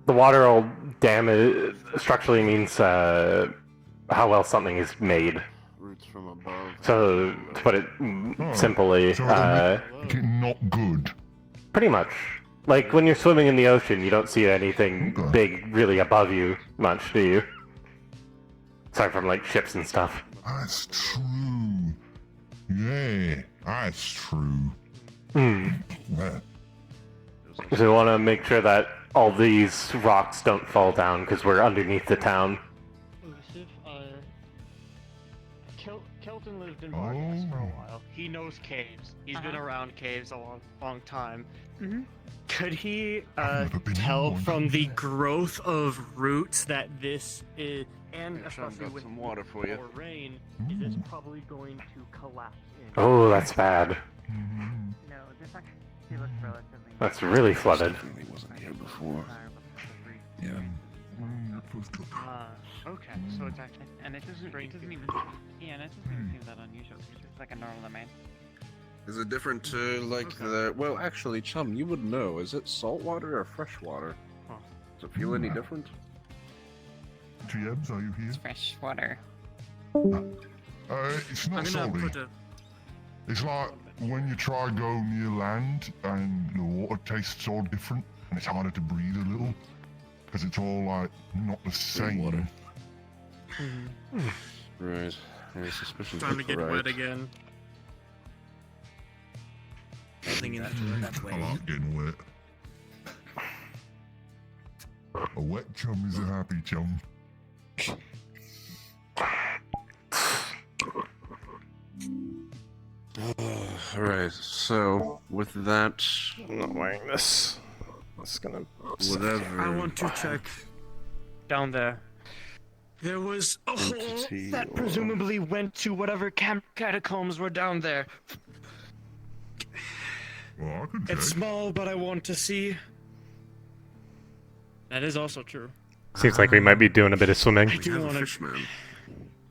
water will damage structurally means how well something is made.
Roots from above.
So to put it simply,
not good.
Pretty much. Like when you're swimming in the ocean, you don't see anything big really above you much, do you? Aside from like ships and stuff.
That's true. Yeah, that's true.
Hmm.
Yeah.
So we want to make sure that all these rocks don't fall down because we're underneath the town.
Kelton lived in Wardens for a while. He knows caves. He's been around caves a long time. Could he tell from the growth of roots that this is, and especially with
some water for you.
more rain, is this probably going to collapse in?
Oh, that's bad.
No, this actually looks relatively.
That's really flooded.
Definitely wasn't here before. Yeah.
Okay, so it's actually,
and it doesn't even, yeah, and it doesn't even seem that unusual. It's just like a normal amount.
Is it different to like the? Well, actually, Chum, you would know. Is it salt water or fresh water? Does it feel any different?
GMs, are you here?
It's fresh water.
It's not salty. It's like when you try go near land and the water tastes all different and it's harder to breathe a little because it's all like not the same.
Water. Right. Any suspicion?
Time to get
right.
wet again.
Nothing in that way.
I like getting wet. A wet chum is a happy chum.
Alright, so with that,
I'm not wearing this. It's gonna.
Whatever.
I want to check down there. There was a hole that presumably went to whatever catacombs were down there.
Well, I could
It's small, but I want to see. That is also true.
Seems like we might be doing a bit of swimming.
I do want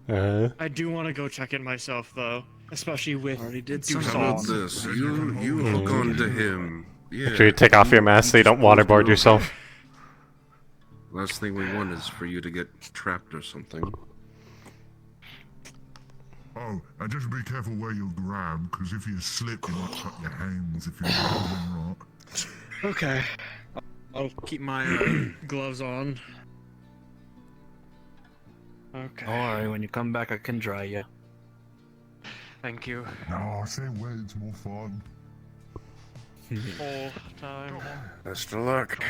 to. I do want to go check it myself, though, especially with.
Already did
some
How about
salt.
this? You hook on to him. Yeah.
Make sure you take off your mask so you don't waterboard yourself.
Last thing we want is for you to get trapped or something.
Oh, and just be careful where you grab, because if you slip, you might cut your hands if you're not doing right.
Okay. I'll keep my gloves on. Okay.
Don't worry, when you come back, I can dry you.
Thank you.
No, I say wet, it's more fun.
Full time.
Best of luck.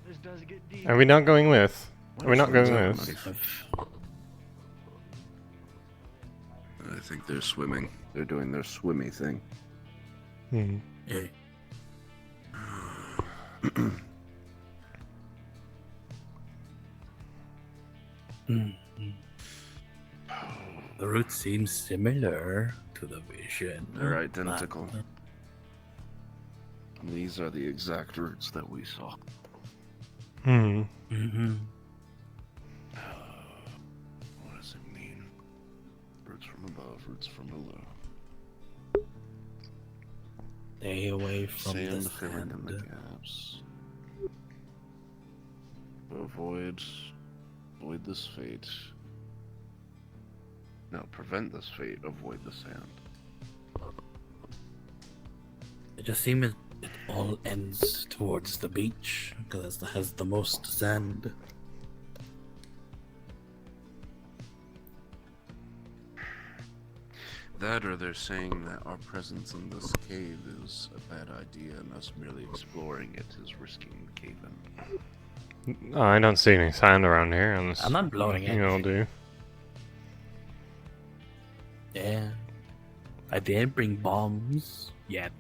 This does get deep.
Are we not going with? Are we not going with?
I think they're swimming. They're doing their swimmy thing.
Hmm.
Yeah. The route seems similar to the vision.
They're identical. These are the exact routes that we saw.
Hmm.
Mm-hmm.
What does it mean? Roots from above, roots from below.
Stay away from
Sand
the
filling in the
sand.
gaps. Avoid this fate. No, prevent this fate. Avoid the sand.
It just seems it all ends towards the beach because it has the most sand.
That, or they're saying that our presence in this cave is a bad idea, and us merely exploring it is risking the cave in.
Oh, I don't see any sand around here. Unless,
I'm not blowing
you know, do.
Yeah. I didn't bring bombs yet.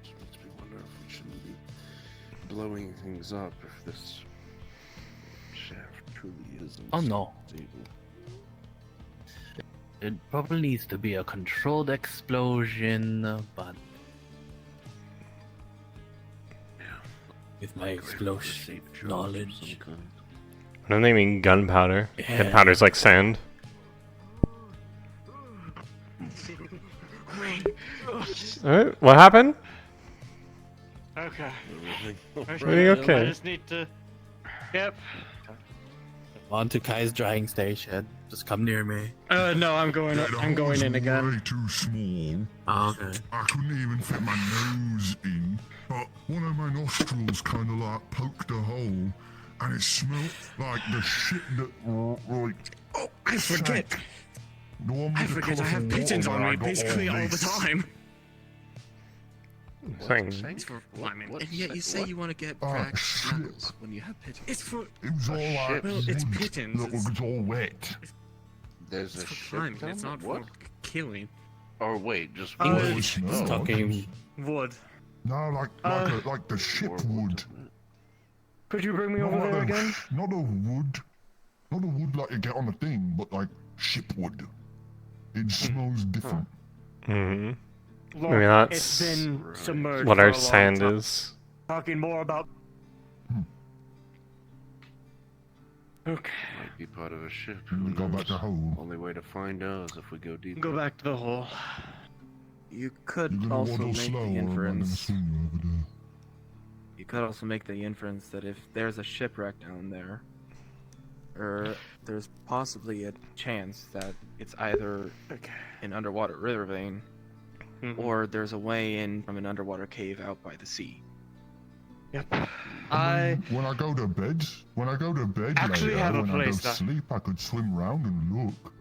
Makes me wonder if we shouldn't be blowing things up if this shaft truly isn't
Oh no.
stable.
It probably needs to be a controlled explosion, but with my explosion knowledge.
I don't mean gunpowder.
Yeah.
Gunpowder's like sand. Alright, what happened?
Okay.
Everything okay?
I just need to. Yep.
On to Kai's drying station. Just come near me.
No, I'm going. I'm going in again.
Way too small.
Oh, okay.
I couldn't even fit my nose in, but one of my nostrils kind of like poked a hole, and it smelled like the shit that like.
Oh, I forget. I forget I have pigeons on me basically all the time.
Thanks
for climbing. And yet you say you want to get cracked knuckles when you have pigeons. It's for.
It was all like
Well, it's
wood
pigeons.
that was all wet.
There's
It's
a
for
ship
climbing.
down
It's
there?
not
What?
for killing.
Or wait, just
English.
No,
talking
Wood.
No, like the ship wood.
Could you bring me
Not
over
like
there
a-
again?
Not a wood. Not a wood like you get on a thing, but like ship wood. It smells different.
Hmm.
Look,
Maybe
it's
that's
been submerged
what
for
our
a long
sand
time.
is.
Talking more about.
Okay.
Might be part of a ship.
We go back to Hole.
Only way to find out is if we go deeper.
Go back to the hole. You could
You gonna
also
waddle
make
slow,
the
or am I gonna
inference.
swing you over there?
You could also make the inference that if there's a shipwreck down there, or there's possibly a chance that it's either an underwater river vein, or there's a way in from an underwater cave out by the sea.
When I go to bed,
Actually
later,
have a
when I go
place
to
that-
sleep, I could swim round and look.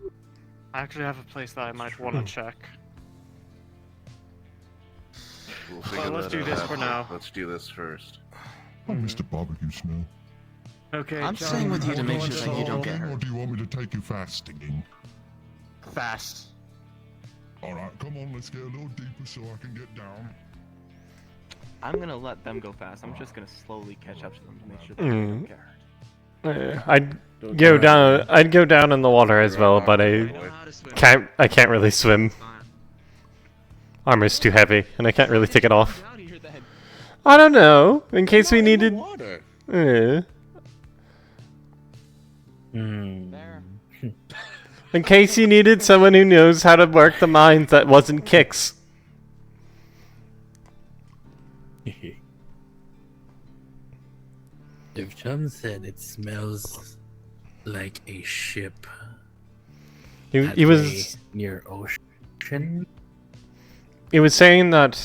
I actually have a place that I might want to check.
We'll
Well,
figure
let's
that
do
out
this
after.
for now.
Let's do this first.
Oh, Mr. Barbecue Smell.
Okay,
I'm
John,
staying with you to
hold
make
on
sure that you don't get
Or
hurt.
do you want me to take you fasting?
Fast.
Alright, come on, let's get a little deeper so I can get down.
I'm gonna let them go fast. I'm just gonna slowly catch up to them to make sure that they don't get hurt.
I'd go down in the water as well, but I can't really swim. Armor's too heavy, and I can't really take it off. I don't know. In case we needed. In case you needed someone who knows how to work the mines that wasn't Kix.
If Chum said it smells like a ship
He was
near ocean.
He was saying that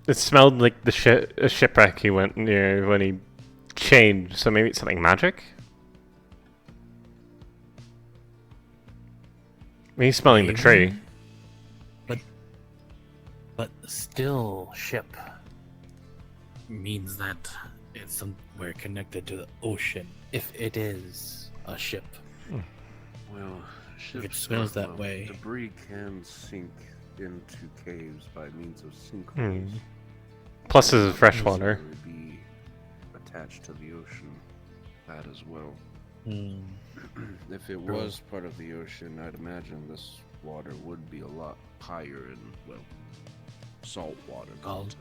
it smelled like a shipwreck he went near when he changed. So maybe it's something magic. Maybe he's smelling the tree.
But still, ship means that it's somewhere connected to the ocean. If it is a ship.
Well,
If it
ships
smells
are
that
low.
way.
Debris can sink into caves by means of sinkholes.
Plus, this is fresh water.
Be attached to the ocean. That as well. If it
True.
was part of the ocean, I'd imagine this water would be a lot higher in, well, salt water content.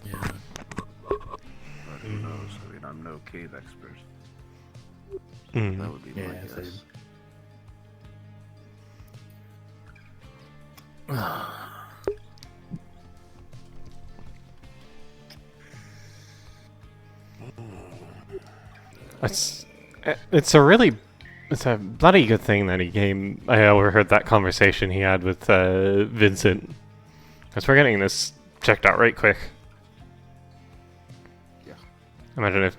Yeah.
But who knows? I mean, I'm no cave expert.
Mm.
That would be my
Yeah,
guess.
It's a bloody good thing that he came. I overheard that conversation he had with Vincent. Because we're getting this checked out right quick.
Yeah.
Imagine if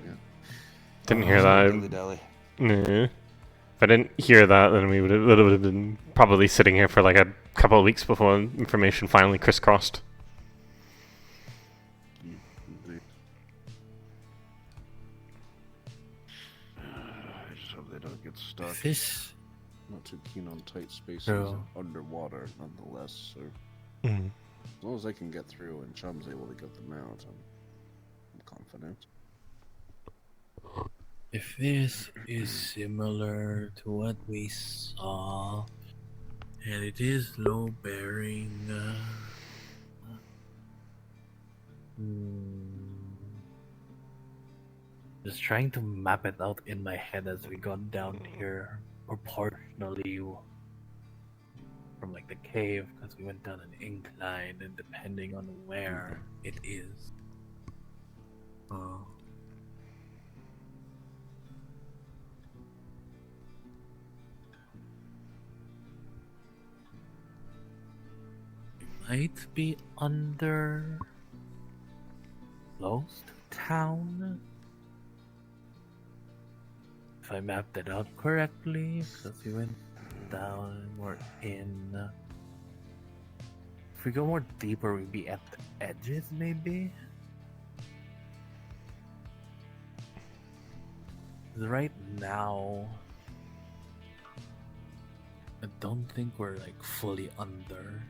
didn't hear that. Nah. If I didn't hear that, then we would have been probably sitting here for like a couple of weeks before information finally crisscrossed.
I just hope they don't get stuck.
This.
Not too keen on tight spaces
True.
underwater, nonetheless. So
Mm.
as long as I can get through and Chum's able to get them out, I'm confident.
If this is similar to what we saw, and it is low bearing, just trying to map it out in my head as we got down here, proportionally from like the cave, because we went down an incline, and depending on where it is. Might be under close to town. If I mapped it out correctly, because we went down, we're in. If we go more deeper, we'd be at the edges, maybe? 'Cause right now, I don't think we're like fully under.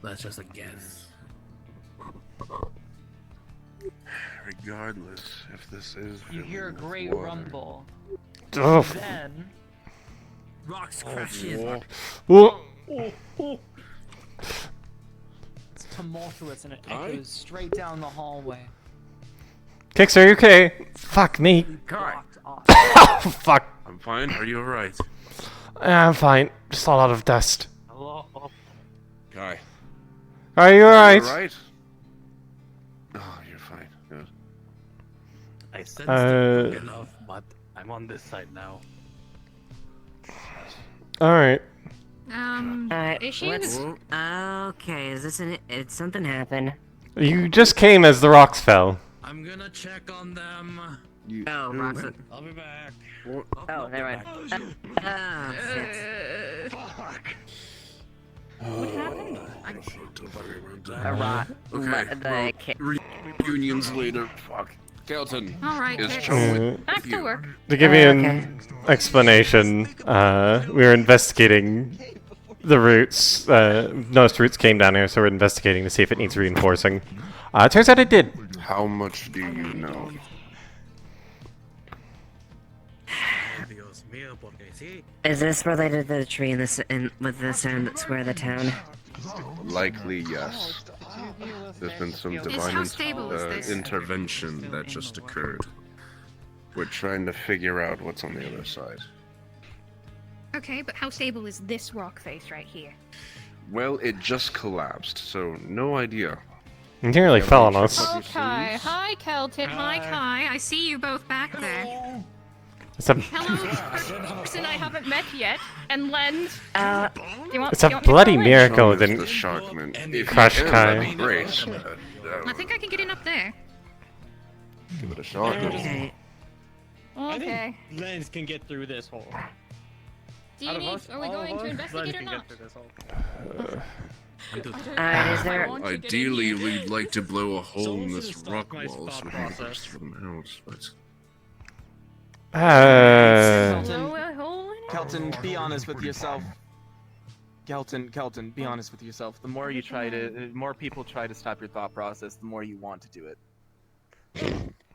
That's just a guess.
Regardless, if this is
You hear a
filling with
great
water-
rumble.
Oh.
Then
rocks
crashing.
it's tumultuous and it echoes straight down the hallway.
Kix, are you okay? Fuck me.
Kai.
Oh, fuck.
I'm fine. Are you alright?
I'm fine. Just a lot of dust.
Kai.
Are you alright?
Alright? Oh, you're fine. Good.
I sensed it quick enough, but I'm on this side now.
Alright.
Issues? Okay, is this it's something happened?
You just came as the rocks fell.
I'm gonna check on them.
Oh, rocks.
I'll be back.
Oh, never mind. Shit.
Fuck.
What happened?
A
rock.
Okay. Reunions later. Fuck. Kelton.
Alright,
is
Kix.
Charlotte
Back to work.
To give you an explanation, we were investigating the roots. Noticed roots came down here, so we're investigating to see if it needs reinforcing. It turns out it did.
How much do you know?
Is this related to the tree in this with the sound square of the town?
Likely, yes. There's been some
How stable is
divine
this?
intervention that just occurred. We're trying to figure out what's on the other side.
Okay, but how stable is this rock face right here?
Well, it just collapsed, so no idea.
It nearly fell on us.
Okay, hi Kelton, hi Kai.
I see you both back there.
It's a,
Hello, person I haven't met yet, and Lens. Do you want,
it's a
do you want me to
bloody
go in?
miracle
Known as
that
the Sharkman. If
Crush
you can,
Kai.
that'd be great.
I think I can get in up there.
Give it a shot.
Okay.
Okay.
Lens can get through this hole.
Do you need? Are we going to investigate or not?
Is there?
Ideally, we'd like to blow a hole in this rock wall so we can burst them out, but...
Kelton, be honest with yourself. Kelton, be honest with yourself. The more you try to, the more people try to stop your thought process, the more you want to do it.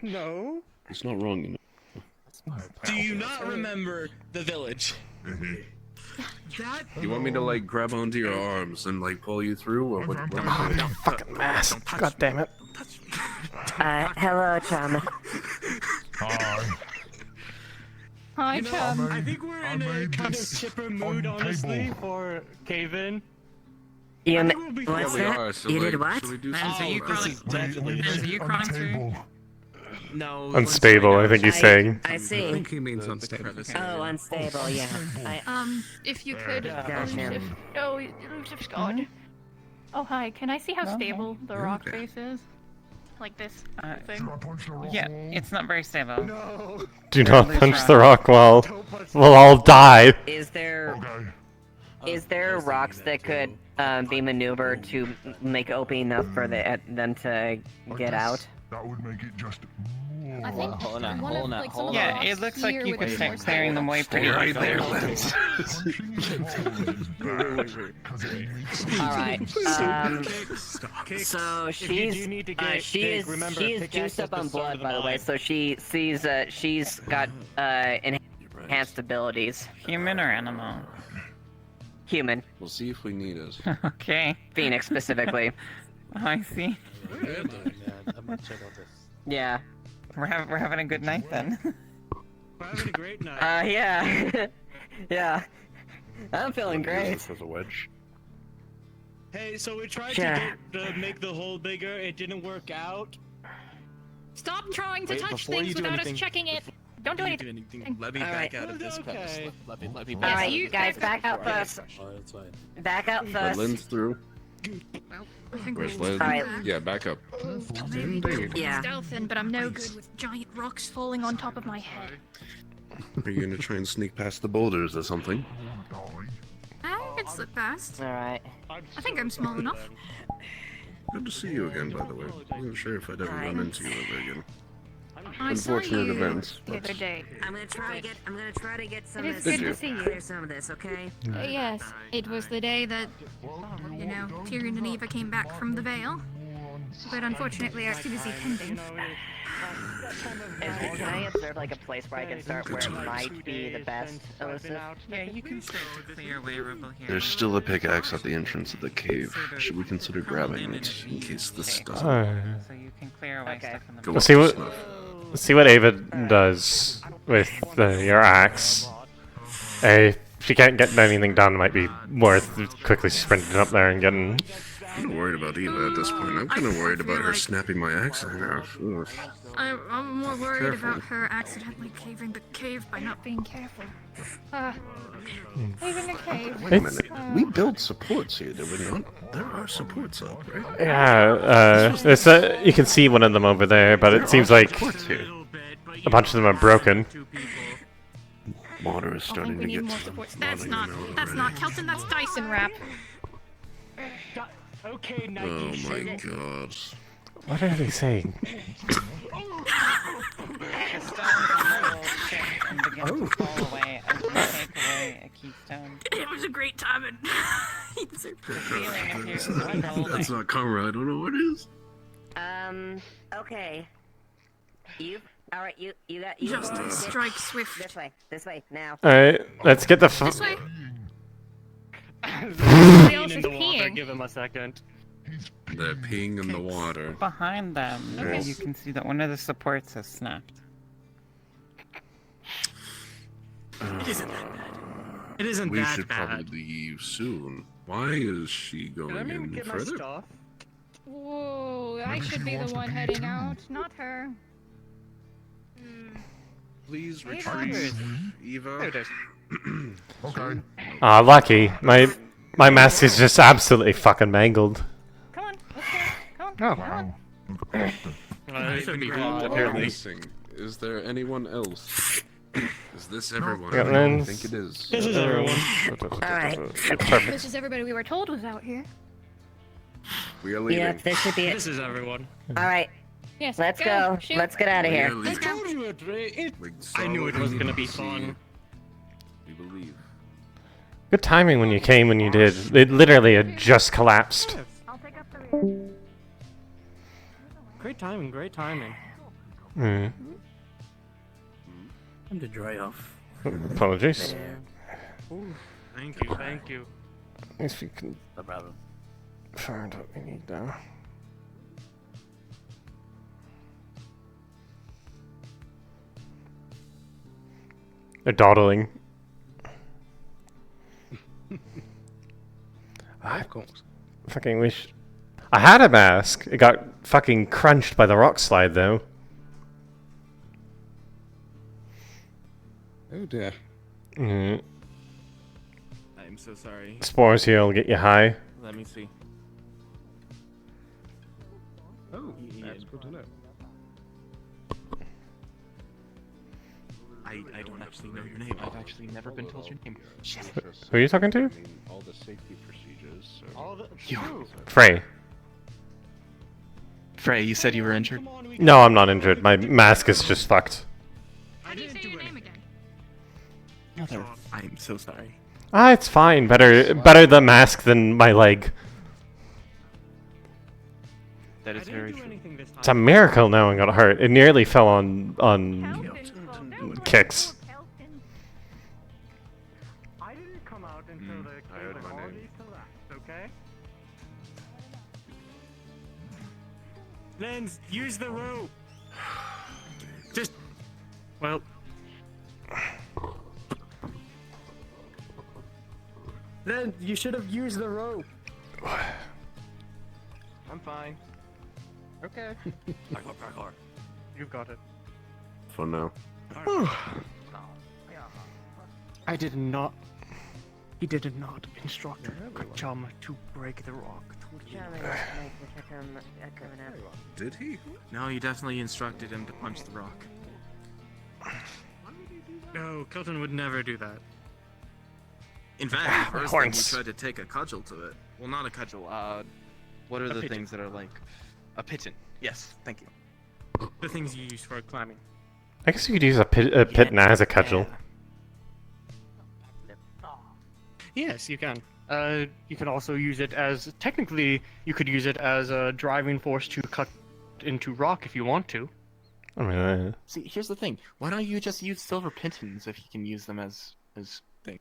No.
It's not wrong, you know.
Do you not remember the village?
You want me to, like, grab onto your arms and, like, pull you through, or what?
fucking mask. God damn it.
Hello, chum.
Hi, chum.
I think we're in a kind of chipper mood, honestly, for cave-in.
What's that?
So,
You
like,
did what?
should we do
Oh,
something?
this is definitely
you crawling through?
No.
Unstable, I think he's saying.
I see.
I think he means unstable.
Oh, unstable. Yeah.
If you could.
Gotcha.
Oh, Lucifer's gone. Oh, hi. Can I see how stable the rock face is? Like this thing?
Yeah, it's not very stable.
No.
Do not punch the rock wall. We'll all die.
Is there rocks that could be maneuvered to make it open enough for them to get out?
That would make it just
I think
Hold on,
one
hold
of,
on,
like, some
hold
of the
Yeah,
rocks
it looks like
here
you
would
could
be
start
more
clearing them away pretty
Right
easily.
there, Lens.
Alright. So she's juiced up on blood, by the way. So she's got enhanced abilities.
Human or animal?
Human.
We'll see if we need it.
Okay.
Phoenix specifically.
Oh, I see.
Yeah.
We're having a good night then.
We're having a great night.
Yeah. Yeah. I'm feeling great.
This has a wedge.
Hey, so we tried
Yeah.
to make the hole bigger. It didn't work out.
Stop trying to
Wait,
touch
before you
things
do
without
anything-
us checking it. Don't do anything.
Let me
Alright.
back out of this crevice.
Okay.
Let me
Yes,
back
Alright,
out.
you
guys, back out first. Back out
Let
first.
Lens through.
Well, I think
Where's
we'll
Lens?
Alright.
Yeah, back up.
Indeed.
Yeah.
Stealthing, but I'm no good with giant rocks falling on top of my head.
Are you gonna try and sneak past the boulders or something?
I could slip past.
Alright.
I think I'm small enough.
Good to see you again, by the way. I wasn't sure if I'd ever run into you ever again.
I saw
Unfortunate
you
events.
The other day.
I'm gonna try to get some
It
of
is
this.
good to see you.
Clear some of this, okay?
Yes, it was the day that.
You know, Tyrion and Eva came back from the Vale.
but unfortunately are too busy pending.
Can I observe like a place where I can start where it might be the best, Elusive?
Yeah, you can start to clear away rubble here.
There's still a pickaxe at the entrance of the cave. Should we consider grabbing it in case this doesn't
So you can clear away stuff in the
go
Let's
up
see
to
what
snuff?
see what Ava does with your axe. If she can't get anything done, it might be worth quickly sprinting up there and getting.
I'm not worried about Eva at this point. I'm kind of worried about her snapping my axe in half. Ugh.
I'm more worried
Careful.
about her accidentally caving the cave by not being careful.
Leaving a cave.
Wait a minute. We built supports here, did we not? There are supports up, right?
Yeah, you can see one of them over there, but it seems like a bunch of them are broken.
Water is
I think
starting
we
to
need
get
more supports.
That's not Kelton, that's Dyson
wrap.
Okay,
Oh my god.
What are they saying?
Oh. Fall away as you take away a keystone.
It was a great timing. He deserved it.
That's not karma. I don't know what it is.
Okay. Alright, you got
Justice strike swift.
This way, now.
Alright, let's get the.
This way.
Peeing
else
in
is
the water.
peeing?
Give him a second.
They're peeing in the water.
Behind them,
Okay.
you can see that one of the supports has snapped.
It isn't that bad. It isn't
We
that
should
bad.
probably leave soon. Why is she going in further?
Whoa, I should be the one heading out, not her.
Please
Eva?
retreat, Eva.
There it is.
Okay.
Ah, lucky. My mask is just absolutely fucking mangled.
Come on, let's go. Come on, come on.
This would be
Apparently missing. Is there anyone else? Is this everyone?
Got
I
lens.
think it is.
This is everyone.
Alright.
Perfect.
This is everybody we were told was out here.
We are leaving.
Yep, this should be it.
This is everyone.
Alright,
Yes,
let's go.
Shoot.
Let's get out of
We
here.
are leaving.
told you it, Ray.
We
I knew it was
solidly
gonna be
see.
fun.
We believe.
Good timing when you came when you did. It literally had just collapsed.
I'll take up the rear.
Great timing, great timing.
Mm.
Time to dry off.
Apologies.
Ooh, thank you, thank you.
At least we can
No problem.
find what we need now. They're dawdling. I fucking wish I had a mask. It got fucking crunched by the rock slide though.
Oh dear.
Mm.
I'm so sorry.
Spores here will get you high.
Let me see.
Oh, that's good to know.
I don't actually know your name. I've actually never been told your name. Shit.
Who are you talking to?
I mean, all the safety procedures. So.
Fray.
Fray, you said you were injured?
No, I'm not injured. My mask is just fucked.
How do you say your name again?
No, there. I'm so sorry.
Ah, it's fine. Better the mask than my leg.
That is very true.
It's a miracle no one got hurt. It nearly fell on kicks.
I didn't come out until the
I heard my name.
collapsed, okay? Lens, use the rope. Just, well. Then you should have used the rope. I'm fine. Okay. Parkour. You've got it.
For now.
I did not. He did not instruct Chum to break the rock.
Did he?
No, you definitely instructed him to punch the rock.
No, Kelton would never do that.
In fact, the first thing he
Horns.
tried to take a cudgel to it. Well, not a cudgel. What are the
pigeon.
things that are like a pigeon? Yes, thank you.
The things you use for climbing.
I guess you could use a pit as a cudgel.
Yes, you can. you can also use it as, technically, you could use it as a driving force to cut into rock if you want to.
I mean,
See, here's the thing. Why don't you just use silver pitons if you can use them as thing?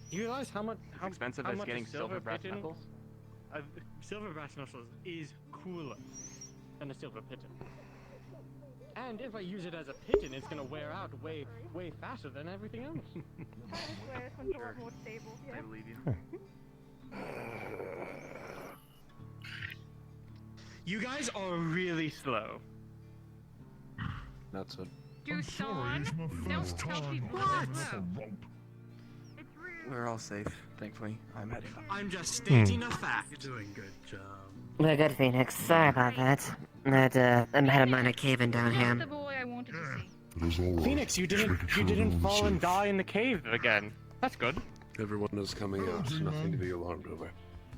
You realize how
expensive
how
as
much
getting
a
silver brass
piton-
knuckles?
Silver brass knuckles is cooler than a silver piton. And if I use it as a pigeon, it's gonna wear out way faster than everything else.
Where it's a lot more stable. Yeah.
I believe you.
You guys are really slow.
That's a.
Dude, Sean, don't tell people
What?
this is low.
We're all safe, thankfully. I'm heading up.
I'm just stating a fact.
You're doing good job.
We're good, Phoenix. Sorry about that. I had a minor cave-in down
That's
here.
the boy I wanted to see.
It is all right.
Phoenix, you didn't fall and die in the cave again. That's good.
Everyone is coming out. Nothing to be alarmed over.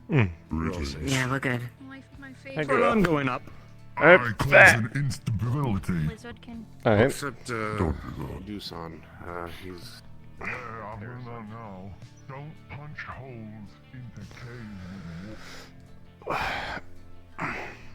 We're all safe.
Yeah, we're good.
My
Hold on, I'm going up.
I cause an instability.
Lizard can.
Alright.
Except,
Don't do that.
Dusan. He's.
Yeah, I'm gonna know. Don't punch holes into caves with a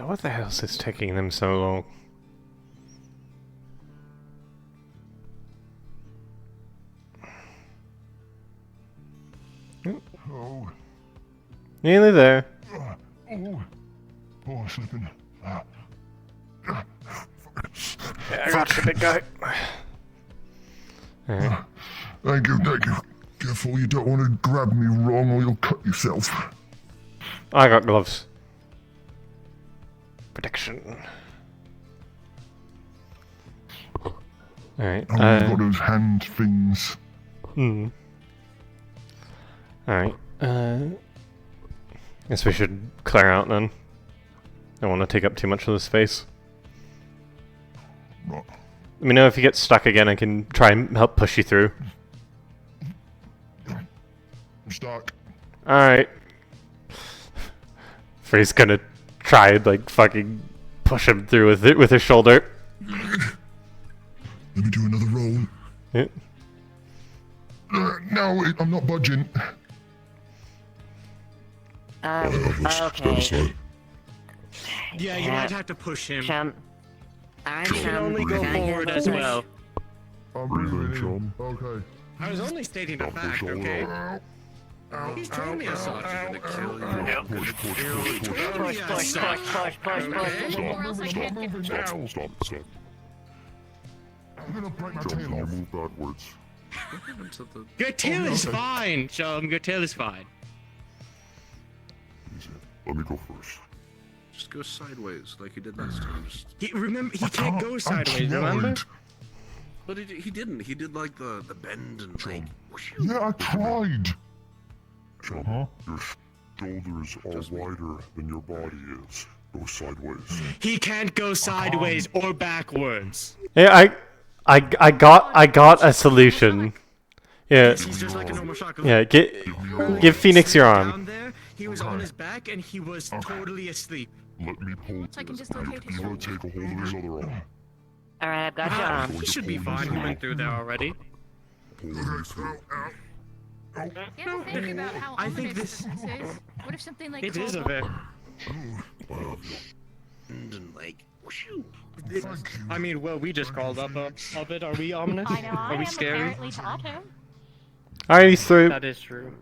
what the hell is this taking them so long?
Oh.
Nearly there.
Oh, slipping.
Yeah, I got you, big guy. Alright.
Thank you. Careful, you don't want to grab me wrong or you'll cut yourself.
I got gloves. Protection. Alright.
Oh, you've got those hand things.
Alright. Guess we should clear out then. Don't want to take up too much of the space.
Right.
Let me know if you get stuck again. I can try and help push you through.
I'm stuck.
Alright. Fray's gonna try and like fucking push him through with his shoulder.
Let me do another roll.
Yeah.
No, I'm not budging.
Okay.
Yeah, you might have to push him.
Chum. Alright,
You can only go forward as well.
I'm moving, Chum. Okay.
I was only stating a fact, okay? He's told me as such.
Push. Stop. I'm gonna break my tail off. Move backwards.
Your tail is fine, Chum. Your tail is fine.
Easy. Let me go first.
Just go sideways like he did last time.
He can't go sideways, remember?
But he didn't. He did like the bend and like.
Yeah, I tried. Chum, your shoulders are wider than your body is. Go sideways.
He can't go sideways or backwards.
Yeah, I got a solution. Yeah.
He's just like a normal shotgun.
Yeah, give Phoenix your arm.
Down there, he was on his back and he was totally asleep.
Let me pull.
So I can dislocate his
You want to take a hold of his other arm?
Alright, I've got your arm.
He should be fine. He went through there already.
You ever think about how ominous this is? What if something like
It is a
called-
bit.
And like.
I mean, well, we just crawled up a bit. Are we ominous?
I know, I
Are we
am
scary?
apparently taught him.
Alright, he's through.
That is true.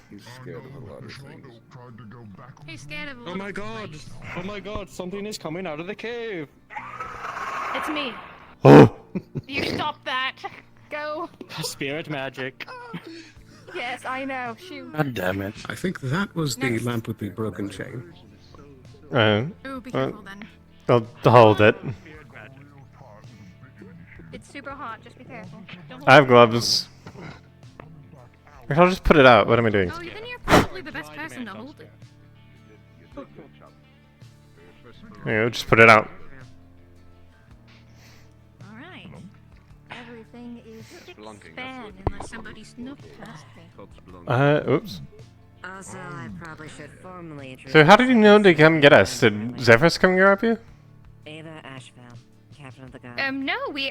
He's scared of a lot of things.
He's scared of a
Oh
little
my god! Oh my god! Something is coming out of the cave.
It's me.
Oh.
You stop that. Go.
Spirit magic.
Yes, I know. Shoot.
God damn it.
I think that was the
Next.
lamp with the broken chain.
Ooh, be careful then.
I'll hold it.
It's super hot. Just be careful. Don't
I have gloves. Or I'll just put it out. What am I doing?
Oh, then you're probably the best person to hold it.
Yeah, we'll just put it out.
Alright. Everything is
Splunking,
span
that's what
unless somebody snooped past me.
Oops.
Also, I probably should formally introduce
So how did you know to
myself.
come get us? Did Zephyrus come grab you?
Ava Ashvale, captain of the guard.
No, we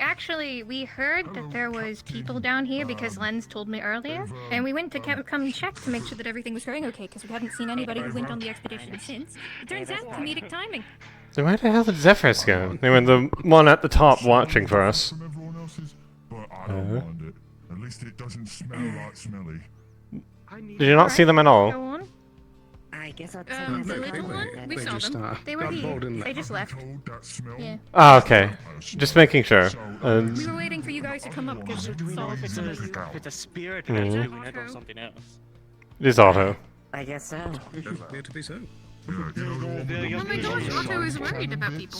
heard that there was people down here because Lenz told me earlier, and we went to come check to make sure that everything was going okay because we hadn't seen anybody who went on the expedition since. It turns out comedic timing.
So where the hell did Zephyrus go? They were the one at the top watching for us.
But I don't mind it. At least it doesn't smell like smelly.
Did you not see them at all?
Go on.
I guess I'll
The little one? We saw them. They were here. They just left. Yeah.
Oh, okay. Just making sure.
We were waiting for you guys to come up because
Do we know if it's a spirit or
Mhm.
do we know something else?
It is Otto.
I guess so.
Definitely to be so.
Oh my gosh, Otto is worried about people.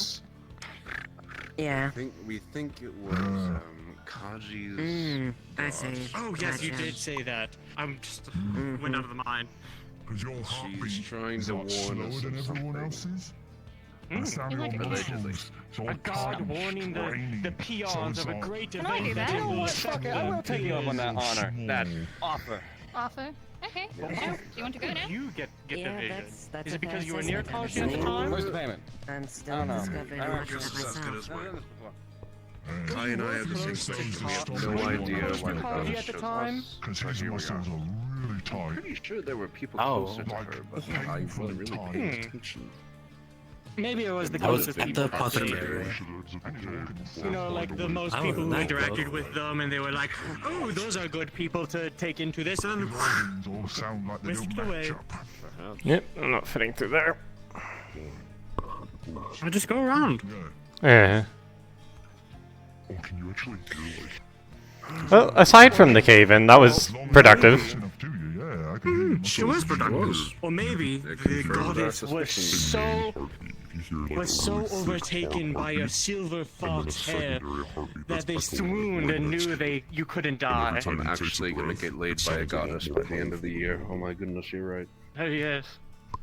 Yeah.
We think it was Kaji's.
I see.
Oh yes, you
Gotcha.
did say that. I'm just went out of the mind.
Because your heartbeat
She's trying
is
to
a lot
warn
slower
us
than
of
everyone
something.
else's.
Mm.
And Samuel
Like
Muscles, so
a god warning the peons of a great
Can I do
event
that?
that
You know
will
what?
affect
Fuck it, I
them.
will take you up on that honor, that offer.
Offer. Okay. Do you want to go now?
You get
Yeah,
the vision.
that's
Is
a
it because you were
fair
near
assessment.
Kaji at the time?
Where's the payment?
I'm
I
still
don't know.
discovering
I
much
don't
of
know.
myself.
Kai and I have the same question. No idea why the
Kaji
ghost
at the
chose
time?
us.
Because
But
his
here we
muscles
are.
are really
I'm
tight.
pretty sure there were people
Oh.
closer to her, but I wasn't really paying attention.
Maybe it was the
I was
closest
at
people
the
to
apothecary.
You know, like the most people who interacted with them, and they were like, "Oh, those are good people to take into this," and then
Wardens all sound like they
whisked
don't
away.
match up.
Yep, I'm not fitting through there.
I just go around.
Yeah.
Or can you actually hear like...
Well, aside from the cave-in, that was productive.
enough to you, yeah, I can hear your
She
muscles.
was productive. Or maybe the goddess was so overtaken by your silver fox hair that they swooned and knew you couldn't die.
I'm actually gonna get laid by a goddess by the end of the year. Oh my goodness, you're right.
Oh yes.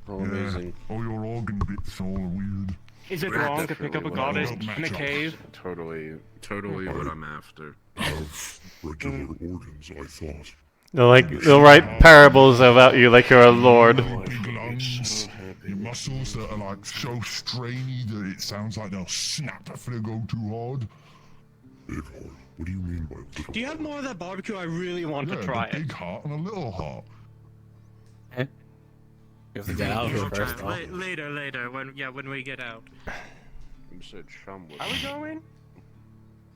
Oh, amazing.
All your organ bits all weird.
Is it wrong to pick up a goddess in a cave?
Totally what I'm after.
Regular organs, I thought.
They'll write parables about you like you're a lord.
Big lungs, your muscles that are like so strainy that it sounds like they'll snap if they go too hard. Big heart? What do you mean by little?
Do you have more of that barbecue? I really want to try
a
it.
big heart and a little heart.
You have to get out here first, though.
Later, when we get out.
You said Shum was.
Are we going?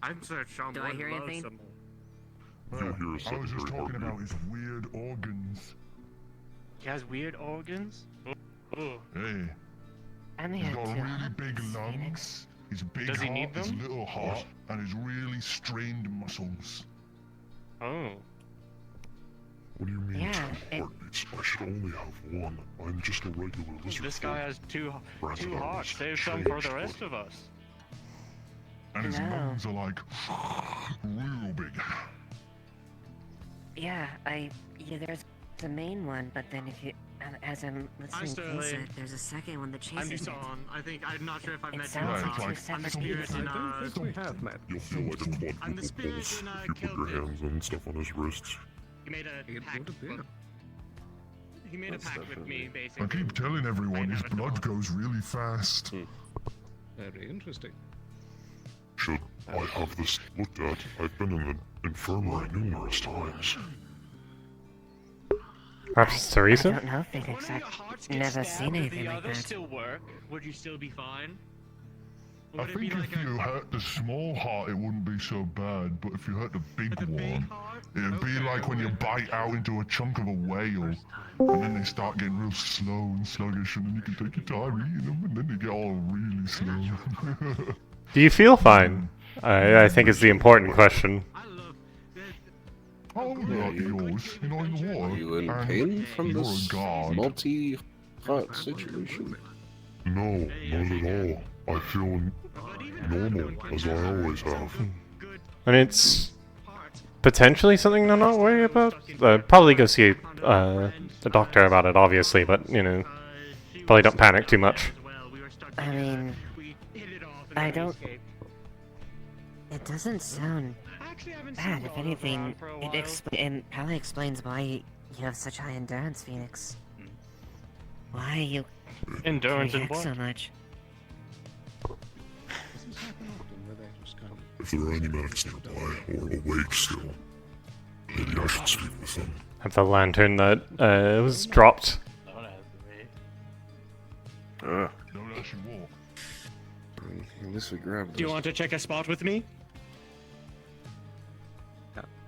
I'm Sir Shum.
Do I hear anything?
I was just talking about his weird organs.
He has weird organs? Oh.
Hey,
And
he's got really big lungs, his big
Does he
heart,
need
his
them?
little heart, and his really strained muscles.
Oh.
What do you mean?
Yeah,
Heartbeats? I should only have one. I'm just a regular lizard.
This guy has two
Rather
hearts.
than
Save some for the rest of us.
And his
No.
lungs are like real big.
Yeah, there's the main one, but then if you, as I'm listening to this,
Sterling.
there's a second one that
I'm
chases it.
Desan. I'm not sure if I've
It
met you.
sounds
or
like
not.
two separate
I'm the spirit
people.
in
You'll feel like a quadruple
I'm the spirit
pulse
in
if you put your hands on stuff on his wrists.
He made a pact. He made a pact with me,
I
basically.
keep telling everyone his blood goes really fast.
Very interesting.
Should I have this looked at? I've been in the infirmary numerous times.
Perhaps it's
I
Teresa?
don't know, Phoenix. I've never seen anything
the
like
others
that.
still work? Would you still be fine?
I
Would it be
think
like
if you hurt the small heart, it wouldn't be so bad, but if you hurt the big one, it'd be like when you bite out into a chunk of a whale, and then they start getting real slow and sluggish, and then you can take your time eating them, and then they get all really slow.
Do you feel fine? I think is the important question.
Oh, yeah, yours, you know, in the war.
Are you in
and
pain from
you're
this
a god.
multi-hot situation?
No, not at all. I feel normal, as I always have.
And it's potentially something to not worry about. Probably go see the doctor about it, obviously, but, you know, probably don't panic too much.
I mean, I don't... It doesn't sound bad. If anything, it probably explains why you have such high endurance, Phoenix. Why you
Endurance and
react
what?
so much.
If there are any medics nearby or awake still, maybe I should speak with them.
Have the lantern that was dropped.
Don't actually walk.
At least we grabbed
Do you want to check a spot with me?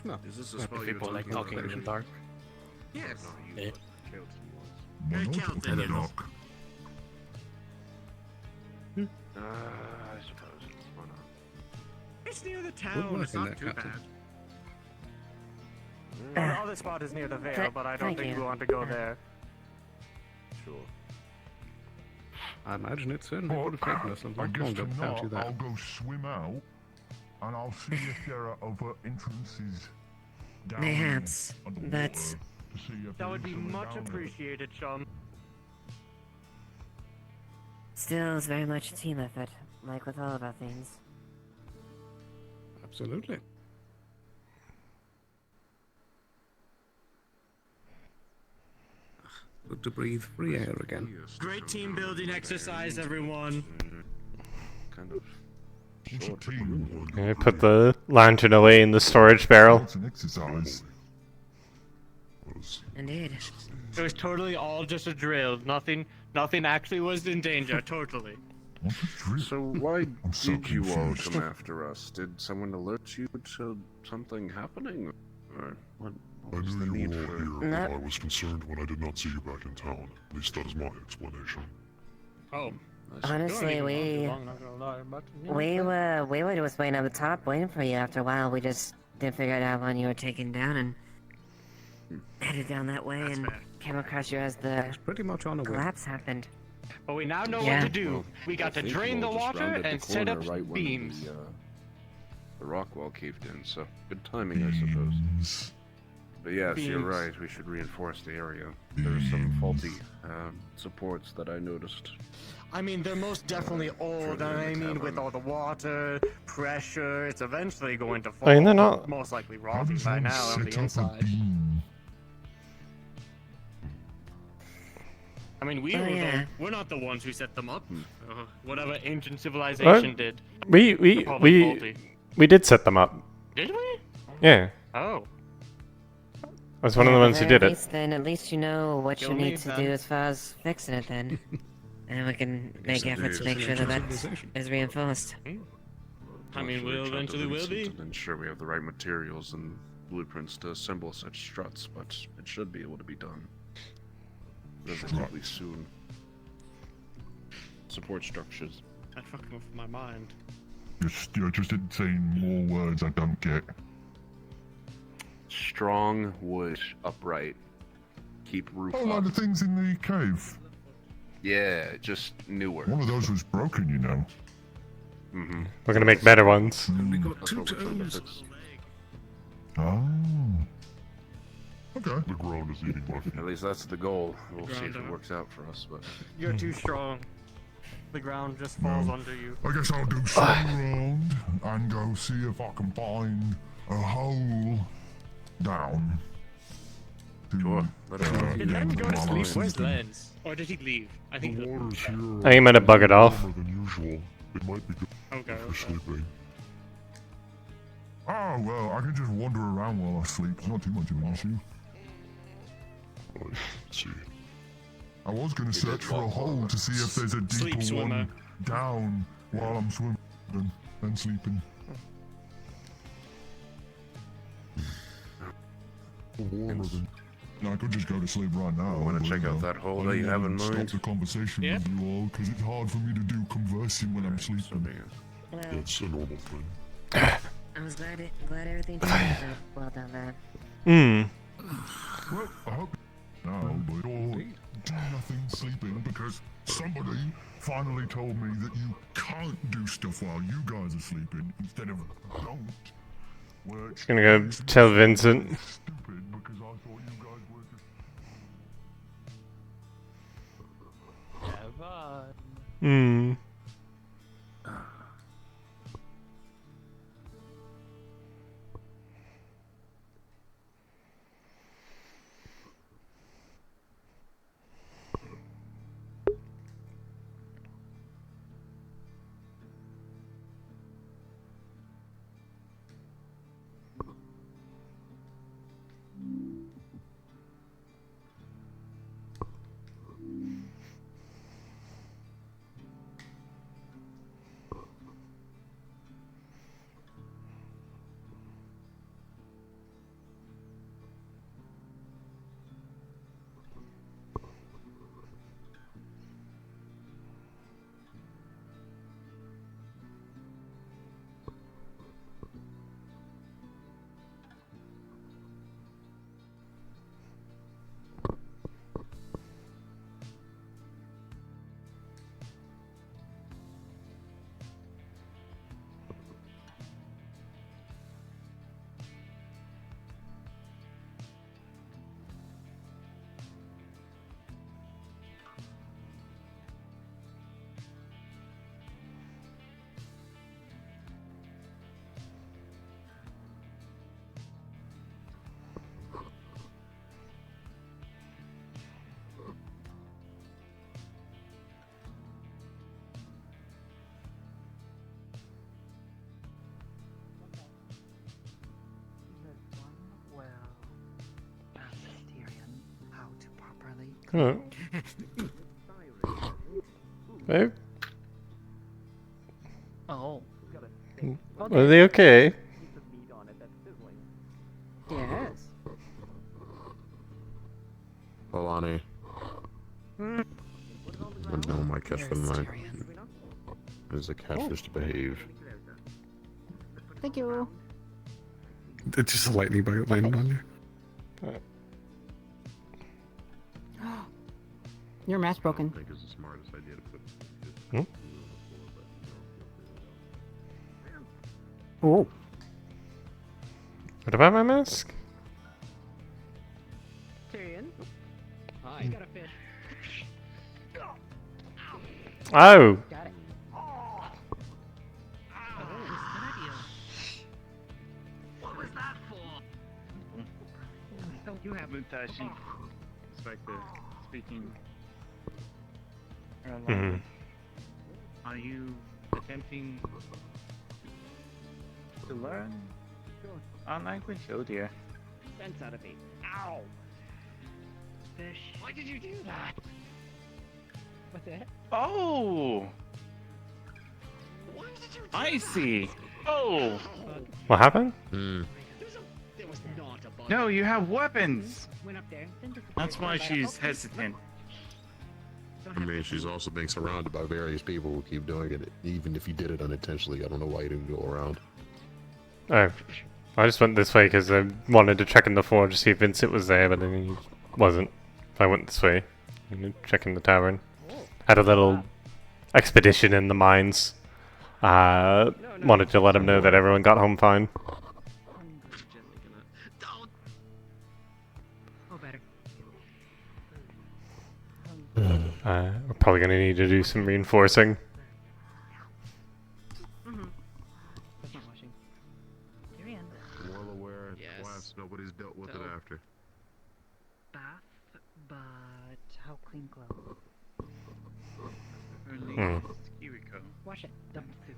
No.
Is this the
Might
spot
be
you
people
were
like
talking
talking in the
about?
dark.
Yes.
Yeah.
Why not talk in the dark?
I suppose. Why not?
It's near the
Would
town.
work
It's
in
not
that
too bad.
context.
The other spot is near the Vale, but I don't
thank
think
you.
we want to go there.
Sure.
I imagine it certainly would have taken us a
I
lot
guess
longer without you
tonight
there.
I'll go swim out, and I'll see if there are other entrances down
Mayhaps,
underwater
but
to see if
That
there
would
is
be
something
much
down there.
appreciated, Sean.
still, it's very much a team effort, like with all of our things.
Absolutely. Good to breathe free air again.
Great team building exercise, everyone.
Kind of.
What's a team?
I put the lantern away in the storage barrel.
It's an exercise.
Indeed.
It was totally all just a drill. Nothing actually was in danger. Totally.
So why
so
did you all
confused.
come after us? Did someone alert you to something happening? Or what
I
was the
knew you
need
were all
for...
here, but I was concerned when I did not see you back in town. At least that is my explanation.
Oh.
Honestly, we were just waiting on the top, waiting for you. After a while, we just didn't figure out when you were taken down, and headed down that way, and came across you as the
pretty much on the way.
collapse happened.
But we now know
Yeah.
what to do. We got to
I think
drain
you
the
all just
water
rounded the
and set up
corner right when
beams.
The rock wall caved in, so good timing, I suppose. But yes, you're
Beams.
right. We should reinforce the area. There are some faulty supports that I noticed.
I mean, they're most definitely old, and I mean, with all the water, pressure, it's eventually going to fall.
I mean, they're not-
Most likely
How
rotting
does
by
one
now on
set
the
up a
inside.
beam?
I mean,
Oh, yeah.
we're not the ones who set them up. Whatever ancient
What?
civilization did.
We
They're probably faulty.
did set them up.
Did we?
Yeah.
Oh.
I was one of the ones who did it.
Then at least you know what you
Kill me,
need to
then.
do as far as fixing it then. And we can make
that
efforts to
is
make sure that that
civilization.
is reinforced.
I mean, we'll eventually will be.
And ensure we have the right materials and blueprints to assemble such struts, but it should be able to be done relatively soon. Support structures.
That fucking with my mind.
You're just saying more words I don't get.
Strong wood, upright. Keep roof
Oh,
up.
like the things in the cave.
Yeah, just newer.
One of those was broken, you know.
Mm-hmm.
We're gonna make better ones.
We got
That's
two
what we're trying to
toes.
fix.
Oh. Okay. The ground is eating my feet.
At least that's the goal. We'll see
Ground
if it
up.
works out for us, but...
You're too strong. The ground just falls under you.
I guess I'll do some around and go see if I can find a hole down.
Sure. Let us know.
Did Lens go to sleep? Where's
Where's
Lens? Or did he leave? I think.
The water's here.
I think he might have buggered off.
Warmer than usual. It might be good
Okay.
for sleeping. Oh, well, I can just wander around while I sleep. It's not too much of an issue. Let's see. I was going to search for a hole to see if there's a
Sleep
deeper
swimmer.
one down while I'm swimming and sleeping. Warmer than... I could just go to sleep right now.
wanna
but,
check out that hole that you have in
Stop
mind?
the conversation
Yeah.
with you all, because it's hard for me to do conversing when I'm sleeping.
Well,
That's a normal thing.
I was glad everything turned out well down there.
Well, I hope now, but you're doing nothing sleeping because somebody finally told me that you can't do stuff while you guys are sleeping instead of don't. Which
Gonna go tell Vincent.
stupid because I thought you guys were just
Hmm. Huh. Babe?
Oh.
Are they okay?
Yes.
Polani. I know my catch for the night. Is a catfish to behave.
Thank you.
It's just a lightning bug landed on you.
Your mask broken.
I think it's the smartest idea to put.
Oh.
What about my mask?
Tyrion. I got a fish.
Oh!
Got it.
What was that for? You have Mutashi. Inspector speaking.
Mhm.
Are you attempting to learn our language? Oh dear.
Sense out of me. Ow! Fish. Why did you do that? What's that?
Oh! I see. Oh!
What happened?
No, you have weapons!
Went up there.
That's why she's hesitant.
I mean, she's also being surrounded by various people who keep doing it. Even if you did it unintentionally, I don't know why you didn't go around.
Oh. I just went this way because I wanted to check in the forge to see if Vincent was there, but then he wasn't. I went this way. Checking the tavern. Had a little expedition in the mines. Wanted to let him know that everyone got home fine.
Oh, better.
We're probably going to need to do some reinforcing.
That's not washing. Tyrion.
Well aware,
Yes.
class, nobody's dealt with it after.
Bath, but how clean clothes?
Kiriko.
Wash it. Dump soup.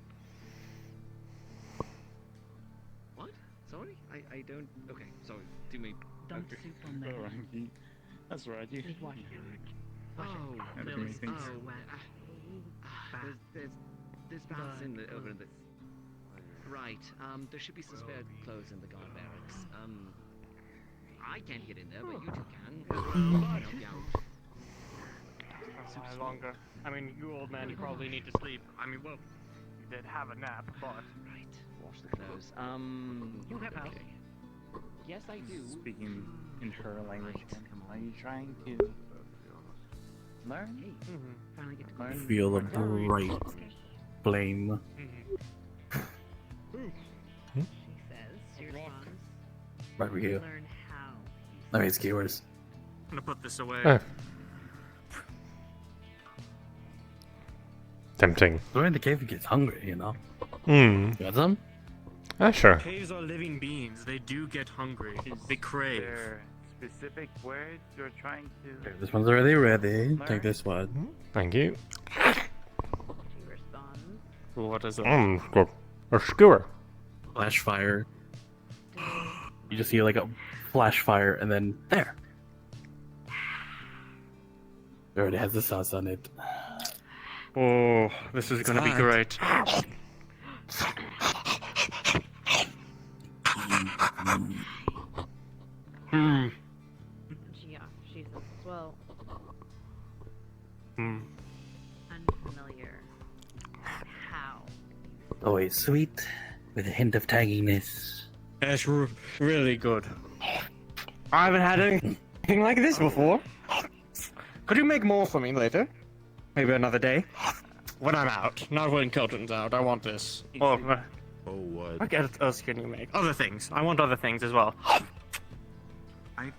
What? Sorry? I don't. Okay, sorry. Do me.
Dump
okay.
soup on there.
Alright. That's right. You.
Just wash it. Wash
Oh,
it.
there
Lily.
was- things.
Oh,
There's baths in the over in the. Right. There should be some spare clothes in the guard barracks. I can't get in there, but you two can. I can help you out.
No longer. I mean, you old man, you probably need to sleep. I mean, well, you did have a nap, but...
Right. Wash the clothes.
You have house.
Yes, I do. Speaking in her language,
Right.
are you trying to learn?
Hey, finally get to
Learn?
Feel a bright flame.
She says, your sons
Right we here.
learn how.
Let me skewers.
I'm gonna put this away.
Oh. Tempting.
We're in the cave, it gets hungry, you know.
Hmm.
Got some?
Sure.
Caves are living beings. They do get hungry. They crave.
Specific words you're trying to.
Okay, this one's already ready. Take this one.
Thank you.
What is it?
Good. A skewer.
Flash fire. You just see like a flash fire, and then there. It already has the sauce on it.
Oh, this is gonna be great. Hmm.
Yeah, she says as well.
Hmm.
Unfamiliar. How?
Always sweet, with a hint of tanginess.
That's really good. I haven't had anything like this before. Could you make more for me later? Maybe another day? When I'm out. Not when Kelton's out. I want this. Oh,
what?
what else can you make? Other things. I want other things as well.
I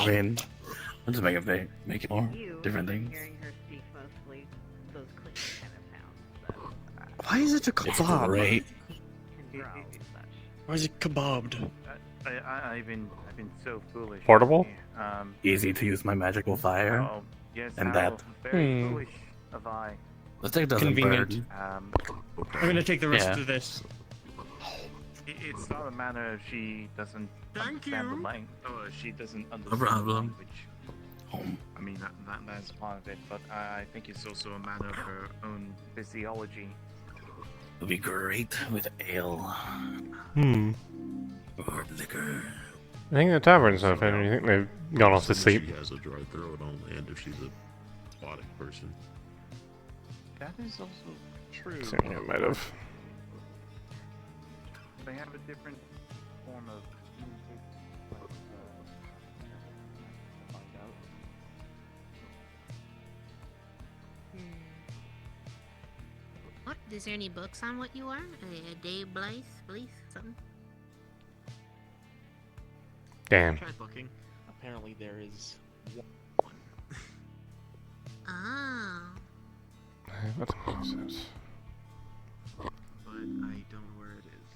mean, I'll just make it more different things.
Hearing her speak mostly those clicking kind of sounds.
Why is it a
It's
kebab?
great.
Why is it kebabbed?
I've been so foolish.
Portable?
Easy to use my magical fire.
Oh, yes,
and
how
that.
very foolish of I.
Let's take doesn't
Convenient.
burn.
I'm gonna take the rest
Yeah.
of this.
It's not a matter of she doesn't understand the language, or she doesn't understand
problem.
the language. I mean, that's part of it, but I think it's also a matter of her own physiology.
It'll be great with ale.
Hmm.
Or liquor.
I think the tavern's open. I think they've gone off to sleep.
She has a dry throat only, and if she's a aquatic person.
That is also true.
So, yeah, might have.
They have a different form of communication. Find out.
What? Is there any books on what you are? A Dave Blaze? Something?
Damn.
Tried looking. Apparently there is one.
Ah.
What is this?
But I don't know where it is.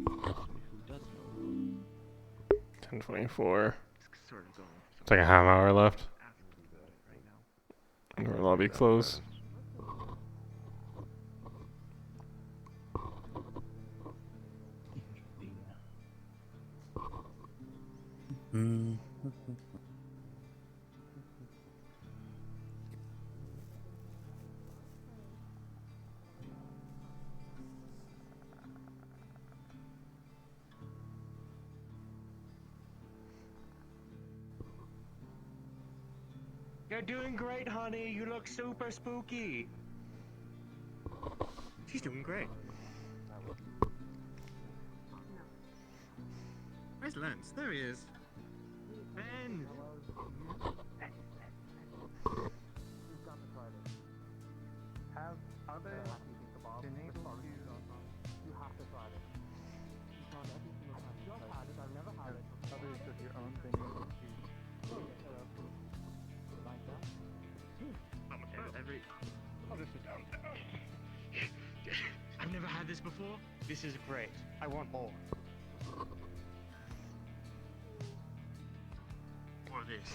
Who does know?
10:24.
It's sort of going.
It's like a half hour left. And our lobby closed.
You're doing great, honey. You look super spooky. She's doing great. Where's Lance? There he is. Ben!
Have others been able to? You have to try it. I've never had it. Others of your own been able to? Like that?
I'll just sit down. I've never had this before. This is great. I want more. Or this.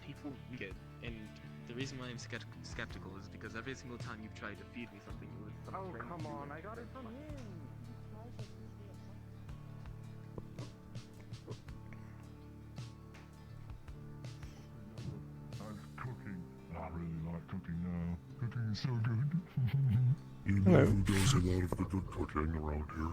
People get, and the reason why I'm skeptical is because every single time you've tried to feed me something, you would.
Oh, come on. I got it from him.
Cooking. I really like cooking now. Cooking is so good.
You know who does a lot of the good cooking around here?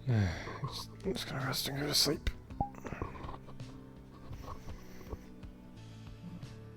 I'm just gonna rest and go to sleep.